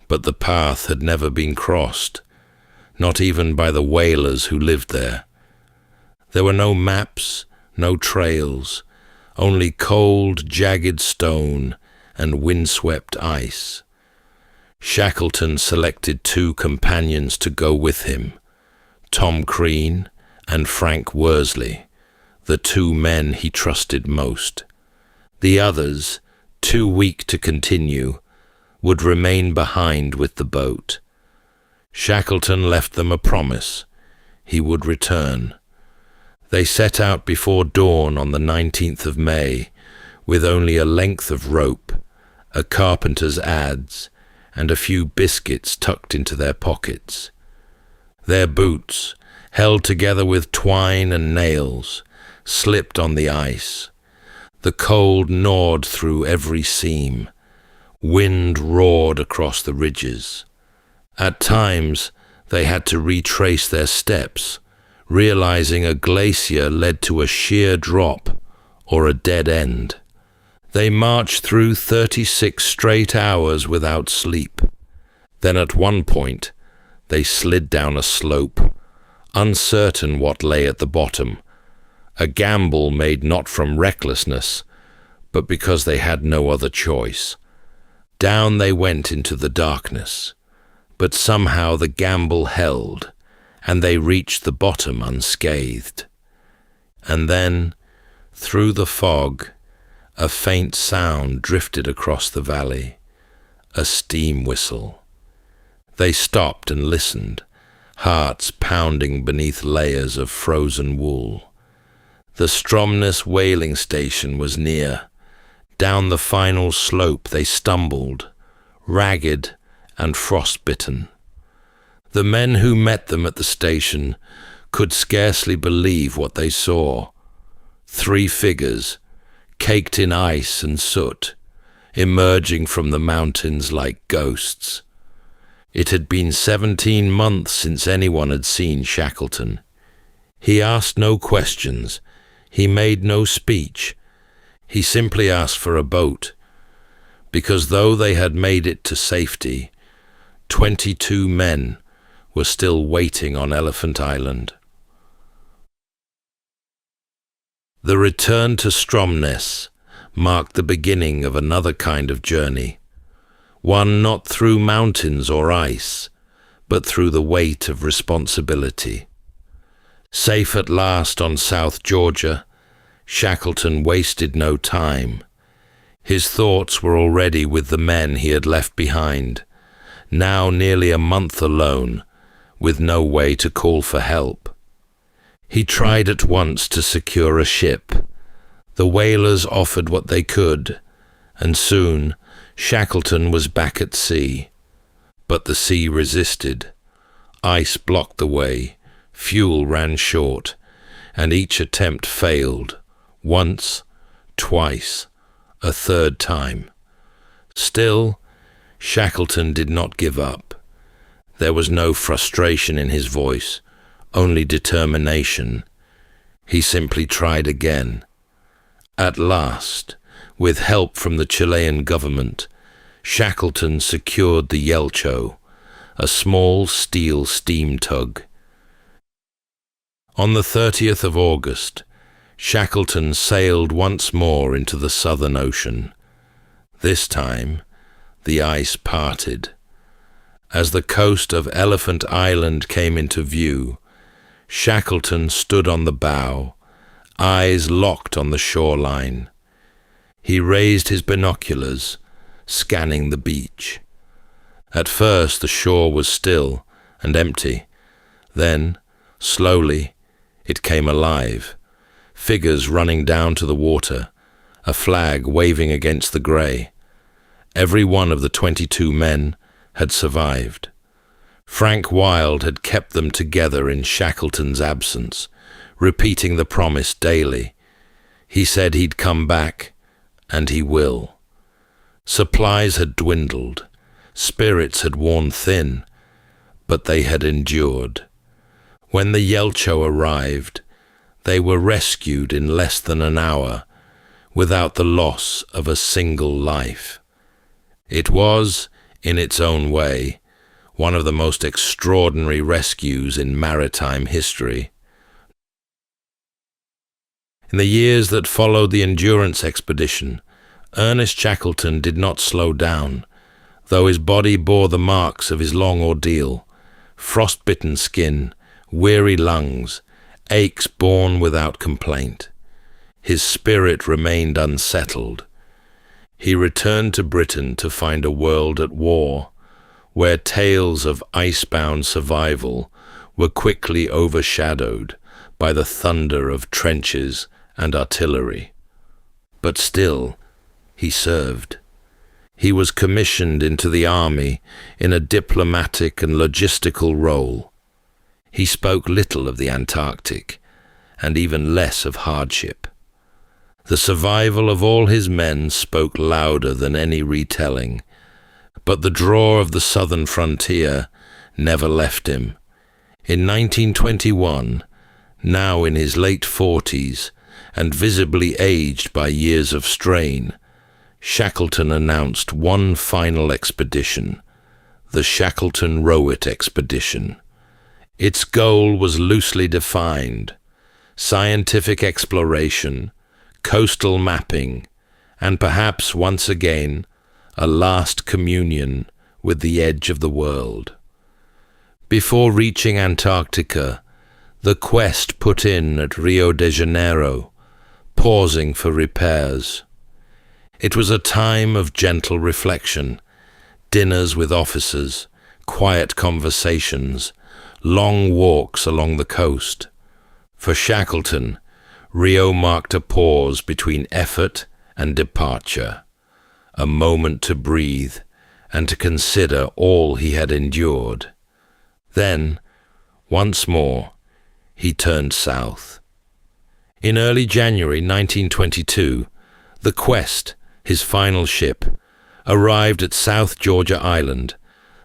but the path had never been crossed, not even by the whalers who lived there. There were no maps, no trails, only cold, jagged stone and windswept ice. Shackleton selected 2 companions to go with him, Tom Crean and Frank Worsley, the 2 men he trusted most. The others, too weak to continue, would remain behind with the boat. Shackleton left them a promise. He would return. They set out before dawn on the 19th of May, with only a length of rope, a carpenter's adze, and a few biscuits tucked into their pockets. Their boots, held together with twine and nails, slipped on the ice. The cold gnawed through every seam. Wind roared across the ridges. At times, they had to retrace their steps, realizing a glacier led to a sheer drop or a dead end. They marched through 36 straight hours without sleep. Then at one point, they slid down a slope, uncertain what lay at the bottom, a gamble made not from recklessness, but because they had no other choice. Down they went into the darkness, but somehow the gamble held, and they reached the bottom unscathed. And then, through the fog, a faint sound drifted across the valley, a steam whistle. They stopped and listened, hearts pounding beneath layers of frozen wool. The Stromness whaling station was near. Down the final slope they stumbled, ragged and frostbitten. The men who met them at the station could scarcely believe what they saw. 3 figures, caked in ice and soot, emerging from the mountains like ghosts. It had been 17 months since anyone had seen Shackleton. He asked no questions. He made no speech. He simply asked for a boat, because though they had made it to safety, 22 men were still waiting on Elephant Island. The return to Stromness marked the beginning of another kind of journey, one not through mountains or ice, but through the weight of responsibility. Safe at last on South Georgia, Shackleton wasted no time. His thoughts were already with the men he had left behind, now nearly a month alone, with no way to call for help. He tried at once to secure a ship. The whalers offered what they could, and soon Shackleton was back at sea. But the sea resisted. Ice blocked the way, fuel ran short, and each attempt failed, once, twice, a third time. Still, Shackleton did not give up. There was no frustration in his voice, only determination. He simply tried again. At last, with help from the Chilean government, Shackleton secured the Yelcho, a small steel steam tug. On the 30th of August, Shackleton sailed once more into the Southern Ocean. This time, the ice parted. As the coast of Elephant Island came into view, Shackleton stood on the bow, eyes locked on the shoreline. He raised his binoculars, scanning the beach. At first the shore was still and empty. Then, slowly, it came alive. Figures running down to the water, a flag waving against the grey. Every one of the 22 men had survived. Frank Wilde had kept them together in Shackleton's absence, repeating the promise daily. He said he'd come back, and he will. Supplies had dwindled, spirits had worn thin, but they had endured. When the Yelcho arrived, they were rescued in less than an hour, without the loss of a single life. It was, in its own way, one of the most extraordinary rescues in maritime history. In the years that followed the Endurance expedition, Ernest Shackleton did not slow down, though his body bore the marks of his long ordeal: frostbitten skin, weary lungs, aches borne without complaint. His spirit remained unsettled. He returned to Britain to find a world at war, where tales of icebound survival were quickly overshadowed by the thunder of trenches and artillery. But still, he served. He was commissioned into the army in a diplomatic and logistical role. He spoke little of the Antarctic, and even less of hardship. The survival of all his men spoke louder than any retelling, but the draw of the southern frontier never left him. In 1921, now in his late 40s and visibly aged by years of strain, Shackleton announced one final expedition, the Shackleton-Rowett expedition. Its goal was loosely defined: scientific exploration, coastal mapping, and perhaps once again, a last communion with the edge of the world. Before reaching Antarctica, the quest put in at Rio de Janeiro, pausing for repairs. It was a time of gentle reflection, dinners with officers, quiet conversations, long walks along the coast. For Shackleton, Rio marked a pause between effort and departure, a moment to breathe and to consider all he had endured. Then, once more, he turned south. In early January 1922, the Quest, his final ship, arrived at South Georgia Island,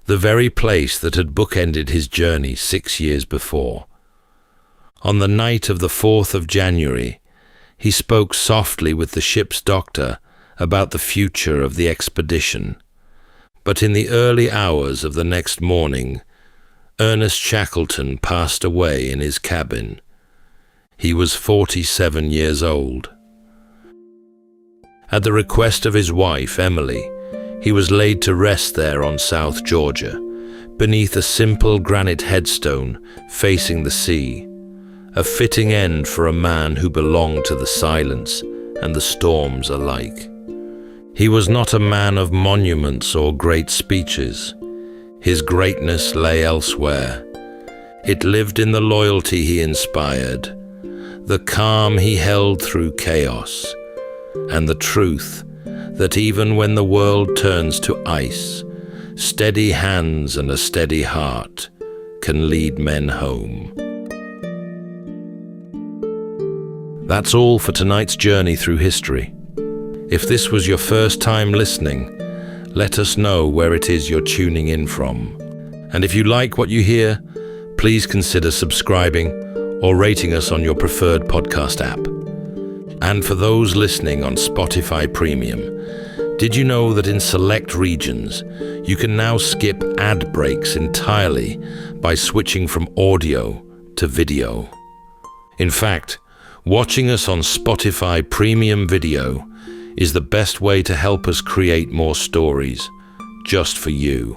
the very place that had bookended his journey 6 years before. On the night of the 4th of January, he spoke softly with the ship's doctor about the future of the expedition. But in the early hours of the next morning, Ernest Shackleton passed away in his cabin. He was 47 years old. At the request of his wife, Emily, he was laid to rest there on South Georgia, beneath a simple granite headstone facing the sea, a fitting end for a man who belonged to the silence and the storms alike. He was not a man of monuments or great speeches. His greatness lay elsewhere. It lived in the loyalty he inspired, the calm he held through chaos, and the truth that even when the world turns to ice, steady hands and a steady heart can lead men home. That's all for tonight's journey through history. If this was your first time listening, let us know where it is you're tuning in from. And if you like what you hear, please consider subscribing or rating us on your preferred podcast app. And for those listening on Spotify Premium, did you know that in select regions, you can now skip ad breaks entirely by switching from audio to video? In fact, watching us on Spotify Premium Video is the best way to help us create more stories, just for you.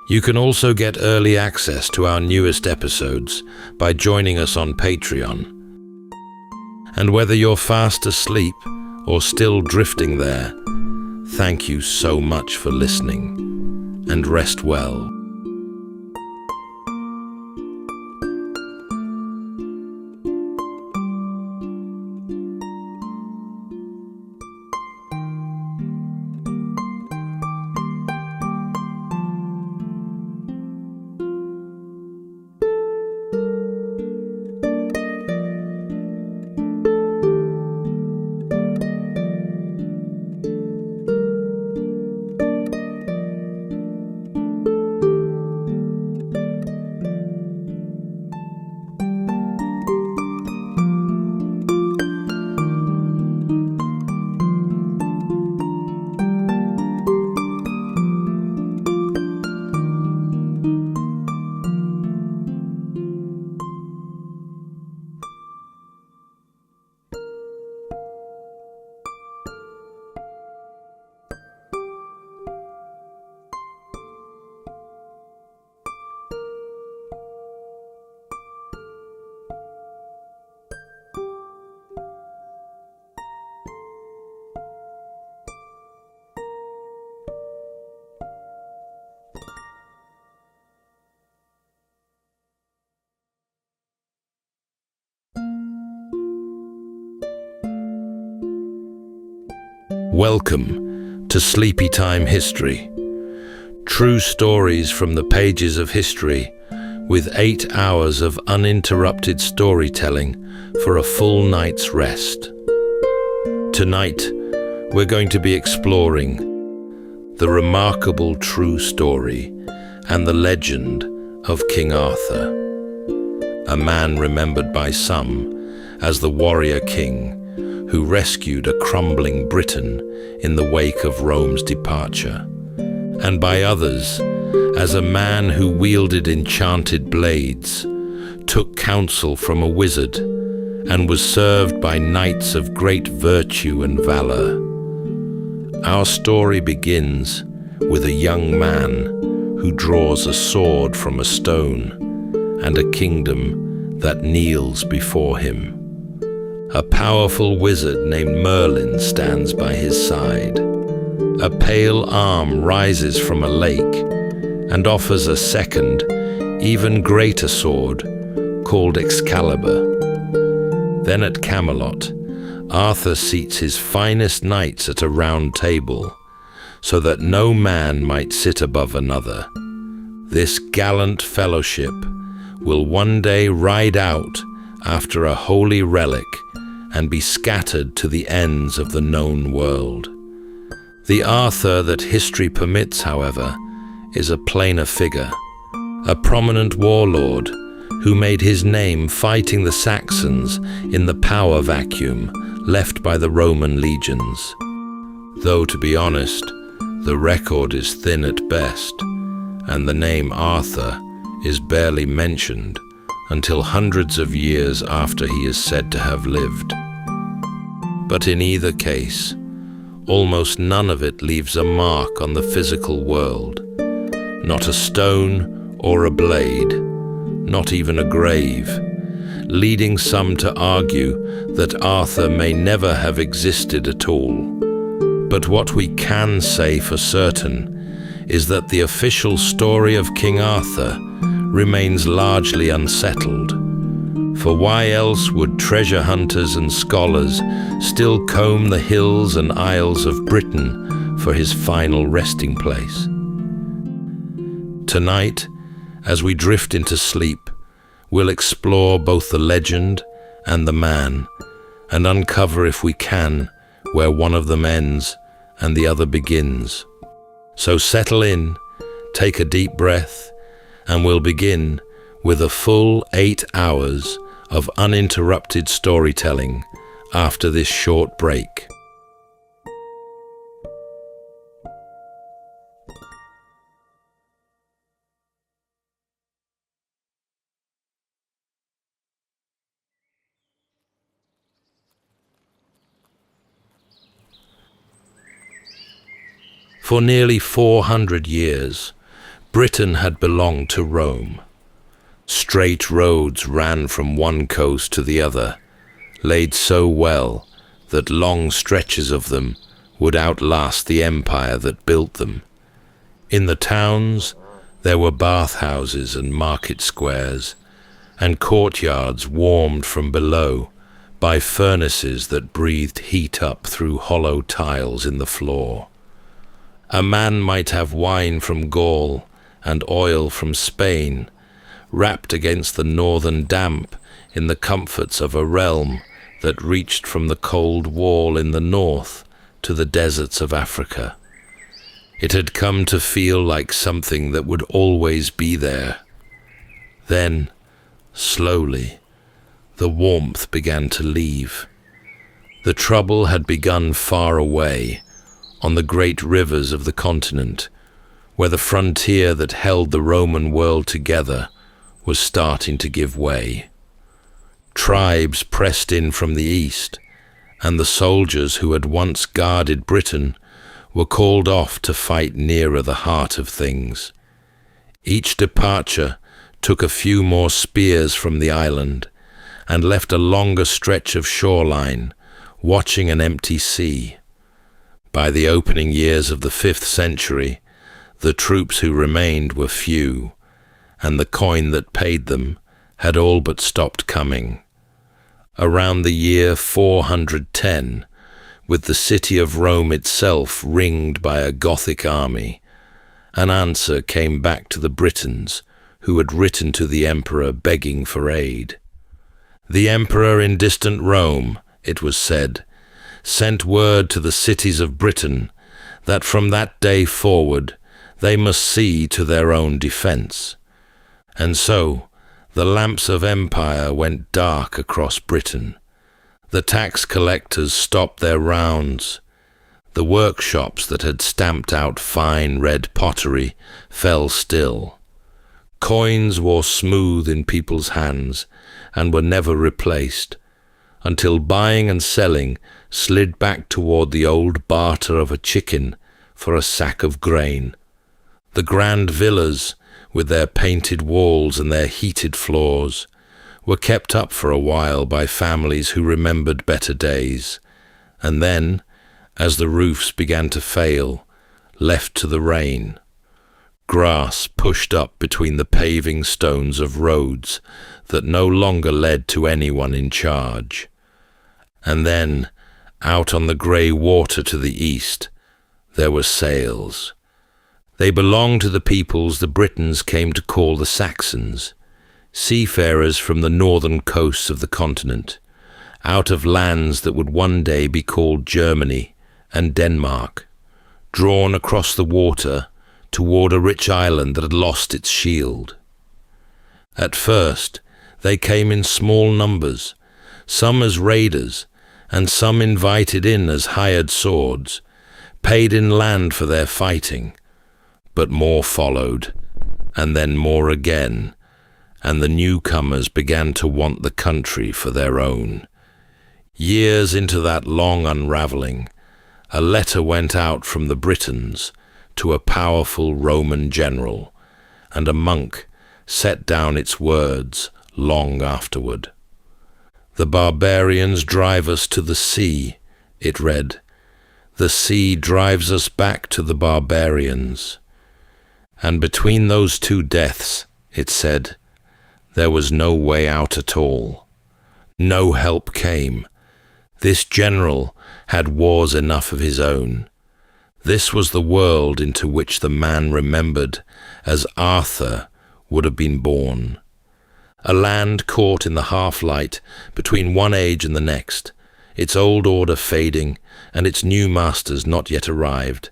You can also get early access to our newest episodes by joining us on Patreon. And whether you're fast asleep or still drifting there, thank you so much for listening, and rest well. Welcome to Sleepytime History. True stories from the pages of history, with 8 hours of uninterrupted storytelling for a full night's rest. Tonight, we're going to be exploring the remarkable true story and the legend of King Arthur, a man remembered by some as the warrior king who rescued a crumbling Britain in the wake of Rome's departure, and by others as a man who wielded enchanted blades, took counsel from a wizard, and was served by knights of great virtue and valor. Our story begins with a young man who draws a sword from a stone and a kingdom that kneels before him. A powerful wizard named Merlin stands by his side. A pale arm rises from a lake and offers a second, even greater sword called Excalibur. Then at Camelot, Arthur seats his finest knights at a round table, so that no man might sit above another. This gallant fellowship will one day ride out after a holy relic and be scattered to the ends of the known world. The Arthur that history permits, however, is a plainer figure, a prominent warlord who made his name fighting the Saxons in the power vacuum left by the Roman legions. Though, to be honest, the record is thin at best, and the name Arthur is barely mentioned until hundreds of years after he is said to have lived. But in either case, almost none of it leaves a mark on the physical world. Not a stone or a blade, not even a grave, leading some to argue that Arthur may never have existed at all. But what we can say for certain is that the official story of King Arthur remains largely unsettled. For why else would treasure hunters and scholars still comb the hills and isles of Britain for his final resting place? Tonight, as we drift into sleep, we'll explore both the legend and the man, and uncover, if we can, where one of them ends and the other begins. So settle in, take a deep breath, and we'll begin with a full 8 hours of uninterrupted storytelling after this short break. For nearly 400 years, Britain had belonged to Rome. Straight roads ran from one coast to the other, laid so well that long stretches of them would outlast the empire that built them. In the towns, there were bathhouses and market squares, and courtyards warmed from below by furnaces that breathed heat up through hollow tiles in the floor. A man might have wine from Gaul and oil from Spain, wrapped against the northern damp in the comforts of a realm that reached from the cold wall in the north to the deserts of Africa. It had come to feel like something that would always be there. Then, slowly, the warmth began to leave. The trouble had begun far away, on the great rivers of the continent, where the frontier that held the Roman world together was starting to give way. Tribes pressed in from the east, and the soldiers who had once guarded Britain were called off to fight nearer the heart of things. Each departure took a few more spears from the island and left a longer stretch of shoreline, watching an empty sea. By the opening years of the 5th century, the troops who remained were few, and the coin that paid them had all but stopped coming. Around the year 410, with the city of Rome itself ringed by a Gothic army, an answer came back to the Britons who had written to the emperor begging for aid. The emperor in distant Rome, it was said, sent word to the cities of Britain that from that day forward they must see to their own defense. And so the lamps of empire went dark across Britain. The tax collectors stopped their rounds. The workshops that had stamped out fine red pottery fell still. Coins wore smooth in people's hands and were never replaced, until buying and selling slid back toward the old barter of a chicken for a sack of grain. The grand villas, with their painted walls and their heated floors, were kept up for a while by families who remembered better days, and then, as the roofs began to fail, left to the rain. Grass pushed up between the paving stones of roads that no longer led to anyone in charge. And then, out on the grey water to the east, there were sails. They belonged to the peoples the Britons came to call the Saxons, seafarers from the northern coasts of the continent, out of lands that would one day be called Germany and Denmark, drawn across the water toward a rich island that had lost its shield. At first, they came in small numbers, some as raiders, and some invited in as hired swords, paid in land for their fighting. But more followed, and then more again, and the newcomers began to want the country for their own. Years into that long unraveling, a letter went out from the Britons to a powerful Roman general, and a monk set down its words long afterward. "The barbarians drive us to the sea," it read. "The sea drives us back to the barbarians." And between those two deaths, it said, there was no way out at all. No help came. This general had wars enough of his own. This was the world into which the man remembered as Arthur would have been born. A land caught in the half-light between one age and the next, its old order fading and its new masters not yet arrived,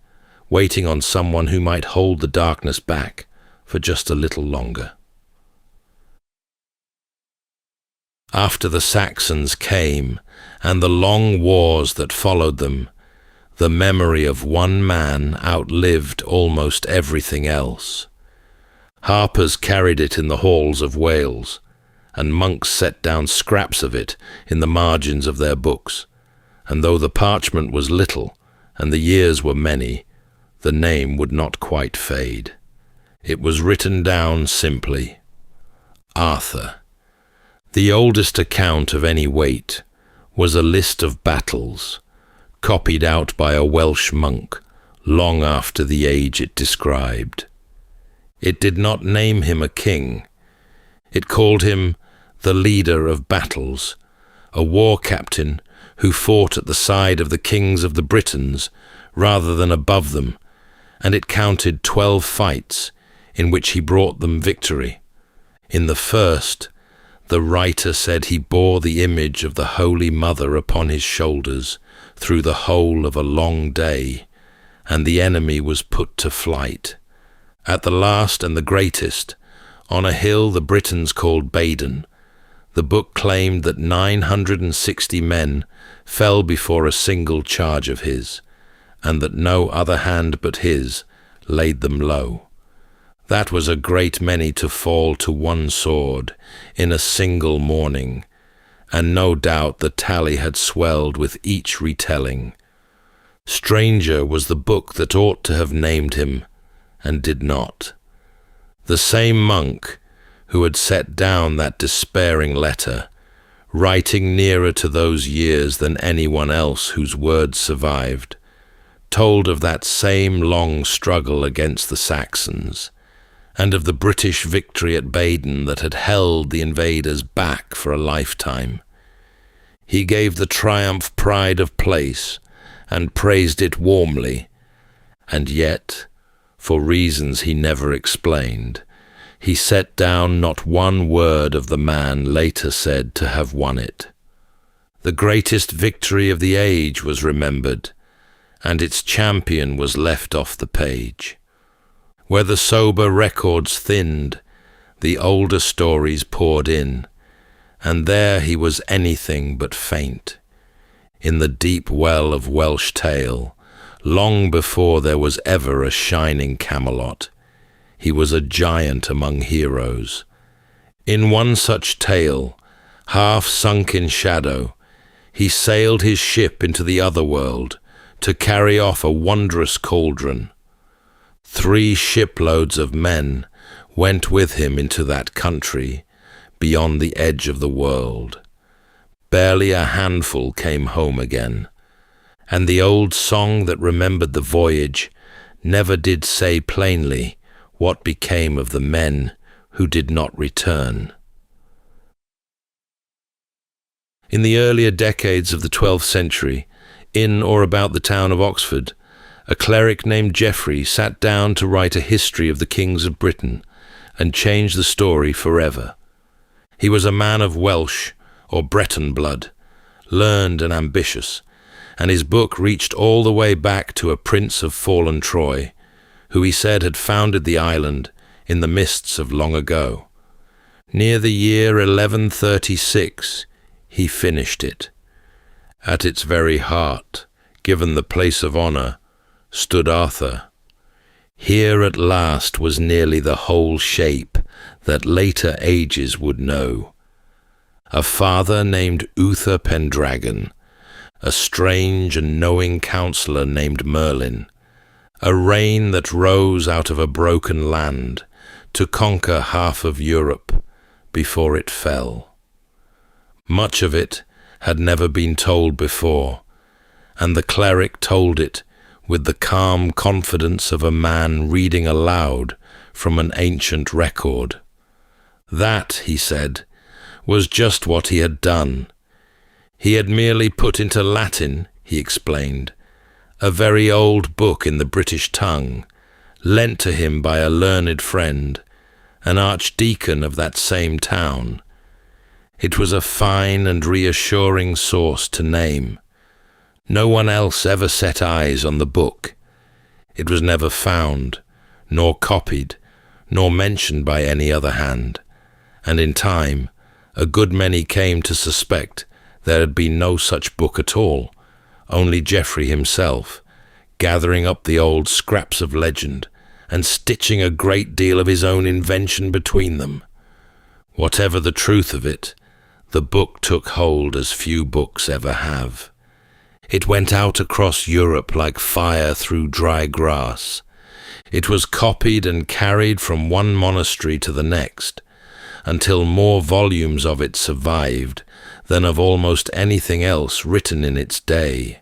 waiting on someone who might hold the darkness back for just a little longer. After the Saxons came, and the long wars that followed them, the memory of one man outlived almost everything else. Harpers carried it in the halls of Wales, and monks set down scraps of it in the margins of their books, and though the parchment was little and the years were many, the name would not quite fade. It was written down simply, Arthur. The oldest account of any weight was a list of battles, copied out by a Welsh monk long after the age it described. It did not name him a king. It called him the leader of battles, a war captain who fought at the side of the kings of the Britons rather than above them, and it counted 12 fights in which he brought them victory. In the first, the writer said he bore the image of the Holy Mother upon his shoulders through the whole of a long day, and the enemy was put to flight. At the last and the greatest, on a hill the Britons called Baden, the book claimed that 960 men fell before a single charge of his, and that no other hand but his laid them low. That was a great many to fall to one sword in a single morning, and no doubt the tally had swelled with each retelling. Stranger was the book that ought to have named him, and did not. The same monk who had set down that despairing letter, writing nearer to those years than anyone else whose words survived, told of that same long struggle against the Saxons, and of the British victory at Baden that had held the invaders back for a lifetime. He gave the triumph pride of place and praised it warmly, and yet, for reasons he never explained, he set down not one word of the man later said to have won it. The greatest victory of the age was remembered, and its champion was left off the page. Where the sober records thinned, the older stories poured in, and there he was anything but faint. In the deep well of Welsh tale, long before there was ever a shining Camelot, he was a giant among heroes. In one such tale, half sunk in shadow, he sailed his ship into the other world to carry off a wondrous cauldron. 3 shiploads of men went with him into that country beyond the edge of the world. Barely a handful came home again, and the old song that remembered the voyage never did say plainly what became of the men who did not return. In the earlier decades of the 12th century, in or about the town of Oxford, a cleric named Geoffrey sat down to write a history of the kings of Britain and change the story forever. He was a man of Welsh or Breton blood, learned and ambitious, and his book reached all the way back to a prince of fallen Troy, who he said had founded the island in the mists of long ago. Near the year 1136, he finished it. At its very heart, given the place of honour, stood Arthur. Here at last was nearly the whole shape that later ages would know. A father named Uther Pendragon, a strange and knowing counsellor named Merlin, a reign that rose out of a broken land to conquer half of Europe before it fell. Much of it had never been told before, and the cleric told it with the calm confidence of a man reading aloud from an ancient record. That, he said, was just what he had done. He had merely put into Latin, he explained, a very old book in the British tongue, lent to him by a learned friend, an archdeacon of that same town. It was a fine and reassuring source to name. No one else ever set eyes on the book. It was never found, nor copied, nor mentioned by any other hand, and in time a good many came to suspect there had been no such book at all, only Geoffrey himself, gathering up the old scraps of legend and stitching a great deal of his own invention between them. Whatever the truth of it, the book took hold as few books ever have. It went out across Europe like fire through dry grass. It was copied and carried from one monastery to the next, until more volumes of it survived than of almost anything else written in its day.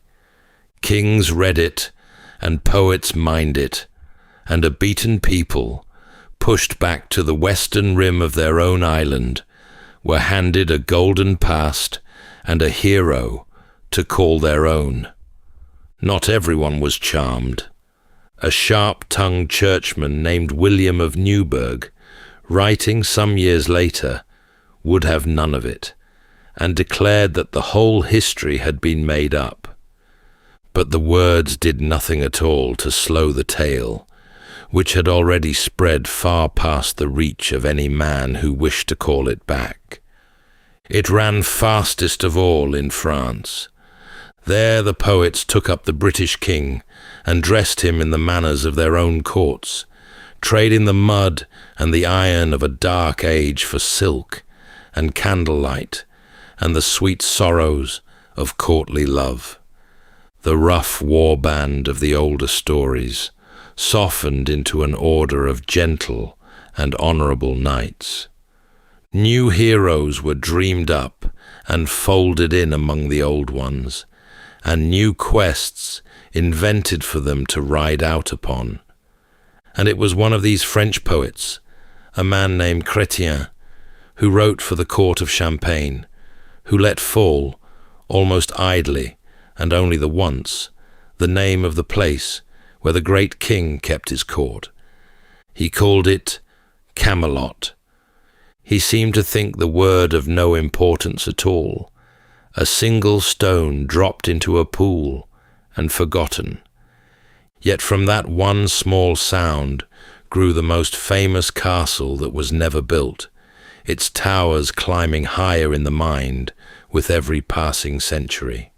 Kings read it, and poets mined it, and a beaten people, pushed back to the western rim of their own island, were handed a golden past and a hero to call their own. Not everyone was charmed. A sharp-tongued churchman named William of Newburgh, writing some years later, would have none of it, and declared that the whole history had been made up. But the words did nothing at all to slow the tale, which had already spread far past the reach of any man who wished to call it back. It ran fastest of all in France. There the poets took up the British king and dressed him in the manners of their own courts, trading the mud and the iron of a dark age for silk and candlelight and the sweet sorrows of courtly love. The rough war band of the older stories softened into an order of gentle and honourable knights. New heroes were dreamed up and folded in among the old ones, and new quests invented for them to ride out upon. And it was one of these French poets, a man named Chrétien, who wrote for the court of Champagne, who let fall, almost idly, and only the once, the name of the place where the great king kept his court. He called it Camelot. He seemed to think the word of no importance at all, a single stone dropped into a pool and forgotten. Yet from that one small sound grew the most famous castle that was never built, its towers climbing higher in the mind with every passing century.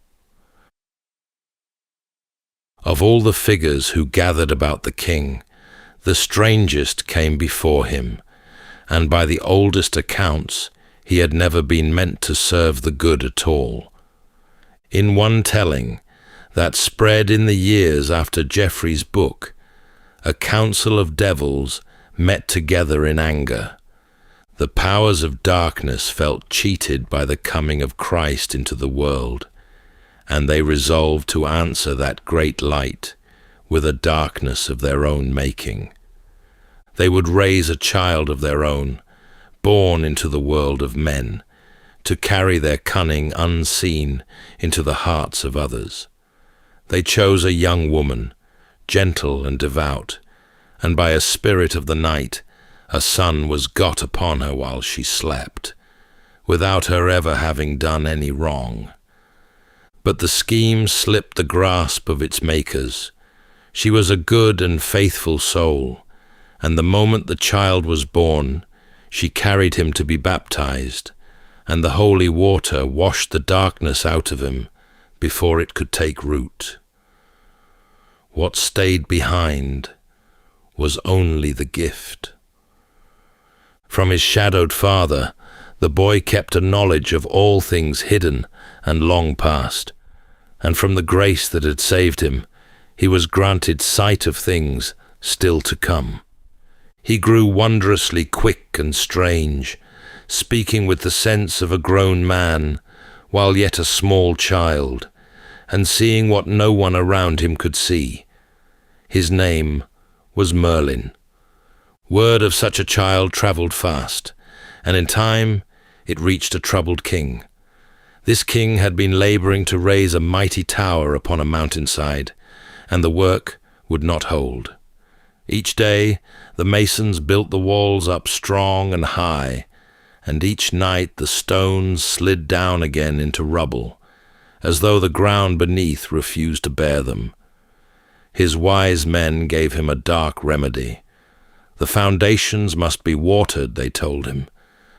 Of all the figures who gathered about the king, the strangest came before him, and by the oldest accounts he had never been meant to serve the good at all. In one telling, that spread in the years after Geoffrey's book, a council of devils met together in anger. The powers of darkness felt cheated by the coming of Christ into the world, and they resolved to answer that great light with a darkness of their own making. They would raise a child of their own, born into the world of men, to carry their cunning unseen into the hearts of others. They chose a young woman, gentle and devout, and by a spirit of the night, a son was got upon her while she slept, without her ever having done any wrong. But the scheme slipped the grasp of its makers. She was a good and faithful soul, and the moment the child was born, she carried him to be baptized, and the holy water washed the darkness out of him before it could take root. What stayed behind was only the gift. From his shadowed father, the boy kept a knowledge of all things hidden and long past, and from the grace that had saved him, he was granted sight of things still to come. He grew wondrously quick and strange, speaking with the sense of a grown man, while yet a small child, and seeing what no one around him could see. His name was Merlin. Word of such a child travelled fast, and in time it reached a troubled king. This king had been labouring to raise a mighty tower upon a mountainside, and the work would not hold. Each day the masons built the walls up strong and high, and each night the stones slid down again into rubble, as though the ground beneath refused to bear them. His wise men gave him a dark remedy. The foundations must be watered, they told him,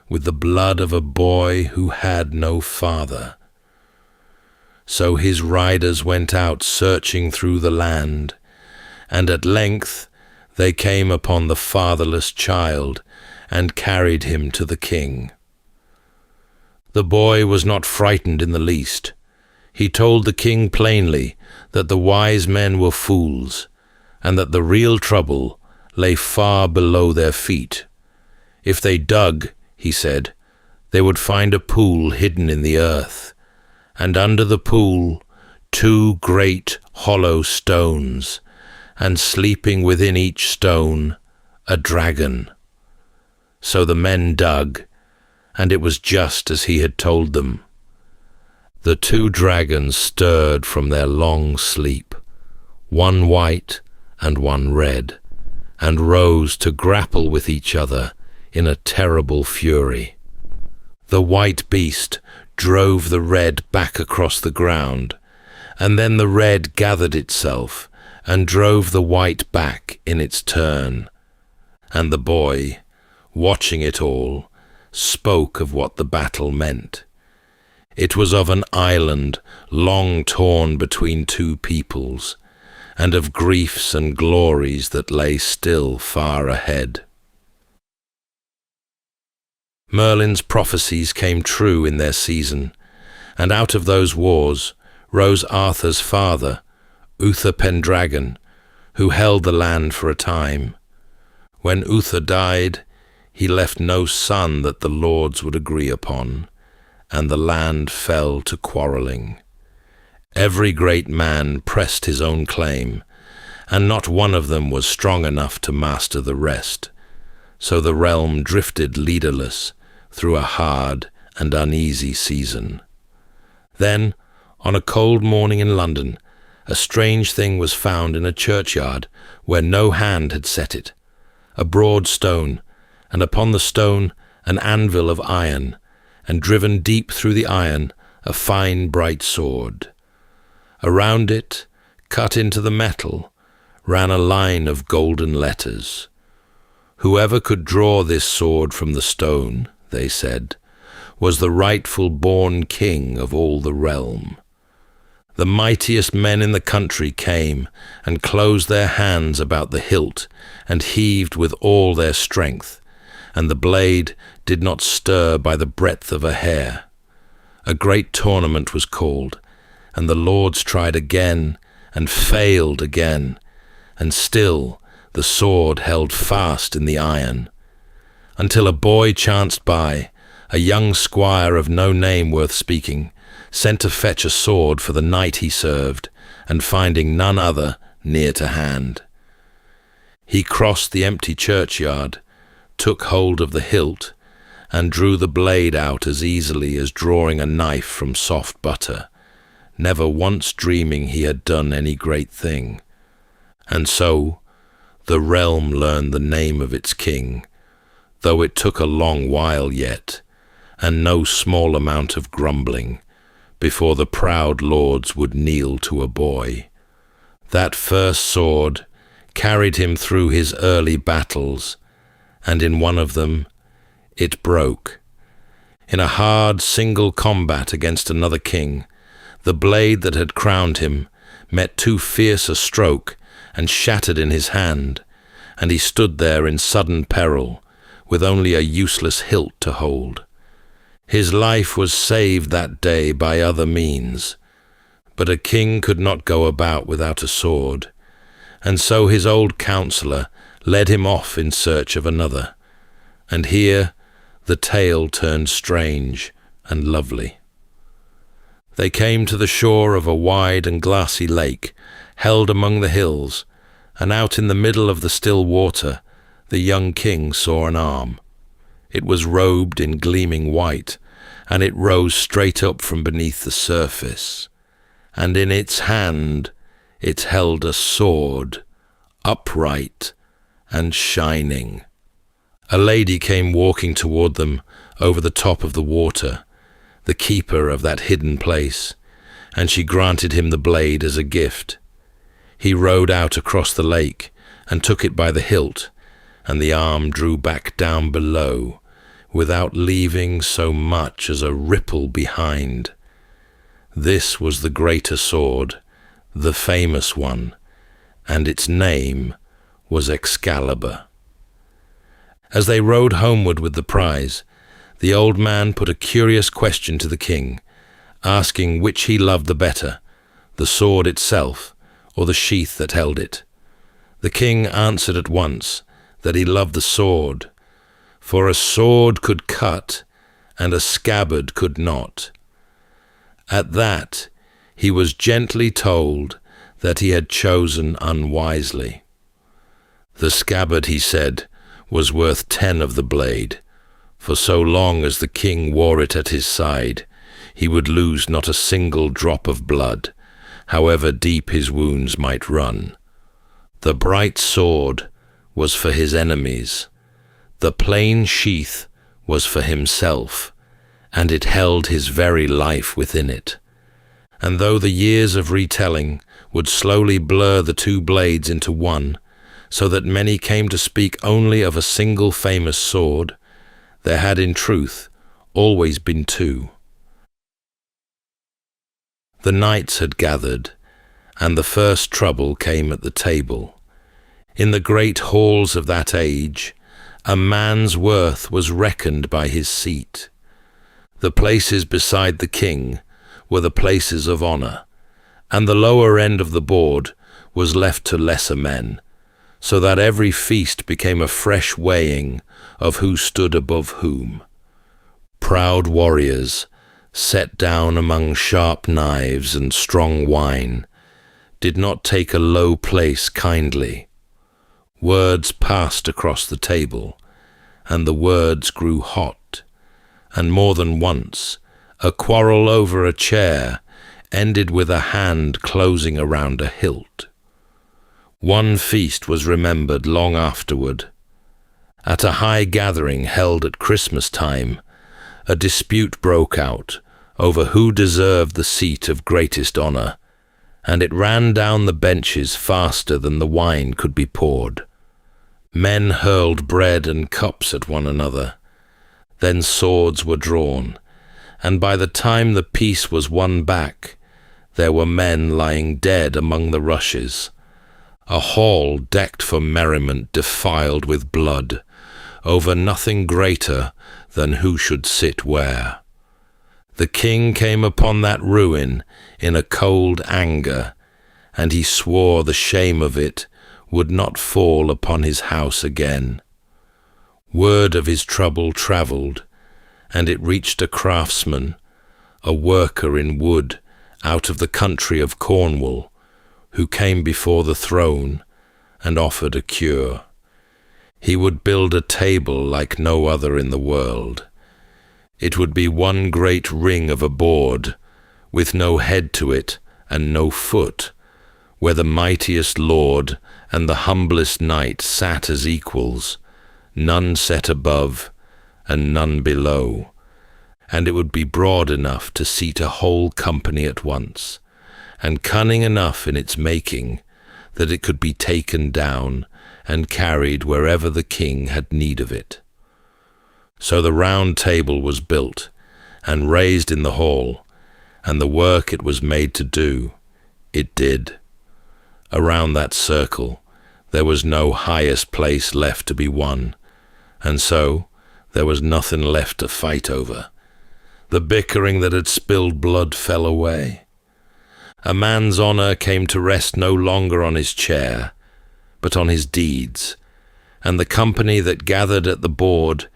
with the blood of a boy who had no father. So his riders went out searching through the land, and at length they came upon the fatherless child and carried him to the king. The boy was not frightened in the least. He told the king plainly that the wise men were fools, and that the real trouble lay far below their feet. If they dug, he said, they would find a pool hidden in the earth, and under the pool 2 great hollow stones, and sleeping within each stone a dragon. So the men dug, and it was just as he had told them. The 2 dragons stirred from their long sleep, one white and one red, and rose to grapple with each other in a terrible fury. The white beast drove the red back across the ground, and then the red gathered itself and drove the white back in its turn. And the boy, watching it all, spoke of what the battle meant. It was of an island long torn between 2 peoples, and of griefs and glories that lay still far ahead. Merlin's prophecies came true in their season, and out of those wars rose Arthur's father, Uther Pendragon, who held the land for a time. When Uther died, he left no son that the lords would agree upon, and the land fell to quarrelling. Every great man pressed his own claim, and not one of them was strong enough to master the rest, so the realm drifted leaderless through a hard and uneasy season. Then, on a cold morning in London, a strange thing was found in a churchyard where no hand had set it, a broad stone, and upon the stone an anvil of iron, and driven deep through the iron a fine bright sword. Around it, cut into the metal, ran a line of golden letters. Whoever could draw this sword from the stone, they said, was the rightful born king of all the realm. The mightiest men in the country came and closed their hands about the hilt and heaved with all their strength, and the blade did not stir by the breadth of a hair. A great tournament was called, and the lords tried again and failed again, and still the sword held fast in the iron, until a boy chanced by, a young squire of no name worth speaking, sent to fetch a sword for the knight he served, and finding none other near to hand, he crossed the empty churchyard, took hold of the hilt, and drew the blade out as easily as drawing a knife from soft butter, never once dreaming he had done any great thing. And so the realm learned the name of its king, though it took a long while yet, and no small amount of grumbling, before the proud lords would kneel to a boy. That first sword carried him through his early battles, and in one of them it broke. In a hard single combat against another king, the blade that had crowned him met too fierce a stroke and shattered in his hand, and he stood there in sudden peril, with only a useless hilt to hold. His life was saved that day by other means, but a king could not go about without a sword, and so his old counsellor led him off in search of another, and here the tale turned strange and lovely. They came to the shore of a wide and glassy lake, held among the hills, and out in the middle of the still water the young king saw an arm. It was robed in gleaming white, and it rose straight up from beneath the surface, and in its hand it held a sword, upright and shining. A lady came walking toward them over the top of the water, the keeper of that hidden place, and she granted him the blade as a gift. He rowed out across the lake and took it by the hilt, and the arm drew back down below, without leaving so much as a ripple behind. This was the greater sword, the famous one, and its name was Excalibur. As they rowed homeward with the prize, the old man put a curious question to the king, asking which he loved the better, the sword itself or the sheath that held it. The king answered at once that he loved the sword, for a sword could cut and a scabbard could not. At that he was gently told that he had chosen unwisely. The scabbard, he said, was worth 10 of the blade, for so long as the king wore it at his side, he would lose not a single drop of blood, however deep his wounds might run. The bright sword was for his enemies, the plain sheath was for himself, and it held his very life within it. And though the years of retelling would slowly blur the two blades into one, so that many came to speak only of a single famous sword, there had in truth always been two. The knights had gathered, and the first trouble came at the table. In the great halls of that age, a man's worth was reckoned by his seat. The places beside the king were the places of honour, and the lower end of the board was left to lesser men, so that every feast became a fresh weighing of who stood above whom. Proud warriors, set down among sharp knives and strong wine, did not take a low place kindly. Words passed across the table, and the words grew hot, and more than once a quarrel over a chair ended with a hand closing around a hilt. One feast was remembered long afterward. At a high gathering held at Christmas time, a dispute broke out over who deserved the seat of greatest honour, and it ran down the benches faster than the wine could be poured. Men hurled bread and cups at one another. Then swords were drawn, and by the time the peace was won back, there were men lying dead among the rushes. A hall decked for merriment defiled with blood, over nothing greater than who should sit where. The king came upon that ruin in a cold anger, and he swore the shame of it would not fall upon his house again. Word of his trouble travelled, and it reached a craftsman, a worker in wood out of the country of Cornwall, who came before the throne and offered a cure. He would build a table like no other in the world. It would be one great ring of a board, with no head to it and no foot, where the mightiest lord and the humblest knight sat as equals, none set above and none below, and it would be broad enough to seat a whole company at once, and cunning enough in its making that it could be taken down and carried wherever the king had need of it. So the round table was built and raised in the hall, and the work it was made to do, it did. Around that circle there was no highest place left to be won, and so there was nothing left to fight over. The bickering that had spilled blood fell away. A man's honour came to rest no longer on his chair, but on his deeds, and the company that gathered at the board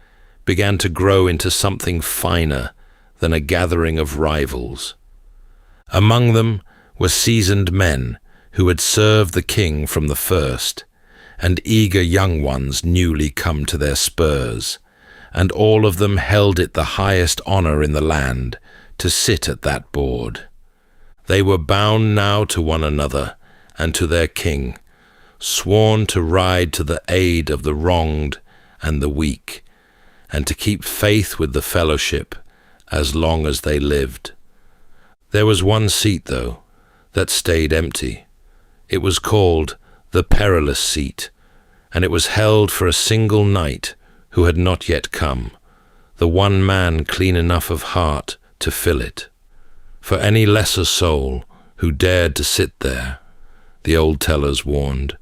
began to grow into something finer than a gathering of rivals. Among them were seasoned men who had served the king from the first, and eager young ones newly come to their spurs, and all of them held it the highest honour in the land to sit at that board. They were bound now to one another and to their king, sworn to ride to the aid of the wronged and the weak, and to keep faith with the fellowship as long as they lived. There was one seat, though, that stayed empty. It was called the perilous seat, and it was held for a single knight who had not yet come, the one man clean enough of heart to fill it. For any lesser soul who dared to sit there, the old tellers warned,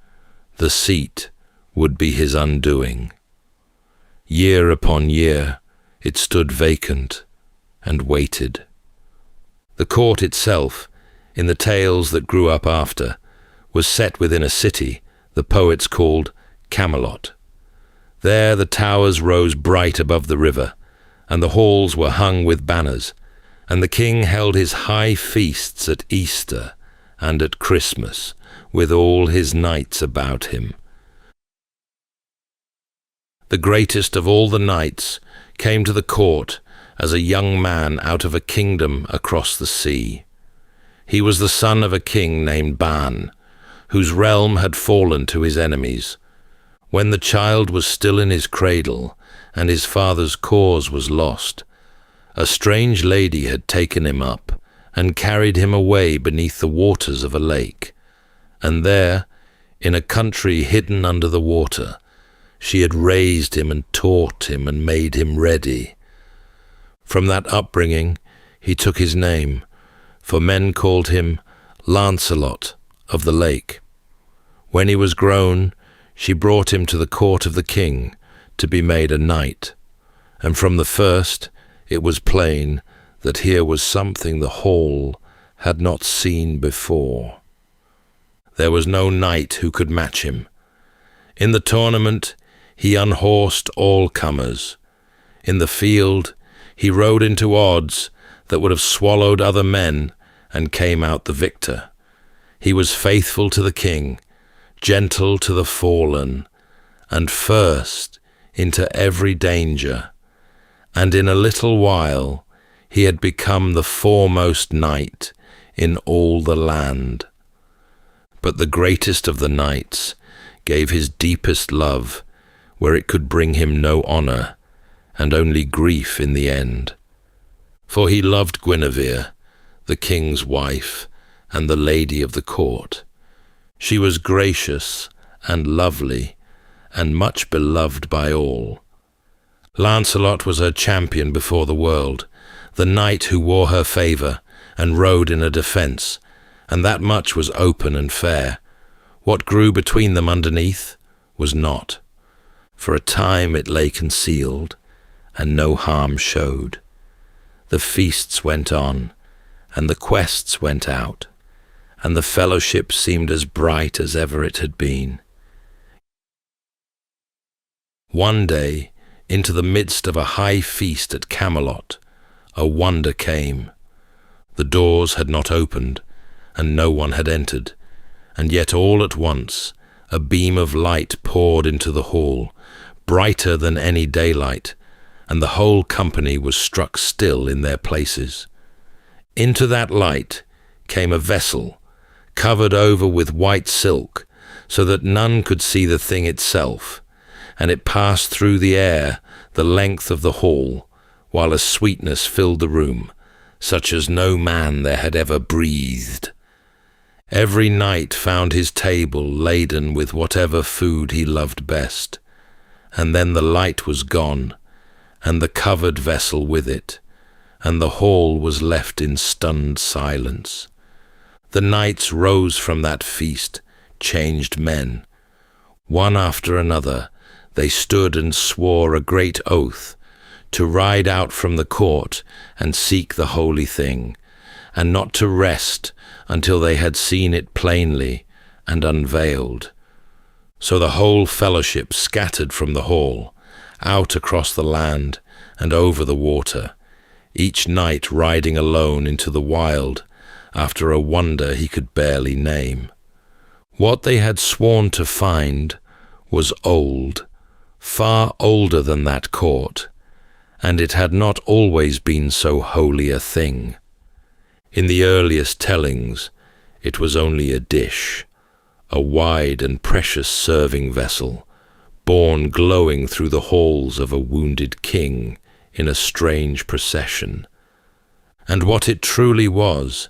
the seat would be his undoing. Year upon year it stood vacant and waited. The court itself, in the tales that grew up after, was set within a city the poets called Camelot. There the towers rose bright above the river, and the halls were hung with banners, and the king held his high feasts at Easter and at Christmas, with all his knights about him. The greatest of all the knights came to the court as a young man out of a kingdom across the sea. He was the son of a king named Ban, whose realm had fallen to his enemies. When the child was still in his cradle, and his father's cause was lost, a strange lady had taken him up and carried him away beneath the waters of a lake, and there, in a country hidden under the water, she had raised him and taught him and made him ready. From that upbringing he took his name, for men called him Lancelot of the Lake. When he was grown, she brought him to the court of the king to be made a knight, and from the first it was plain that here was something the hall had not seen before. There was no knight who could match him. In the tournament he unhorsed all comers. In the field he rode into odds that would have swallowed other men and came out the victor. He was faithful to the king, gentle to the fallen, and first into every danger, and in a little while he had become the foremost knight in all the land. But the greatest of the knights gave his deepest love where it could bring him no honour, and only grief in the end. For he loved Guinevere, the king's wife, and the lady of the court. She was gracious and lovely, and much beloved by all. Lancelot was her champion before the world, the knight who wore her favour and rode in her defence, and that much was open and fair. What grew between them underneath was not. For a time it lay concealed, and no harm showed. the feasts went on, and the quests went out, and the fellowship seemed as bright as ever it had been. One day, into the midst of a high feast at Camelot, a wonder came. The doors had not opened, and no one had entered, and yet all at once a beam of light poured into the hall, brighter than any daylight, and the whole company was struck still in their places. Into that light came a vessel, covered over with white silk, so that none could see the thing itself, and it passed through the air the length of the hall, while a sweetness filled the room, such as no man there had ever breathed. Every knight found his table laden with whatever food he loved best, and then the light was gone, and the covered vessel with it, and the hall was left in stunned silence. The knights rose from that feast, changed men. One after another, they stood and swore a great oath to ride out from the court and seek the holy thing, and not to rest until they had seen it plainly and unveiled. So the whole fellowship scattered from the hall, out across the land and over the water, each knight riding alone into the wild after a wonder he could barely name. What they had sworn to find was old, far older than that court, and it had not always been so holy a thing. In the earliest tellings, it was only a dish, a wide and precious serving vessel, borne glowing through the halls of a wounded king in a strange procession. And what it truly was,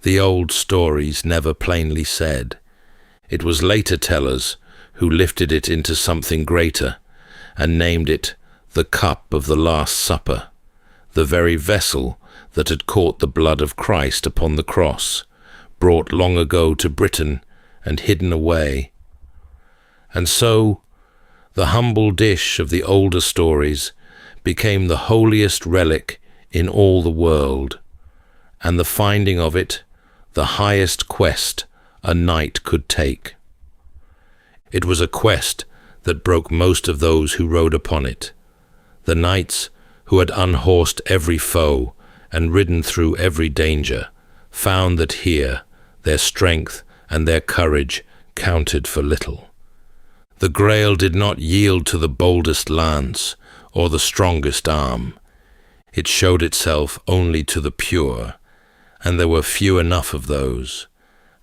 the old stories never plainly said. It was later tellers who lifted it into something greater and named it the cup of the Last Supper, the very vessel that had caught the blood of Christ upon the cross, brought long ago to Britain and hidden away. And so, the humble dish of the older stories became the holiest relic in all the world, and the finding of it the highest quest a knight could take. It was a quest that broke most of those who rode upon it. The knights who had unhorsed every foe and ridden through every danger found that here their strength and their courage counted for little. The Grail did not yield to the boldest lance or the strongest arm. It showed itself only to the pure, and there were few enough of those,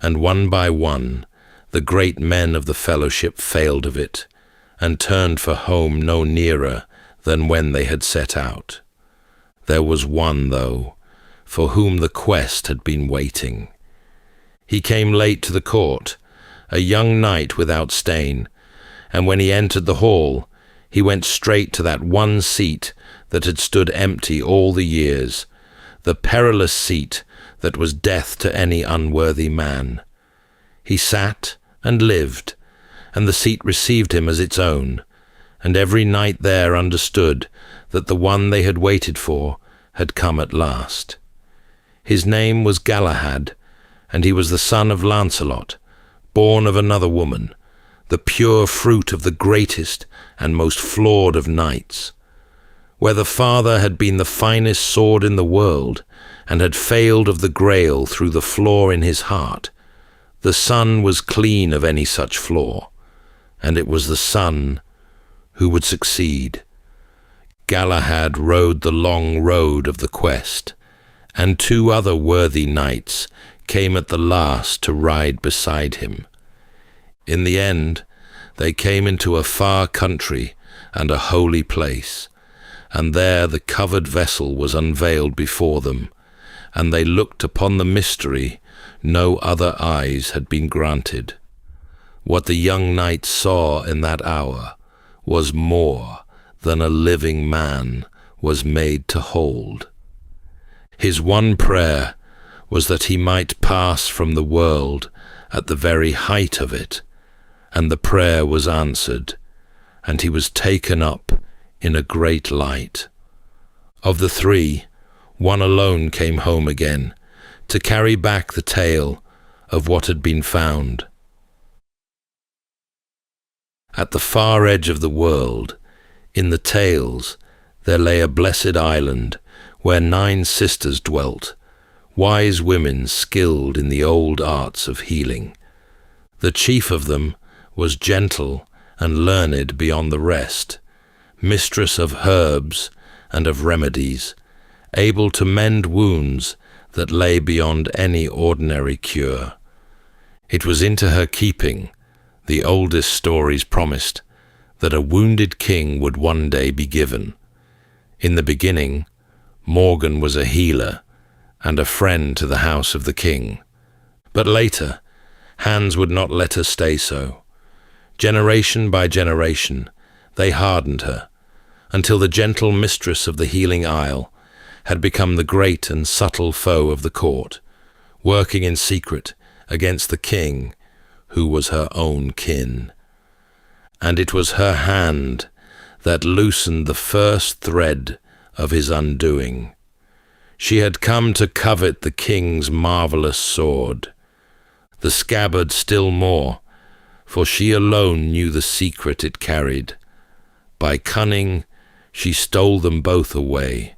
and one by one the great men of the fellowship failed of it, and turned for home no nearer than when they had set out. There was one, though, for whom the quest had been waiting. He came late to the court, a young knight without stain, and when he entered the hall, he went straight to that one seat that had stood empty all the years, the perilous seat that was death to any unworthy man. He sat and lived, and the seat received him as its own, and every knight there understood that the one they had waited for had come at last. His name was Galahad, and he was the son of Lancelot, born of another woman, the pure fruit of the greatest and most flawed of knights. Where the father had been the finest sword in the world, and had failed of the Grail through the flaw in his heart, the son was clean of any such flaw, and it was the son who would succeed. Galahad rode the long road of the quest, and two other worthy knights came at the last to ride beside him. In the end, they came into a far country and a holy place, and there the covered vessel was unveiled before them, and they looked upon the mystery no other eyes had been granted. What the young knight saw in that hour was more than a living man was made to hold. His one prayer was that he might pass from the world at the very height of it, and the prayer was answered, and he was taken up in a great light. Of the three, one alone came home again, to carry back the tale of what had been found. At the far edge of the world, in the tales, there lay a blessed island where 9 sisters dwelt, wise women skilled in the old arts of healing. The chief of them was gentle and learned beyond the rest, mistress of herbs and of remedies, able to mend wounds that lay beyond any ordinary cure. It was into her keeping, the oldest stories promised, that a wounded king would one day be given. In the beginning, Morgan was a healer and a friend to the house of the king. But later, Hans would not let her stay so. Generation by generation, they hardened her, until the gentle mistress of the healing isle had become the great and subtle foe of the court, working in secret against the king, who was her own kin. And it was her hand that loosened the first thread of his undoing. She had come to covet the king's marvelous sword, the scabbard still more, for she alone knew the secret it carried. By cunning, she stole them both away.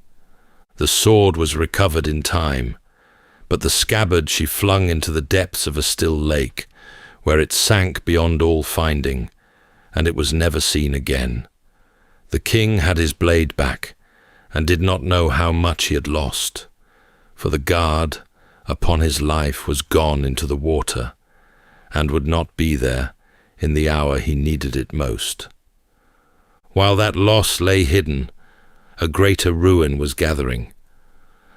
The sword was recovered in time, but the scabbard she flung into the depths of a still lake, where it sank beyond all finding, and it was never seen again. The king had his blade back, and did not know how much he had lost, for the guard upon his life was gone into the water, and would not be there in the hour he needed it most. While that loss lay hidden, a greater ruin was gathering.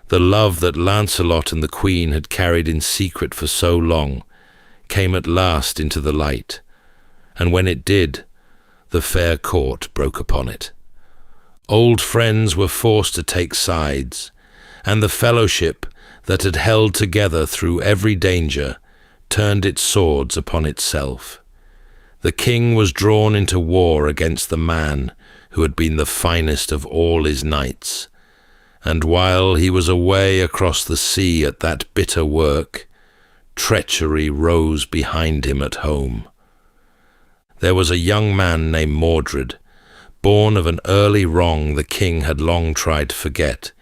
The love that Lancelot and the Queen had carried in secret for so long came at last into the light, and when it did, the fair court broke upon it. Old friends were forced to take sides, and the fellowship that had held together through every danger turned its swords upon itself. The king was drawn into war against the man who had been the finest of all his knights, and while he was away across the sea at that bitter work, treachery rose behind him at home. There was a young man named Mordred, born of an early wrong the king had long tried to forget,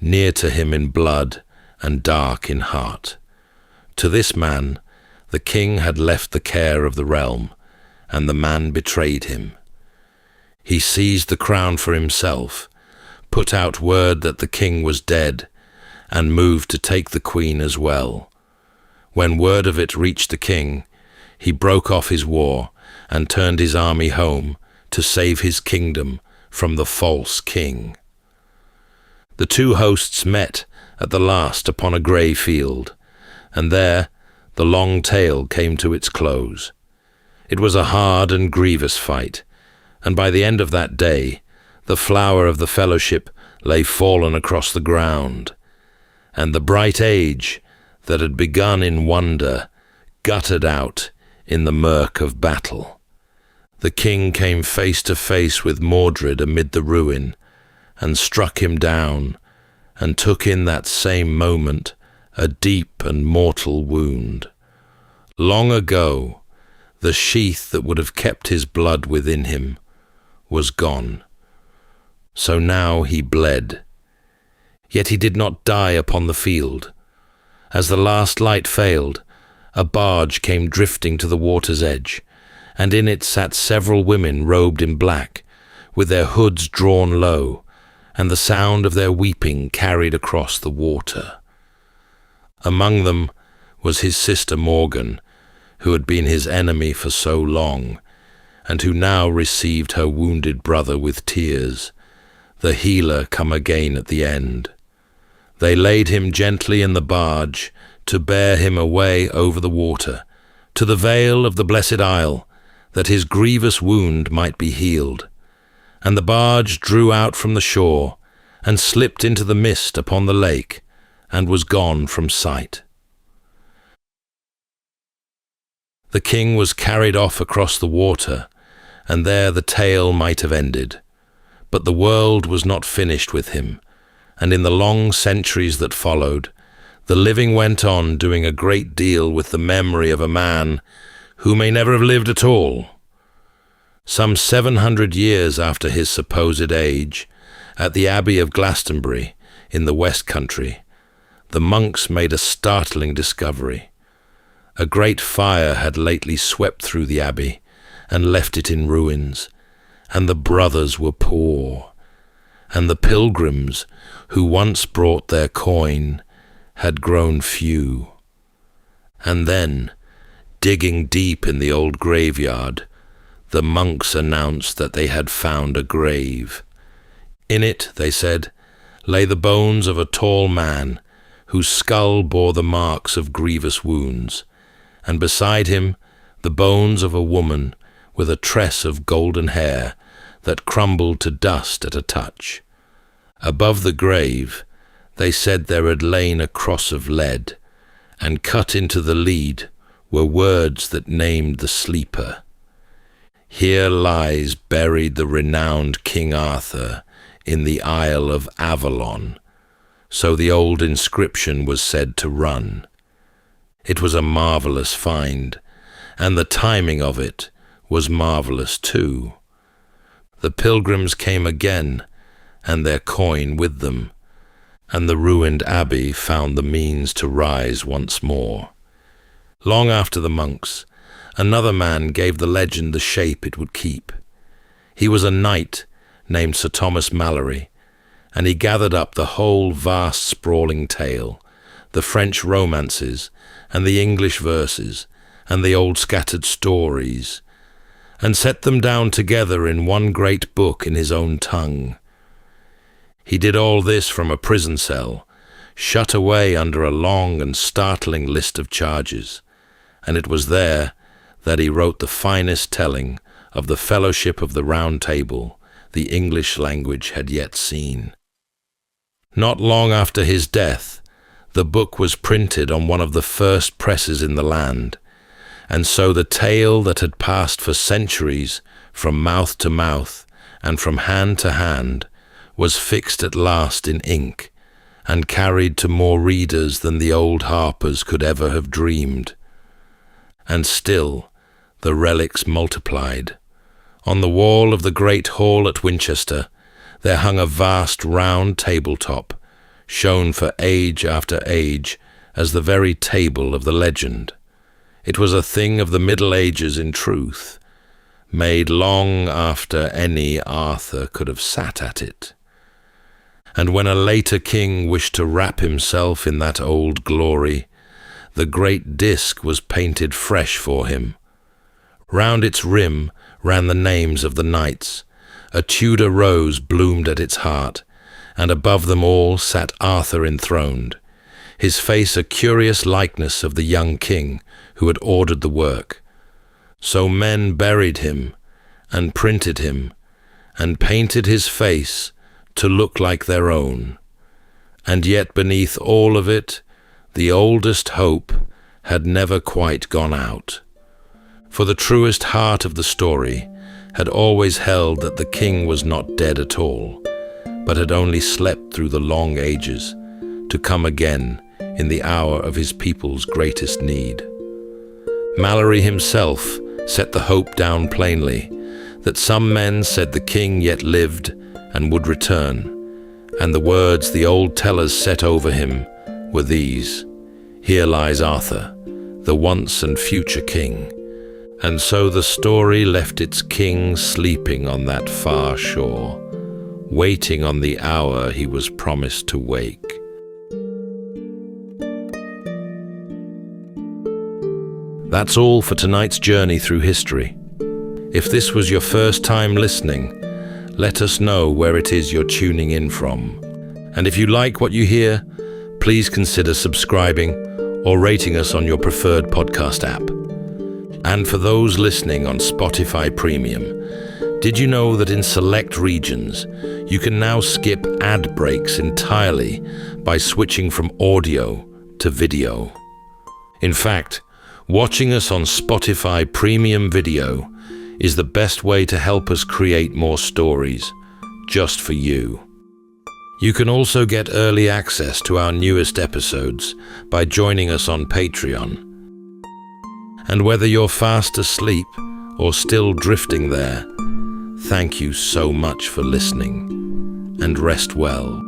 near to him in blood and dark in heart. To this man the king had left the care of the realm, and the man betrayed him. He seized the crown for himself, put out word that the king was dead, and moved to take the queen as well. When word of it reached the king, he broke off his war and turned his army home to save his kingdom from the false king. The two hosts met at the last upon a grey field, and there the long tale came to its close. It was a hard and grievous fight, and by the end of that day, the flower of the fellowship lay fallen across the ground, and the bright age that had begun in wonder guttered out in the murk of battle. The king came face to face with Mordred amid the ruin, and struck him down, and took in that same moment a deep and mortal wound. Long ago, the sheath that would have kept his blood within him was gone. So now he bled. Yet he did not die upon the field. As the last light failed, a barge came drifting to the water's edge, and in it sat several women robed in black, with their hoods drawn low, and the sound of their weeping carried across the water. Among them was his sister Morgan, who had been his enemy for so long, and who now received her wounded brother with tears, the healer come again at the end. They laid him gently in the barge to bear him away over the water, to the vale of the Blessed Isle, that his grievous wound might be healed. And the barge drew out from the shore, and slipped into the mist upon the lake, and was gone from sight. The king was carried off across the water, and there the tale might have ended. But the world was not finished with him, and in the long centuries that followed, the living went on doing a great deal with the memory of a man who may never have lived at all. Some 700 years after his supposed age, at the Abbey of Glastonbury in the West Country, the monks made a startling discovery. A great fire had lately swept through the abbey and left it in ruins, and the brothers were poor, and the pilgrims who once brought their coin had grown few. And then, digging deep in the old graveyard, the monks announced that they had found a grave. In it, they said, lay the bones of a tall man whose skull bore the marks of grievous wounds, and beside him the bones of a woman with a tress of golden hair that crumbled to dust at a touch. Above the grave, they said there had lain a cross of lead, and cut into the lead were words that named the sleeper. Here lies buried the renowned King Arthur in the Isle of Avalon, so the old inscription was said to run. It was a marvelous find, and the timing of it was marvelous too. The pilgrims came again, and their coin with them, and the ruined abbey found the means to rise once more. Long after the monks, another man gave the legend the shape it would keep. He was a knight named Sir Thomas Malory, and he gathered up the whole vast sprawling tale, the French romances, and the English verses, and the old scattered stories, and set them down together in one great book in his own tongue. He did all this from a prison cell, shut away under a long and startling list of charges, and it was there that he wrote the finest telling of the Fellowship of the Round Table the English language had yet seen. Not long after his death, the book was printed on one of the first presses in the land, and so the tale that had passed for centuries from mouth to mouth and from hand to hand was fixed at last in ink and carried to more readers than the old harpers could ever have dreamed. And still the relics multiplied. On the wall of the great hall at Winchester there hung a vast round tabletop, shown for age after age as the very table of the legend. It was a thing of the Middle Ages in truth, made long after any Arthur could have sat at it. And when a later king wished to wrap himself in that old glory, the great disc was painted fresh for him. Round its rim ran the names of the knights. A Tudor rose bloomed at its heart, and above them all sat Arthur enthroned, his face a curious likeness of the young king who had ordered the work. So men buried him, and printed him, and painted his face to look like their own. And yet beneath all of it, the oldest hope had never quite gone out. For the truest heart of the story had always held that the king was not dead at all, but had only slept through the long ages, to come again in the hour of his people's greatest need. Malory himself set the hope down plainly, that some men said the king yet lived and would return, and the words the old tellers set over him were these: "Here lies Arthur, the once and future king." And so the story left its king sleeping on that far shore, waiting on the hour he was promised to wake. That's all for tonight's journey through history. If this was your first time listening, let us know where it is you're tuning in from. And if you like what you hear, please consider subscribing or rating us on your preferred podcast app. And for those listening on Spotify Premium, did you know that in select regions, you can now skip ad breaks entirely by switching from audio to video? In fact, watching us on Spotify Premium Video is the best way to help us create more stories just for you. You can also get early access to our newest episodes by joining us on Patreon. And whether you're fast asleep or still drifting there, thank you so much for listening, and rest well.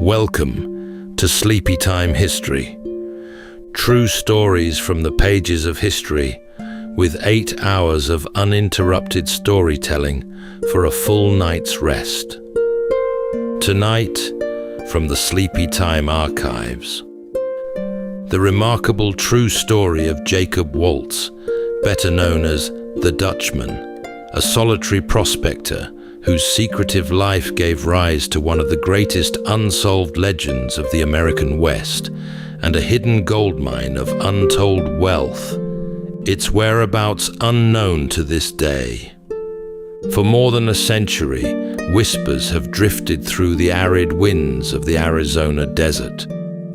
Welcome to Sleepytime History. True stories from the pages of history, with 8 hours of uninterrupted storytelling for a full night's rest. Tonight, from the Sleepytime archives, the remarkable true story of Jacob Waltz, better known as the Dutchman, a solitary prospector whose secretive life gave rise to one of the greatest unsolved legends of the American West, and a hidden goldmine of untold wealth, its whereabouts unknown to this day. For more than a century, whispers have drifted through the arid winds of the Arizona desert,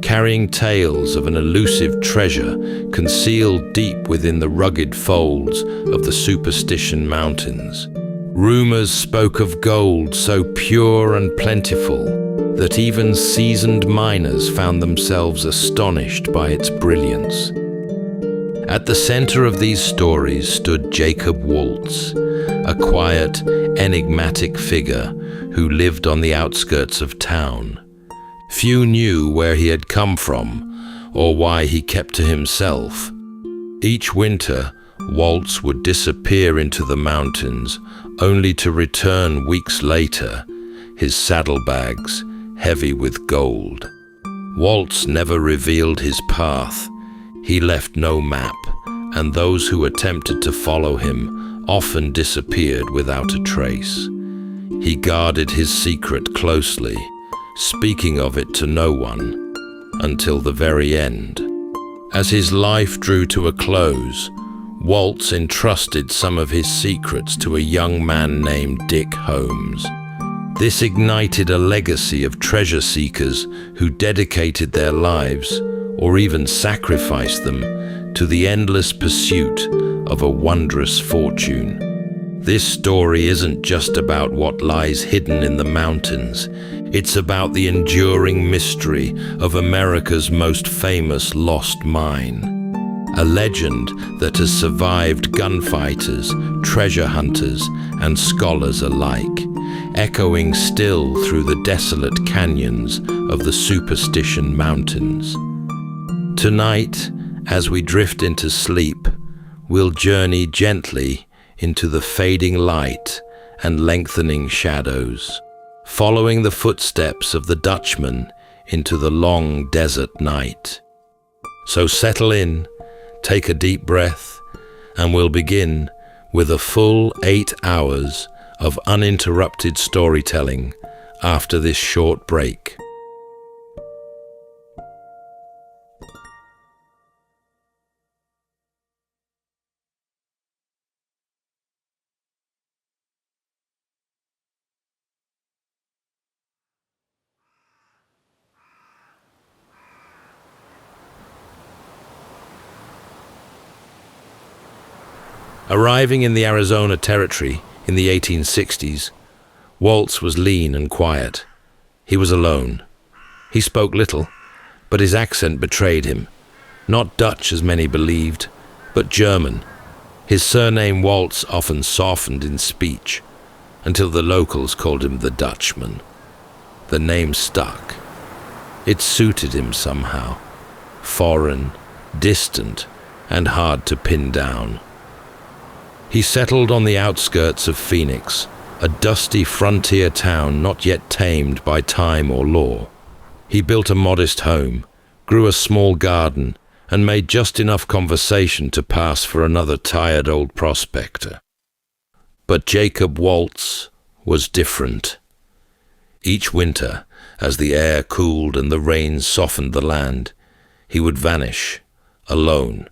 carrying tales of an elusive treasure concealed deep within the rugged folds of the Superstition Mountains. Rumors spoke of gold so pure and plentiful that even seasoned miners found themselves astonished by its brilliance. At the center of these stories stood Jacob Waltz, a quiet, enigmatic figure who lived on the outskirts of town. Few knew where he had come from or why he kept to himself. Each winter, Waltz would disappear into the mountains, only to return weeks later, his saddlebags heavy with gold. Waltz never revealed his path. He left no map, and those who attempted to follow him often disappeared without a trace. He guarded his secret closely, speaking of it to no one, until the very end. As his life drew to a close, Waltz entrusted some of his secrets to a young man named Dick Holmes. This ignited a legacy of treasure seekers who dedicated their lives, or even sacrificed them, to the endless pursuit of a wondrous fortune. This story isn't just about what lies hidden in the mountains. It's about the enduring mystery of America's most famous lost mine. A legend that has survived gunfighters, treasure hunters, and scholars alike, echoing still through the desolate canyons of the Superstition Mountains. Tonight, as we drift into sleep, we'll journey gently into the fading light and lengthening shadows, following the footsteps of the Dutchman into the long desert night. So settle in, take a deep breath, and we'll begin with a full 8 hours of uninterrupted storytelling after this short break. Arriving in the Arizona Territory in the 1860s, Waltz was lean and quiet. He was alone. He spoke little, but his accent betrayed him. Not Dutch as many believed, but German. His surname Waltz often softened in speech, until the locals called him the Dutchman. The name stuck. It suited him somehow. Foreign, distant, and hard to pin down. He settled on the outskirts of Phoenix, a dusty frontier town not yet tamed by time or law. He built a modest home, grew a small garden, and made just enough conversation to pass for another tired old prospector. But Jacob Waltz was different. Each winter, as the air cooled and the rains softened the land, he would vanish, alone,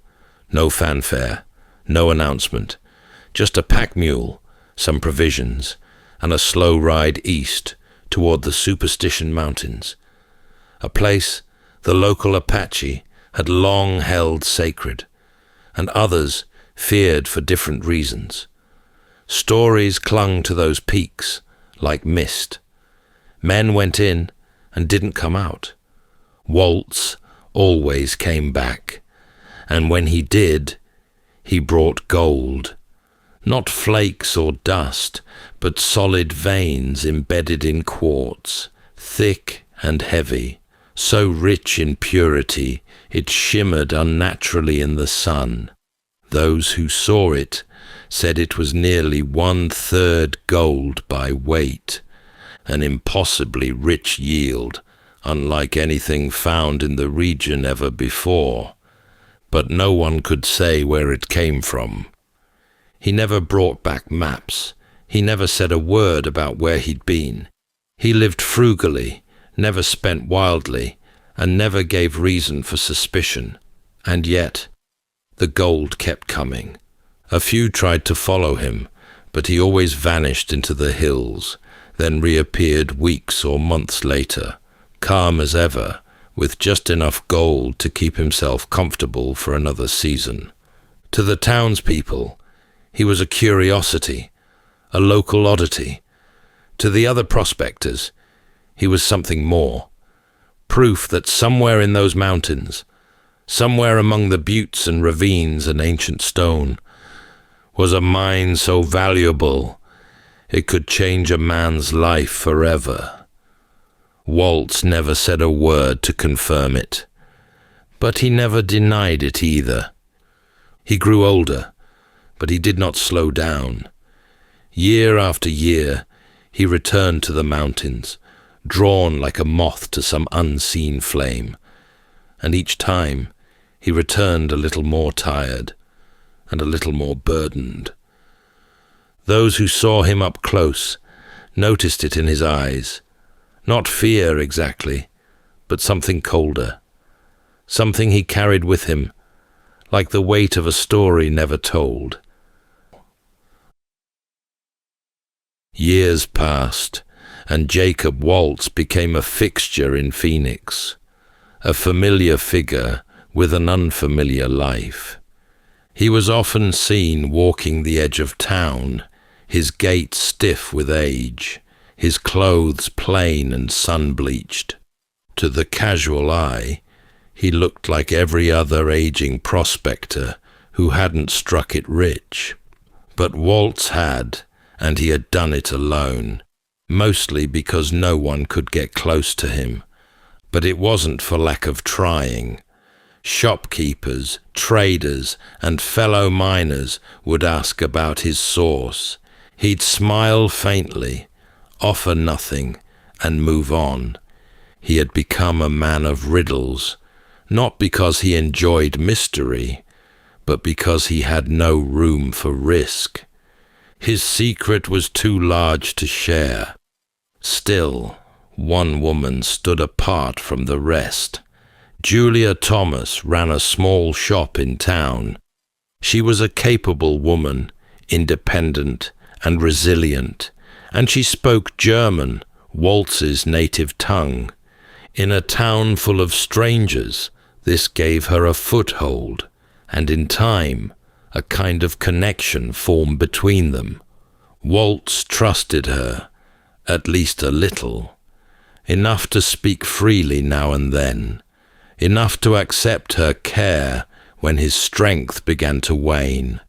no fanfare, no announcement, just a pack mule, some provisions, and a slow ride east toward the Superstition Mountains, a place the local Apache had long held sacred, and others feared for different reasons. Stories clung to those peaks like mist. Men went in and didn't come out. Waltz always came back, and when he did, he brought gold. Not flakes or dust, but solid veins embedded in quartz, thick and heavy, so rich in purity it shimmered unnaturally in the sun. Those who saw it said it was nearly 1/3 gold by weight, an impossibly rich yield, unlike anything found in the region ever before. But no one could say where it came from. He never brought back maps. He never said a word about where he'd been. He lived frugally, never spent wildly, and never gave reason for suspicion. And yet, the gold kept coming. A few tried to follow him, but he always vanished into the hills, then reappeared weeks or months later, calm as ever, with just enough gold to keep himself comfortable for another season. To the townspeople, he was a curiosity, a local oddity. To the other prospectors, he was something more. Proof that somewhere in those mountains, somewhere among the buttes and ravines and ancient stone, was a mine so valuable it could change a man's life forever. Waltz never said a word to confirm it, but he never denied it either. He grew older, but he did not slow down. Year after year, he returned to the mountains, drawn like a moth to some unseen flame, and each time he returned a little more tired and a little more burdened. Those who saw him up close noticed it in his eyes, not fear exactly, but something colder, something he carried with him, like the weight of a story never told. Years passed, and Jacob Waltz became a fixture in Phoenix, a familiar figure with an unfamiliar life. He was often seen walking the edge of town, his gait stiff with age, his clothes plain and sun-bleached. To the casual eye, he looked like every other aging prospector who hadn't struck it rich. But Waltz had, and he had done it alone, mostly because no one could get close to him. But it wasn't for lack of trying. Shopkeepers, traders, and fellow miners would ask about his source. He'd smile faintly, offer nothing, and move on. He had become a man of riddles, not because he enjoyed mystery, but because he had no room for risk. His secret was too large to share. Still, one woman stood apart from the rest. Julia Thomas ran a small shop in town. She was a capable woman, independent and resilient, and she spoke German, Waltz's native tongue. In a town full of strangers, this gave her a foothold, and in time, A kind of connection formed between them. Waltz trusted her, at least a little, enough to speak freely now and then, enough to accept her care when his strength began to wane.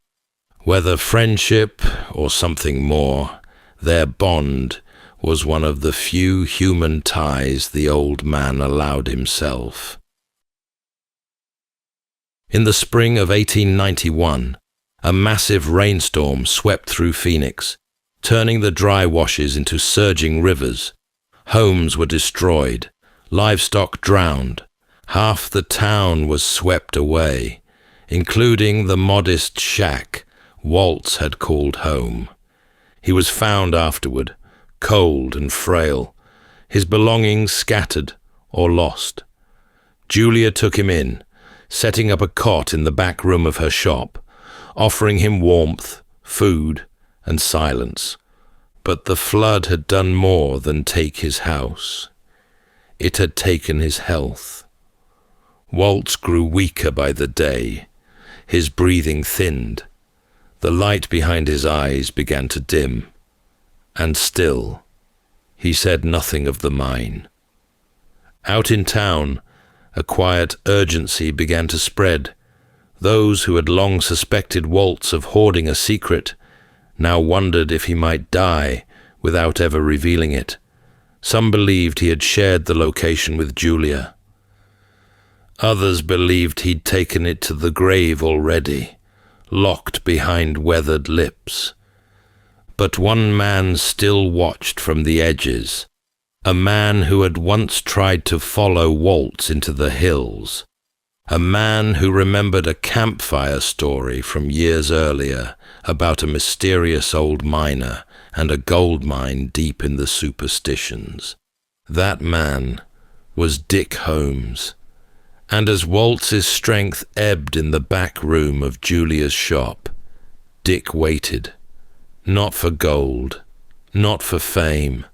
Whether friendship or something more, their bond was one of the few human ties the old man allowed himself. In the spring of 1891, a massive rainstorm swept through Phoenix, turning the dry washes into surging rivers. Homes were destroyed, livestock drowned. Half the town was swept away, including the modest shack Waltz had called home. He was found afterward, cold and frail, his belongings scattered or lost. Julia took him in, setting up a cot in the back room of her shop, offering him warmth, food, and silence. But the flood had done more than take his house. It had taken his health. Waltz grew weaker by the day. His breathing thinned. The light behind his eyes began to dim. And still, he said nothing of the mine. Out in town, a quiet urgency began to spread. Those who had long suspected Waltz of hoarding a secret now wondered if he might die without ever revealing it. Some believed he had shared the location with Julia. Others believed he'd taken it to the grave already, locked behind weathered lips. But one man still watched from the edges, a man who had once tried to follow Waltz into the hills, a man who remembered a campfire story from years earlier about a mysterious old miner and a gold mine deep in the superstitions. That man was Dick Holmes. And as Waltz's strength ebbed in the back room of Julia's shop, Dick waited, not for gold, not for fame,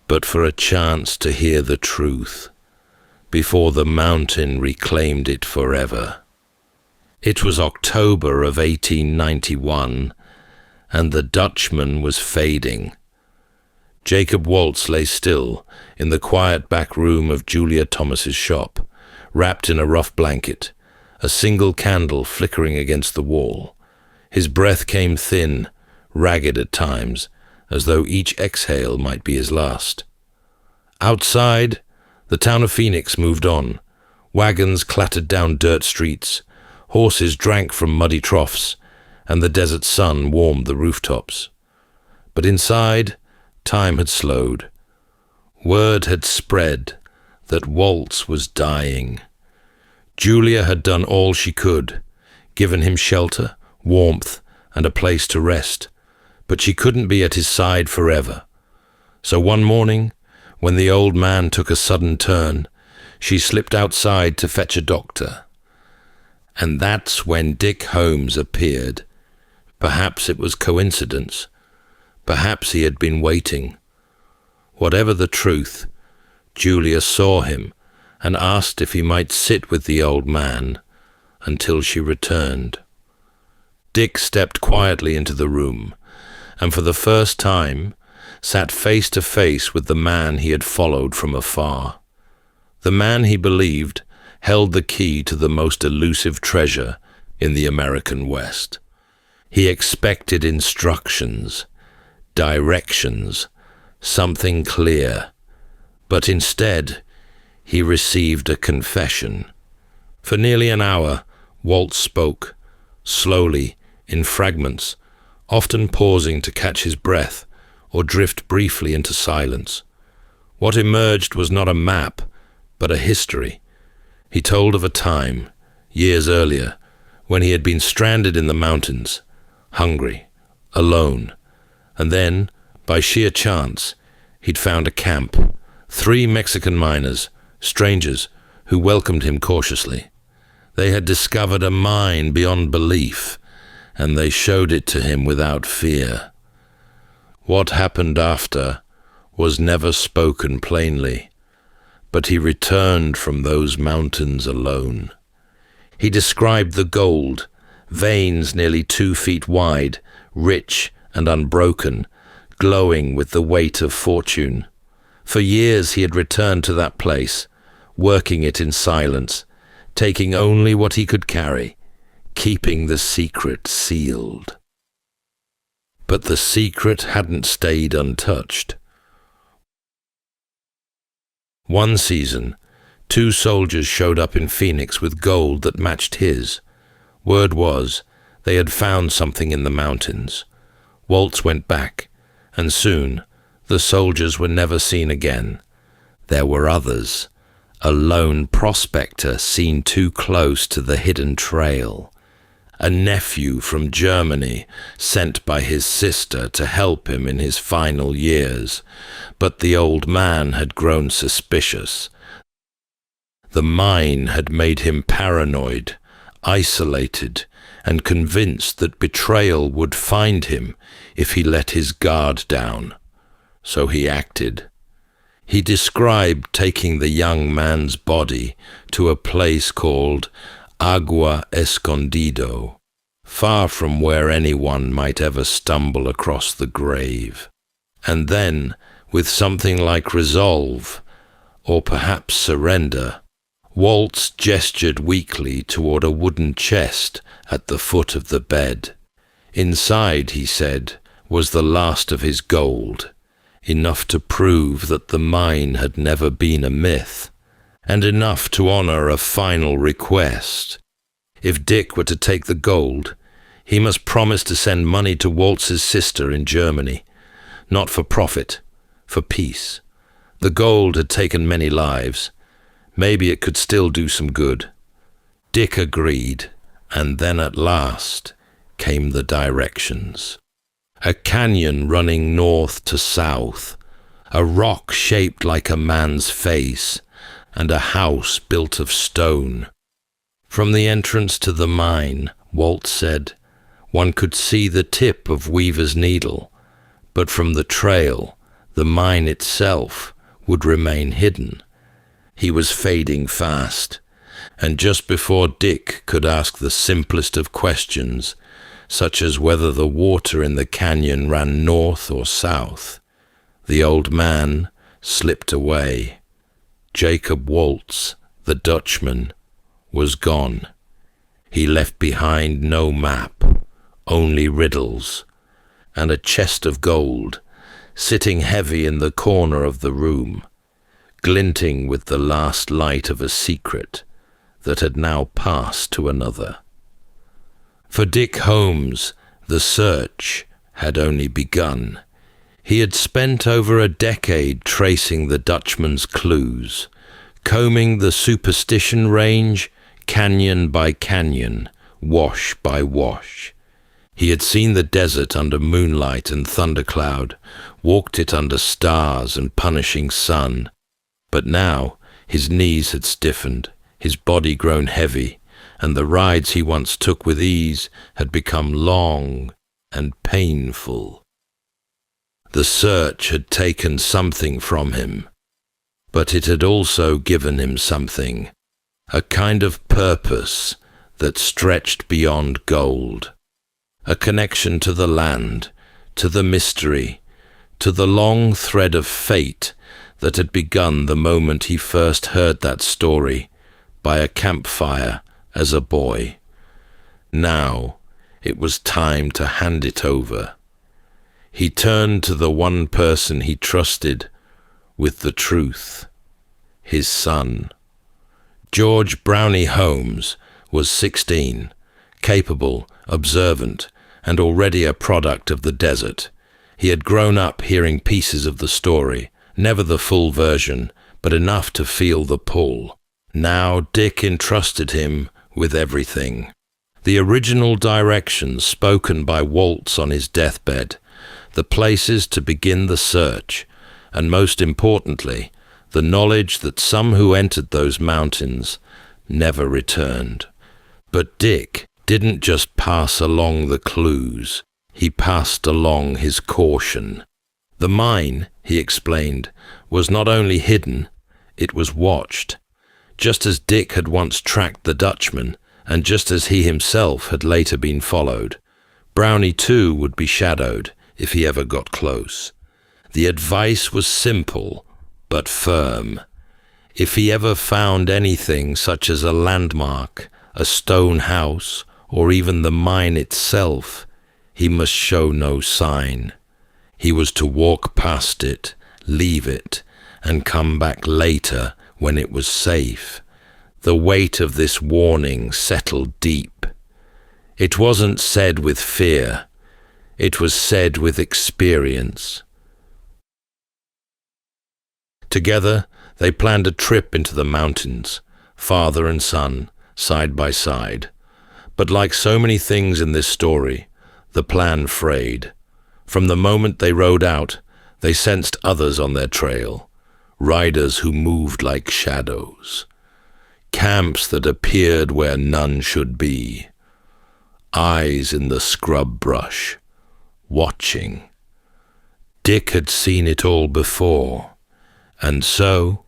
but for a chance to hear the truth, before the mountain reclaimed it forever. It was October of 1891, and the Dutchman was fading. Jacob Waltz lay still in the quiet back room of Julia Thomas's shop, wrapped in a rough blanket, a single candle flickering against the wall. His breath came thin, ragged at times, as though each exhale might be his last. Outside, the town of Phoenix moved on. Wagons clattered down dirt streets, horses drank from muddy troughs, and the desert sun warmed the rooftops. But inside, time had slowed. Word had spread that Waltz was dying. Julia had done all she could, given him shelter, warmth, and a place to rest, but she couldn't be at his side forever. So one morning, when the old man took a sudden turn, she slipped outside to fetch a doctor. And that's when Dick Holmes appeared. Perhaps it was coincidence. Perhaps he had been waiting. Whatever the truth, Julia saw him and asked if he might sit with the old man until she returned. Dick stepped quietly into the room, and for the first time sat face to face with the man he had followed from afar. The man he believed held the key to the most elusive treasure in the American West. He expected instructions, directions, something clear, but instead he received a confession. For nearly an hour, Waltz spoke, slowly, in fragments, often pausing to catch his breath or drift briefly into silence. What emerged was not a map, but a history. He told of a time, years earlier, when he had been stranded in the mountains, hungry, alone, and then, by sheer chance, he'd found a camp, 3 Mexican miners, strangers, who welcomed him cautiously. They had discovered a mine beyond belief, and they showed it to him without fear. What happened after was never spoken plainly, but he returned from those mountains alone. He described the gold, veins nearly 2 feet wide, rich and unbroken, glowing with the weight of fortune. For years he had returned to that place, working it in silence, taking only what he could carry, keeping the secret sealed. But the secret hadn't stayed untouched. One season, 2 soldiers showed up in Phoenix with gold that matched his. Word was, they had found something in the mountains. Waltz went back, and soon the soldiers were never seen again. There were others. A lone prospector seen too close to the hidden trail. A nephew from Germany sent by his sister to help him in his final years, but the old man had grown suspicious. The mine had made him paranoid, isolated, and convinced that betrayal would find him if he let his guard down. So he acted. He described taking the young man's body to a place called Agua Escondido, far from where anyone might ever stumble across the grave. And then, with something like resolve, or perhaps surrender, Waltz gestured weakly toward a wooden chest at the foot of the bed. Inside, he said, was the last of his gold, enough to prove that the mine had never been a myth, and enough to honor a final request. If Dick were to take the gold, he must promise to send money to Waltz's sister in Germany, not for profit, for peace. The gold had taken many lives. Maybe it could still do some good. Dick agreed, and then at last came the directions. A canyon running north to south, a rock shaped like a man's face, and a house built of stone. From the entrance to the mine, Waltz said, one could see the tip of Weaver's needle, but from the trail, the mine itself would remain hidden. He was fading fast, and just before Dick could ask the simplest of questions, such as whether the water in the canyon ran north or south, the old man slipped away. Jacob Waltz, the Dutchman, was gone. He left behind no map, only riddles, and a chest of gold, sitting heavy in the corner of the room, glinting with the last light of a secret that had now passed to another. For Dick Holmes, the search had only begun. He had spent over a decade tracing the Dutchman's clues, combing the superstition range, canyon by canyon, wash by wash. He had seen the desert under moonlight and thundercloud, walked it under stars and punishing sun. But now his knees had stiffened, his body grown heavy, and the rides he once took with ease had become long and painful. The search had taken something from him, but it had also given him something, a kind of purpose that stretched beyond gold, a connection to the land, to the mystery, to the long thread of fate that had begun the moment he first heard that story by a campfire as a boy. Now it was time to hand it over. He turned to the one person he trusted with the truth, his son. George Brownie Holmes was 16, capable, observant, and already a product of the desert. He had grown up hearing pieces of the story, never the full version, but enough to feel the pull. Now Dick entrusted him with everything. The original directions spoken by Waltz on his deathbed, the places to begin the search, and most importantly, the knowledge that some who entered those mountains never returned. But Dick didn't just pass along the clues, he passed along his caution. The mine, he explained, was not only hidden, it was watched. Just as Dick had once tracked the Dutchman, and just as he himself had later been followed, Brownie too would be shadowed if he ever got close. The advice was simple but firm. If he ever found anything such as a landmark, a stone house, or even the mine itself, he must show no sign. He was to walk past it, leave it, and come back later when it was safe. The weight of this warning settled deep. It wasn't said with fear. It was said with experience. Together, they planned a trip into the mountains, father and son, side by side. But like so many things in this story, the plan frayed. From the moment they rode out, they sensed others on their trail, riders who moved like shadows, camps that appeared where none should be, eyes in the scrub brush, watching. Dick had seen it all before, and so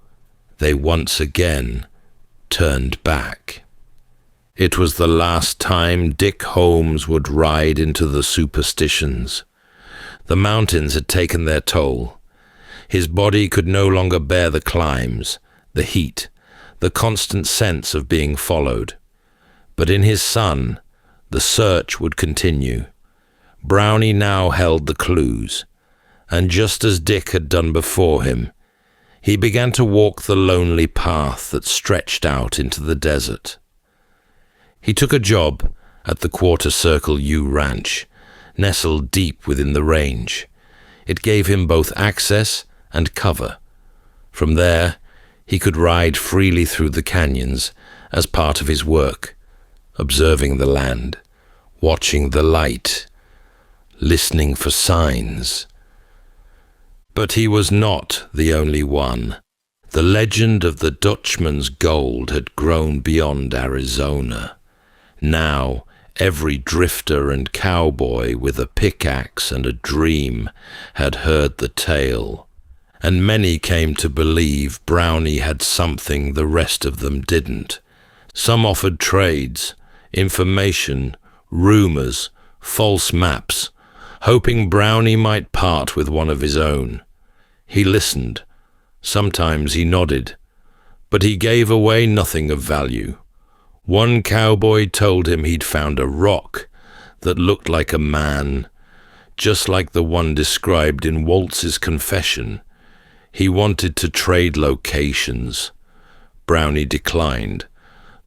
they once again turned back. It was the last time Dick Holmes would ride into the superstitions. The mountains had taken their toll. His body could no longer bear the climbs, the heat, the constant sense of being followed. But in his son, the search would continue. Brownie now held the clues, and just as Dick had done before him, he began to walk the lonely path that stretched out into the desert. He took a job at the Quarter Circle U Ranch, nestled deep within the range. It gave him both access and cover. From there, he could ride freely through the canyons as part of his work, observing the land, watching the light, listening for signs. But he was not the only one. The legend of the Dutchman's gold had grown beyond Arizona. Now, every drifter and cowboy with a pickaxe and a dream had heard the tale, and many came to believe Brownie had something the rest of them didn't. Some offered trades, information, rumors, false maps, hoping Brownie might part with one of his own. He listened. Sometimes he nodded, but he gave away nothing of value. One cowboy told him he'd found a rock that looked like a man, just like the one described in Waltz's confession. He wanted to trade locations. Brownie declined.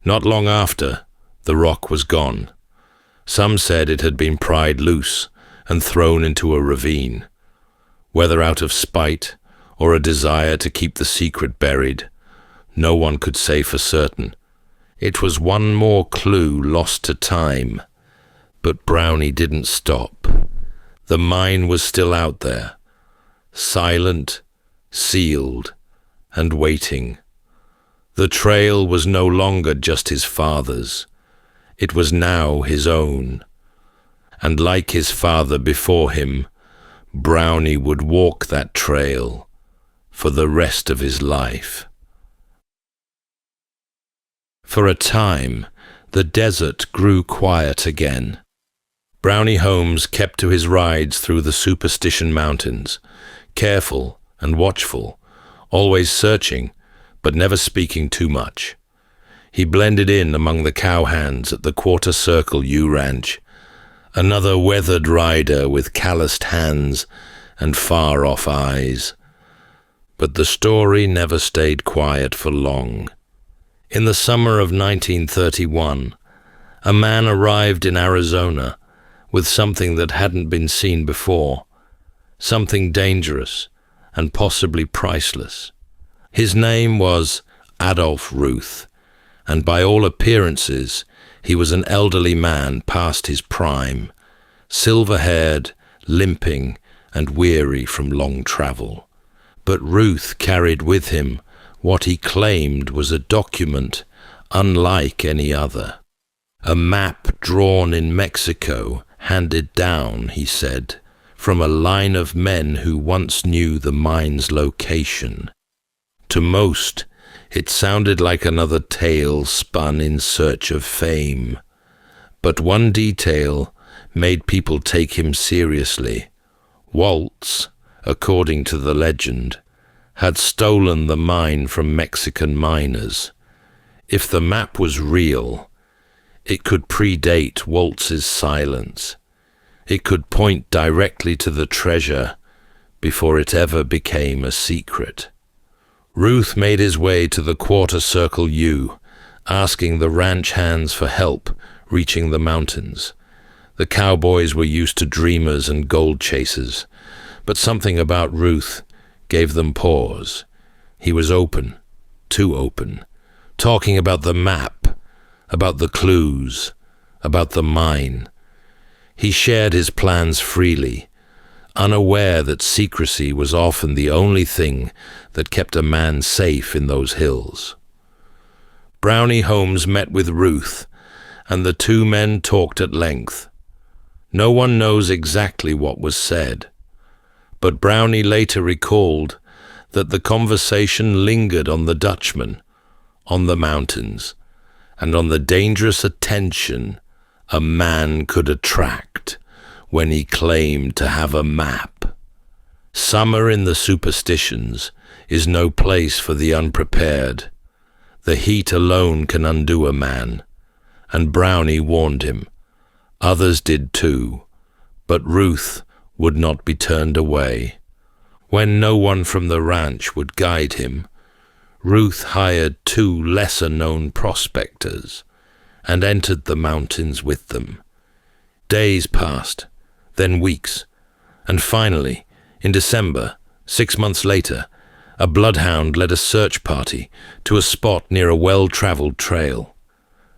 Not long after, the rock was gone. Some said it had been pried loose and thrown into a ravine. Whether out of spite or a desire to keep the secret buried, no one could say for certain. It was one more clue lost to time, but Brownie didn't stop. The mine was still out there, silent, sealed, and waiting. The trail was no longer just his father's. It was now his own. And like his father before him, Brownie would walk that trail for the rest of his life. For a time, the desert grew quiet again. Brownie Holmes kept to his rides through the Superstition Mountains, careful and watchful, always searching, but never speaking too much. He blended in among the cowhands at the Quarter Circle U Ranch, another weathered rider with calloused hands and far-off eyes. But the story never stayed quiet for long. In the summer of 1931, a man arrived in Arizona with something that hadn't been seen before, something dangerous and possibly priceless. His name was Adolph Ruth, and by all appearances, he was an elderly man past his prime, silver-haired, limping, and weary from long travel. But Ruth carried with him what he claimed was a document unlike any other. A map drawn in Mexico, handed down, he said, from a line of men who once knew the mine's location. To most, It sounded like another tale spun in search of fame. But one detail made people take him seriously. Waltz, according to the legend, had stolen the mine from Mexican miners. If the map was real, it could predate Waltz's silence. It could point directly to the treasure before it ever became a secret. Ruth made his way to the quarter circle U, asking the ranch hands for help reaching the mountains. The cowboys were used to dreamers and gold chasers, but something about Ruth gave them pause. He was open, too open, talking about the map, about the clues, about the mine. He shared his plans freely, unaware that secrecy was often the only thing that kept a man safe in those hills. Brownie Holmes met with Ruth, and the two men talked at length. No one knows exactly what was said, but Brownie later recalled that the conversation lingered on the Dutchman, on the mountains, and on the dangerous attention a man could attract when he claimed to have a map. Summer in the superstitions is no place for the unprepared. The heat alone can undo a man, and Brownie warned him. Others did too, but Ruth would not be turned away. When no one from the ranch would guide him, Ruth hired two lesser-known prospectors and entered the mountains with them. Days passed, then weeks, and finally, in December, 6 months later, a bloodhound led a search party to a spot near a well-traveled trail.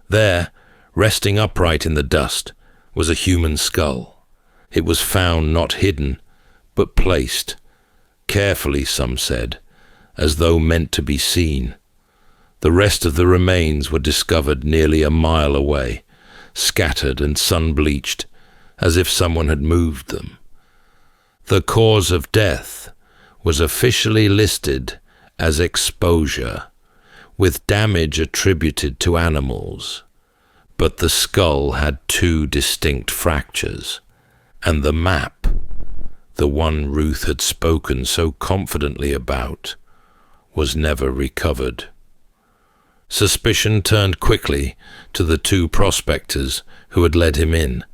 There, resting upright in the dust, was a human skull. It was found not hidden, but placed, carefully, some said, as though meant to be seen. The rest of the remains were discovered nearly a mile away, scattered and sun-bleached, as if someone had moved them. The cause of death was officially listed as exposure, with damage attributed to animals. But the skull had two distinct fractures, and the map, the one Ruth had spoken so confidently about, was never recovered. Suspicion turned quickly to the two prospectors who had led him in.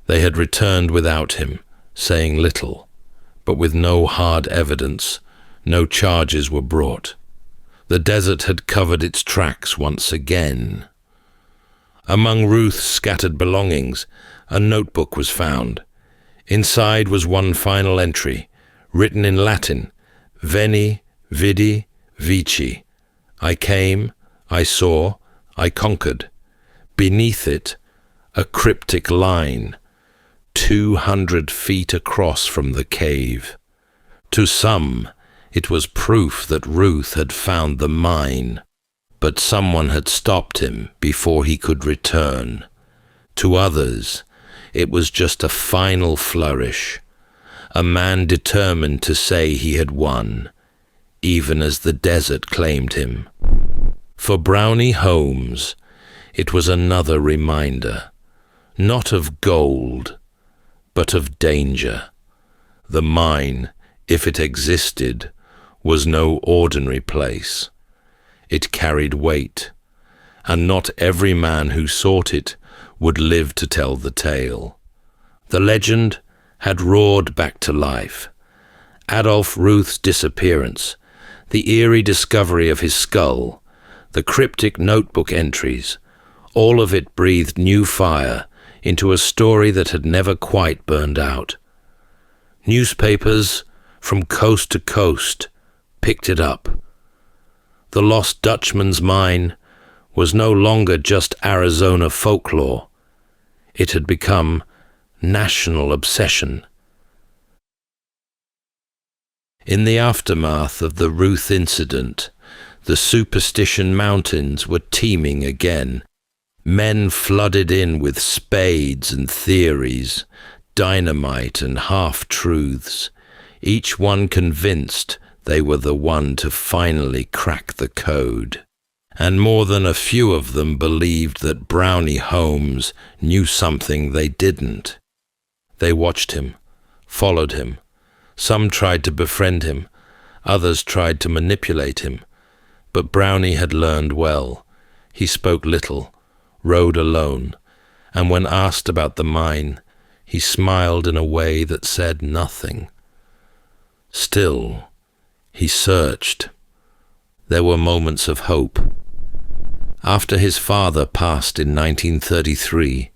They had returned without him, saying little, but with no hard evidence, no charges were brought. The desert had covered its tracks once again. Among Ruth's scattered belongings, a notebook was found. Inside was one final entry, written in Latin, Veni, Vidi, Vici. I came, I saw, I conquered. Beneath it, a cryptic line, 200 feet across from the cave. To some, it was proof that Ruth had found the mine, but someone had stopped him before he could return. To others, it was just a final flourish, a man determined to say he had won, even as the desert claimed him. For Brownie Holmes, it was another reminder, not of gold, but of danger. The mine, if it existed, was no ordinary place. It carried weight, and not every man who sought it would live to tell the tale. The legend had roared back to life. Adolph Ruth's disappearance, the eerie discovery of his skull, the cryptic notebook entries, all of it breathed new fire into a story that had never quite burned out. Newspapers from coast to coast picked it up. The Lost Dutchman's mine was no longer just Arizona folklore. It had become national obsession. In the aftermath of the Ruth incident, the Superstition Mountains were teeming again. Men flooded in with spades and theories, dynamite and half-truths, each one convinced they were the one to finally crack the code. And more than a few of them believed that Brownie Holmes knew something they didn't. They watched him, followed him. Some tried to befriend him, others tried to manipulate him. But Brownie had learned well. He spoke little, rode alone, and when asked about the mine, he smiled in a way that said nothing. Still, he searched. There were moments of hope. After his father passed in 1933,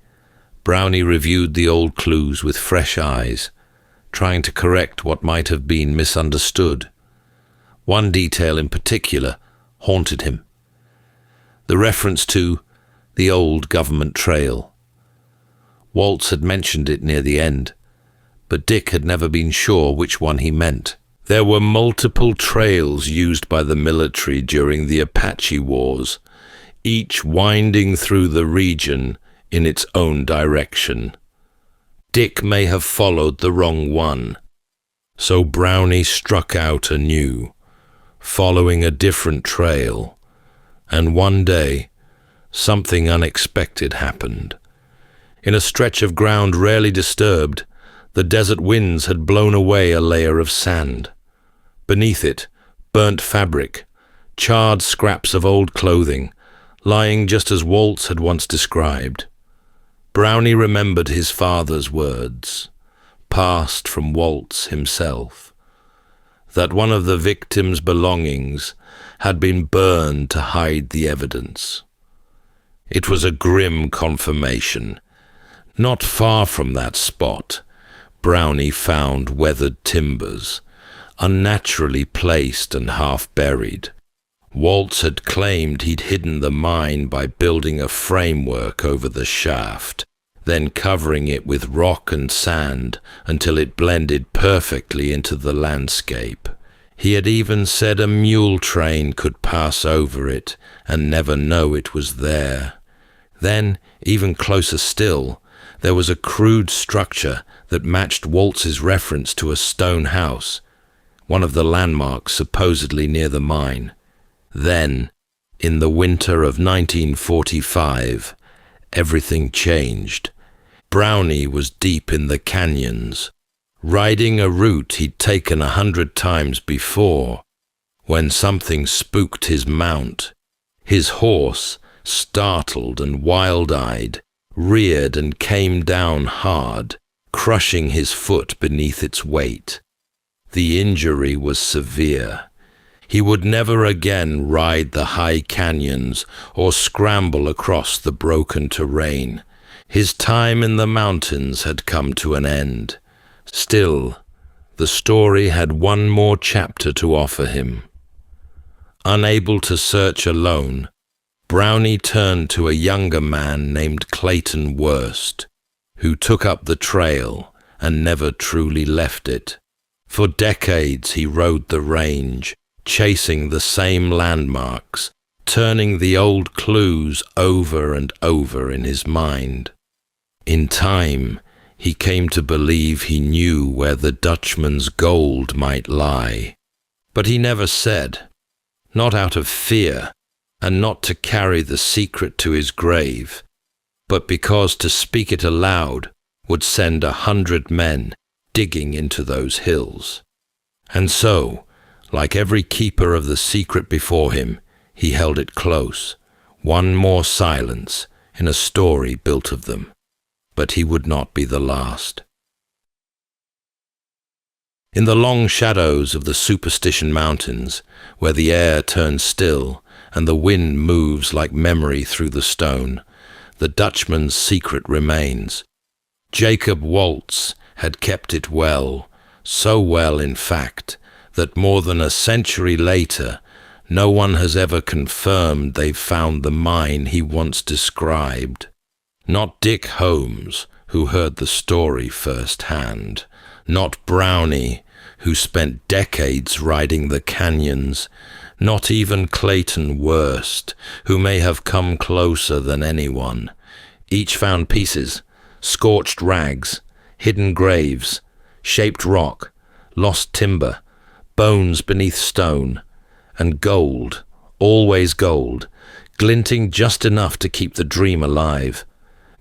Brownie reviewed the old clues with fresh eyes, trying to correct what might have been misunderstood. One detail in particular haunted him. The reference to the old government trail. Waltz had mentioned it near the end, but Dick had never been sure which one he meant. There were multiple trails used by the military during the Apache Wars, each winding through the region in its own direction. Dick may have followed the wrong one, so Brownie struck out anew, following a different trail, and one day, something unexpected happened. In a stretch of ground rarely disturbed, the desert winds had blown away a layer of sand. Beneath it, burnt fabric, charred scraps of old clothing, lying just as Waltz had once described. Brownie remembered his father's words, passed from Waltz himself, that one of the victim's belongings had been burned to hide the evidence. It was a grim confirmation. Not far from that spot, Brownie found weathered timbers, unnaturally placed and half buried. Waltz had claimed he'd hidden the mine by building a framework over the shaft, then covering it with rock and sand until it blended perfectly into the landscape. He had even said a mule train could pass over it and never know it was there. Then, even closer still, there was a crude structure that matched Waltz's reference to a stone house, one of the landmarks supposedly near the mine. Then, in the winter of 1945, everything changed. Brownie was deep in the canyons, riding a route he'd taken 100 times before, when something spooked his mount. His horse, startled and wild-eyed, reared and came down hard, crushing his foot beneath its weight. The injury was severe. He would never again ride the high canyons or scramble across the broken terrain. His time in the mountains had come to an end. Still, the story had one more chapter to offer him. Unable to search alone, Brownie turned to a younger man named Clayton Worst, who took up the trail and never truly left it. For decades he rode the range, chasing the same landmarks, turning the old clues over and over in his mind. In time, he came to believe he knew where the Dutchman's gold might lie. But he never said, not out of fear, and not to carry the secret to his grave, but because to speak it aloud would send 100 men digging into those hills. And so, like every keeper of the secret before him, he held it close, one more silence in a story built of them. But he would not be the last. In the long shadows of the Superstition Mountains, where the air turns still and the wind moves like memory through the stone, the Dutchman's secret remains. Jacob Waltz had kept it well, so well in fact, that more than a century later, no one has ever confirmed they've found the mine he once described. Not Dick Holmes, who heard the story firsthand. Not Brownie, who spent decades riding the canyons. Not even Clayton Worst, who may have come closer than anyone. Each found pieces, scorched rags, hidden graves, shaped rock, lost timber, bones beneath stone, and gold, always gold, glinting just enough to keep the dream alive,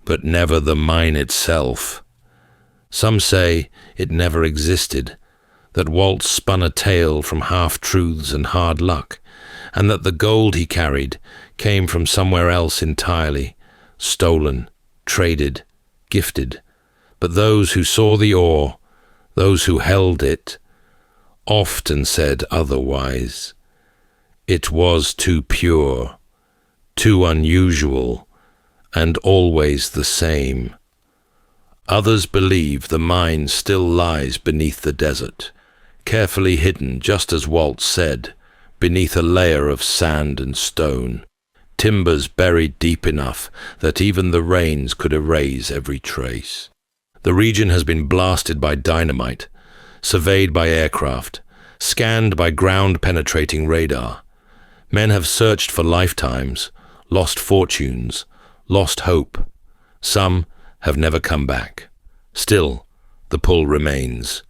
but never the mine itself. Some say it never existed, that Waltz spun a tale from half-truths and hard luck, and that the gold he carried came from somewhere else entirely, stolen, traded, gifted. But those who saw the ore, those who held it, often said otherwise. It was too pure, too unusual, and always the same. Others believe the mine still lies beneath the desert, carefully hidden, just as Waltz said, beneath a layer of sand and stone, timbers buried deep enough that even the rains could erase every trace. The region has been blasted by dynamite, surveyed by aircraft, scanned by ground-penetrating radar. Men have searched for lifetimes, lost fortunes, lost hope. Some have never come back. Still, the pull remains.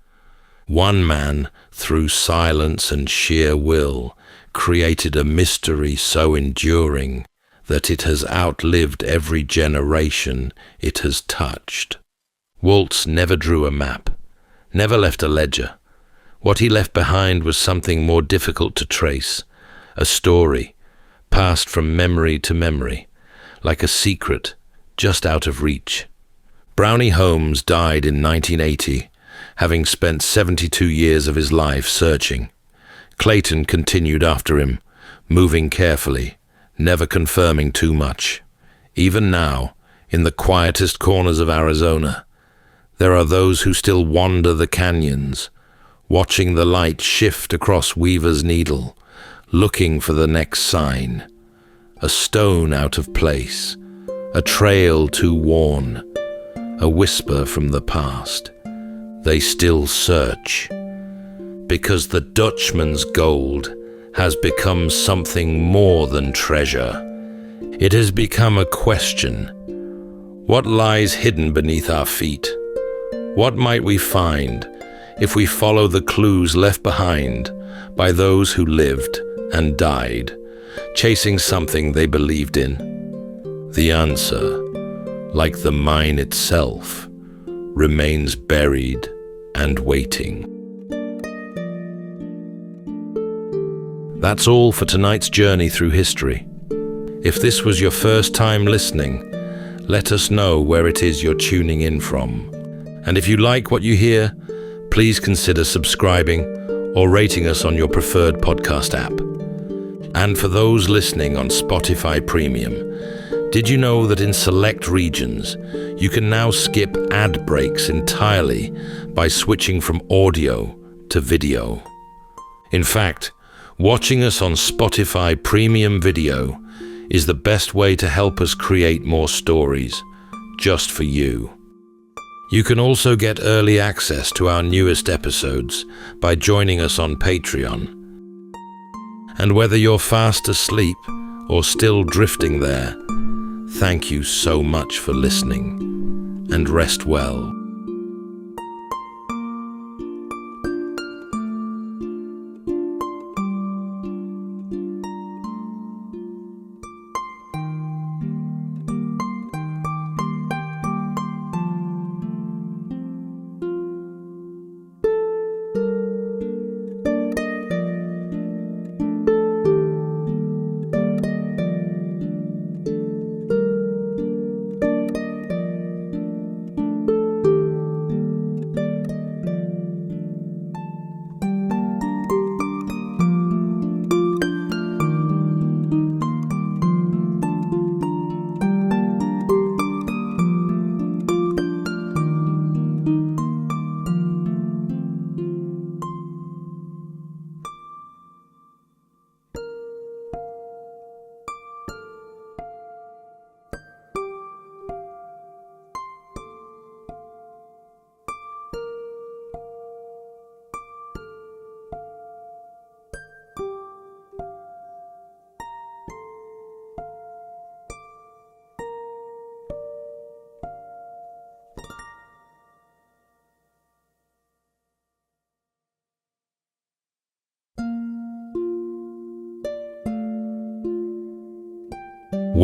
One man, through silence and sheer will, created a mystery so enduring that it has outlived every generation it has touched. Waltz never drew a map, never left a ledger. What he left behind was something more difficult to trace, a story, passed from memory to memory, like a secret just out of reach. Brownie Holmes died in 1980, having spent 72 years of his life searching. Clayton continued after him, moving carefully, never confirming too much. Even now, in the quietest corners of Arizona, there are those who still wander the canyons, watching the light shift across Weaver's Needle, looking for the next sign. A stone out of place, a trail too worn, a whisper from the past. They still search, because the Dutchman's gold has become something more than treasure. It has become a question. What lies hidden beneath our feet? What might we find if we follow the clues left behind by those who lived and died, chasing something they believed in? The answer, like the mine itself, remains buried and waiting. That's all for tonight's journey through history. If this was your first time listening, let us know where it is you're tuning in from. And if you like what you hear, please consider subscribing or rating us on your preferred podcast app. And for those listening on Spotify Premium, did you know that in select regions, you can now skip ad breaks entirely by switching from audio to video? In fact, watching us on Spotify Premium Video is the best way to help us create more stories, just for you. You can also get early access to our newest episodes by joining us on Patreon. And whether you're fast asleep or still drifting there, thank you so much for listening, and rest well.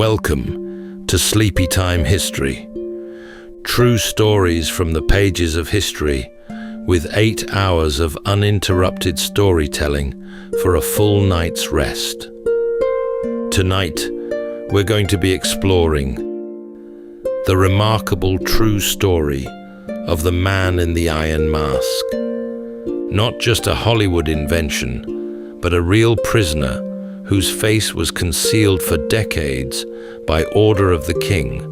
Welcome to Sleepytime History. True stories from the pages of history, with 8 hours of uninterrupted storytelling for a full night's rest. Tonight, we're going to be exploring the remarkable true story of the man in the iron mask. Not just a Hollywood invention, but a real prisoner whose face was concealed for decades by order of the king,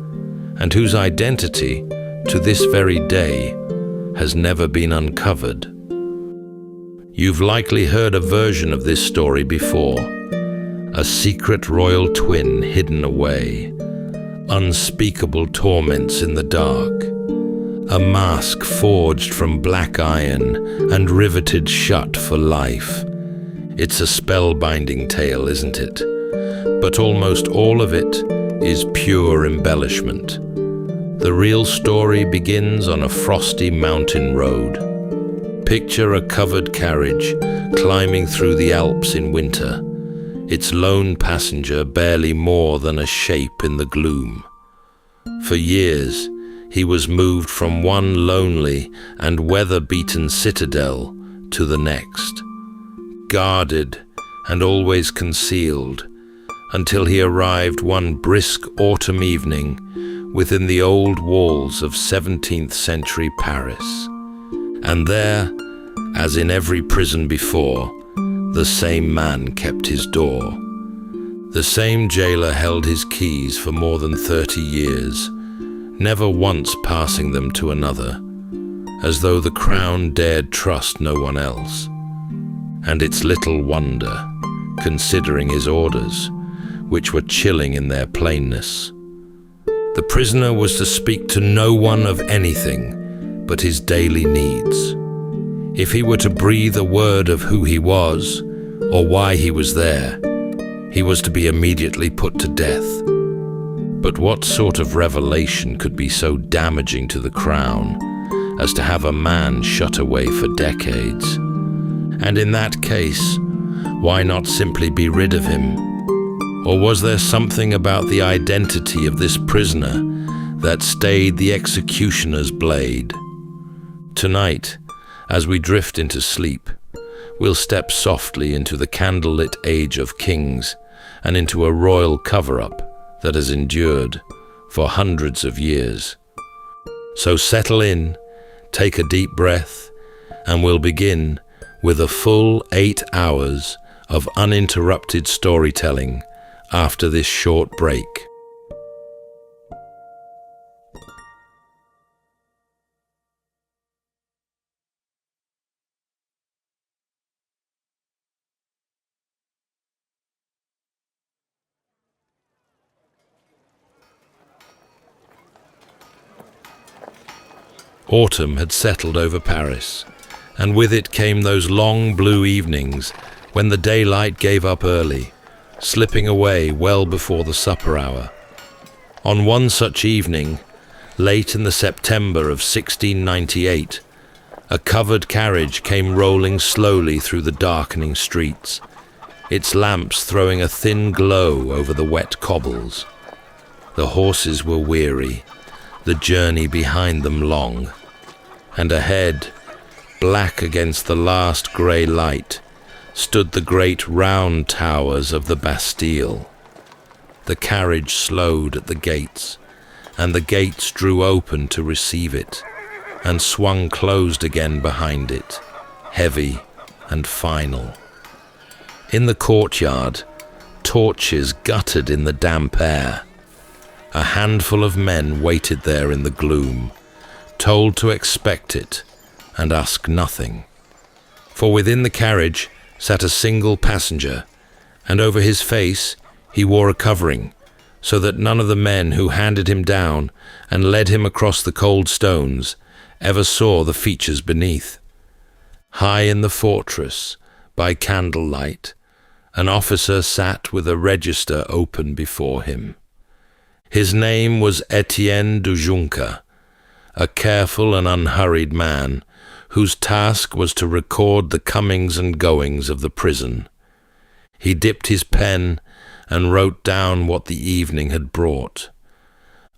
and whose identity, to this very day, has never been uncovered. You've likely heard a version of this story before. A secret royal twin hidden away, unspeakable torments in the dark, a mask forged from black iron and riveted shut for life. It's a spellbinding tale, isn't it? But almost all of it is pure embellishment. The real story begins on a frosty mountain road. Picture a covered carriage climbing through the Alps in winter, its lone passenger barely more than a shape in the gloom. For years, he was moved from one lonely and weather-beaten citadel to the next, guarded and always concealed, until he arrived one brisk autumn evening within the old walls of 17th century Paris. And there, as in every prison before, the same man kept his door. The same jailer held his keys for more than 30 years, never once passing them to another, as though the crown dared trust no one else. And it's little wonder, considering his orders, which were chilling in their plainness. The prisoner was to speak to no one of anything but his daily needs. If he were to breathe a word of who he was, or why he was there, he was to be immediately put to death. But what sort of revelation could be so damaging to the crown as to have a man shut away for decades? And in that case, why not simply be rid of him? Or was there something about the identity of this prisoner that stayed the executioner's blade? Tonight, as we drift into sleep, we'll step softly into the candlelit age of kings and into a royal cover-up that has endured for hundreds of years. So settle in, take a deep breath, and we'll begin with a full 8 hours of uninterrupted storytelling after this short break. Autumn had settled over Paris, and with it came those long blue evenings when the daylight gave up early, slipping away well before the supper hour. On one such evening, late in the September of 1698, a covered carriage came rolling slowly through the darkening streets, its lamps throwing a thin glow over the wet cobbles. The horses were weary, the journey behind them long, and ahead, black against the last grey light, stood the great round towers of the Bastille. The carriage slowed at the gates, and the gates drew open to receive it, and swung closed again behind it, heavy and final. In the courtyard, torches guttered in the damp air. A handful of men waited there in the gloom, told to expect it and ask nothing. For within the carriage sat a single passenger, and over his face he wore a covering, so that none of the men who handed him down and led him across the cold stones ever saw the features beneath. High in the fortress, by candlelight, an officer sat with a register open before him. His name was Etienne du Junca, a careful and unhurried man whose task was to record the comings and goings of the prison. He dipped his pen and wrote down what the evening had brought.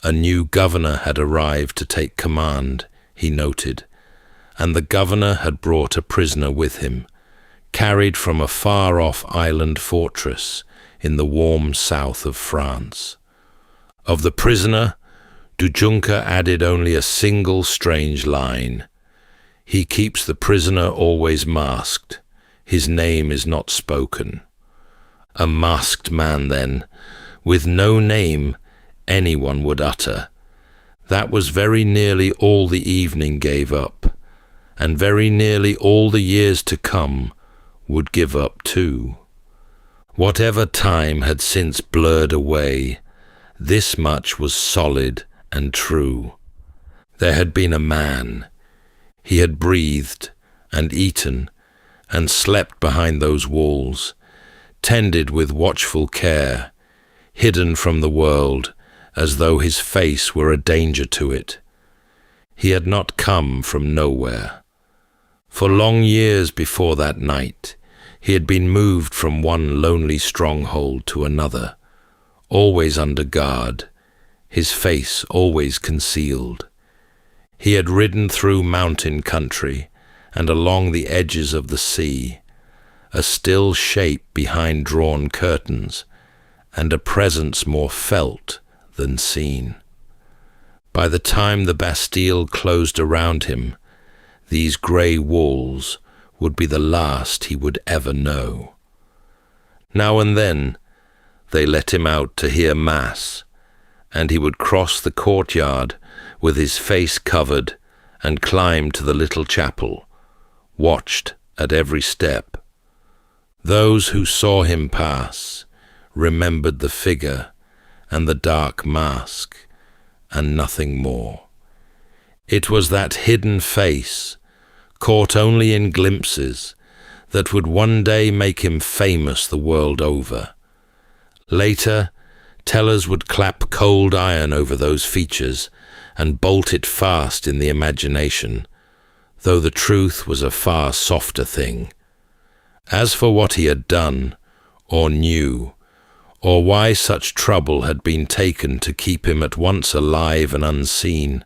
A new governor had arrived to take command, he noted, and the governor had brought a prisoner with him, carried from a far-off island fortress in the warm south of France. Of the prisoner, Dujunka added only a single strange line. He keeps the prisoner always masked. His name is not spoken. A masked man, then, with no name anyone would utter. That was very nearly all the evening gave up, and very nearly all the years to come would give up too. Whatever time had since blurred away, this much was solid and true. There had been a man. He had breathed and eaten and slept behind those walls, tended with watchful care, hidden from the world as though his face were a danger to it. He had not come from nowhere. For long years before that night, he had been moved from one lonely stronghold to another, always under guard, his face always concealed. He had ridden through mountain country and along the edges of the sea, a still shape behind drawn curtains, and a presence more felt than seen. By the time the Bastille closed around him, these grey walls would be the last he would ever know. Now and then they let him out to hear Mass, and he would cross the courtyard with his face covered and climb to the little chapel, watched at every step. Those who saw him pass remembered the figure and the dark mask, and nothing more. It was that hidden face, caught only in glimpses, that would one day make him famous the world over. Later, tellers would clap cold iron over those features and bolt it fast in the imagination, though the truth was a far softer thing. As for what he had done, or knew, or why such trouble had been taken to keep him at once alive and unseen,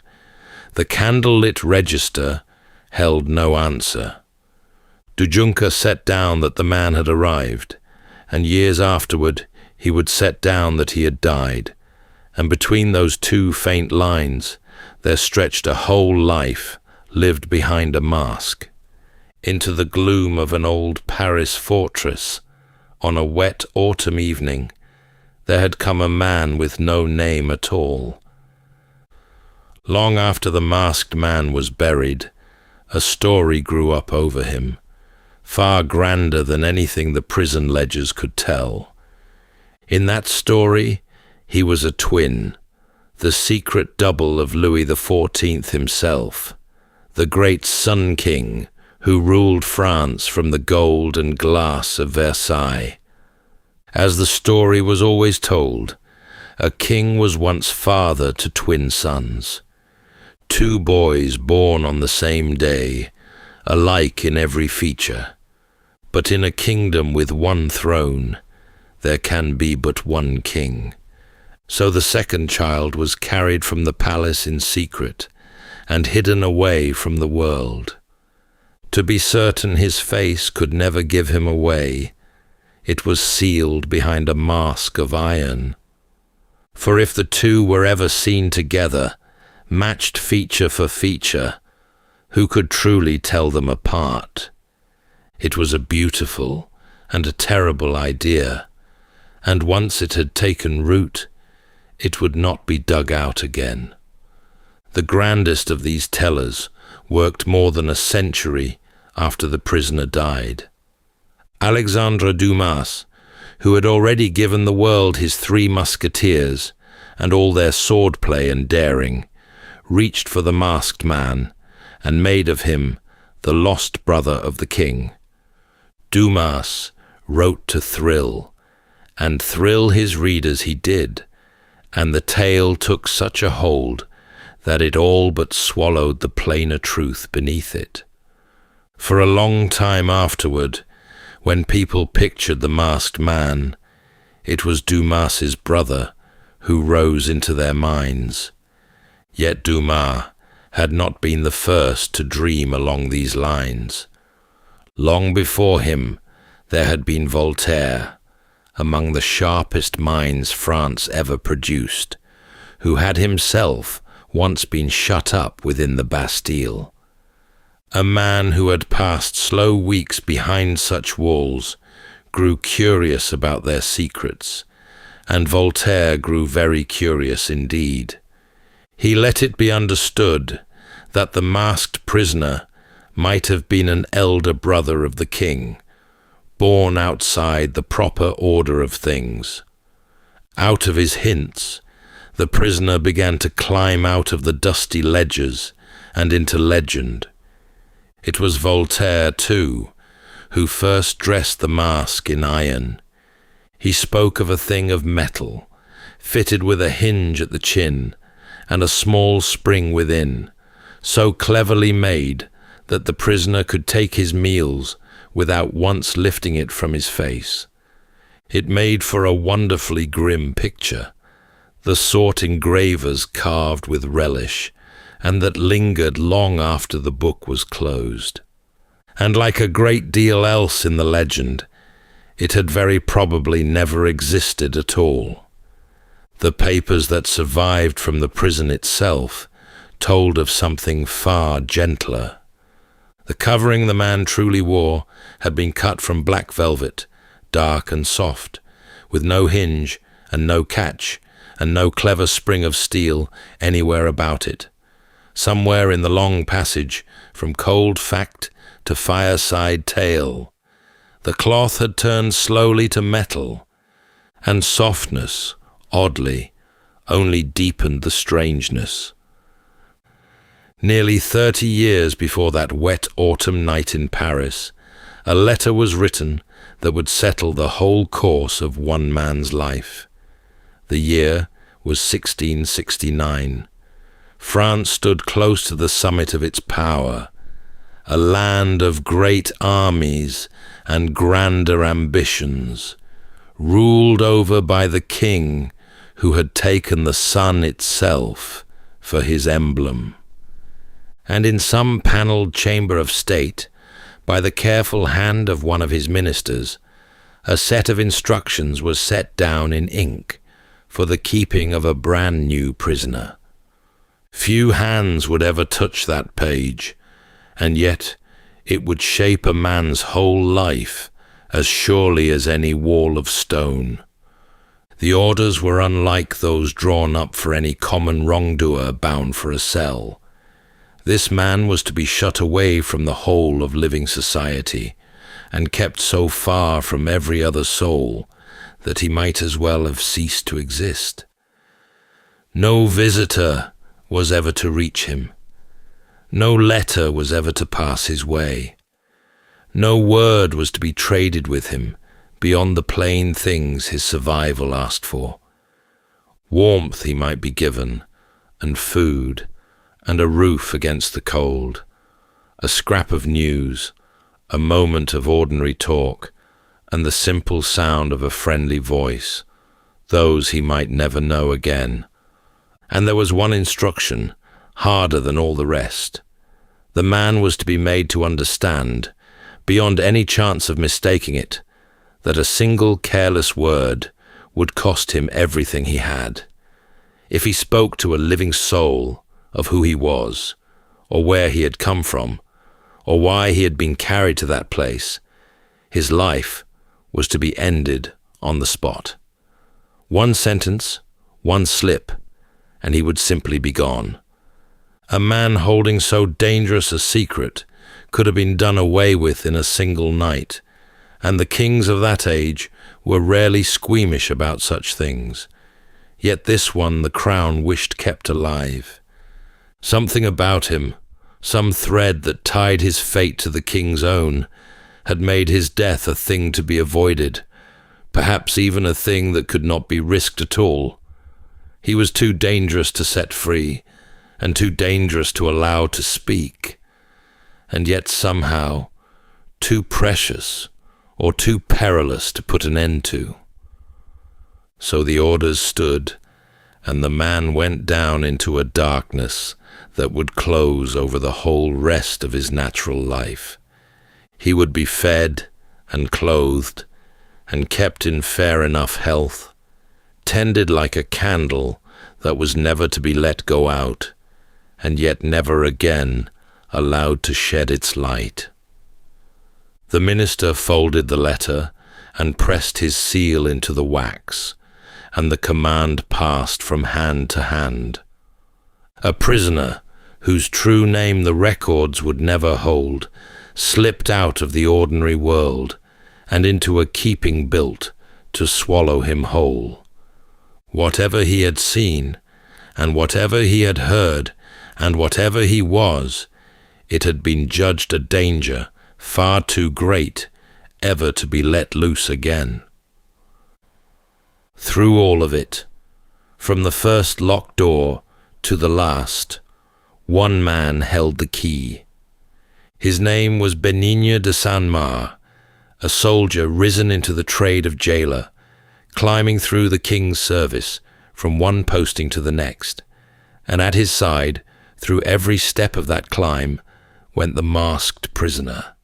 the candle-lit register held no answer. Dujunka set down that the man had arrived, and years afterward he would set down that he had died, and between those two faint lines there stretched a whole life lived behind a mask. Into the gloom of an old Paris fortress, on a wet autumn evening, there had come a man with no name at all. Long after the masked man was buried, a story grew up over him, far grander than anything the prison ledgers could tell. In that story, he was a twin, the secret double of Louis XIV himself, the great Sun King who ruled France from the gold and glass of Versailles. As the story was always told, a king was once father to twin sons, two boys born on the same day, alike in every feature. But in a kingdom with one throne, there can be but one king. So the second child was carried from the palace in secret and hidden away from the world. To be certain his face could never give him away, it was sealed behind a mask of iron. For if the two were ever seen together, matched feature for feature, who could truly tell them apart? It was a beautiful and a terrible idea, and once it had taken root, it would not be dug out again. The grandest of these tellers worked more than a century after the prisoner died. Alexandre Dumas, who had already given the world his Three Musketeers and all their swordplay and daring, reached for the masked man and made of him the lost brother of the king. Dumas wrote to thrill, and thrill his readers he did, and the tale took such a hold that it all but swallowed the plainer truth beneath it. For a long time afterward, when people pictured the masked man, It was Dumas's brother who rose into their minds. Yet Dumas had not been the first to dream along these lines. Long before him, there had been Voltaire, among the sharpest minds France ever produced, who had himself once been shut up within the Bastille. A man who had passed slow weeks behind such walls grew curious about their secrets, and Voltaire grew very curious indeed. He let it be understood that the masked prisoner might have been an elder brother of the king, born outside the proper order of things. Out of his hints, the prisoner began to climb out of the dusty ledgers and into legend. It was Voltaire, too, who first dressed the mask in iron. He spoke of a thing of metal, fitted with a hinge at the chin and a small spring within, so cleverly made that the prisoner could take his meals without once lifting it from his face. It made for a wonderfully grim picture, the sort engravers carved with relish, and that lingered long after the book was closed. And like a great deal else in the legend, it had very probably never existed at all. The papers that survived from the prison itself told of something far gentler. The covering the man truly wore had been cut from black velvet, dark and soft, with no hinge and no catch, and no clever spring of steel anywhere about it. Somewhere in the long passage from cold fact to fireside tale, the cloth had turned slowly to metal, and softness, oddly, only deepened the strangeness. Nearly 30 years before that wet autumn night in Paris, a letter was written that would settle the whole course of one man's life. The year was 1669. France stood close to the summit of its power, a land of great armies and grander ambitions, ruled over by the king who had taken the sun itself for his emblem. And in some panelled chamber of state, by the careful hand of one of his ministers, a set of instructions was set down in ink for the keeping of a brand new prisoner. Few hands would ever touch that page, and yet it would shape a man's whole life as surely as any wall of stone. The orders were unlike those drawn up for any common wrongdoer bound for a cell. This man was to be shut away from the whole of living society, and kept so far from every other soul that he might as well have ceased to exist. No visitor was ever to reach him. No letter was ever to pass his way. No word was to be traded with him beyond the plain things his survival asked for. Warmth he might be given, and food, and a roof against the cold, a scrap of news, a moment of ordinary talk, and the simple sound of a friendly voice. Those he might never know again. And there was one instruction, harder than all the rest. The man was to be made to understand, beyond any chance of mistaking it, that a single careless word would cost him everything he had. If he spoke to a living soul of who he was, or where he had come from, or why he had been carried to that place, his life was to be ended on the spot. One sentence, one slip, and he would simply be gone. A man holding so dangerous a secret could have been done away with in a single night, and the kings of that age were rarely squeamish about such things. Yet this one the crown wished kept alive. Something about him, some thread that tied his fate to the king's own, had made his death a thing to be avoided, perhaps even a thing that could not be risked at all. He was too dangerous to set free, and too dangerous to allow to speak, and yet somehow too precious or too perilous to put an end to. So the orders stood, and the man went down into a darkness that would close over the whole rest of his natural life. He would be fed and clothed and kept in fair enough health, tended like a candle that was never to be let go out, and yet never again allowed to shed its light. The minister folded the letter and pressed his seal into the wax, and the command passed from hand to hand. A prisoner, whose true name the records would never hold, slipped out of the ordinary world and into a keeping built to swallow him whole. Whatever he had seen, and whatever he had heard, and whatever he was, it had been judged a danger far too great ever to be let loose again. Through all of it, from the first locked door to the last, one man held the key. His name was Benigno de San Mar, a soldier risen into the trade of jailer, climbing through the king's service from one posting to the next, and at his side, through every step of that climb, went the masked prisoner.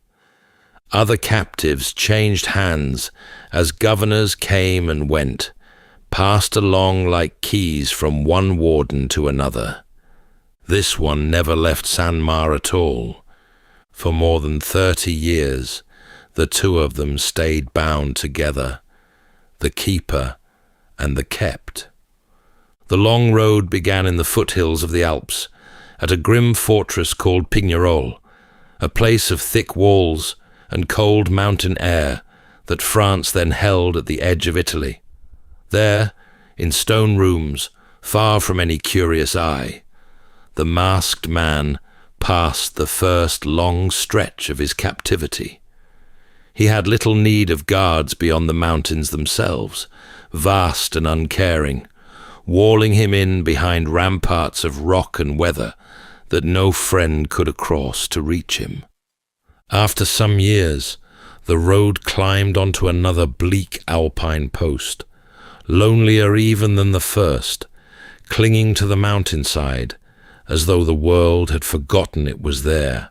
Other captives changed hands as governors came and went, passed along like keys from one warden to another. This one never left San Mar at all. For more than 30 years, the two of them stayed bound together, the keeper and the kept. The long road began in the foothills of the Alps, at a grim fortress called Pignerol, a place of thick walls and cold mountain air that France then held at the edge of Italy. There, in stone rooms, far from any curious eye, the masked man passed the first long stretch of his captivity. He had little need of guards beyond the mountains themselves, vast and uncaring, walling him in behind ramparts of rock and weather that no friend could cross to reach him. After some years, the road climbed onto another bleak alpine post, lonelier even than the first, clinging to the mountainside, as though the world had forgotten it was there.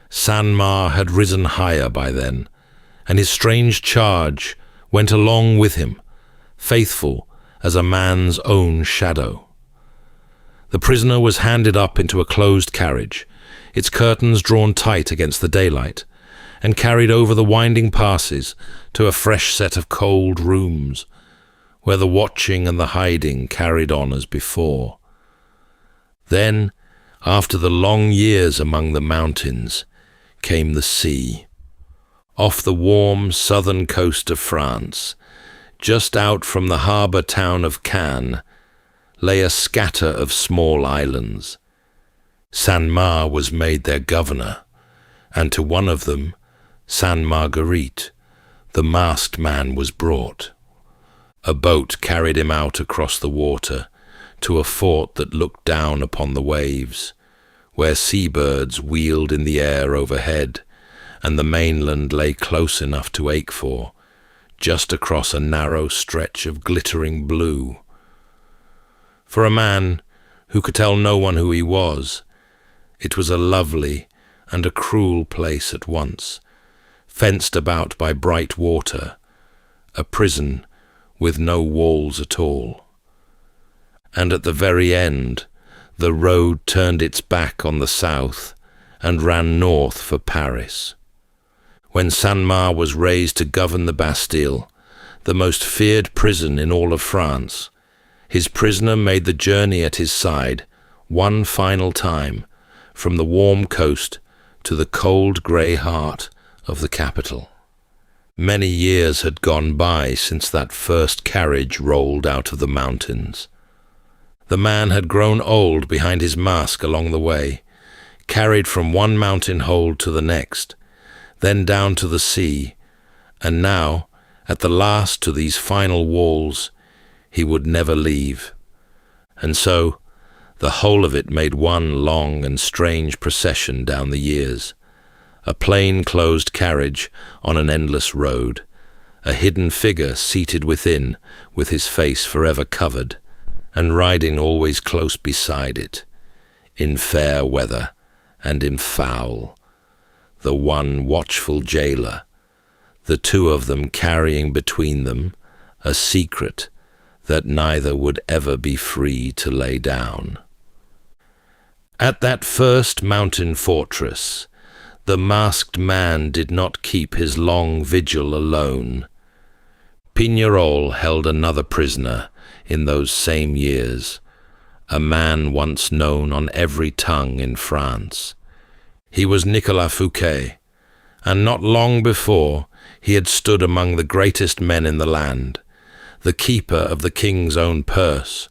San Mar had risen higher by then, and his strange charge went along with him, faithful as a man's own shadow. The prisoner was handed up into a closed carriage, its curtains drawn tight against the daylight, and carried over the winding passes to a fresh set of cold rooms, where the watching and the hiding carried on as before. Then, after the long years among the mountains, came the sea. Off the warm southern coast of France, just out from the harbour town of Cannes, lay a scatter of small islands. San Mar was made their governor, and to one of them, San Marguerite, the masked man was brought. A boat carried him out across the water to a fort that looked down upon the waves, where seabirds wheeled in the air overhead, and the mainland lay close enough to ache for, just across a narrow stretch of glittering blue. For a man who could tell no one who he was, it was a lovely and a cruel place at once, fenced about by bright water, a prison with no walls at all. And at the very end, the road turned its back on the south and ran north for Paris. When San Mar was raised to govern the Bastille, the most feared prison in all of France, his prisoner made the journey at his side one final time from the warm coast to the cold grey heart of the capital. Many years had gone by since that first carriage rolled out of the mountains. The man had grown old behind his mask along the way, carried from one mountain hold to the next, then down to the sea, and now, at the last to these final walls, he would never leave. And so, the whole of it made one long and strange procession down the years, a plain closed carriage on an endless road, a hidden figure seated within, with his face forever covered, and riding always close beside it, in fair weather and in foul, the one watchful jailer, the two of them carrying between them a secret that neither would ever be free to lay down. At that first mountain fortress, the masked man did not keep his long vigil alone. Pignerol held another prisoner in those same years, a man once known on every tongue in France. He was Nicolas Fouquet, and not long before he had stood among the greatest men in the land, the keeper of the king's own purse,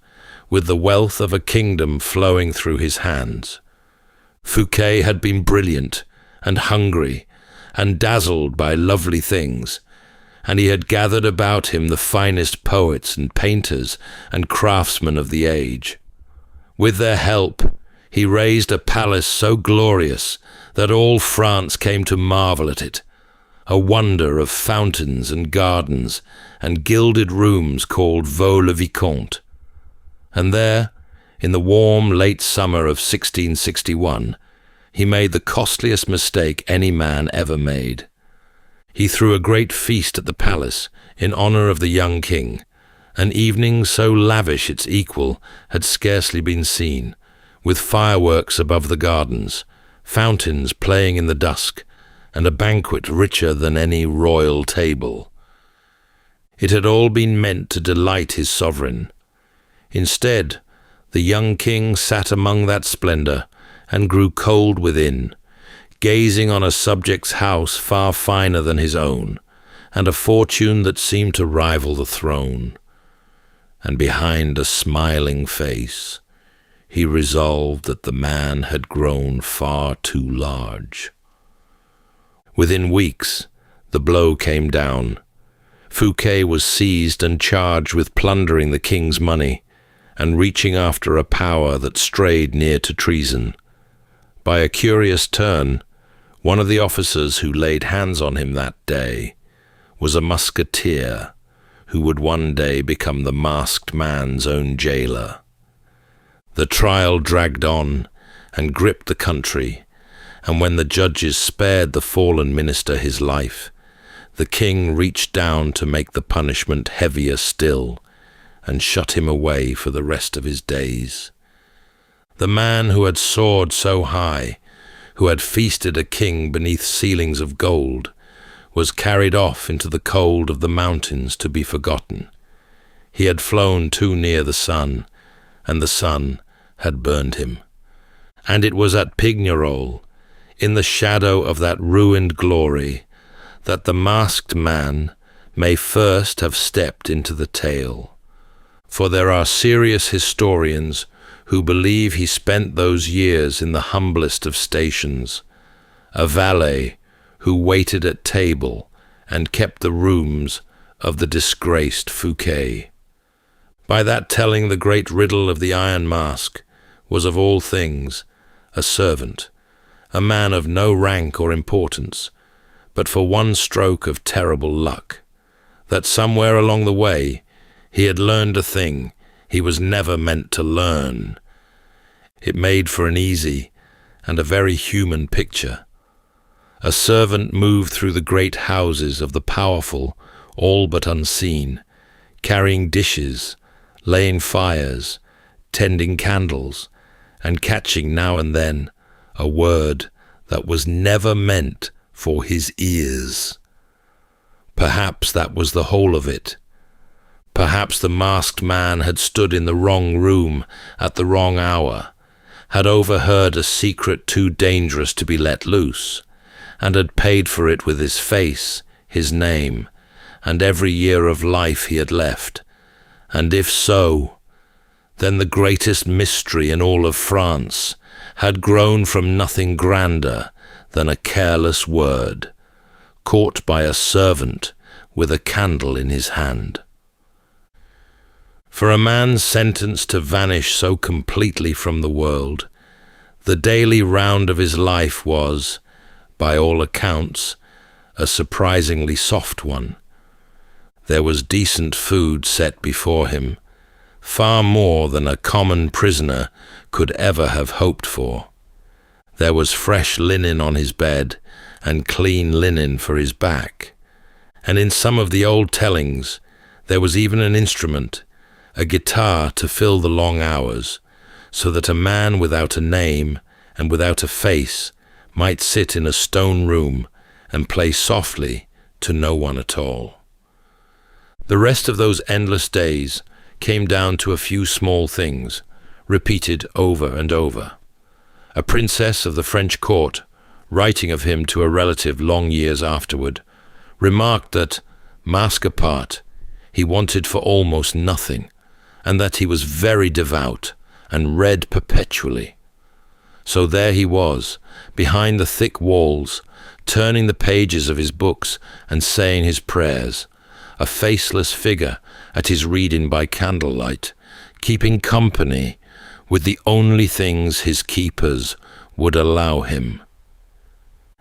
with the wealth of a kingdom flowing through his hands. Fouquet had been brilliant and hungry and dazzled by lovely things, and he had gathered about him the finest poets and painters and craftsmen of the age. With their help, he raised a palace so glorious that all France came to marvel at it, a wonder of fountains and gardens and gilded rooms called Vaux-le-Vicomte. And there, in the warm late summer of 1661, he made the costliest mistake any man ever made. He threw a great feast at the palace in honor of the young king, an evening so lavish its equal had scarcely been seen, with fireworks above the gardens, fountains playing in the dusk, and a banquet richer than any royal table. It had all been meant to delight his sovereign. Instead, the young king sat among that splendor and grew cold within, gazing on a subject's house far finer than his own, and a fortune that seemed to rival the throne. And behind a smiling face, he resolved that the man had grown far too large. Within weeks, the blow came down. Fouquet was seized and charged with plundering the king's money and reaching after a power that strayed near to treason. By a curious turn, one of the officers who laid hands on him that day was a musketeer who would one day become the masked man's own jailer. The trial dragged on and gripped the country, and when the judges spared the fallen minister his life, the king reached down to make the punishment heavier still and shut him away for the rest of his days. The man who had soared so high, who had feasted a king beneath ceilings of gold, was carried off into the cold of the mountains to be forgotten. He had flown too near the sun, and the sun had burned him. And it was at Pignerol, in the shadow of that ruined glory, that the masked man may first have stepped into the tale. For there are serious historians who believe he spent those years in the humblest of stations, a valet who waited at table and kept the rooms of the disgraced Fouquet. By that telling, the great riddle of the Iron Mask was of all things a servant, a man of no rank or importance, but for one stroke of terrible luck, that somewhere along the way he had learned a thing he was never meant to learn. It made for an easy and a very human picture. A servant moved through the great houses of the powerful, all but unseen, carrying dishes, laying fires, tending candles, and catching now and then a word that was never meant for his ears. Perhaps that was the whole of it. Perhaps the masked man had stood in the wrong room at the wrong hour, had overheard a secret too dangerous to be let loose, and had paid for it with his face, his name, and every year of life he had left. And if so, then the greatest mystery in all of France had grown from nothing grander than a careless word, caught by a servant with a candle in his hand. For a man sentenced to vanish so completely from the world, the daily round of his life was, by all accounts, a surprisingly soft one. There was decent food set before him, far more than a common prisoner could ever have hoped for. There was fresh linen on his bed, and clean linen for his back. And in some of the old tellings, there was even an instrument, a guitar to fill the long hours, so that a man without a name and without a face might sit in a stone room and play softly to no one at all. The rest of those endless days came down to a few small things, repeated over and over. A princess of the French court, writing of him to a relative long years afterward, remarked that, mask apart, he wanted for almost nothing, and that he was very devout and read perpetually. So there he was, behind the thick walls, turning the pages of his books and saying his prayers, a faceless figure at his reading by candlelight, keeping company with the only things his keepers would allow him.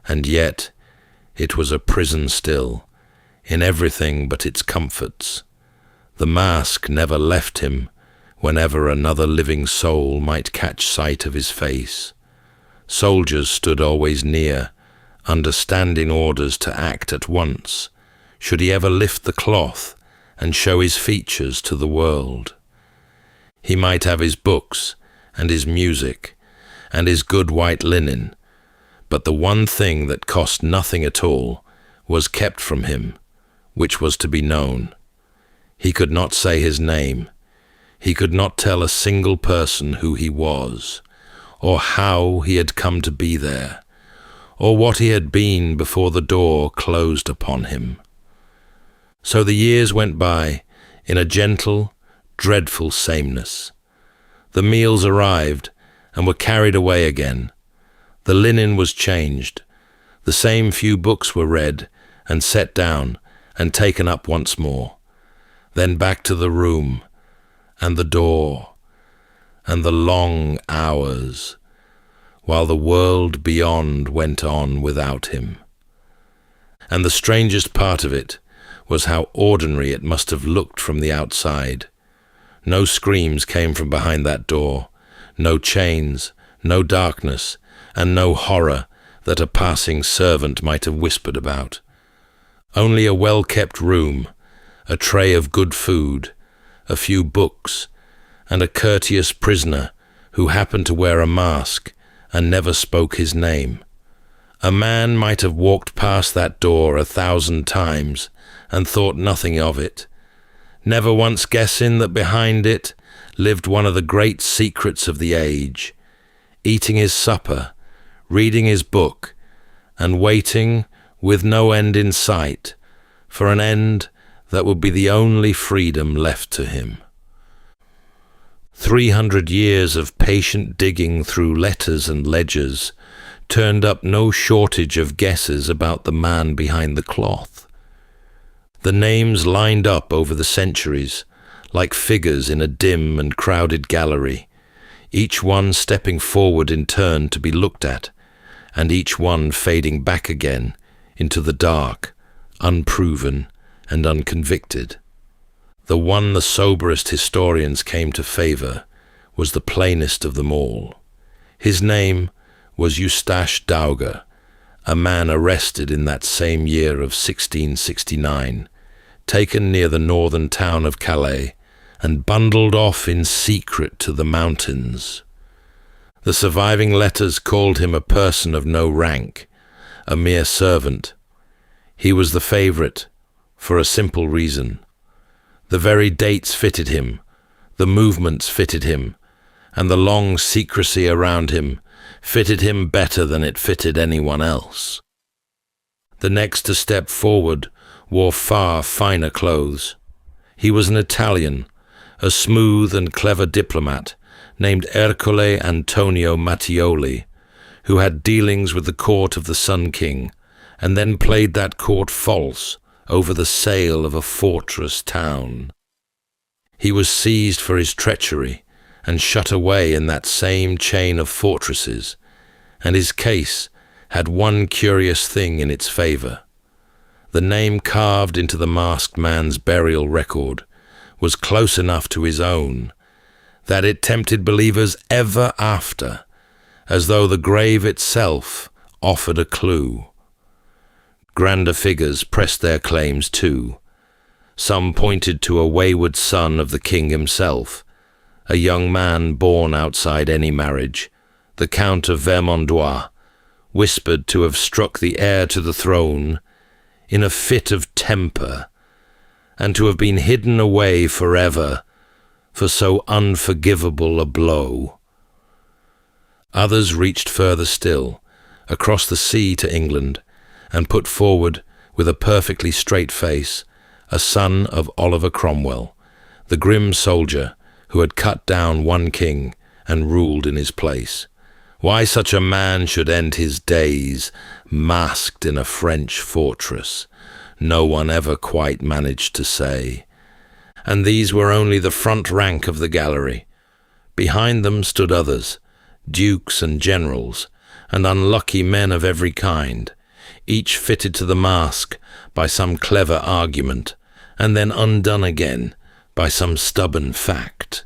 And yet it was a prison still, in everything but its comforts. The mask never left him whenever another living soul might catch sight of his face. Soldiers stood always near, understanding orders to act at once, should he ever lift the cloth and show his features to the world. He might have his books and his music and his good white linen, but the one thing that cost nothing at all was kept from him, which was to be known. He could not say his name. He could not tell a single person who he was, or how he had come to be there, or what he had been before the door closed upon him. So the years went by in a gentle, dreadful sameness. The meals arrived and were carried away again. The linen was changed. The same few books were read and set down and taken up once more. Then back to the room and the door and the long hours, while the world beyond went on without him. And the strangest part of it was how ordinary it must have looked from the outside. No screams came from behind that door, no chains, no darkness, and no horror that a passing servant might have whispered about. Only a well-kept room, a tray of good food, a few books, and a courteous prisoner who happened to wear a mask and never spoke his name. A man might have walked past that door 1,000 times and thought nothing of it, never once guessing that behind it lived one of the great secrets of the age, eating his supper, reading his book, and waiting, with no end in sight, for an end that would be the only freedom left to him. 300 years of patient digging through letters and ledgers turned up no shortage of guesses about the man behind the cloth. The names lined up over the centuries, like figures in a dim and crowded gallery, each one stepping forward in turn to be looked at, and each one fading back again into the dark, unproven and unconvicted. The one the soberest historians came to favour was the plainest of them all. His name was Eustache Dauger, a man arrested in that same year of 1669, taken near the northern town of Calais, and bundled off in secret to the mountains. The surviving letters called him a person of no rank, a mere servant. He was the favourite, for a simple reason. The very dates fitted him, the movements fitted him, and the long secrecy around him fitted him better than it fitted anyone else. The next to step forward wore far finer clothes. He was an Italian, a smooth and clever diplomat named Ercole Antonio Mattioli, who had dealings with the court of the Sun King, and then played that court false over the sale of a fortress town. He was seized for his treachery and shut away in that same chain of fortresses, and his case had one curious thing in its favour. The name carved into the masked man's burial record was close enough to his own that it tempted believers ever after, as though the grave itself offered a clue. Grander figures pressed their claims too. Some pointed to a wayward son of the king himself, a young man born outside any marriage, the Count of Vermandois, whispered to have struck the heir to the throne in a fit of temper, and to have been hidden away forever for so unforgivable a blow. Others reached further still, across the sea to England, and put forward, with a perfectly straight face, a son of Oliver Cromwell, the grim soldier who had cut down one king and ruled in his place. Why such a man should end his days masked in a French fortress, no one ever quite managed to say. And these were only the front rank of the gallery. Behind them stood others, dukes and generals, and unlucky men of every kind, each fitted to the mask by some clever argument, and then undone again by some stubborn fact.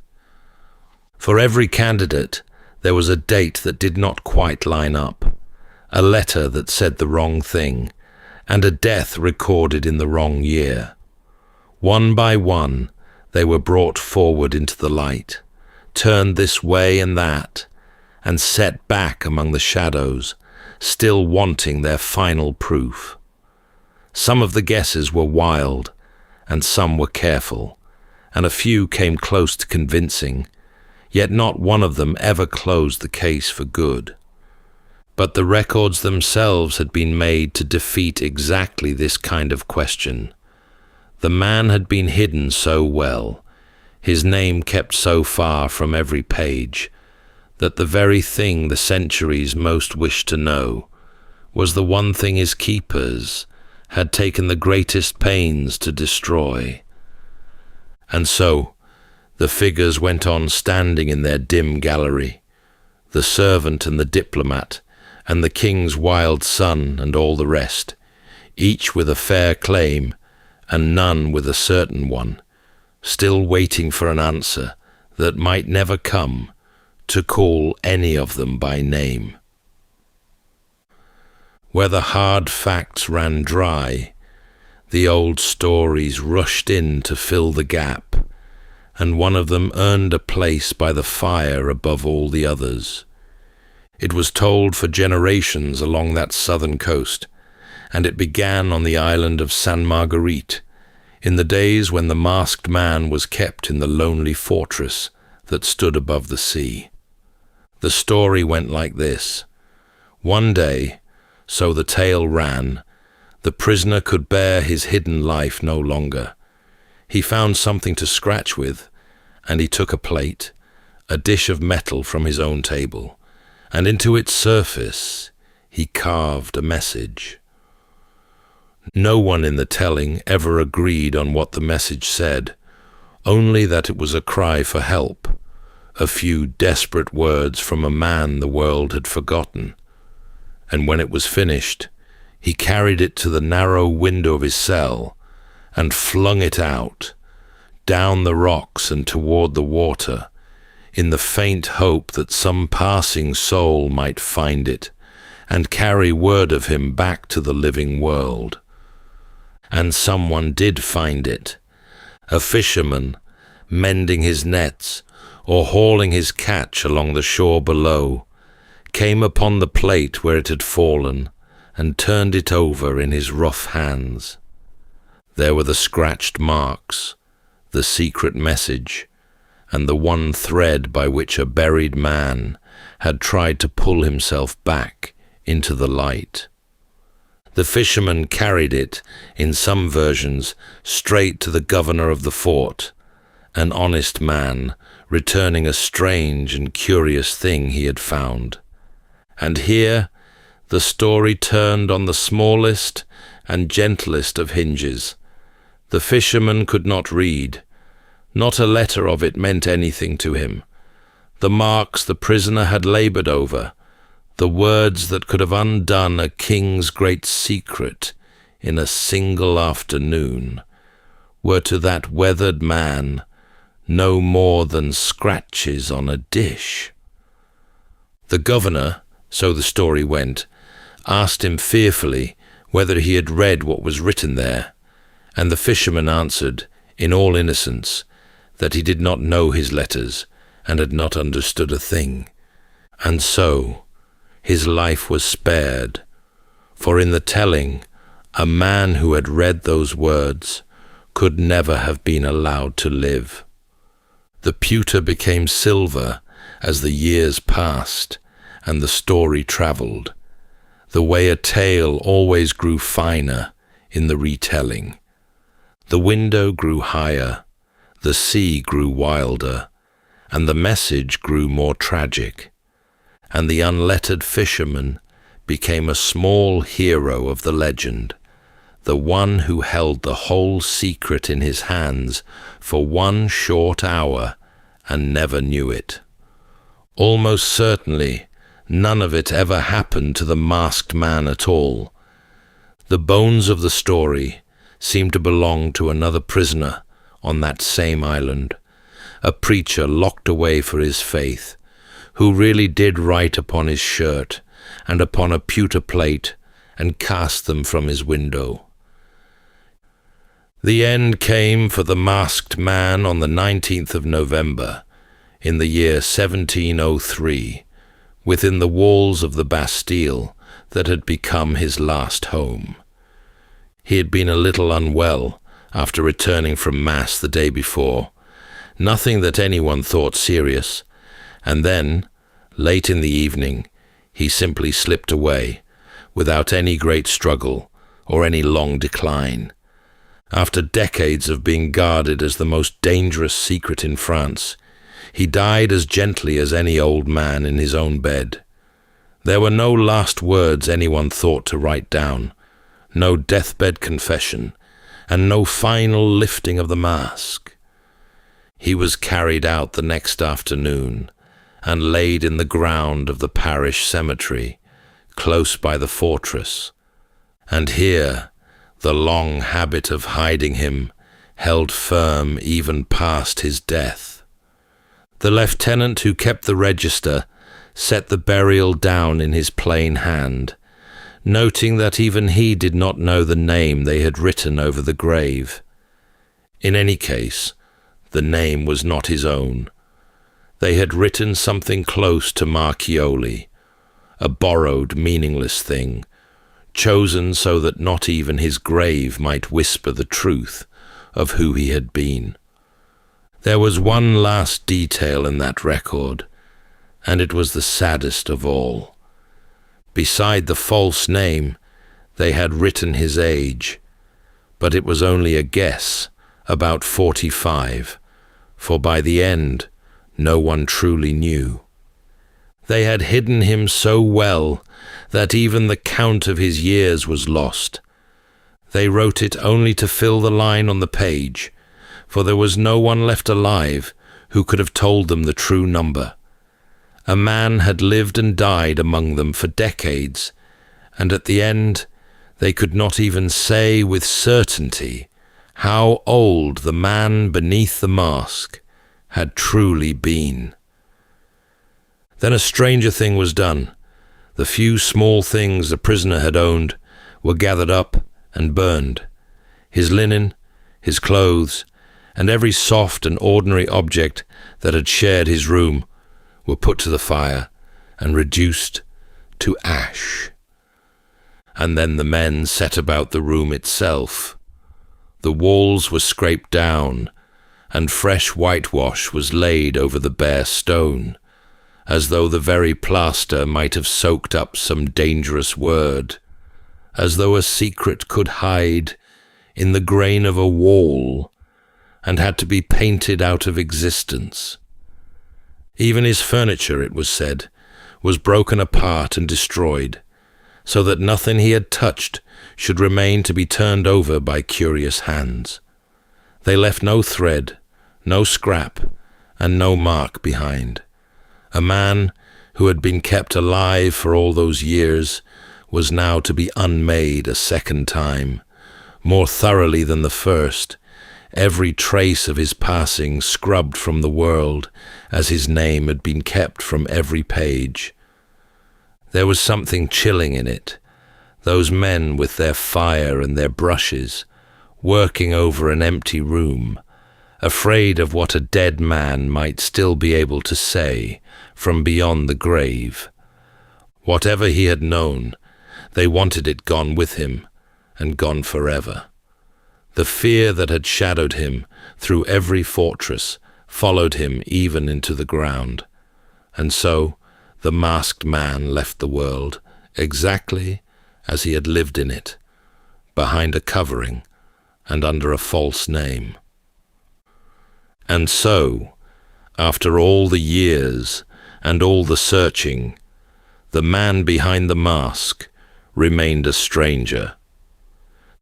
For every candidate there was a date that did not quite line up, a letter that said the wrong thing, and a death recorded in the wrong year. One by one they were brought forward into the light, turned this way and that, and set back among the shadows, still wanting their final proof. Some of the guesses were wild, and some were careful, and a few came close to convincing, yet not one of them ever closed the case for good. But the records themselves had been made to defeat exactly this kind of question. The man had been hidden so well, his name kept so far from every page, that the very thing the centuries most wished to know was the one thing his keepers had taken the greatest pains to destroy. And so the figures went on standing in their dim gallery, the servant and the diplomat, and the king's wild son and all the rest, each with a fair claim and none with a certain one, still waiting for an answer that might never come to call any of them by name. Where the hard facts ran dry, the old stories rushed in to fill the gap, and one of them earned a place by the fire above all the others. It was told for generations along that southern coast, and it began on the island of Sainte Marguerite, in the days when the masked man was kept in the lonely fortress that stood above the sea. The story went like this. One day, so the tale ran, the prisoner could bear his hidden life no longer. He found something to scratch with, and he took a plate, a dish of metal from his own table, and into its surface he carved a message. No one in the telling ever agreed on what the message said, only that it was a cry for help, a few desperate words from a man the world had forgotten. And when it was finished, he carried it to the narrow window of his cell and flung it out, down the rocks and toward the water, in the faint hope that some passing soul might find it and carry word of him back to the living world. And someone did find it, a fisherman mending his nets or hauling his catch along the shore below, came upon the plate where it had fallen and turned it over in his rough hands. There were the scratched marks, the secret message, and the one thread by which a buried man had tried to pull himself back into the light. The fisherman carried it, in some versions, straight to the governor of the fort, an honest man returning a strange and curious thing he had found. And here the story turned on the smallest and gentlest of hinges. The fisherman could not read. Not a letter of it meant anything to him. The marks the prisoner had laboured over, the words that could have undone a king's great secret, in a single afternoon were to that weathered man no more than scratches on a dish. The governor, so the story went, asked him fearfully whether he had read what was written there, and the fisherman answered, in all innocence, that he did not know his letters and had not understood a thing. And so his life was spared, for in the telling, a man who had read those words could never have been allowed to live. The pewter became silver as the years passed and the story travelled, the way a tale always grew finer in the retelling. The window grew higher, the sea grew wilder, and the message grew more tragic, and the unlettered fisherman became a small hero of the legend, the one who held the whole secret in his hands for one short hour and never knew it. Almost certainly, none of it ever happened to the masked man at all. The bones of the story seemed to belong to another prisoner on that same island, a preacher locked away for his faith, who really did write upon his shirt and upon a pewter plate and cast them from his window. The end came for the masked man on the 19th of November, in the year 1703, within the walls of the Bastille that had become his last home. He had been a little unwell after returning from Mass the day before, nothing that anyone thought serious, and then, late in the evening, he simply slipped away, without any great struggle or any long decline. After decades of being guarded as the most dangerous secret in France, he died as gently as any old man in his own bed. There were no last words anyone thought to write down, no deathbed confession, and no final lifting of the mask. He was carried out the next afternoon and laid in the ground of the parish cemetery, close by the fortress, and here the long habit of hiding him held firm even past his death. The lieutenant who kept the register set the burial down in his plain hand, noting that even he did not know the name they had written over the grave. In any case, the name was not his own. They had written something close to Marchioli, a borrowed, meaningless thing, chosen so that not even his grave might whisper the truth of who he had been. There was one last detail in that record, and it was the saddest of all. Beside the false name, they had written his age, but it was only a guess, about 45, for by the end, no one truly knew. They had hidden him so well that even the count of his years was lost. They wrote it only to fill the line on the page, for there was no one left alive who could have told them the true number. A man had lived and died among them for decades, and at the end they could not even say with certainty how old the man beneath the mask had truly been. Then a stranger thing was done. The few small things the prisoner had owned were gathered up and burned. His linen, his clothes, and every soft and ordinary object that had shared his room were put to the fire and reduced to ash. And then the men set about the room itself. The walls were scraped down, and fresh whitewash was laid over the bare stone, as though the very plaster might have soaked up some dangerous word, as though a secret could hide in the grain of a wall and had to be painted out of existence. Even his furniture, it was said, was broken apart and destroyed, so that nothing he had touched should remain to be turned over by curious hands. They left no thread, no scrap, and no mark behind. A man who had been kept alive for all those years was now to be unmade a second time more thoroughly than the first, every trace of his passing scrubbed from the world, as his name had been kept from every page. There was something chilling in it, those men with their fire and their brushes, working over an empty room, afraid of what a dead man might still be able to say from beyond the grave. Whatever he had known, they wanted it gone with him, and gone forever. The fear that had shadowed him through every fortress followed him even into the ground. And so the masked man left the world exactly as he had lived in it, behind a covering and under a false name. And so, after all the years and all the searching, the man behind the mask remained a stranger.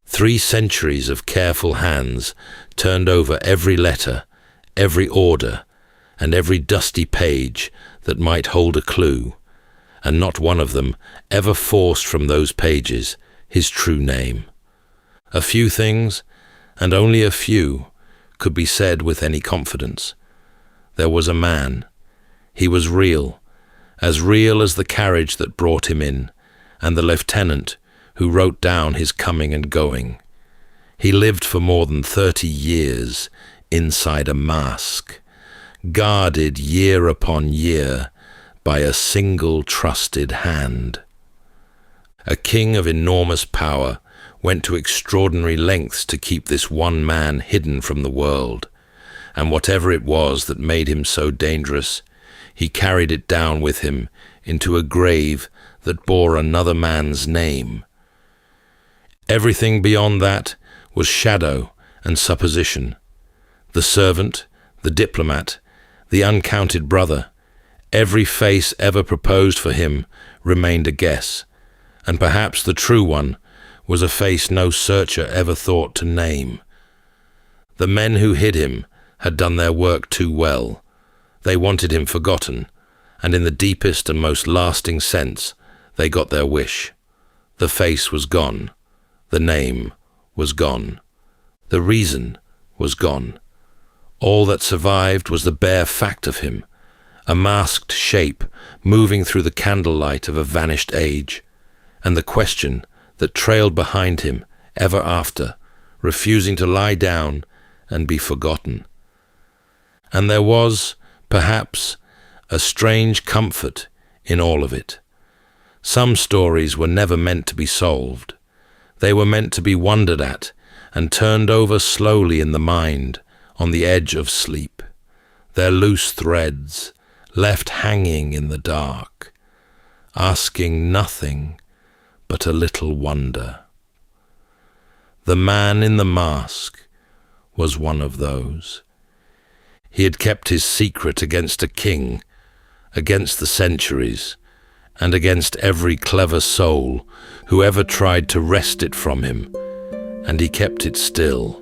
3 centuries of careful hands turned over every letter, every order, and every dusty page that might hold a clue, and not one of them ever forced from those pages his true name. A few things, and only a few, could be said with any confidence. There was a man. He was real as the carriage that brought him in, and the lieutenant who wrote down his coming and going. He lived for more than 30 years inside a mask, guarded year upon year by a single trusted hand. A king of enormous power went to extraordinary lengths to keep this one man hidden from the world, and whatever it was that made him so dangerous, he carried it down with him into a grave that bore another man's name. Everything beyond that was shadow and supposition. The servant, the diplomat, the uncounted brother, every face ever proposed for him remained a guess, and perhaps the true one was a face no searcher ever thought to name. The men who hid him had done their work too well. They wanted him forgotten, and in the deepest and most lasting sense, they got their wish. The face was gone. The name was gone. The reason was gone. All that survived was the bare fact of him, a masked shape moving through the candlelight of a vanished age, and the question that trailed behind him ever after, refusing to lie down and be forgotten. And there was, perhaps, a strange comfort in all of it. Some stories were never meant to be solved. They were meant to be wondered at and turned over slowly in the mind on the edge of sleep, their loose threads left hanging in the dark, asking nothing but a little wonder. The man in the mask was one of those. He had kept his secret against a king, against the centuries, and against every clever soul who ever tried to wrest it from him, and he kept it still.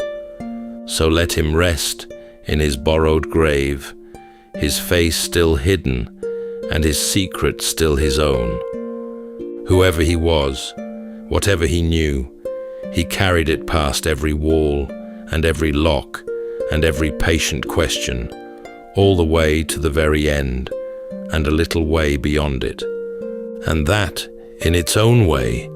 So let him rest in his borrowed grave, his face still hidden, and his secret still his own. Whoever he was, whatever he knew, he carried it past every wall and every lock and every patient question, all the way to the very end and a little way beyond it. And that, in its own way,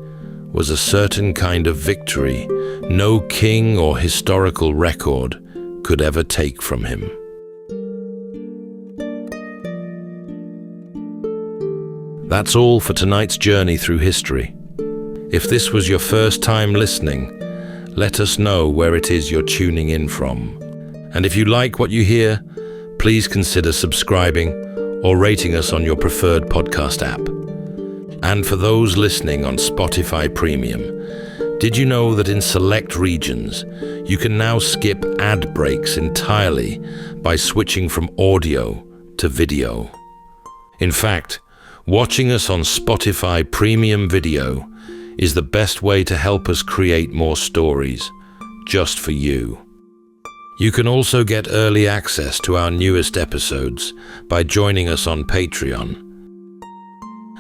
was a certain kind of victory no king or historical record could ever take from him. That's all for tonight's journey through history. If this was your first time listening, let us know where it is you're tuning in from. And if you like what you hear, please consider subscribing or rating us on your preferred podcast app. And for those listening on Spotify Premium, did you know that in select regions, you can now skip ad breaks entirely by switching from audio to video? In fact, watching us on Spotify Premium Video is the best way to help us create more stories, just for you. You can also get early access to our newest episodes by joining us on Patreon.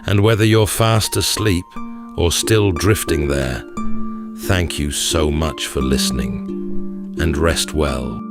And whether you're fast asleep or still drifting there, Thank you so much for listening, and rest well.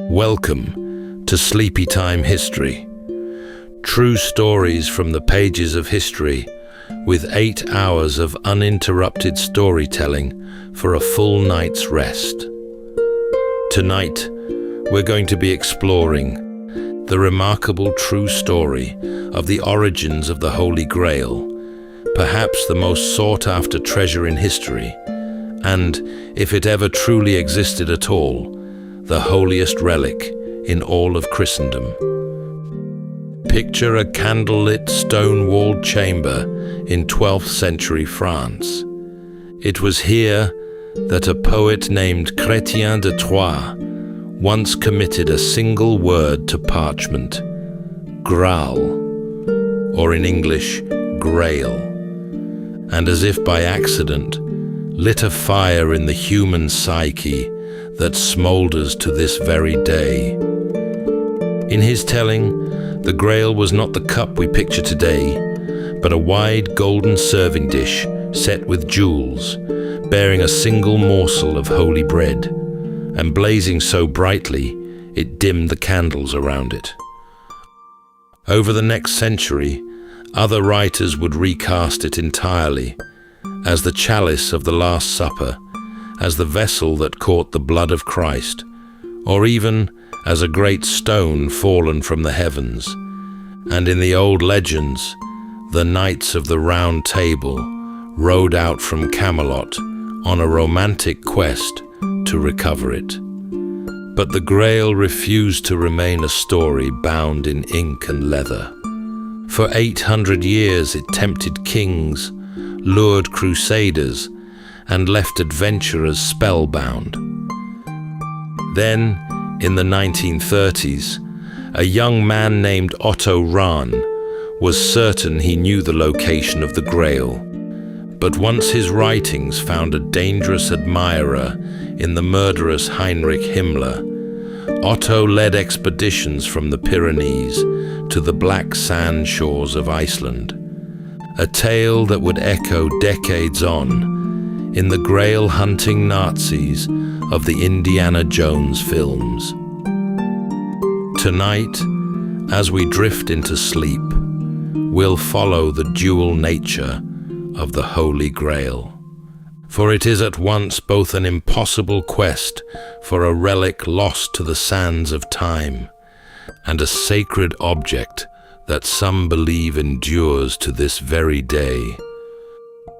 Welcome to Sleepytime History. True stories from the pages of history, with 8 hours of uninterrupted storytelling for a full night's rest. Tonight, we're going to be exploring the remarkable true story of the origins of the Holy Grail, perhaps the most sought-after treasure in history, and, if it ever truly existed at all, the holiest relic in all of Christendom. Picture a candlelit stone-walled chamber in 12th century France. It was here that a poet named Chrétien de Troyes once committed a single word to parchment, Graal, or in English, Grail, and as if by accident, lit a fire in the human psyche that smoulders to this very day. In his telling, the Grail was not the cup we picture today, but a wide golden serving dish set with jewels, bearing a single morsel of holy bread, and blazing so brightly it dimmed the candles around it. Over the next century, other writers would recast it entirely as the chalice of the Last Supper, as the vessel that caught the blood of Christ, or even as a great stone fallen from the heavens. And in the old legends, the Knights of the Round Table rode out from Camelot on a romantic quest to recover it. But the Grail refused to remain a story bound in ink and leather. For 800 years it tempted kings, lured crusaders, and left adventurers spellbound. Then, in the 1930s, a young man named Otto Rahn was certain he knew the location of the Grail. But once his writings found a dangerous admirer in the murderous Heinrich Himmler, Otto led expeditions from the Pyrenees to the black sand shores of Iceland, a tale that would echo decades on in the Grail-hunting Nazis of the Indiana Jones films. Tonight, as we drift into sleep, we'll follow the dual nature of the Holy Grail. For it is at once both an impossible quest for a relic lost to the sands of time, and a sacred object that some believe endures to this very day.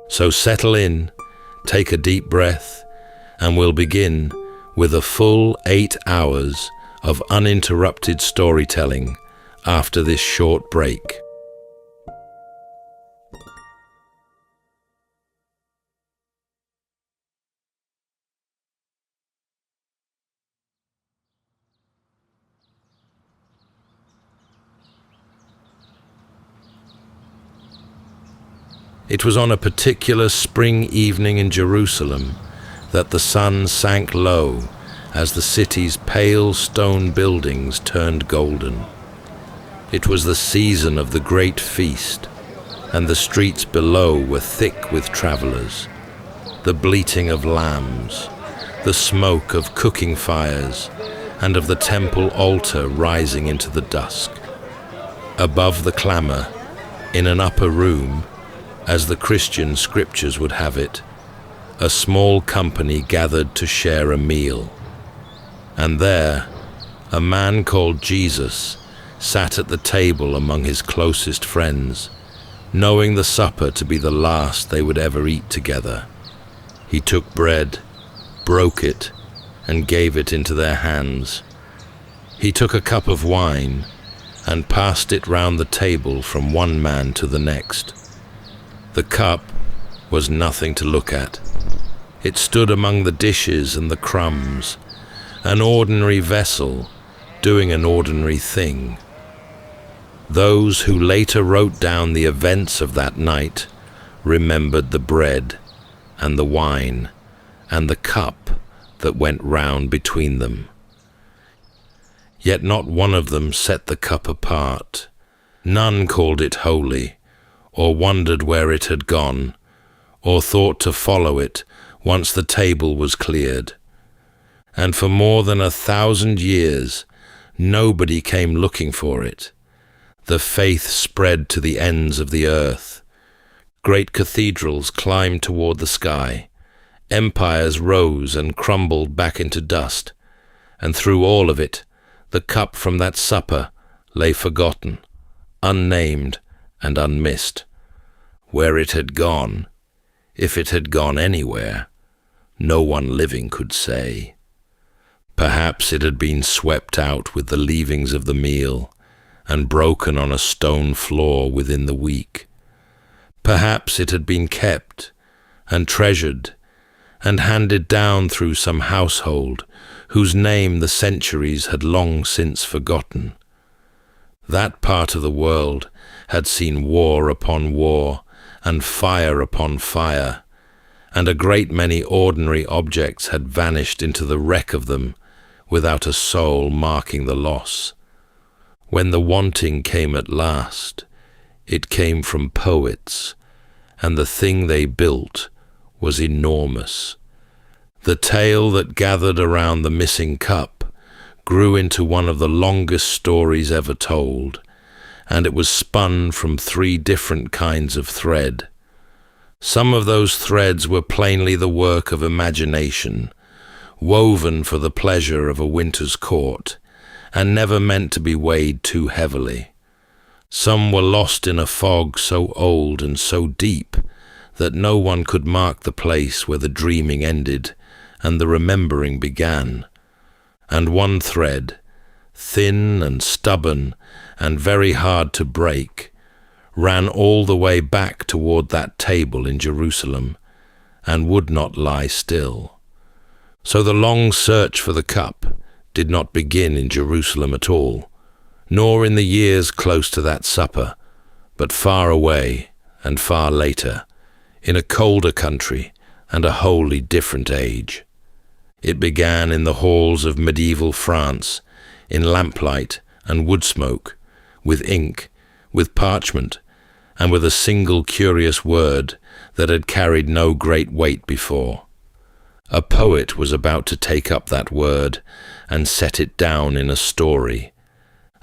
So settle in, take a deep breath, and we'll begin with a full 8 hours of uninterrupted storytelling after this short break. It was on a particular spring evening in Jerusalem that the sun sank low as the city's pale stone buildings turned golden. It was the season of the great feast, and the streets below were thick with travelers. The bleating of lambs, the smoke of cooking fires, and of the temple altar rising into the dusk. Above the clamor, in an upper room, as the Christian scriptures would have it, a small company gathered to share a meal. And there, a man called Jesus sat at the table among his closest friends, knowing the supper to be the last they would ever eat together. He took bread, broke it, and gave it into their hands. He took a cup of wine and passed it round the table from one man to the next. The cup was nothing to look at. It stood among the dishes and the crumbs, an ordinary vessel doing an ordinary thing. Those who later wrote down the events of that night remembered the bread and the wine and the cup that went round between them. Yet not one of them set the cup apart. None called it holy, or wondered where it had gone, or thought to follow it once the table was cleared. And for more than 1,000 years, nobody came looking for it. The faith spread to the ends of the earth. Great cathedrals climbed toward the sky. Empires rose and crumbled back into dust. And through all of it, the cup from that supper lay forgotten, unnamed and unmissed. Where it had gone, if it had gone anywhere, no one living could say. Perhaps it had been swept out with the leavings of the meal and broken on a stone floor within the week. Perhaps it had been kept and treasured and handed down through some household whose name the centuries had long since forgotten. That part of the world had seen war upon war and fire upon fire, and a great many ordinary objects had vanished into the wreck of them without a soul marking the loss. When the wanting came at last, it came from poets, and the thing they built was enormous. The tale that gathered around the missing cup grew into one of the longest stories ever told, and it was spun from 3 different kinds of thread. Some of those threads were plainly the work of imagination, woven for the pleasure of a winter's court, and never meant to be weighed too heavily. Some were lost in a fog so old and so deep that no one could mark the place where the dreaming ended and the remembering began. And one thread, thin and stubborn and very hard to break, ran all the way back toward that table in Jerusalem and would not lie still. So the long search for the cup did not begin in Jerusalem at all, nor in the years close to that supper, but far away and far later, in a colder country and a wholly different age. It began in the halls of medieval France, in lamplight and wood smoke, with ink, with parchment, and with a single curious word that had carried no great weight before. A poet was about to take up that word and set it down in a story,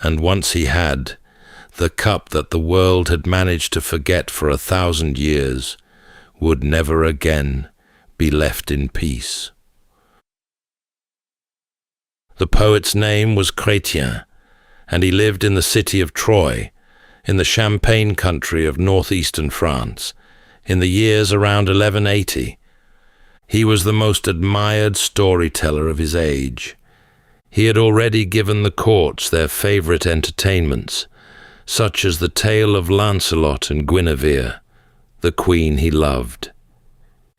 and once he had, the cup that the world had managed to forget for 1,000 years would never again be left in peace. The poet's name was Chrétien, and he lived in the city of Troyes, in the Champagne country of northeastern France, in the years around 1180. He was the most admired storyteller of his age. He had already given the courts their favourite entertainments, such as the tale of Lancelot and Guinevere, the queen he loved.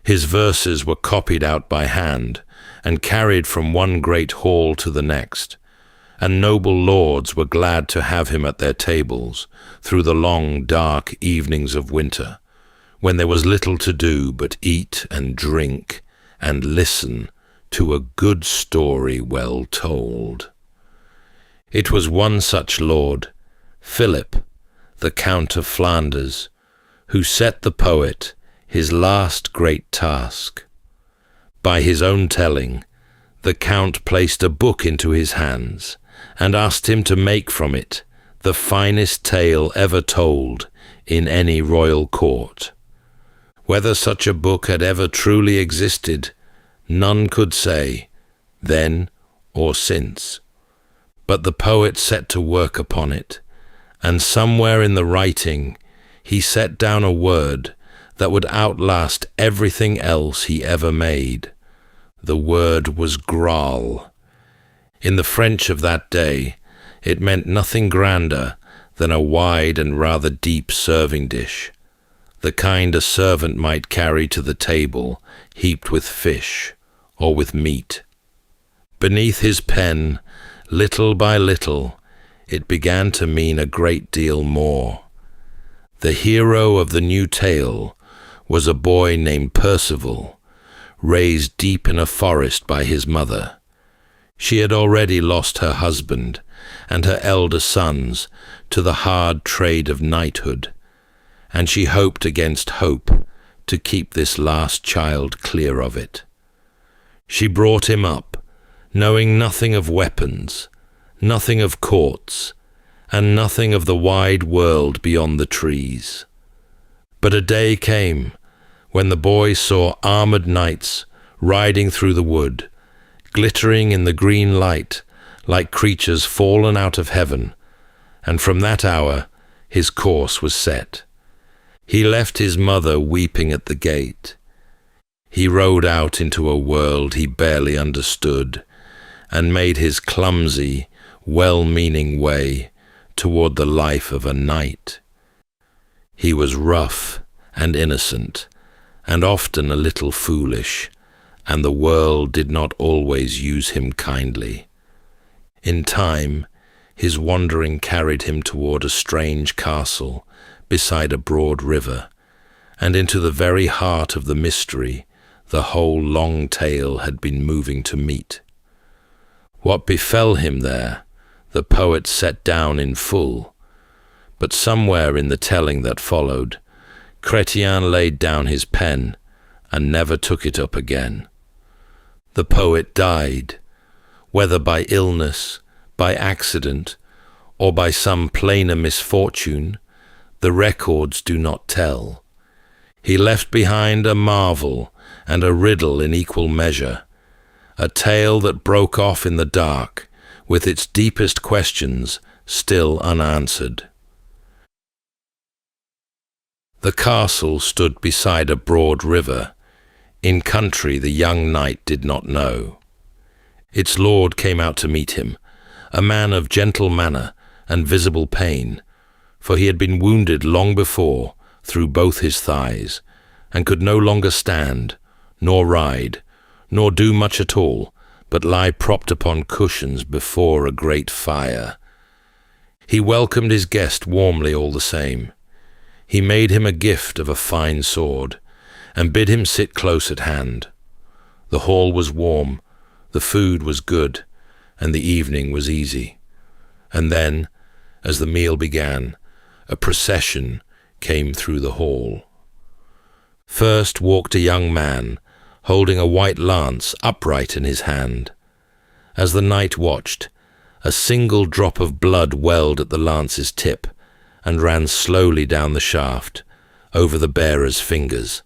His verses were copied out by hand and carried from one great hall to the next, and noble lords were glad to have him at their tables through the long, dark evenings of winter, when there was little to do but eat and drink and listen to a good story well told. It was one such lord, Philip, the Count of Flanders, who set the poet his last great task. By his own telling, the Count placed a book into his hands and asked him to make from it the finest tale ever told in any royal court. Whether such a book had ever truly existed, none could say, then or since. But the poet set to work upon it, and somewhere in the writing he set down a word that would outlast everything else he ever made. The word was Graal. In the French of that day, it meant nothing grander than a wide and rather deep serving dish, the kind a servant might carry to the table, heaped with fish or with meat. Beneath his pen, little by little, it began to mean a great deal more. The hero of the new tale was a boy named Percival, raised deep in a forest by his mother. She had already lost her husband and her elder sons to the hard trade of knighthood, and she hoped against hope to keep this last child clear of it. She brought him up, knowing nothing of weapons, nothing of courts, and nothing of the wide world beyond the trees. But a day came when the boy saw armored knights riding through the wood, glittering in the green light like creatures fallen out of heaven, and from that hour his course was set. He left his mother weeping at the gate. He rode out into a world he barely understood, and made his clumsy, well-meaning way toward the life of a knight. He was rough and innocent, and often a little foolish, and the world did not always use him kindly. In time, his wandering carried him toward a strange castle beside a broad river, and into the very heart of the mystery the whole long tale had been moving to meet. What befell him there, the poet set down in full, but somewhere in the telling that followed, Chrétien laid down his pen and never took it up again. The poet died, whether by illness, by accident, or by some plainer misfortune, the records do not tell. He left behind a marvel and a riddle in equal measure, a tale that broke off in the dark, with its deepest questions still unanswered. The castle stood beside a broad river, in country the young knight did not know. Its lord came out to meet him, a man of gentle manner and visible pain, for he had been wounded long before through both his thighs, and could no longer stand, nor ride, nor do much at all, but lie propped upon cushions before a great fire. He welcomed his guest warmly all the same. He made him a gift of a fine sword, and bid him sit close at hand. The hall was warm, the food was good, and the evening was easy. And then, as the meal began, a procession came through the hall. First walked a young man, holding a white lance upright in his hand. As the knight watched, a single drop of blood welled at the lance's tip and ran slowly down the shaft, over the bearer's fingers.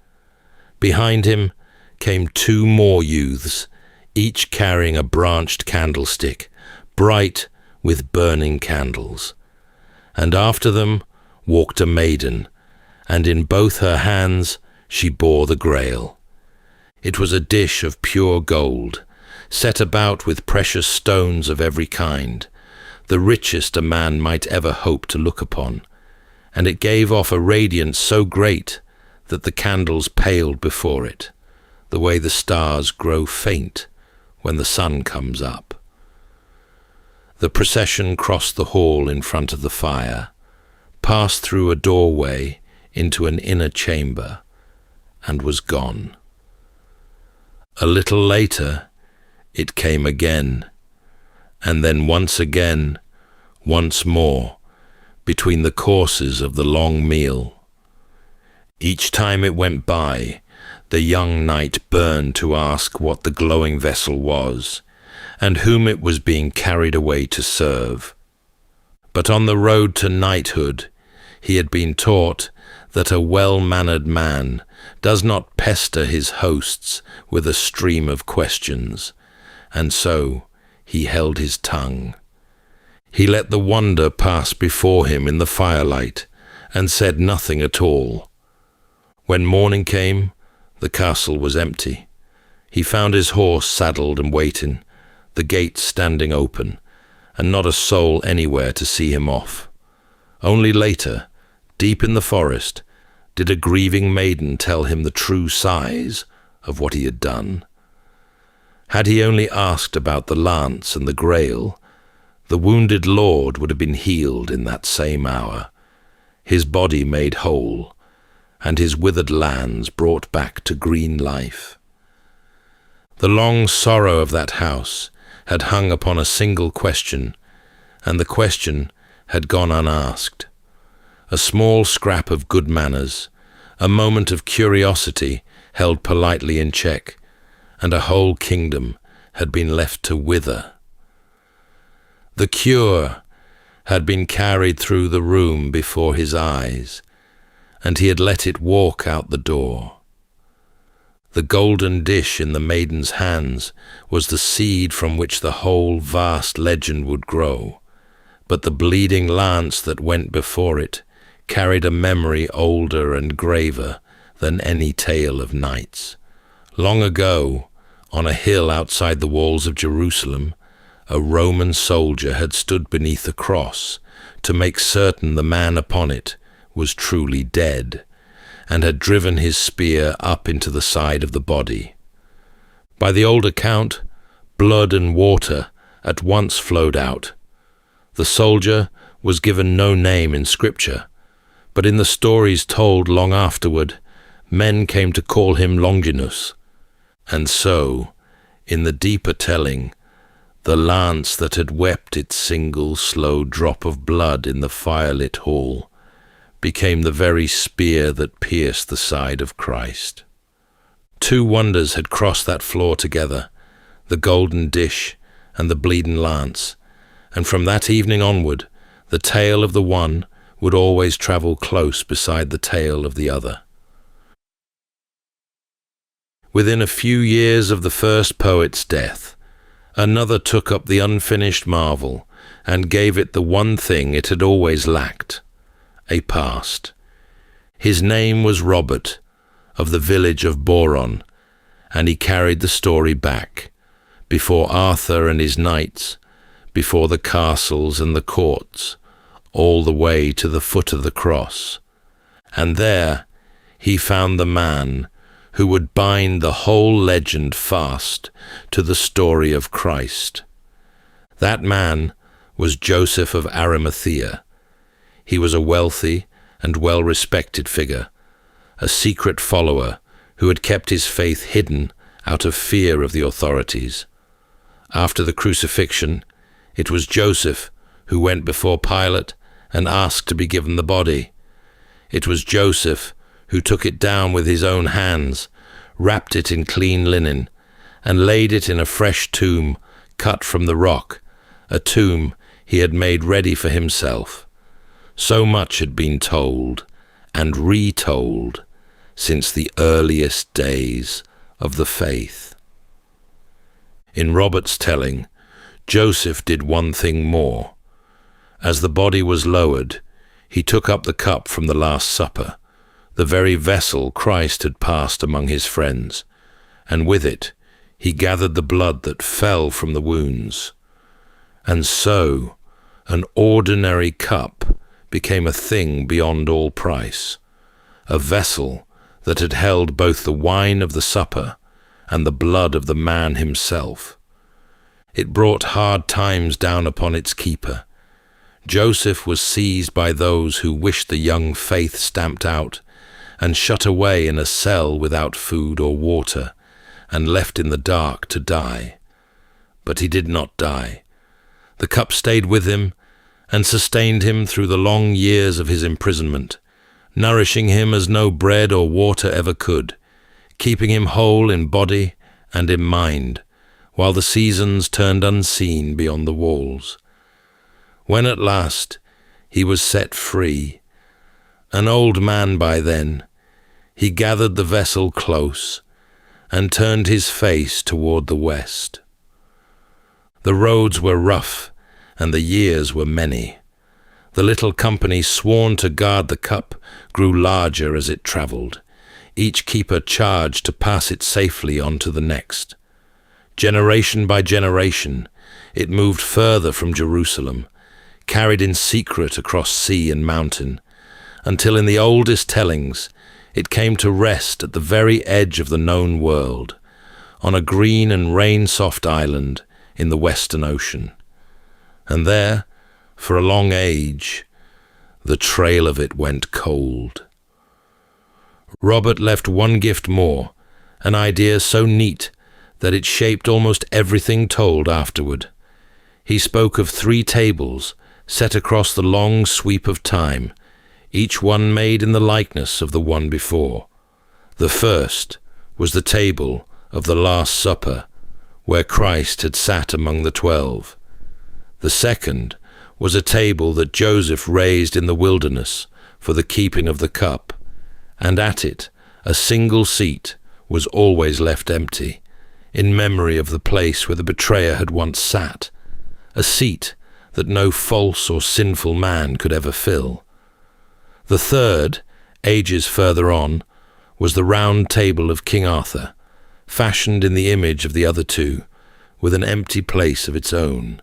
Behind him came two more youths, each carrying a branched candlestick, bright with burning candles. And after them walked a maiden, and in both her hands she bore the grail. It was a dish of pure gold, set about with precious stones of every kind, the richest a man might ever hope to look upon, and it gave off a radiance so great that the candles paled before it, the way the stars grow faint when the sun comes up. The procession crossed the hall in front of the fire, passed through a doorway into an inner chamber, and was gone. A little later, it came again, and then once again, once more, between the courses of the long meal. Each time it went by, the young knight burned to ask what the glowing vessel was, and whom it was being carried away to serve. But on the road to knighthood, he had been taught that a well-mannered man does not pester his hosts with a stream of questions, and so he held his tongue. He let the wonder pass before him in the firelight, and said nothing at all. When morning came, the castle was empty. He found his horse saddled and waiting, the gates standing open, and not a soul anywhere to see him off. Only later, deep in the forest, did a grieving maiden tell him the true size of what he had done. Had he only asked about the lance and the grail, the wounded lord would have been healed in that same hour, his body made whole, and his withered lands brought back to green life. The long sorrow of that house had hung upon a single question, and the question had gone unasked. A small scrap of good manners, a moment of curiosity held politely in check, and a whole kingdom had been left to wither. The cure had been carried through the room before his eyes, and he had let it walk out the door. The golden dish in the maiden's hands was the seed from which the whole vast legend would grow, but the bleeding lance that went before it carried a memory older and graver than any tale of knights. Long ago, on a hill outside the walls of Jerusalem, a Roman soldier had stood beneath a cross to make certain the man upon it was truly dead, and had driven his spear up into the side of the body. By the old account, blood and water at once flowed out. The soldier was given no name in Scripture, but in the stories told long afterward, men came to call him Longinus. And so, in the deeper telling, the lance that had wept its single slow drop of blood in the firelit hall became the very spear that pierced the side of Christ. Two wonders had crossed that floor together, the golden dish and the bleeding lance, and from that evening onward, the tale of the one would always travel close beside the tale of the other. Within a few years of the first poet's death, another took up the unfinished marvel and gave it the one thing it had always lacked, a past. His name was Robert, of the village of Boron, and he carried the story back, before Arthur and his knights, before the castles and the courts, all the way to the foot of the cross. And there he found the man who would bind the whole legend fast to the story of Christ. That man was Joseph of Arimathea. He was a wealthy and well-respected figure, a secret follower who had kept his faith hidden out of fear of the authorities. After the crucifixion, it was Joseph who went before Pilate and asked to be given the body. It was Joseph who took it down with his own hands, wrapped it in clean linen, and laid it in a fresh tomb cut from the rock, a tomb he had made ready for himself. So much had been told and retold since the earliest days of the faith. In Robert's telling, Joseph did one thing more. As the body was lowered, he took up the cup from the Last Supper, the very vessel Christ had passed among his friends, and with it he gathered the blood that fell from the wounds. And so an ordinary cup became a thing beyond all price, a vessel that had held both the wine of the supper and the blood of the man himself. It brought hard times down upon its keeper. Joseph was seized by those who wished the young faith stamped out and shut away in a cell without food or water and left in the dark to die. but he did not die. The cup stayed with him and sustained him through the long years of his imprisonment, nourishing him as no bread or water ever could, keeping him whole in body and in mind, while the seasons turned unseen beyond the walls. When at last he was set free, an old man by then, he gathered the vessel close and turned his face toward the west. The roads were rough and the years were many. The little company sworn to guard the cup grew larger as it travelled, each keeper charged to pass it safely on to the next. Generation by generation, it moved further from Jerusalem, carried in secret across sea and mountain, until in the oldest tellings it came to rest at the very edge of the known world, on a green and rain-soft island in the Western Ocean. And there, for a long age, the trail of it went cold. Robert left one gift more, an idea so neat that it shaped almost everything told afterward. He spoke of 3 tables set across the long sweep of time, each one made in the likeness of the one before. The first was the table of the Last Supper, where Christ had sat among the 12. The second was a table that Joseph raised in the wilderness for the keeping of the cup, and at it a single seat was always left empty, in memory of the place where the betrayer had once sat, a seat that no false or sinful man could ever fill. The third, ages further on, was the round table of King Arthur, fashioned in the image of the other 2, with an empty place of its own.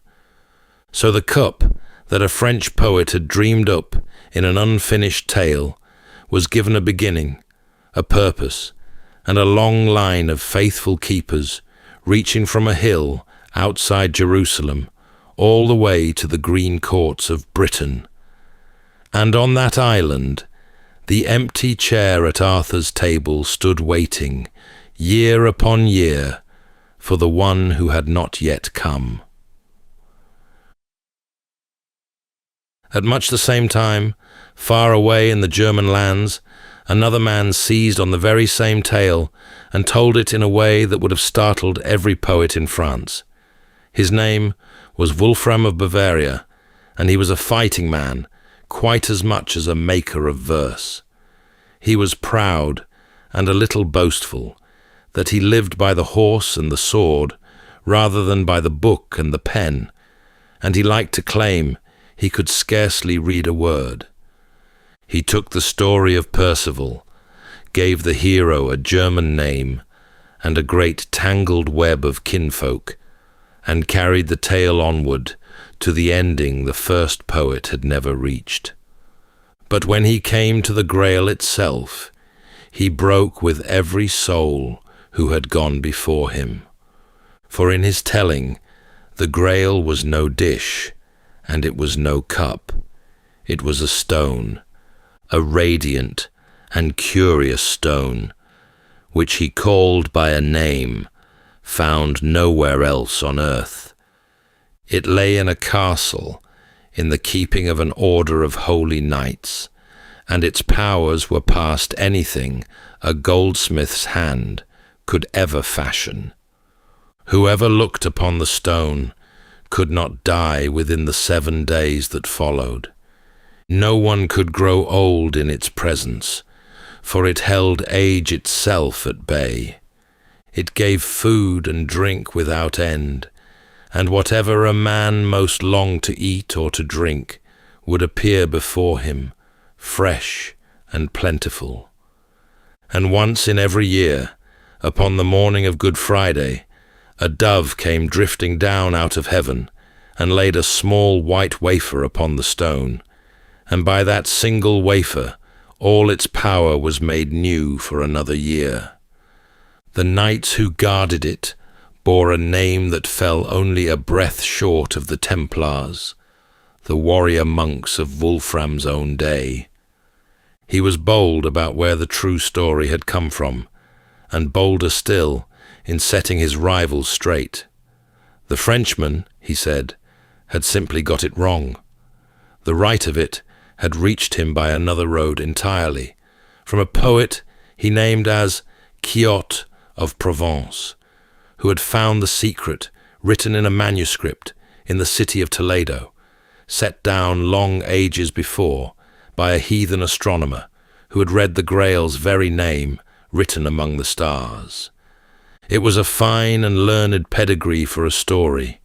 So the cup that a French poet had dreamed up in an unfinished tale was given a beginning, a purpose, and a long line of faithful keepers reaching from a hill outside Jerusalem all the way to the green courts of Britain. And on that island, the empty chair at Arthur's table stood waiting, year upon year, for the one who had not yet come. At much the same time, far away in the German lands, another man seized on the very same tale and told it in a way that would have startled every poet in France. His name was Wolfram of Bavaria, and he was a fighting man, quite as much as a maker of verse. He was proud and a little boastful, that he lived by the horse and the sword rather than by the book and the pen, and he liked to claim he could scarcely read a word. He took the story of Percival, gave the hero a German name and a great tangled web of kinfolk, and carried the tale onward to the ending the first poet had never reached. But when he came to the Grail itself, he broke with every soul who had gone before him. For in his telling, the Grail was no dish, and it was no cup. It was a stone, a radiant and curious stone, which he called by a name found nowhere else on earth. It lay in a castle, in the keeping of an order of holy knights, and its powers were past anything a goldsmith's hand could ever fashion. Whoever looked upon the stone could not die within the 7 days that followed. No one could grow old in its presence, for it held age itself at bay. It gave food and drink without end, and whatever a man most longed to eat or to drink would appear before him, fresh and plentiful. And once in every year, upon the morning of Good Friday, a dove came drifting down out of heaven and laid a small white wafer upon the stone, and by that single wafer all its power was made new for another year. The knights who guarded it bore a name that fell only a breath short of the Templars, the warrior monks of Wolfram's own day. He was bold about where the true story had come from, and bolder still in setting his rivals straight. The Frenchman, he said, had simply got it wrong. The right of it had reached him by another road entirely, from a poet he named as Quixote of Provence, who had found the secret written in a manuscript in the city of Toledo, set down long ages before by a heathen astronomer who had read the Grail's very name written among the stars. It was a fine and learned pedigree for a story.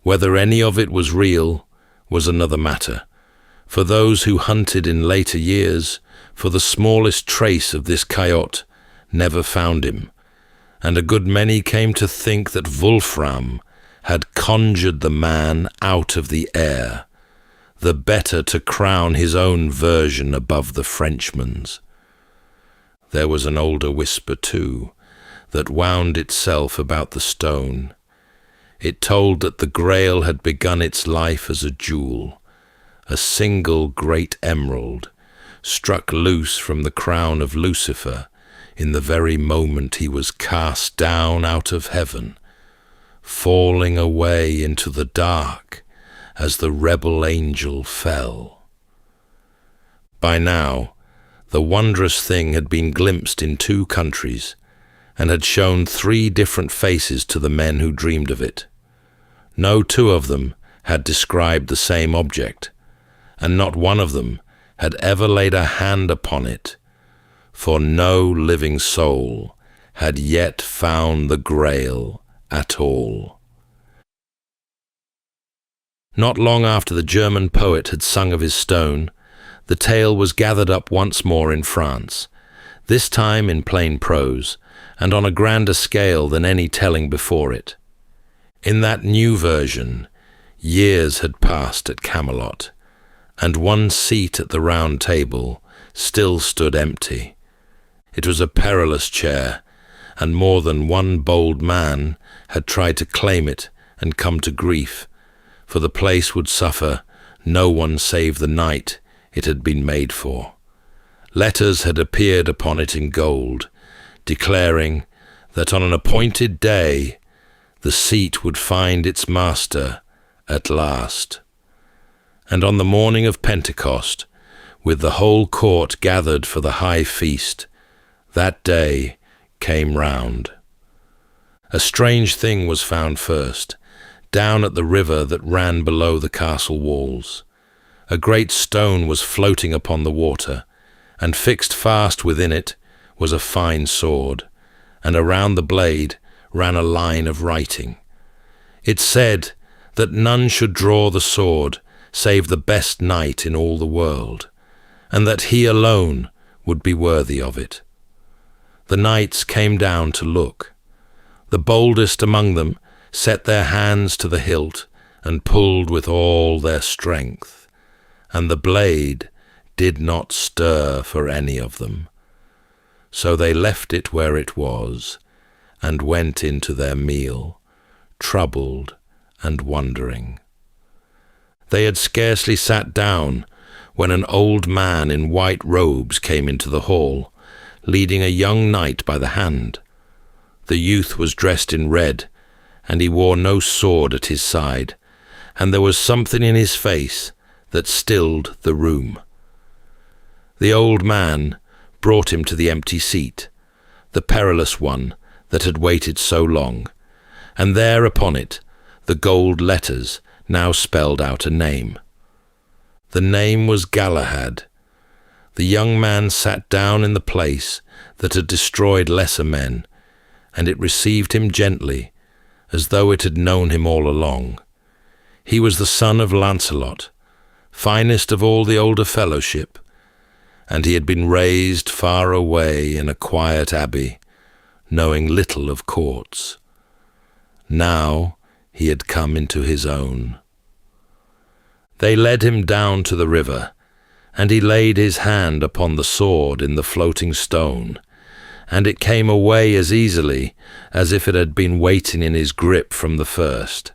Whether any of it was real was another matter, for those who hunted in later years for the smallest trace of this coyote never found him, and a good many came to think that Wolfram had conjured the man out of the air, the better to crown his own version above the Frenchman's. There was an older whisper, too, that wound itself about the stone. It told that the Grail had begun its life as a jewel, a single great emerald, struck loose from the crown of Lucifer in the very moment he was cast down out of heaven, falling away into the dark as the rebel angel fell. By now, the wondrous thing had been glimpsed in 2 countries, and had shown 3 different faces to the men who dreamed of it. No 2 of them had described the same object, and not one of them had ever laid a hand upon it, for no living soul had yet found the Grail at all. Not long after the German poet had sung of his stone, the tale was gathered up once more in France, this time in plain prose, and on a grander scale than any telling before it. In that new version, years had passed at Camelot, and one seat at the round table still stood empty. It was a perilous chair, and more than one bold man had tried to claim it and come to grief, for the place would suffer no one save the knight it had been made for. Letters had appeared upon it in gold, declaring that on an appointed day the seat would find its master at last. And on the morning of Pentecost, with the whole court gathered for the high feast, that day came round. A strange thing was found first, down at the river that ran below the castle walls. A great stone was floating upon the water, and fixed fast within it was a fine sword, and around the blade ran a line of writing. It said that none should draw the sword save the best knight in all the world, and that he alone would be worthy of it. The knights came down to look. The boldest among them set their hands to the hilt and pulled with all their strength, and the blade did not stir for any of them. So they left it where it was, and went into their meal, troubled and wondering. They had scarcely sat down when an old man in white robes came into the hall, leading a young knight by the hand. The youth was dressed in red, and he wore no sword at his side, and there was something in his face that stilled the room. The old man brought him to the empty seat, the perilous one that had waited so long, and there upon it the gold letters now spelled out a name. The name was Galahad. The young man sat down in the place that had destroyed lesser men, and it received him gently, as though it had known him all along. He was the son of Lancelot, finest of all the older fellowship, and he had been raised far away in a quiet abbey, knowing little of courts. Now he had come into his own. They led him down to the river, and he laid his hand upon the sword in the floating stone, and it came away as easily as if it had been waiting in his grip from the first.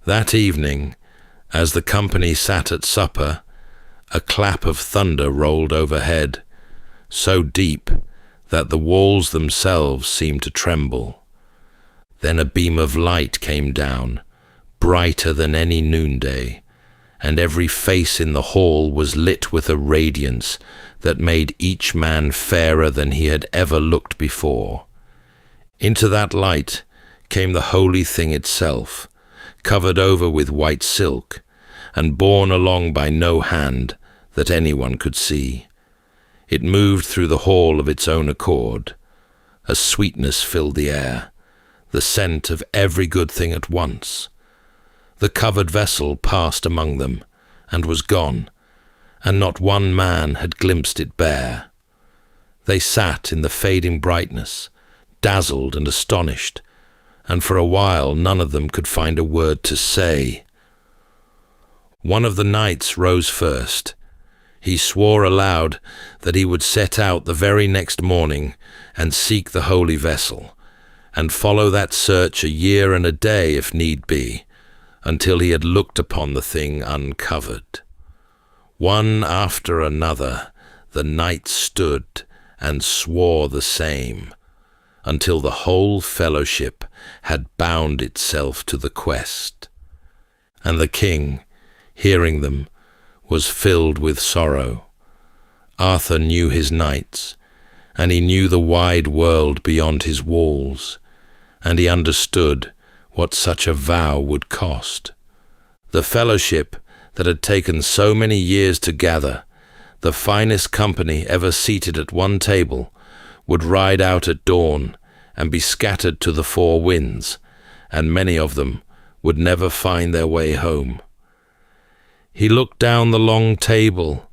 That evening, as the company sat at supper, a clap of thunder rolled overhead, so deep that the walls themselves seemed to tremble. Then a beam of light came down, brighter than any noonday, and every face in the hall was lit with a radiance that made each man fairer than he had ever looked before. Into that light came the holy thing itself, covered over with white silk, and borne along by no hand that anyone could see. It moved through the hall of its own accord. A sweetness filled the air, the scent of every good thing at once. The covered vessel passed among them, and was gone, and not one man had glimpsed it bare. They sat in the fading brightness, dazzled and astonished, and for a while none of them could find a word to say. One of the knights rose first. He swore aloud that he would set out the very next morning and seek the holy vessel, and follow that search a year and a day if need be, until he had looked upon the thing uncovered. One after another the knights stood and swore the same, until the whole fellowship had bound itself to the quest. And the king, hearing them, was filled with sorrow. Arthur knew his knights, and he knew the wide world beyond his walls, and he understood what such a vow would cost. The fellowship that had taken so many years to gather, the finest company ever seated at one table, would ride out at dawn and be scattered to the four winds, and many of them would never find their way home. He looked down the long table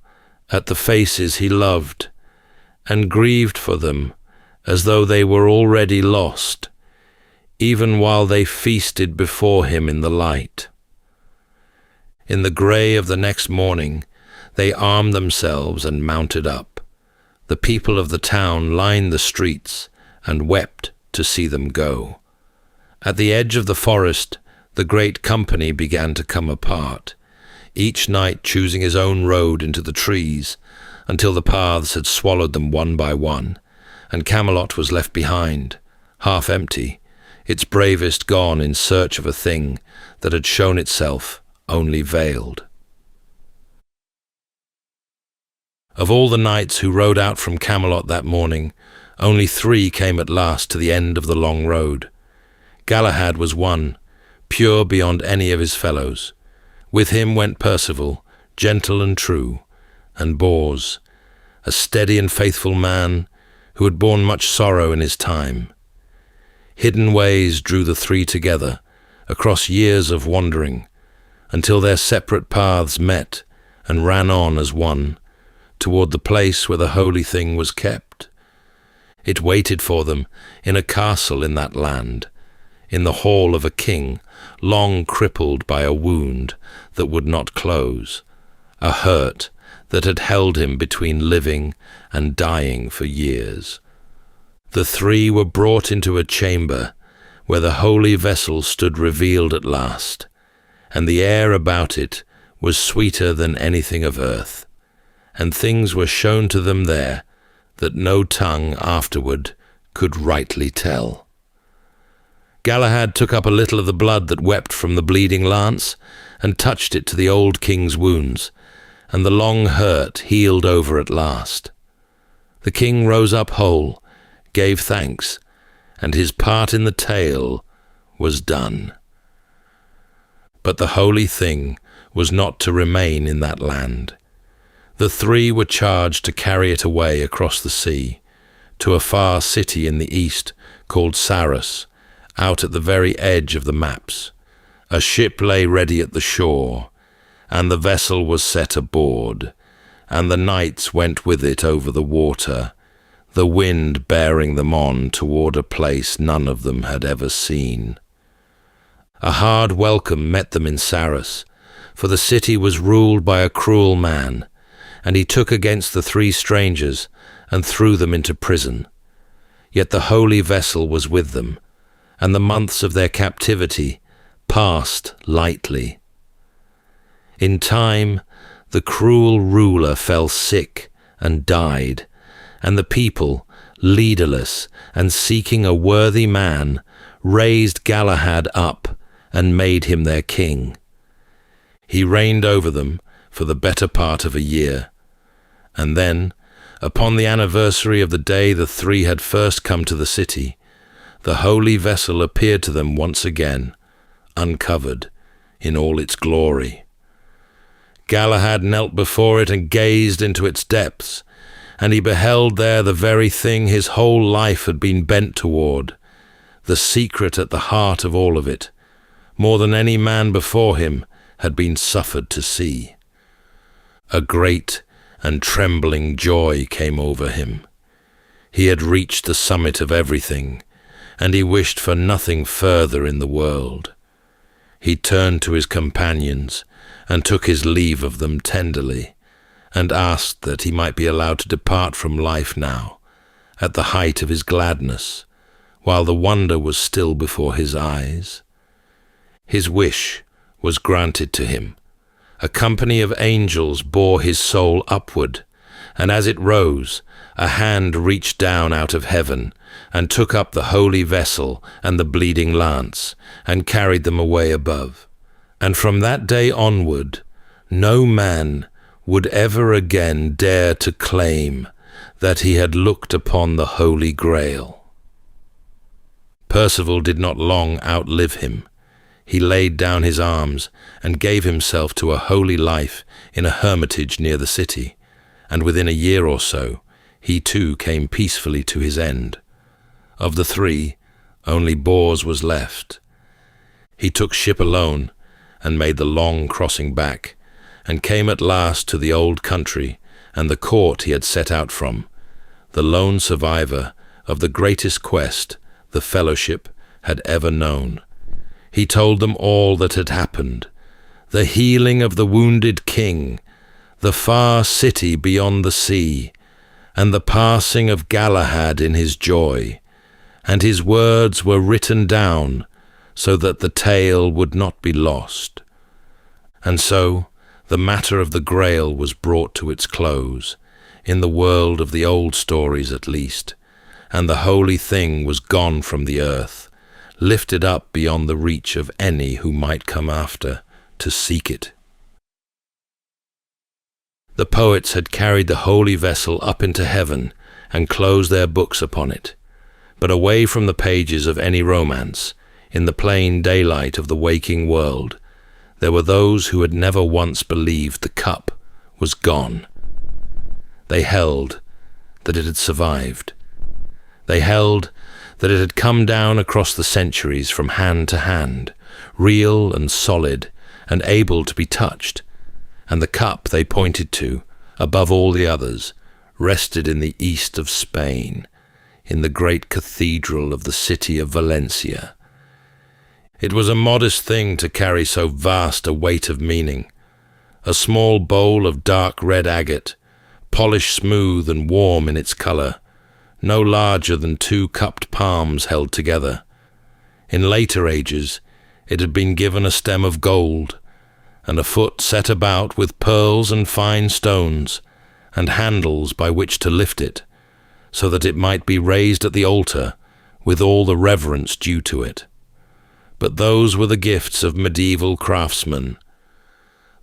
at the faces he loved, and grieved for them as though they were already lost, even while they feasted before him in the light. In the grey of the next morning, they armed themselves and mounted up. The people of the town lined the streets and wept to see them go. At the edge of the forest, the great company began to come apart, each knight choosing his own road into the trees, until the paths had swallowed them one by one, and Camelot was left behind, half empty, its bravest gone in search of a thing that had shown itself only veiled. Of all the knights who rode out from Camelot that morning, only 3 came at last to the end of the long road. Galahad was one, pure beyond any of his fellows. With him went Percival, gentle and true, and Bors, a steady and faithful man who had borne much sorrow in his time. Hidden ways drew the 3 together, across years of wandering, until their separate paths met and ran on as one, toward the place where the holy thing was kept. It waited for them in a castle in that land, in the hall of a king, long crippled by a wound that would not close, a hurt that had held him between living and dying for years. The 3 were brought into a chamber where the holy vessel stood revealed at last, and the air about it was sweeter than anything of earth, and things were shown to them there that no tongue afterward could rightly tell. Galahad took up a little of the blood that wept from the bleeding lance, and touched it to the old king's wounds, and the long hurt healed over at last. The king rose up whole, gave thanks, and his part in the tale was done. But the holy thing was not to remain in that land. The 3 were charged to carry it away across the sea, to a far city in the east called Sarras, out at the very edge of the maps. A ship lay ready at the shore, and the vessel was set aboard, and the knights went with it over the water, the wind bearing them on toward a place none of them had ever seen. A hard welcome met them in Sarras, for the city was ruled by a cruel man, and he took against the 3 strangers and threw them into prison. Yet the holy vessel was with them, and the months of their captivity passed lightly. In time, the cruel ruler fell sick and died, and the people, leaderless and seeking a worthy man, raised Galahad up and made him their king. He reigned over them for the better part of a year, and then, upon the anniversary of the day the three had first come to the city, the holy vessel appeared to them once again, uncovered in all its glory. Galahad knelt before it and gazed into its depths, and he beheld there the very thing his whole life had been bent toward, the secret at the heart of all of it, more than any man before him had been suffered to see. A great and trembling joy came over him. He had reached the summit of everything, and he wished for nothing further in the world. He turned to his companions and took his leave of them tenderly, and asked that he might be allowed to depart from life now, at the height of his gladness, while the wonder was still before his eyes. His wish was granted to him. A company of angels bore his soul upward, and as it rose, a hand reached down out of heaven and took up the holy vessel and the bleeding lance, and carried them away above. And from that day onward, no man would ever again dare to claim that he had looked upon the Holy Grail. Percival did not long outlive him. He laid down his arms and gave himself to a holy life in a hermitage near the city, and within a year or so, he too came peacefully to his end. Of the three, only Bors was left. He took ship alone and made the long crossing back, and came at last to the old country and the court he had set out from, the lone survivor of the greatest quest the fellowship had ever known. He told them all that had happened, the healing of the wounded king, the far city beyond the sea, and the passing of Galahad in his joy, and his words were written down so that the tale would not be lost. And so the matter of the Grail was brought to its close, in the world of the old stories at least, and the holy thing was gone from the earth, lifted up beyond the reach of any who might come after to seek it. The poets had carried the holy vessel up into heaven and closed their books upon it, but away from the pages of any romance, in the plain daylight of the waking world, there were those who had never once believed the cup was gone. They held that it had survived. They held that it had come down across the centuries from hand to hand, real and solid and able to be touched, and the cup they pointed to, above all the others, rested in the east of Spain, in the great cathedral of the city of Valencia. It was a modest thing to carry so vast a weight of meaning. A small bowl of dark red agate, polished smooth and warm in its colour, no larger than 2 cupped palms held together. In later ages, it had been given a stem of gold, and a foot set about with pearls and fine stones, and handles by which to lift it, so that it might be raised at the altar with all the reverence due to it. But those were the gifts of medieval craftsmen.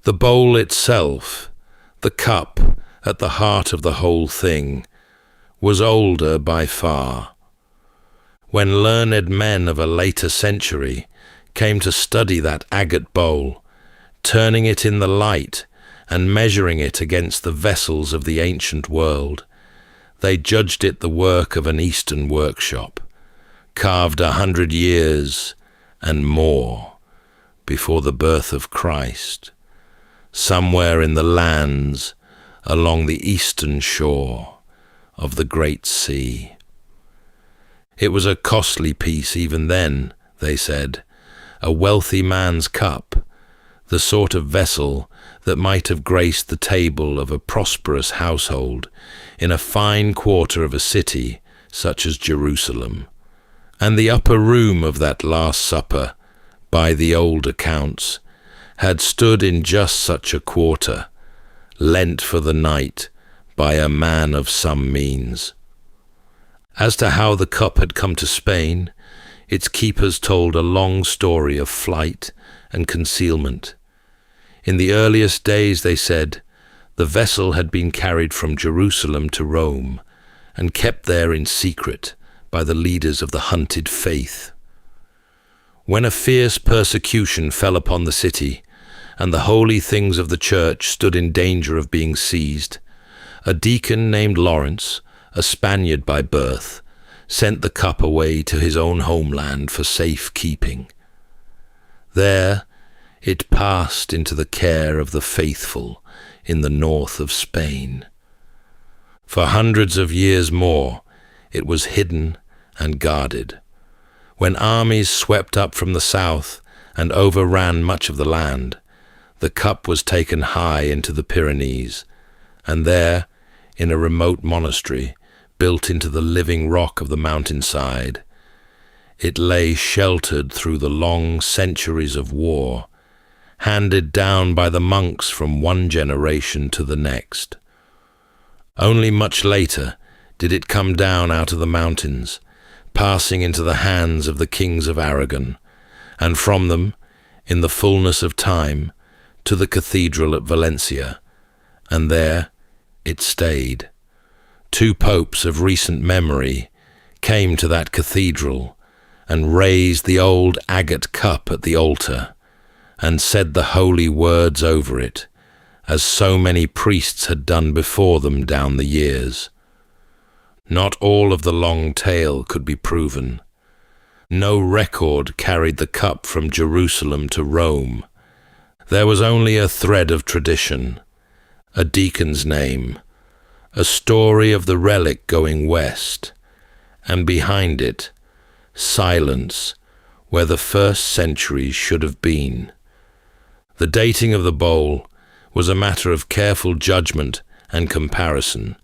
The bowl itself, the cup at the heart of the whole thing, was older by far. When learned men of a later century came to study that agate bowl, turning it in the light and measuring it against the vessels of the ancient world, they judged it the work of an Eastern workshop, carved 100 years and more before the birth of Christ, somewhere in the lands along the eastern shore of the great sea. It was a costly piece even then, they said, a wealthy man's cup, the sort of vessel that might have graced the table of a prosperous household in a fine quarter of a city such as Jerusalem. And the upper room of that Last Supper, by the old accounts, had stood in just such a quarter, lent for the night by a man of some means. As to how the cup had come to Spain, its keepers told a long story of flight and concealment. In the earliest days, they said, the vessel had been carried from Jerusalem to Rome and kept there in secret by the leaders of the hunted faith. When a fierce persecution fell upon the city, and the holy things of the church stood in danger of being seized, a deacon named Lawrence, a Spaniard by birth, sent the cup away to his own homeland for safe keeping. There it passed into the care of the faithful in the north of Spain. For hundreds of years more, it was hidden and guarded. When armies swept up from the south and overran much of the land, the cup was taken high into the Pyrenees, and there, in a remote monastery built into the living rock of the mountainside, it lay sheltered through the long centuries of war, handed down by the monks from one generation to the next. Only much later did it come down out of the mountains, passing into the hands of the kings of Aragon, and from them, in the fullness of time, to the cathedral at Valencia, and there it stayed. 2 popes of recent memory came to that cathedral and raised the old agate cup at the altar and said the holy words over it, as so many priests had done before them down the years. Not all of the long tale could be proven. No record carried the cup from Jerusalem to Rome. There was only a thread of tradition, a deacon's name, a story of the relic going west, and behind it, silence where the first centuries should have been. The dating of the bowl was a matter of careful judgment and comparison,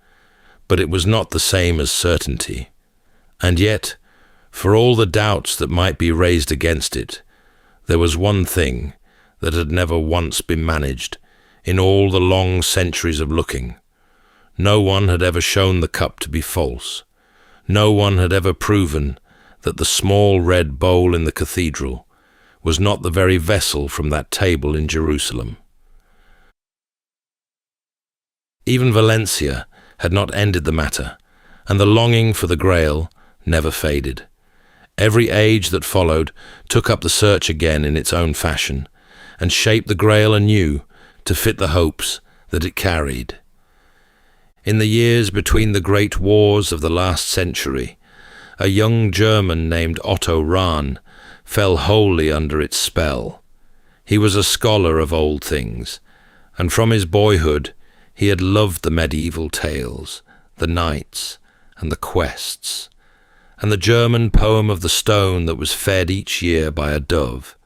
but it was not the same as certainty. And yet, for all the doubts that might be raised against it, there was one thing that had never once been managed in all the long centuries of looking. No one had ever shown the cup to be false. No one had ever proven that the small red bowl in the cathedral was not the very vessel from that table in Jerusalem. Even Valencia had not ended the matter, and the longing for the Grail never faded. Every age that followed took up the search again in its own fashion, and shaped the Grail anew to fit the hopes that it carried. In the years between the great wars of the last century, a young German named Otto Rahn fell wholly under its spell. He was a scholar of old things, and from his boyhood he had loved the medieval tales, the knights, and the quests, and the German poem of the stone that was fed each year by a dove.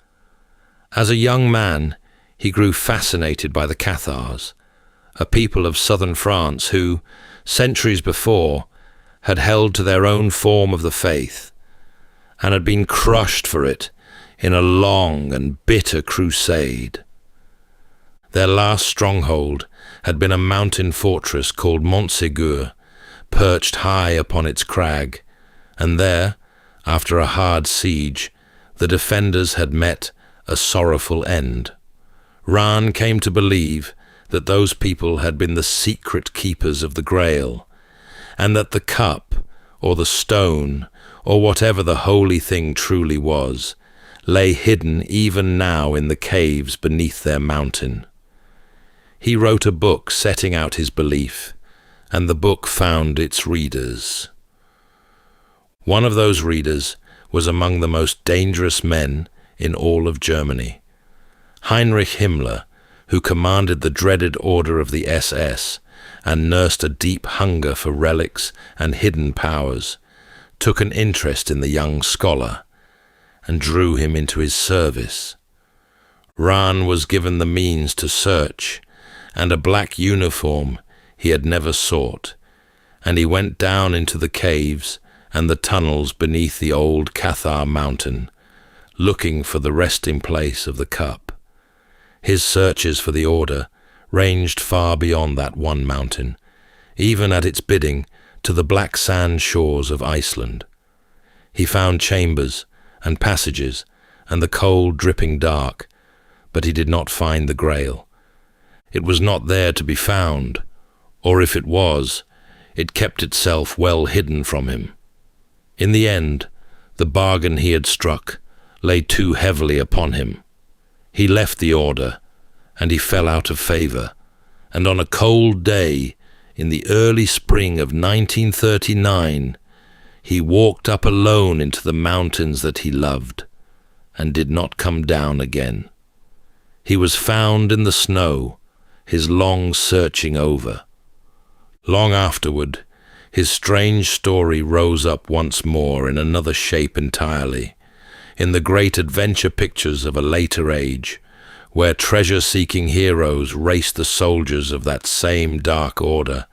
As a young man, he grew fascinated by the Cathars, a people of southern France who, centuries before, had held to their own form of the faith, and had been crushed for it in a long and bitter crusade. Their last stronghold had been a mountain fortress called Montségur, perched high upon its crag, and there, after a hard siege, the defenders had met a sorrowful end. Rahn came to believe that those people had been the secret keepers of the Grail, and that the cup, or the stone, or whatever the holy thing truly was, lay hidden even now in the caves beneath their mountain. He wrote a book setting out his belief, and the book found its readers. One of those readers was among the most dangerous men in all of Germany. Heinrich Himmler, who commanded the dreaded order of the SS and nursed a deep hunger for relics and hidden powers, took an interest in the young scholar and drew him into his service. Rahn was given the means to search and a black uniform he had never sought, and he went down into the caves and the tunnels beneath the old Cathar mountain, looking for the resting place of the cup. His searches for the order ranged far beyond that one mountain, even at its bidding to the black sand shores of Iceland. He found chambers and passages, and the cold, dripping dark, but he did not find the Grail. It was not there to be found, or if it was, it kept itself well hidden from him. In the end, the bargain he had struck lay too heavily upon him. He left the order, and he fell out of favor, and on a cold day, in the early spring of 1939, he walked up alone into the mountains that he loved, and did not come down again. He was found in the snow, his long searching over. Long afterward, his strange story rose up once more in another shape entirely, in the great adventure pictures of a later age, where treasure-seeking heroes raced the soldiers of that same dark order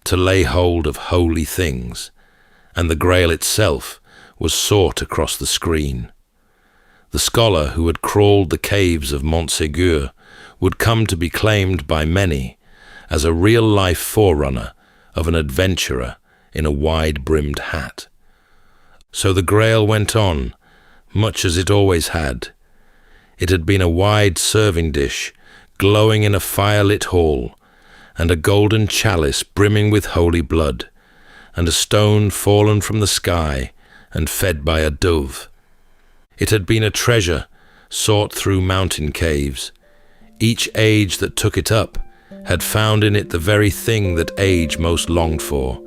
to lay hold of holy things, and the Grail itself was sought across the screen. The scholar who had crawled the caves of Montségur would come to be claimed by many as a real-life forerunner of an adventurer in a wide-brimmed hat. So the Grail went on, much as it always had. It had been a wide serving dish, glowing in a fire-lit hall, and a golden chalice brimming with holy blood, and a stone fallen from the sky and fed by a dove. It had been a treasure sought through mountain caves. Each age that took it up had found in it the very thing that age most longed for,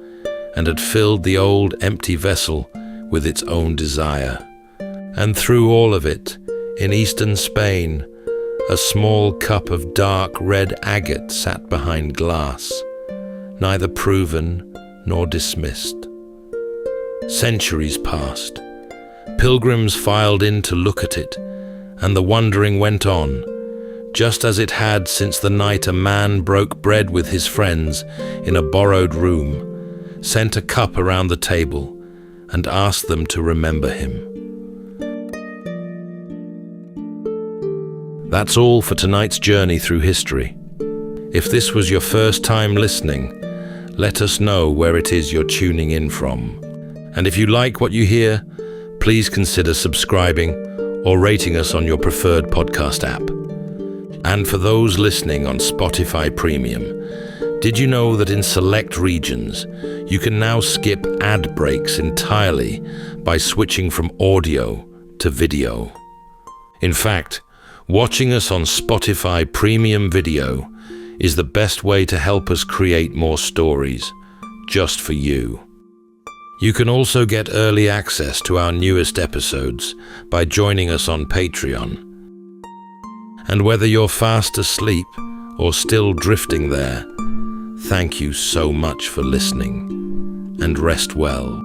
and had filled the old empty vessel with its own desire. And through all of it, in eastern Spain, a small cup of dark red agate sat behind glass, neither proven nor dismissed. Centuries passed. Pilgrims filed in to look at it, and the wondering went on, just as it had since the night a man broke bread with his friends in a borrowed room, sent a cup around the table, and asked them to remember him. That's all for tonight's journey through history. If this was your first time listening, let us know where it is you're tuning in from. And if you like what you hear, please consider subscribing or rating us on your preferred podcast app. And for those listening on Spotify Premium, did you know that in select regions, you can now skip ad breaks entirely by switching from audio to video? In fact, watching us on Spotify Premium Video is the best way to help us create more stories, just for you. You can also get early access to our newest episodes by joining us on Patreon. And whether you're fast asleep or still drifting there, thank you so much for listening, and rest well.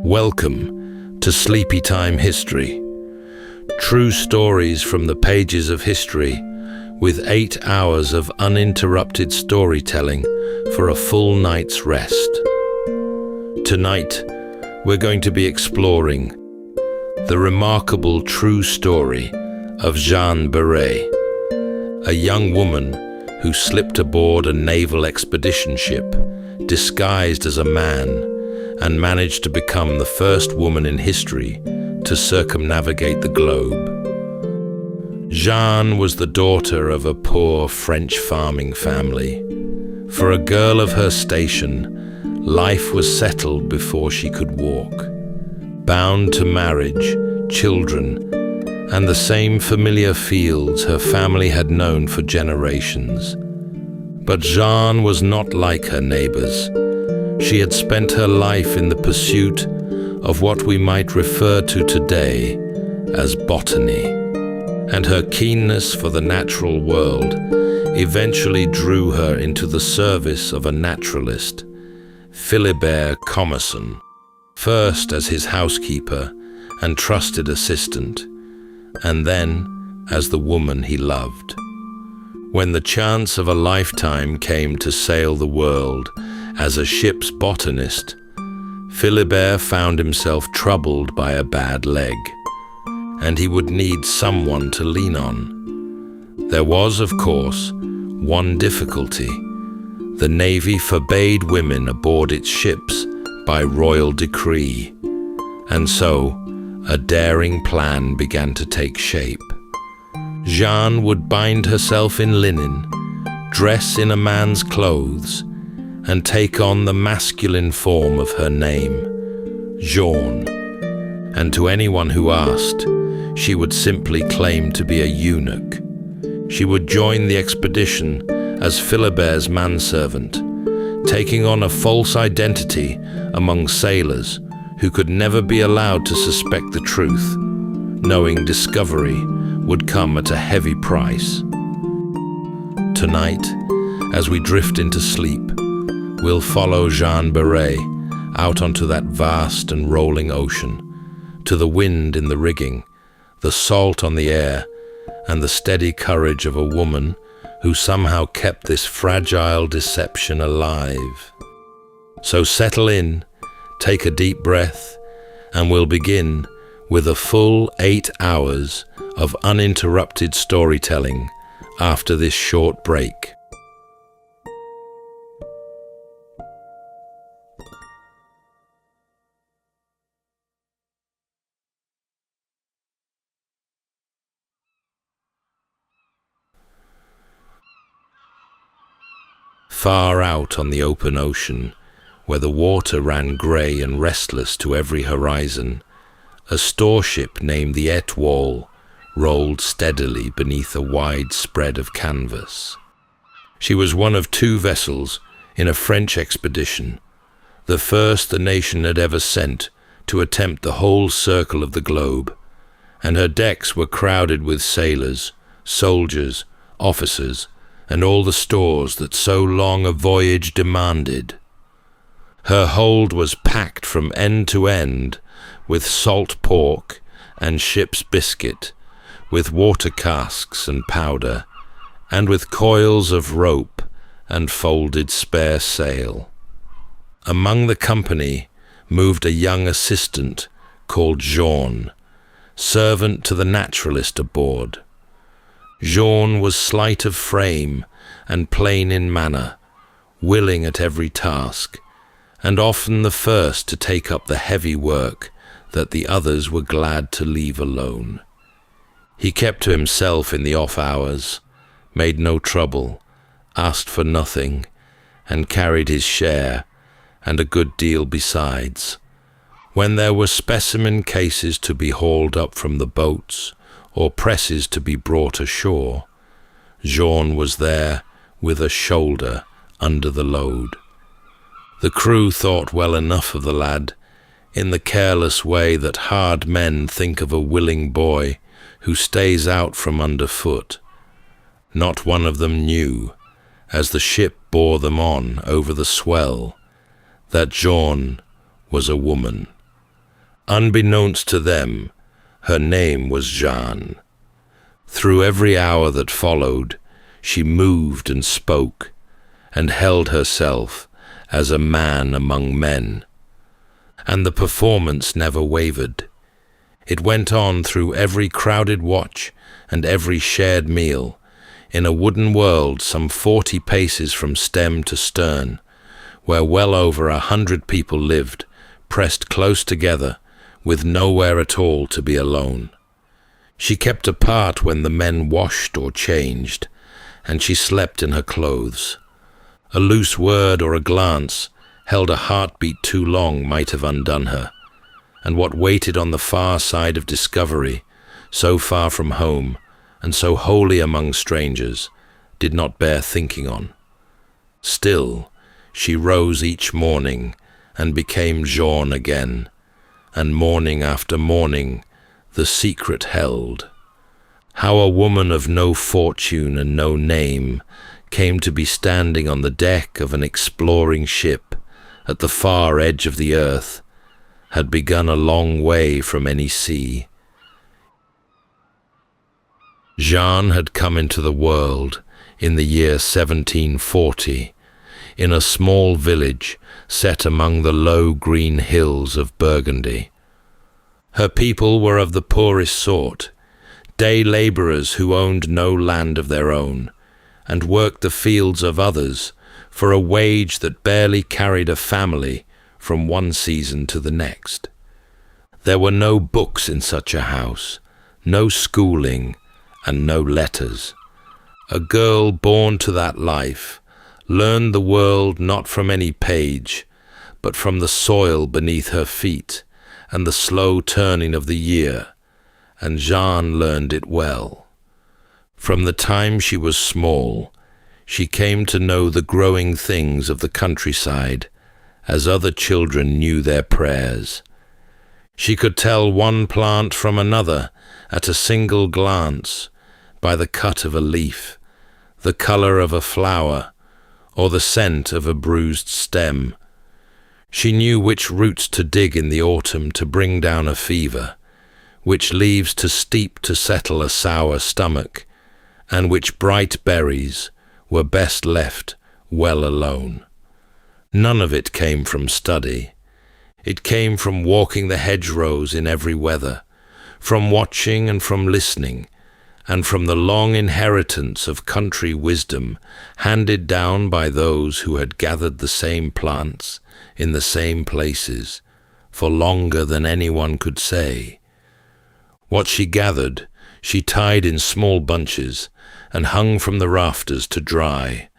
Welcome to Sleepytime History. True stories from the pages of history, with 8 hours of uninterrupted storytelling for a full night's rest. Tonight, we're going to be exploring the remarkable true story of Jeanne Beret, a young woman who slipped aboard a naval expedition ship, disguised as a man, and managed to become the first woman in history to circumnavigate the globe. Jeanne was the daughter of a poor French farming family. For a girl of her station, life was settled before she could walk, bound to marriage, children, and the same familiar fields her family had known for generations. But Jeanne was not like her neighbors. She had spent her life in the pursuit of what we might refer to today as botany, and her keenness for the natural world eventually drew her into the service of a naturalist, Philibert Commerson, first as his housekeeper and trusted assistant, and then as the woman he loved. When the chance of a lifetime came to sail the world as a ship's botanist, Philibert found himself troubled by a bad leg, and he would need someone to lean on. There was, of course, one difficulty. The Navy forbade women aboard its ships by royal decree, and so a daring plan began to take shape. Jeanne would bind herself in linen, dress in a man's clothes, and take on the masculine form of her name, Jeanne. And to anyone who asked, she would simply claim to be a eunuch. She would join the expedition as Philibert's manservant, taking on a false identity among sailors who could never be allowed to suspect the truth, knowing discovery would come at a heavy price. Tonight, as we drift into sleep, we'll follow Jeanne Beret out onto that vast and rolling ocean, to the wind in the rigging, the salt on the air, and the steady courage of a woman who somehow kept this fragile deception alive. So settle in, take a deep breath, and we'll begin with a full 8 hours of uninterrupted storytelling after this short break. Far out on the open ocean, where the water ran grey and restless to every horizon, a store ship named the Étoile rolled steadily beneath a wide spread of canvas. She was one of 2 vessels in a French expedition, the first the nation had ever sent to attempt the whole circle of the globe, and her decks were crowded with sailors, soldiers, officers, and all the stores that so long a voyage demanded. Her hold was packed from end to end with salt pork and ship's biscuit, with water casks and powder, and with coils of rope and folded spare sail. Among the company moved a young assistant called Jeanne, servant to the naturalist aboard. Jeanne was slight of frame and plain in manner, willing at every task, and often the first to take up the heavy work that the others were glad to leave alone. He kept to himself in the off hours, made no trouble, asked for nothing, and carried his share, and a good deal besides. When there were specimen cases to be hauled up from the boats, or presses to be brought ashore, Jeanne was there with a shoulder under the load. The crew thought well enough of the lad, in the careless way that hard men think of a willing boy who stays out from underfoot. Not one of them knew, as the ship bore them on over the swell, that Jeanne was a woman. Unbeknownst to them, her name was Jeanne. Through every hour that followed, she moved and spoke, and held herself as a man among men. And the performance never wavered. It went on through every crowded watch and every shared meal, in a wooden world some 40 paces from stem to stern, where well over 100 people lived, pressed close together, with nowhere at all to be alone. She kept apart when the men washed or changed, and she slept in her clothes. A loose word or a glance held a heartbeat too long might have undone her, and what waited on the far side of discovery, so far from home, and so wholly among strangers, did not bear thinking on. Still, she rose each morning and became Jeanne again, and morning after morning the secret held. How a woman of no fortune and no name came to be standing on the deck of an exploring ship at the far edge of the earth had begun a long way from any sea. Jeanne had come into the world in the year 1740, in a small village set among the low green hills of Burgundy. Her people were of the poorest sort, day labourers who owned no land of their own, and worked the fields of others for a wage that barely carried a family from one season to the next. There were no books in such a house, no schooling, and no letters. A girl born to that life learned the world not from any page, but from the soil beneath her feet and the slow turning of the year, and Jeanne learned it well. From the time she was small, she came to know the growing things of the countryside as other children knew their prayers. She could tell one plant from another at a single glance, by the cut of a leaf, the colour of a flower, or the scent of a bruised stem. She knew which roots to dig in the autumn to bring down a fever, which leaves to steep to settle a sour stomach, and which bright berries were best left well alone. None of it came from study. It came from walking the hedgerows in every weather, from watching and from listening, and from the long inheritance of country wisdom handed down by those who had gathered the same plants in the same places for longer than anyone could say. What she gathered, she tied in small bunches and hung from the rafters to dry,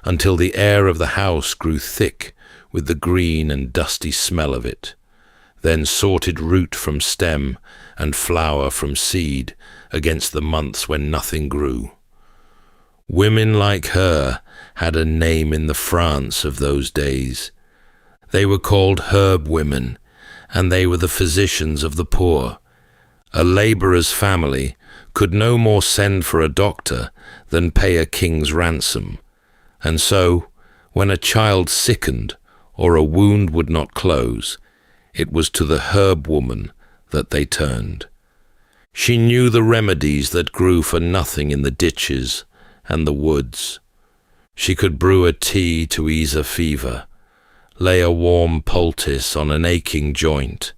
until the air of the house grew thick with the green and dusty smell of it, then sorted root from stem and flower from seed against the months when nothing grew. Women like her had a name in the France of those days. They were called herb women, and they were the physicians of the poor. A labourer's family could no more send for a doctor than pay a king's ransom, and so, when a child sickened or a wound would not close, it was to the herb woman that they turned. She knew the remedies that grew for nothing in the ditches and the woods. She could brew a tea to ease a fever, lay a warm poultice on an aching joint,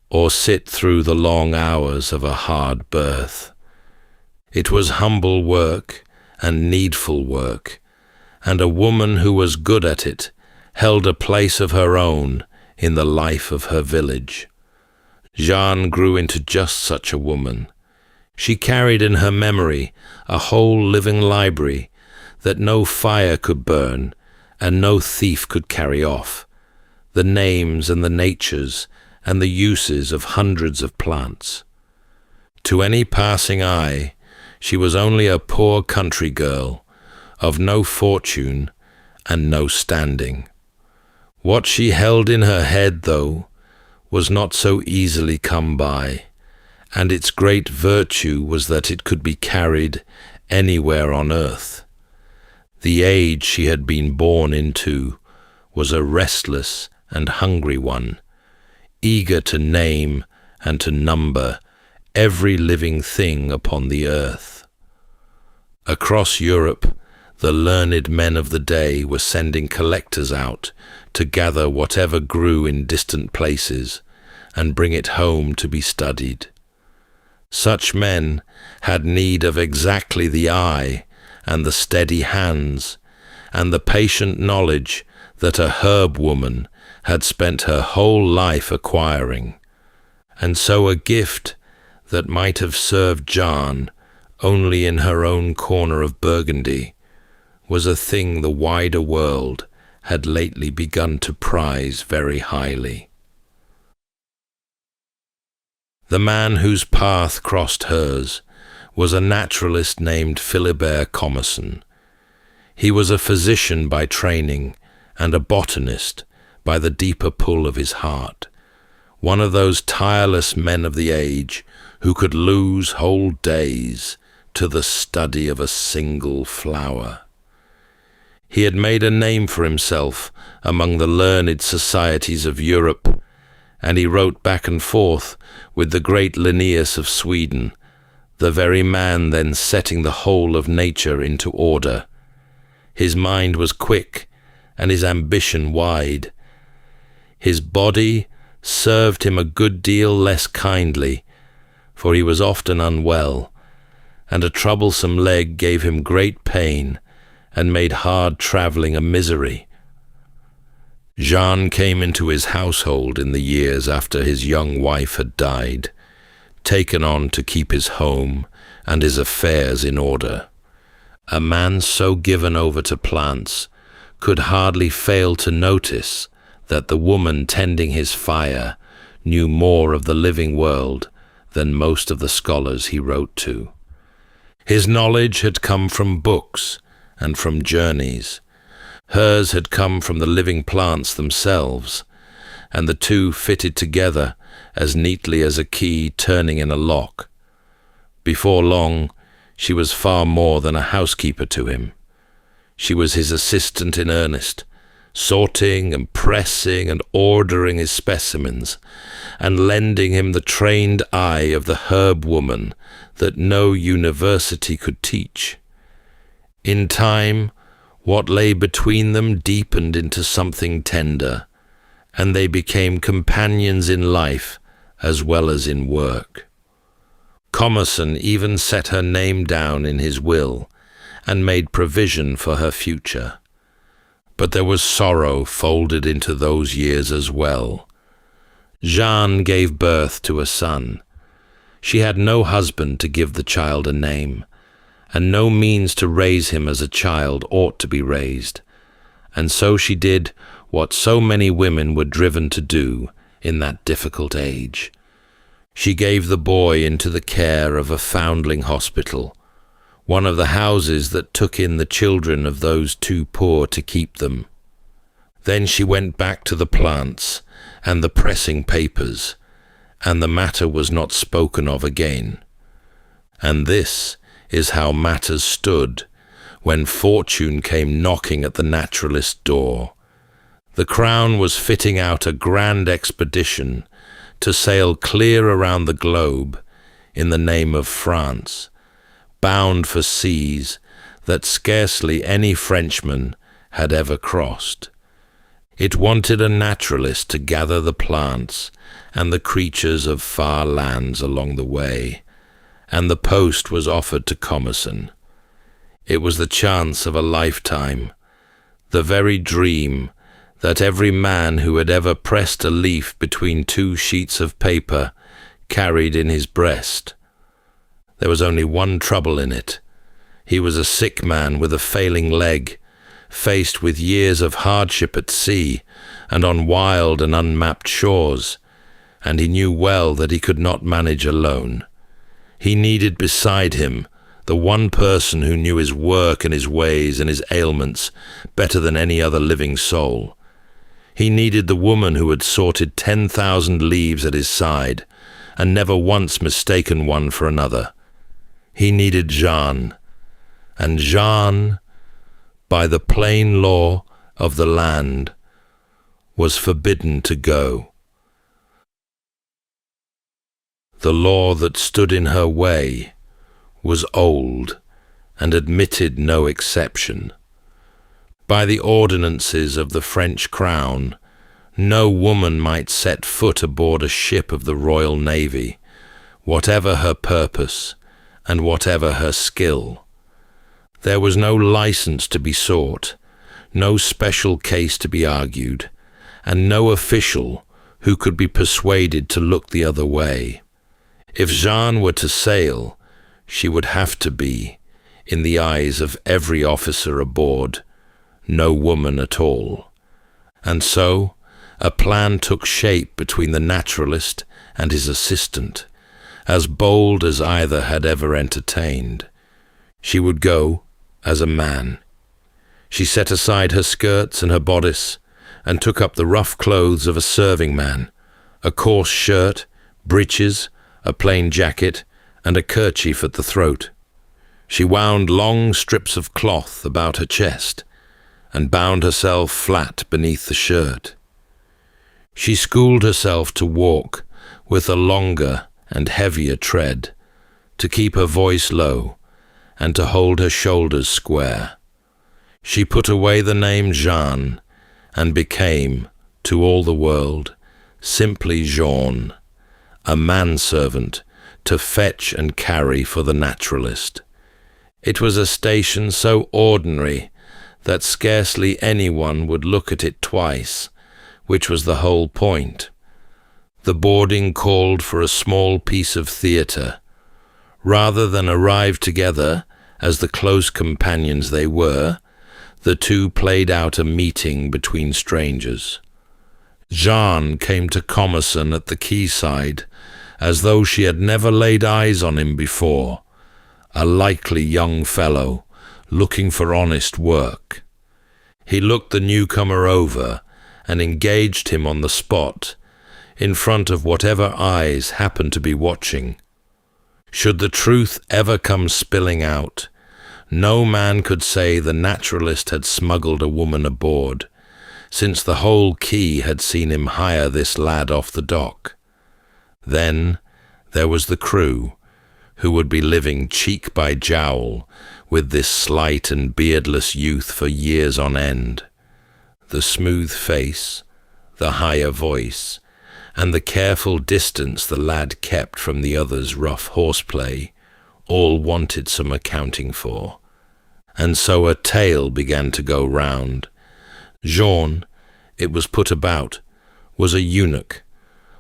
or sit through the long hours of a hard birth. It was humble work and needful work, and a woman who was good at it held a place of her own in the life of her village. Jeanne grew into just such a woman. She carried in her memory a whole living library that no fire could burn and no thief could carry off, the names and the natures and the uses of hundreds of plants. To any passing eye, she was only a poor country girl, of no fortune and no standing. What she held in her head, though, was not so easily come by, and its great virtue was that it could be carried anywhere on earth. The age she had been born into was a restless and hungry one, eager to name and to number every living thing upon the earth. Across Europe, the learned men of the day were sending collectors out to gather whatever grew in distant places and bring it home to be studied. Such men had need of exactly the eye and the steady hands, and the patient knowledge that a herb woman had spent her whole life acquiring. And so a gift that might have served Jeanne only in her own corner of Burgundy was a thing the wider world had lately begun to prize very highly. The man whose path crossed hers was a naturalist named Philibert Commerson. He was a physician by training and a botanist by the deeper pull of his heart, one of those tireless men of the age who could lose whole days to the study of a single flower. He had made a name for himself among the learned societies of Europe, and he wrote back and forth with the great Linnaeus of Sweden, the very man then setting the whole of nature into order. His mind was quick and his ambition wide. His body served him a good deal less kindly, for he was often unwell, and a troublesome leg gave him great pain and made hard travelling a misery. Jeanne came into his household in the years after his young wife had died, taken on to keep his home and his affairs in order. A man so given over to plants could hardly fail to notice that the woman tending his fire knew more of the living world than most of the scholars he wrote to. His knowledge had come from books and from journeys. Hers had come from the living plants themselves, and the two fitted together as neatly as a key turning in a lock. Before long, she was far more than a housekeeper to him. She was his assistant in earnest, sorting and pressing and ordering his specimens, and lending him the trained eye of the herb woman that no university could teach. In time, what lay between them deepened into something tender, and they became companions in life as well as in work. Commerson even set her name down in his will and made provision for her future. But there was sorrow folded into those years as well. Jeanne gave birth to a son. She had no husband to give the child a name, and no means to raise him as a child ought to be raised, and so she did what so many women were driven to do in that difficult age. She gave the boy into the care of a foundling hospital, one of the houses that took in the children of those too poor to keep them. Then she went back to the plants and the pressing papers, and the matter was not spoken of again. And this is how matters stood when fortune came knocking at the naturalist's door. The Crown was fitting out a grand expedition to sail clear around the globe in the name of France, bound for seas that scarcely any Frenchman had ever crossed. It wanted a naturalist to gather the plants and the creatures of far lands along the way, and the post was offered to Commerson. It was the chance of a lifetime, the very dream that every man who had ever pressed a leaf between two sheets of paper carried in his breast. There was only one trouble in it. He was a sick man with a failing leg, faced with years of hardship at sea and on wild and unmapped shores, and he knew well that he could not manage alone. He needed beside him the one person who knew his work and his ways and his ailments better than any other living soul. He needed the woman who had sorted 10,000 leaves at his side and never once mistaken one for another. He needed Jeanne, and Jeanne, by the plain law of the land, was forbidden to go. The law that stood in her way was old and admitted no exception. By the ordinances of the French crown, no woman might set foot aboard a ship of the Royal Navy, whatever her purpose and whatever her skill. There was no license to be sought, no special case to be argued, and no official who could be persuaded to look the other way. If Jeanne were to sail, she would have to be, in the eyes of every officer aboard, no woman at all. And so, a plan took shape between the naturalist and his assistant, as bold as either had ever entertained. She would go as a man. She set aside her skirts and her bodice, and took up the rough clothes of a serving man, a coarse shirt, breeches, a plain jacket, and a kerchief at the throat. She wound long strips of cloth about her chest, and bound herself flat beneath the shirt. She schooled herself to walk with a longer and heavier tread, to keep her voice low, and to hold her shoulders square. She put away the name Jeanne, and became, to all the world, simply Jeanne, a manservant to fetch and carry for the naturalist. It was a station so ordinary that scarcely anyone would look at it twice, which was the whole point. The boarding called for a small piece of theatre. Rather than arrive together, as the close companions they were, the two played out a meeting between strangers. Jeanne came to Commerson at the quayside, as though she had never laid eyes on him before, a likely young fellow, looking for honest work. He looked the newcomer over, and engaged him on the spot, in front of whatever eyes happened to be watching. Should the truth ever come spilling out, no man could say the naturalist had smuggled a woman aboard, since the whole quay had seen him hire this lad off the dock. Then there was the crew, who would be living cheek by jowl with this slight and beardless youth for years on end. The smooth face, the higher voice, and the careful distance the lad kept from the other's rough horseplay, all wanted some accounting for. And so a tale began to go round. Jean, it was put about, was a eunuch,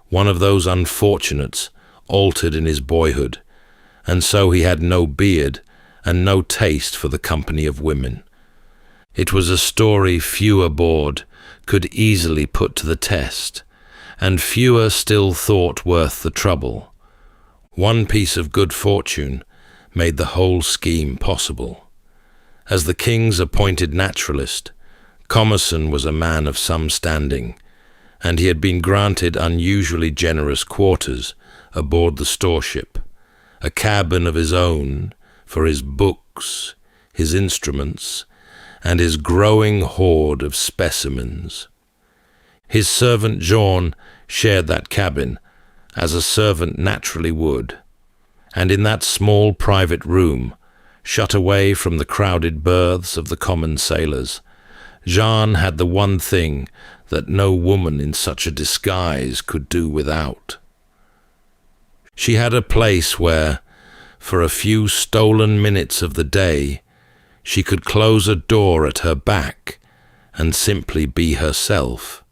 one of those unfortunates altered in his boyhood, and so he had no beard and no taste for the company of women. It was a story few aboard could easily put to the test, and fewer still thought worth the trouble. One piece of good fortune made the whole scheme possible. As the king's appointed naturalist, Commerson was a man of some standing, and he had been granted unusually generous quarters aboard the storeship, a cabin of his own for his books, his instruments, and his growing hoard of specimens. His servant Jean shared that cabin, as a servant naturally would, and in that small private room, shut away from the crowded berths of the common sailors, Jeanne had the one thing that no woman in such a disguise could do without. She had a place where, for a few stolen minutes of the day, she could close a door at her back and simply be herself.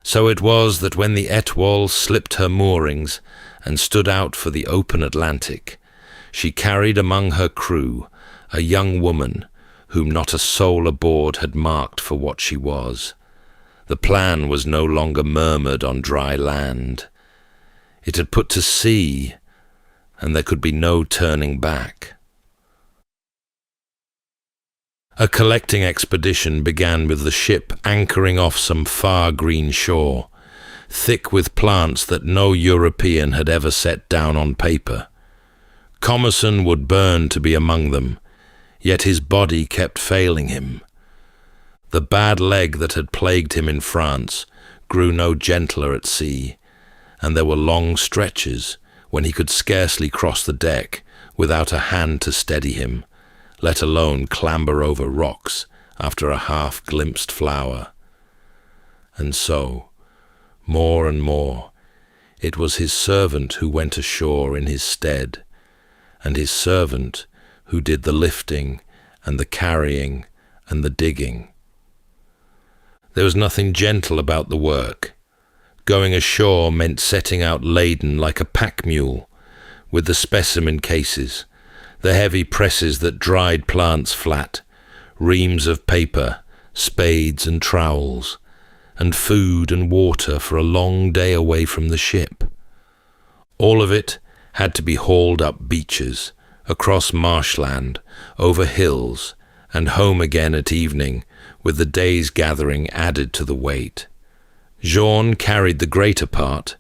So it was that when the Étoile slipped her moorings and stood out for the open Atlantic, she carried among her crew a young woman whom not a soul aboard had marked for what she was. The plan was no longer murmured on dry land. It had put to sea, and there could be no turning back. A collecting expedition began with the ship anchoring off some far green shore, thick with plants that no European had ever set down on paper. Commerson would burn to be among them, yet his body kept failing him. The bad leg that had plagued him in France grew no gentler at sea, and there were long stretches when he could scarcely cross the deck without a hand to steady him, let alone clamber over rocks after a half-glimpsed flower. And so, more and more, it was his servant who went ashore in his stead, and his servant who did the lifting and the carrying and the digging. There was nothing gentle about the work. Going ashore meant setting out laden like a pack mule, with the specimen cases, the heavy presses that dried plants flat, reams of paper, spades and trowels, and food and water for a long day away from the ship. All of it had to be hauled up beaches, across marshland, over hills, and home again at evening, with the day's gathering added to the weight. Jean carried the greater part,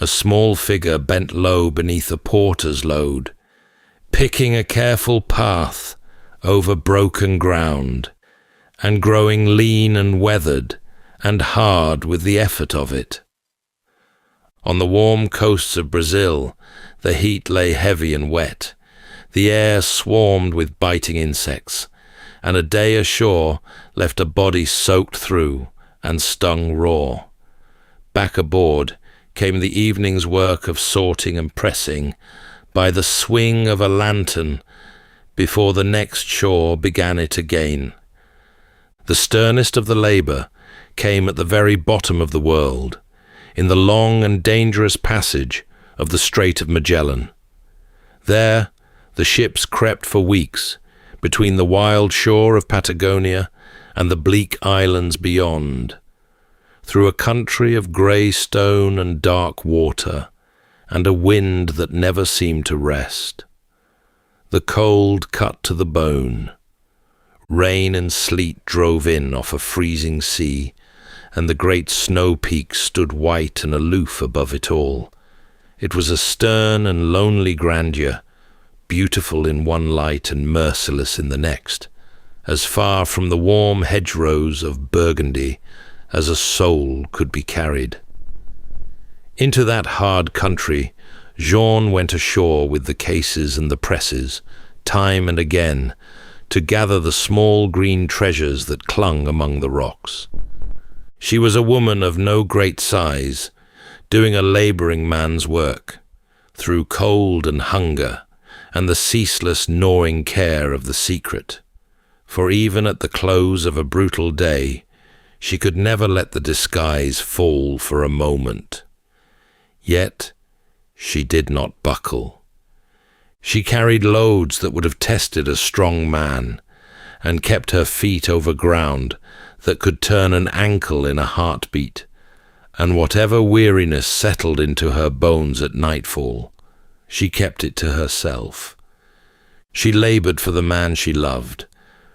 a small figure bent low beneath a porter's load, picking a careful path over broken ground, and growing lean and weathered and hard with the effort of it. On the warm coasts of Brazil, the heat lay heavy and wet. The air swarmed with biting insects, and a day ashore left a body soaked through and stung raw. Back aboard came the evening's work of sorting and pressing by the swing of a lantern before the next shore began it again. The sternest of the labour came at the very bottom of the world, in the long and dangerous passage of the Strait of Magellan. There the ships crept for weeks between the wild shore of Patagonia and the bleak islands beyond, through a country of grey stone and dark water, and a wind that never seemed to rest. The cold cut to the bone. Rain and sleet drove in off a freezing sea, and the great snow peaks stood white and aloof above it all. It was a stern and lonely grandeur, beautiful in one light and merciless in the next, as far from the warm hedgerows of Burgundy as a soul could be carried. Into that hard country, Jean went ashore with the cases and the presses, time and again, to gather the small green treasures that clung among the rocks. She was a woman of no great size, doing a labouring man's work, through cold and hunger, and the ceaseless gnawing care of the secret. For even at the close of a brutal day, she could never let the disguise fall for a moment. Yet she did not buckle. She carried loads that would have tested a strong man, and kept her feet over ground that could turn an ankle in a heartbeat, and whatever weariness settled into her bones at nightfall, she kept it to herself. She laboured for the man she loved,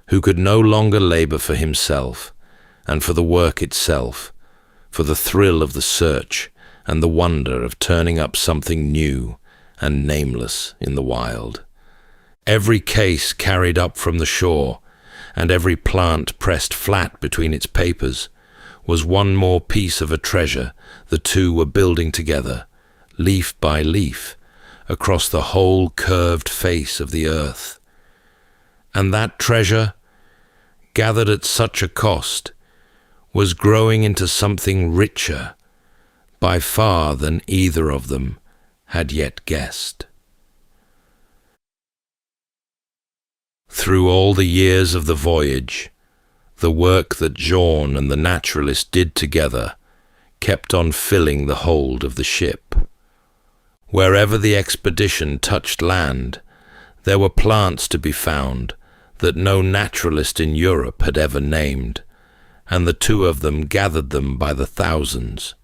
who could no longer labour for himself, and for the work itself, for the thrill of the search and the wonder of turning up something new and nameless in the wild. Every case carried up from the shore, and every plant pressed flat between its papers, was one more piece of a treasure the two were building together, leaf by leaf, across the whole curved face of the earth. And that treasure, gathered at such a cost, was growing into something richer, by far, than either of them had yet guessed. Through all the years of the voyage, the work that Jean and the naturalist did together kept on filling the hold of the ship. Wherever the expedition touched land, there were plants to be found that no naturalist in Europe had ever named, and the two of them gathered them by the thousands.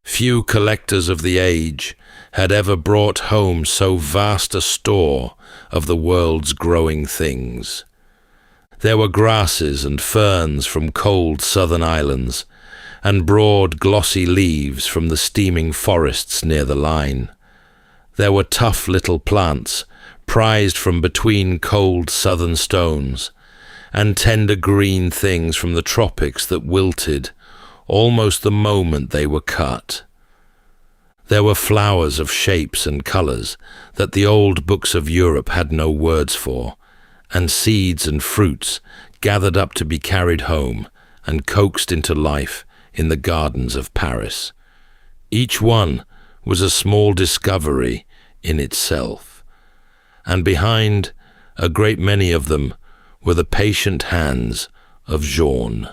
Few collectors of the age had ever brought home so vast a store of the world's growing things. There were grasses and ferns from cold southern islands, and broad glossy leaves from the steaming forests near the line. There were tough little plants, prized from between cold southern stones, and tender green things from the tropics that wilted almost the moment they were cut. There were flowers of shapes and colours that the old books of Europe had no words for, and seeds and fruits gathered up to be carried home and coaxed into life in the gardens of Paris. Each one was a small discovery in itself, and behind a great many of them were the patient hands of Jean.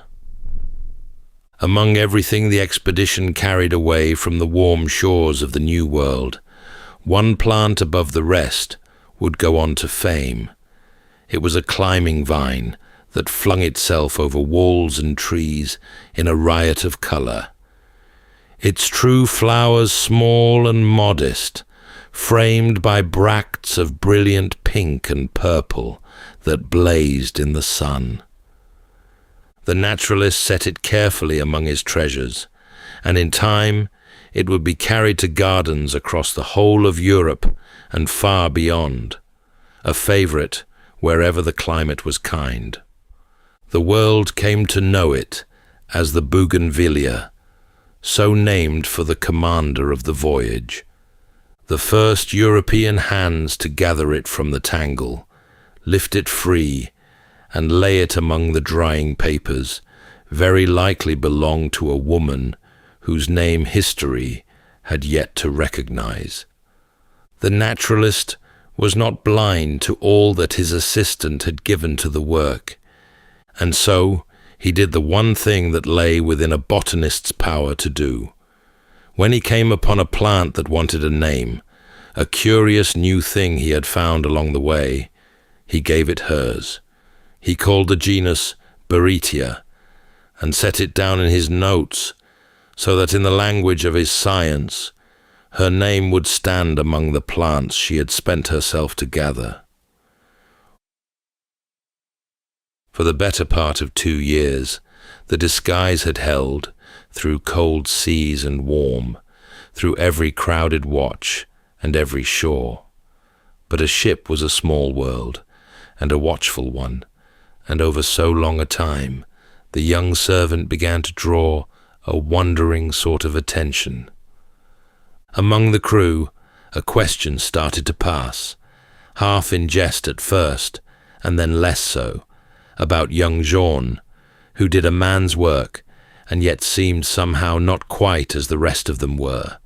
Among everything the expedition carried away from the warm shores of the New World, one plant above the rest would go on to fame. It was a climbing vine that flung itself over walls and trees in a riot of colour. Its true flowers small and modest, framed by bracts of brilliant pink and purple that blazed in the sun. The naturalist set it carefully among his treasures, and in time it would be carried to gardens across the whole of Europe and far beyond, a favourite wherever the climate was kind. The world came to know it as the bougainvillea, so named for the commander of the voyage, the first European hands to gather it from the tangle, lift it free, and lay it among the drying papers, very likely belonged to a woman whose name history had yet to recognize. The naturalist was not blind to all that his assistant had given to the work, and so he did the one thing that lay within a botanist's power to do. When he came upon a plant that wanted a name, a curious new thing he had found along the way, he gave it hers. He called the genus Beritia, and set it down in his notes, so that in the language of his science, her name would stand among the plants she had spent herself to gather. For the better part of 2 years, the disguise had held, through cold seas and warm, through every crowded watch and every shore. But a ship was a small world, and a watchful one, and over so long a time, the young servant began to draw a wondering sort of attention. Among the crew, a question started to pass, half in jest at first, and then less so, about young Jean, who did a man's work, and yet seemed somehow not quite as the rest of them were.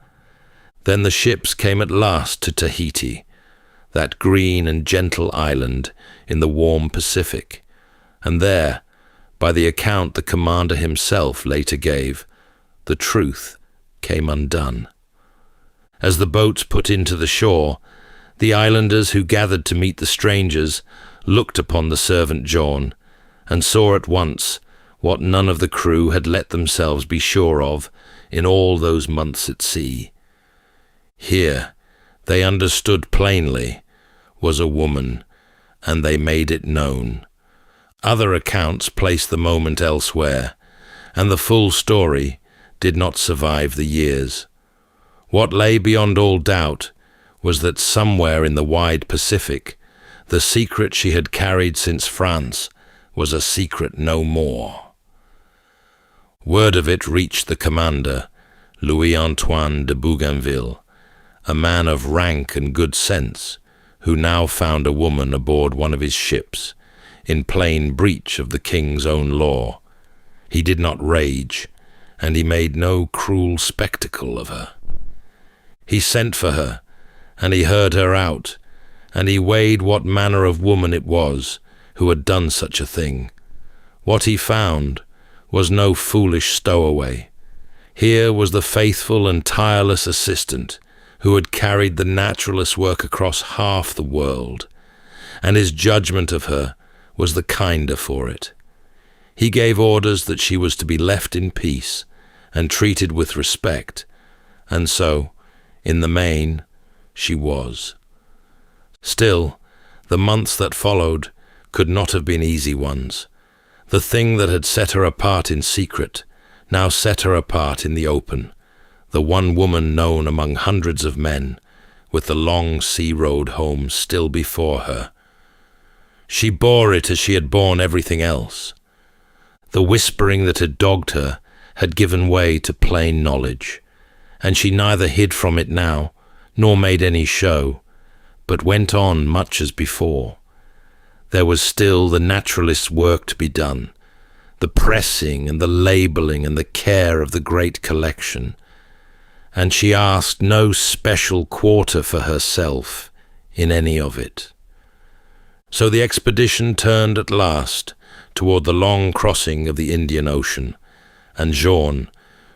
Then the ships came at last to Tahiti, that green and gentle island in the warm Pacific, and there, by the account the commander himself later gave, the truth came undone. As the boats put into the shore, the islanders who gathered to meet the strangers looked upon the servant John, and saw at once what none of the crew had let themselves be sure of in all those months at sea. Here, they understood plainly, was a woman, and they made it known. Other accounts placed the moment elsewhere, and the full story did not survive the years. What lay beyond all doubt was that somewhere in the wide Pacific, the secret she had carried since France was a secret no more. Word of it reached the commander, Louis-Antoine de Bougainville, a man of rank and good sense, who now found a woman aboard one of his ships, in plain breach of the king's own law. He did not rage, and he made no cruel spectacle of her. He sent for her, and he heard her out, and he weighed what manner of woman it was who had done such a thing. What he found was no foolish stowaway. Here was the faithful and tireless assistant who had carried the naturalist's work across half the world, and his judgment of her was the kinder for it. He gave orders that she was to be left in peace and treated with respect, and so, in the main, she was. Still, the months that followed could not have been easy ones. The thing that had set her apart in secret now set her apart in the open, the one woman known among hundreds of men, with the long sea road home still before her. She bore it as she had borne everything else. The whispering that had dogged her had given way to plain knowledge, and she neither hid from it now, nor made any show, but went on much as before. There was still the naturalist's work to be done, the pressing and the labelling and the care of the great collection, and she asked no special quarter for herself in any of it. So the expedition turned at last toward the long crossing of the Indian Ocean, and Jeanne,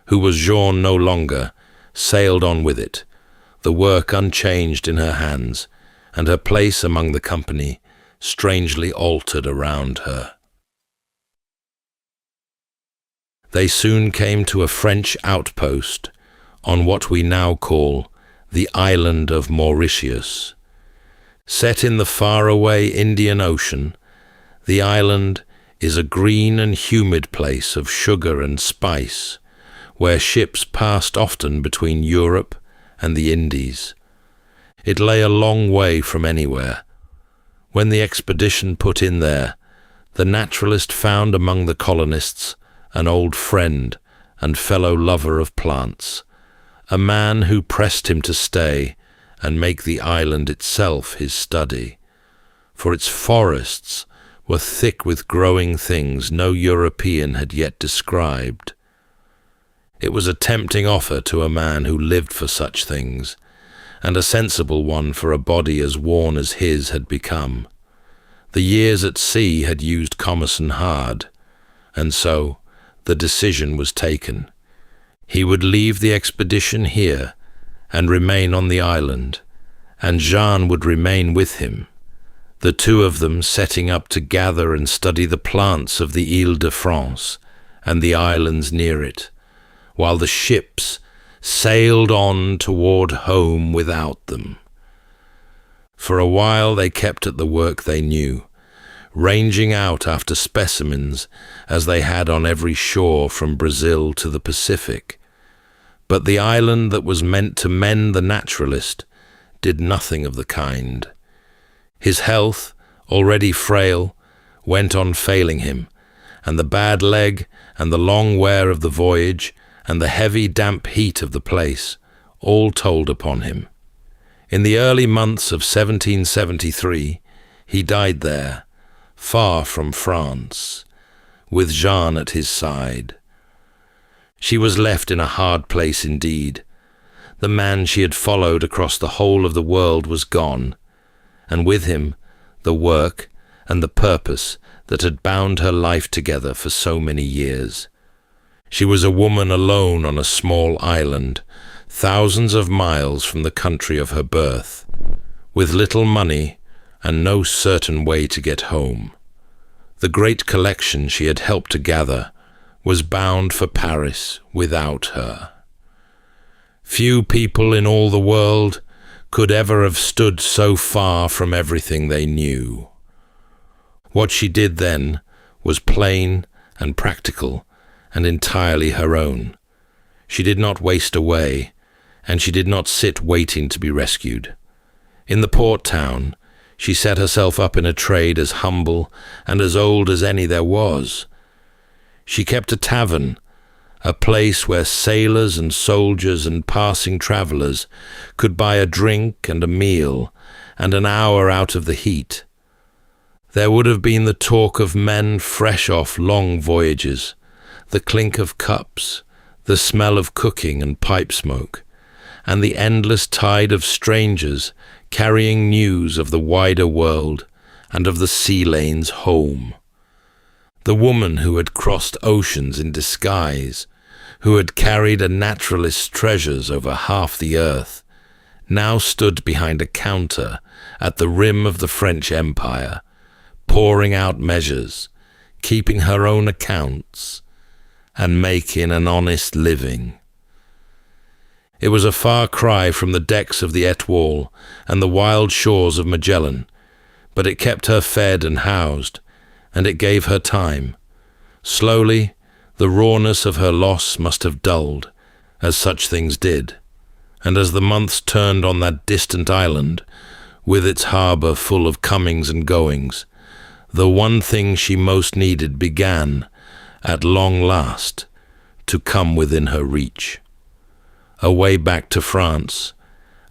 who was Jeanne no longer, sailed on with it, the work unchanged in her hands, and her place among the company strangely altered around her. They soon came to a French outpost on what we now call the island of Mauritius. Set in the faraway Indian Ocean, the island is a green and humid place of sugar and spice, where ships passed often between Europe and the Indies. It lay a long way from anywhere. When the expedition put in there, the naturalist found among the colonists an old friend and fellow lover of plants, a man who pressed him to stay and make the island itself his study, for its forests were thick with growing things no European had yet described. It was a tempting offer to a man who lived for such things, and a sensible one for a body as worn as his had become. The years at sea had used Commerson hard, and so the decision was taken. He would leave the expedition here and remain on the island, and Jeanne would remain with him, the two of them setting up to gather and study the plants of the Île-de-France and the islands near it, while the ships sailed on toward home without them. For a while they kept at the work they knew, ranging out after specimens as they had on every shore from Brazil to the Pacific. But the island that was meant to mend the naturalist did nothing of the kind. His health, already frail, went on failing him, and the bad leg and the long wear of the voyage and the heavy damp heat of the place all told upon him. In the early months of 1773, he died there, far from France, with Jeanne at his side. She was left in a hard place indeed. The man she had followed across the whole of the world was gone, and with him the work and the purpose that had bound her life together for so many years. She was a woman alone on a small island, thousands of miles from the country of her birth, with little money and no certain way to get home. The great collection she had helped to gather was bound for Paris without her. Few people in all the world could ever have stood so far from everything they knew. What she did then was plain and practical and entirely her own. She did not waste away, and she did not sit waiting to be rescued. In the port town, she set herself up in a trade as humble and as old as any there was. She kept a tavern, a place where sailors and soldiers and passing travellers could buy a drink and a meal and an hour out of the heat. There would have been the talk of men fresh off long voyages, the clink of cups, the smell of cooking and pipe smoke, and the endless tide of strangers carrying news of the wider world and of the sea lanes home. The woman who had crossed oceans in disguise, who had carried a naturalist's treasures over half the earth, now stood behind a counter at the rim of the French Empire, pouring out measures, keeping her own accounts, and making an honest living. It was a far cry from the decks of the Étoile and the wild shores of Magellan, but it kept her fed and housed, and it gave her time. Slowly, the rawness of her loss must have dulled, as such things did, and as the months turned on that distant island, with its harbour full of comings and goings, the one thing she most needed began, at long last, to come within her reach. A way back to France,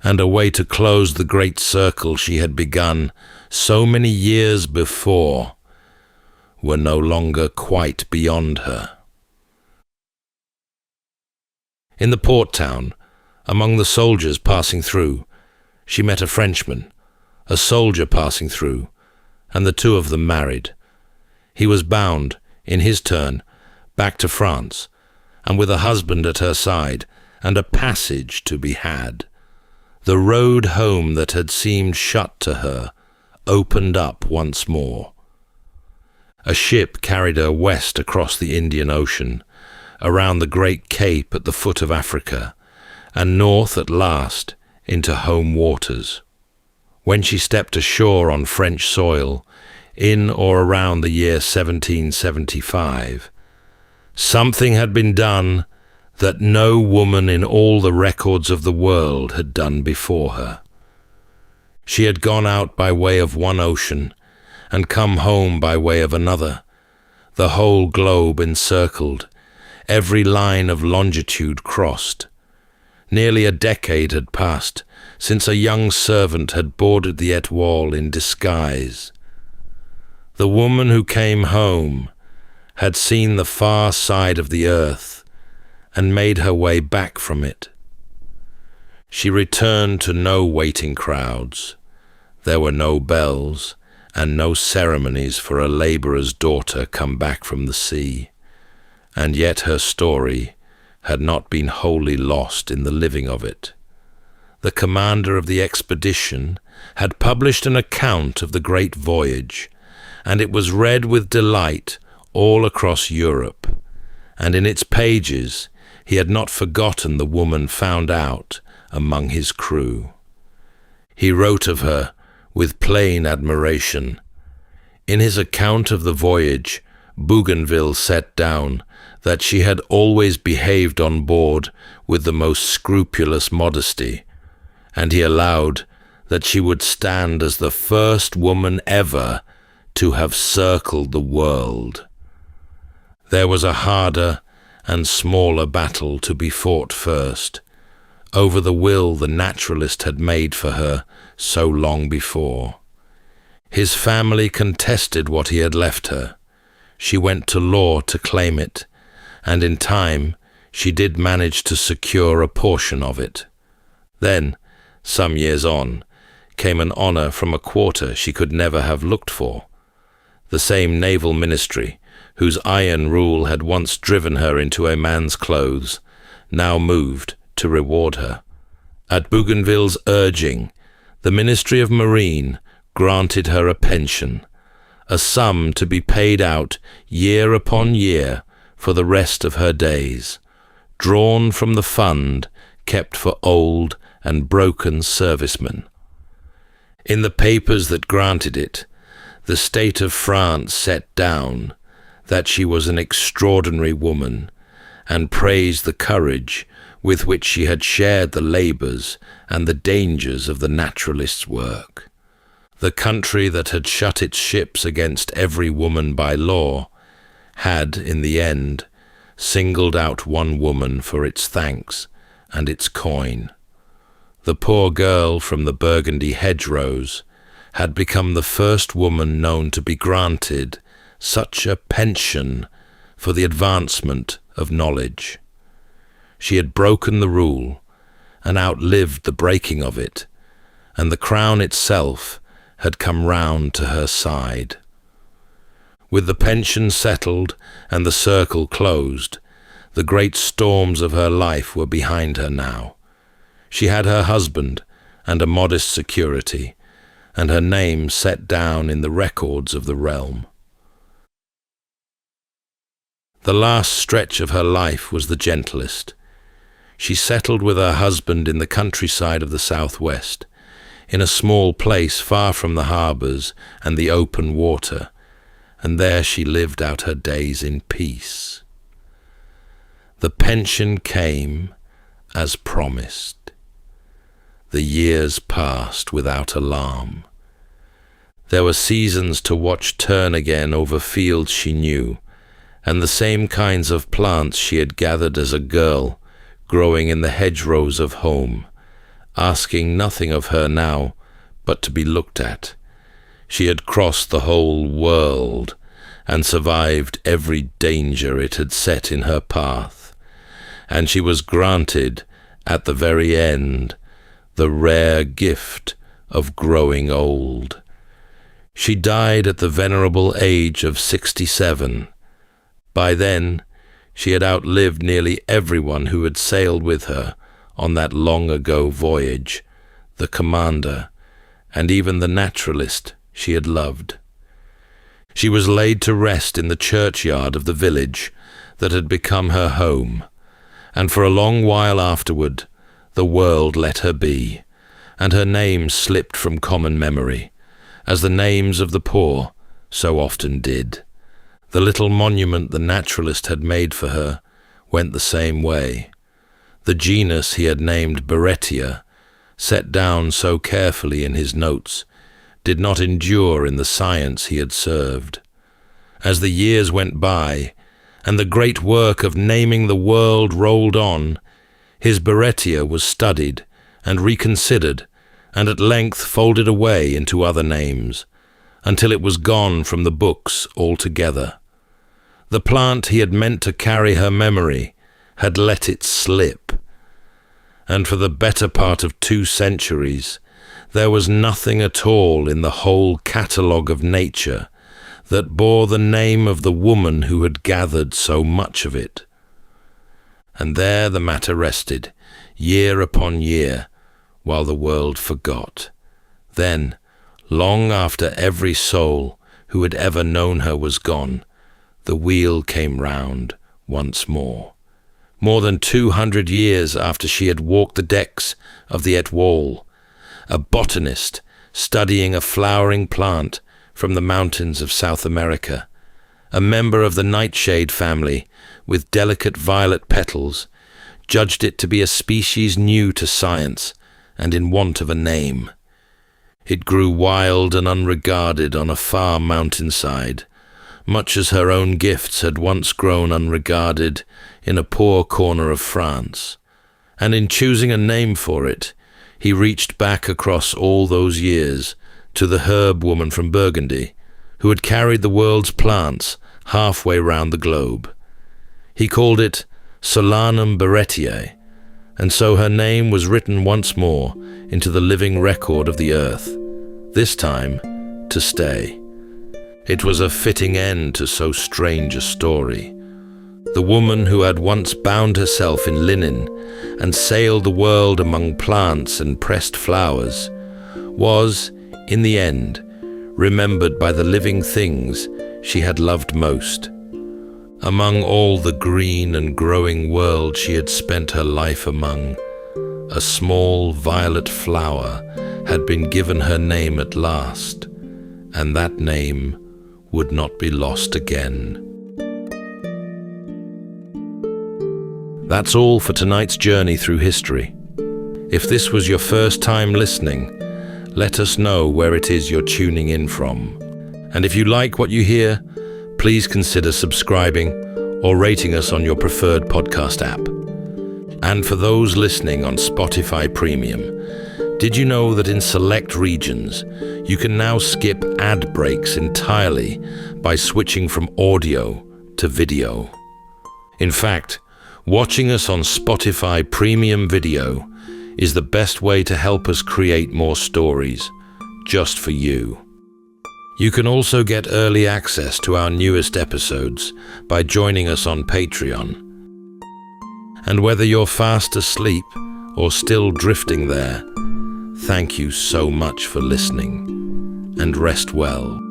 and a way to close the great circle she had begun so many years before, were no longer quite beyond her. In the port town, among the soldiers passing through, she met a Frenchman, a soldier passing through, and the two of them married. He was bound, in his turn, back to France, and with a husband at her side, and a passage to be had. The road home that had seemed shut to her opened up once more. A ship carried her west across the Indian Ocean, around the great cape at the foot of Africa, and north at last into home waters. When she stepped ashore on French soil, in or around the year 1775, something had been done that no woman in all the records of the world had done before her. She had gone out by way of one ocean and come home by way of another, the whole globe encircled, every line of longitude crossed. Nearly a decade had passed since a young servant had boarded the Étoile in disguise. The woman who came home had seen the far side of the earth and made her way back from it. She returned to no waiting crowds. There were no bells and no ceremonies for a labourer's daughter come back from the sea, and yet her story had not been wholly lost in the living of it. The commander of the expedition had published an account of the great voyage, and it was read with delight all across Europe, and in its pages he had not forgotten the woman found out among his crew. He wrote of her with plain admiration. In his account of the voyage, Bougainville set down that she had always behaved on board with the most scrupulous modesty, and he allowed that she would stand as the first woman ever to have circled the world. There was a harder and smaller battle to be fought first, over the will the naturalist had made for her so long before. His family contested what he had left her. She went to law to claim it, and in time she did manage to secure a portion of it. Then, some years on, came an honour from a quarter she could never have looked for. The same naval ministry, whose iron rule had once driven her into a man's clothes, now moved to reward her. At Bougainville's urging, the Ministry of Marine granted her a pension, a sum to be paid out year upon year for the rest of her days, drawn from the fund kept for old and broken servicemen. In the papers that granted it, the state of France set down that she was an extraordinary woman, and praised the courage with which she had shared the labours and the dangers of the naturalist's work. The country that had shut its ships against every woman by law had, in the end, singled out one woman for its thanks and its coin. The poor girl from the Burgundy hedgerows had become the first woman known to be granted such a pension for the advancement of knowledge. She had broken the rule and outlived the breaking of it, and the crown itself had come round to her side. With the pension settled and the circle closed, the great storms of her life were behind her now. She had her husband and a modest security, and her name set down in the records of the realm. The last stretch of her life was the gentlest. She settled with her husband in the countryside of the southwest, in a small place far from the harbours and the open water, and there she lived out her days in peace. The pension came as promised. The years passed without alarm. There were seasons to watch turn again over fields she knew, and the same kinds of plants she had gathered as a girl, growing in the hedgerows of home, asking nothing of her now but to be looked at. She had crossed the whole world and survived every danger it had set in her path, and she was granted, at the very end, the rare gift of growing old. She died at the venerable age of 67. By then, she had outlived nearly everyone who had sailed with her on that long-ago voyage, the commander, and even the naturalist she had loved. She was laid to rest in the churchyard of the village that had become her home, and for a long while afterward, the world let her be, and her name slipped from common memory, as the names of the poor so often did. The little monument the naturalist had made for her went the same way. The genus he had named Beretia, set down so carefully in his notes, did not endure in the science he had served. As the years went by, and the great work of naming the world rolled on, his Beretia was studied and reconsidered, and at length folded away into other names, until it was gone from the books altogether. The plant he had meant to carry her memory had let it slip, and for the better part of 2 centuries there was nothing at all in the whole catalogue of nature that bore the name of the woman who had gathered so much of it. And there the matter rested, year upon year, while the world forgot. Then, long after every soul who had ever known her was gone, the wheel came round once more. More than 200 years after she had walked the decks of the Étoile, a botanist studying a flowering plant from the mountains of South America, a member of the nightshade family with delicate violet petals, judged it to be a species new to science and in want of a name. It grew wild and unregarded on a far mountainside, much as her own gifts had once grown unregarded in a poor corner of France, and in choosing a name for it, he reached back across all those years to the herb woman from Burgundy, who had carried the world's plants halfway round the globe. He called it Solanum Beretiae, and so her name was written once more into the living record of the earth, this time to stay. It was a fitting end to so strange a story. The woman who had once bound herself in linen and sailed the world among plants and pressed flowers was, in the end, remembered by the living things she had loved most. Among all the green and growing world she had spent her life among, a small violet flower had been given her name at last, and that name would not be lost again. That's all for tonight's journey through history. If this was your first time listening, let us know where it is you're tuning in from. And if you like what you hear, please consider subscribing or rating us on your preferred podcast app. And for those listening on Spotify Premium, did you know that in select regions, you can now skip ad breaks entirely by switching from audio to video? In fact, watching us on Spotify Premium Video is the best way to help us create more stories, just for you. You can also get early access to our newest episodes by joining us on Patreon. And whether you're fast asleep or still drifting there, thank you so much for listening, and rest well.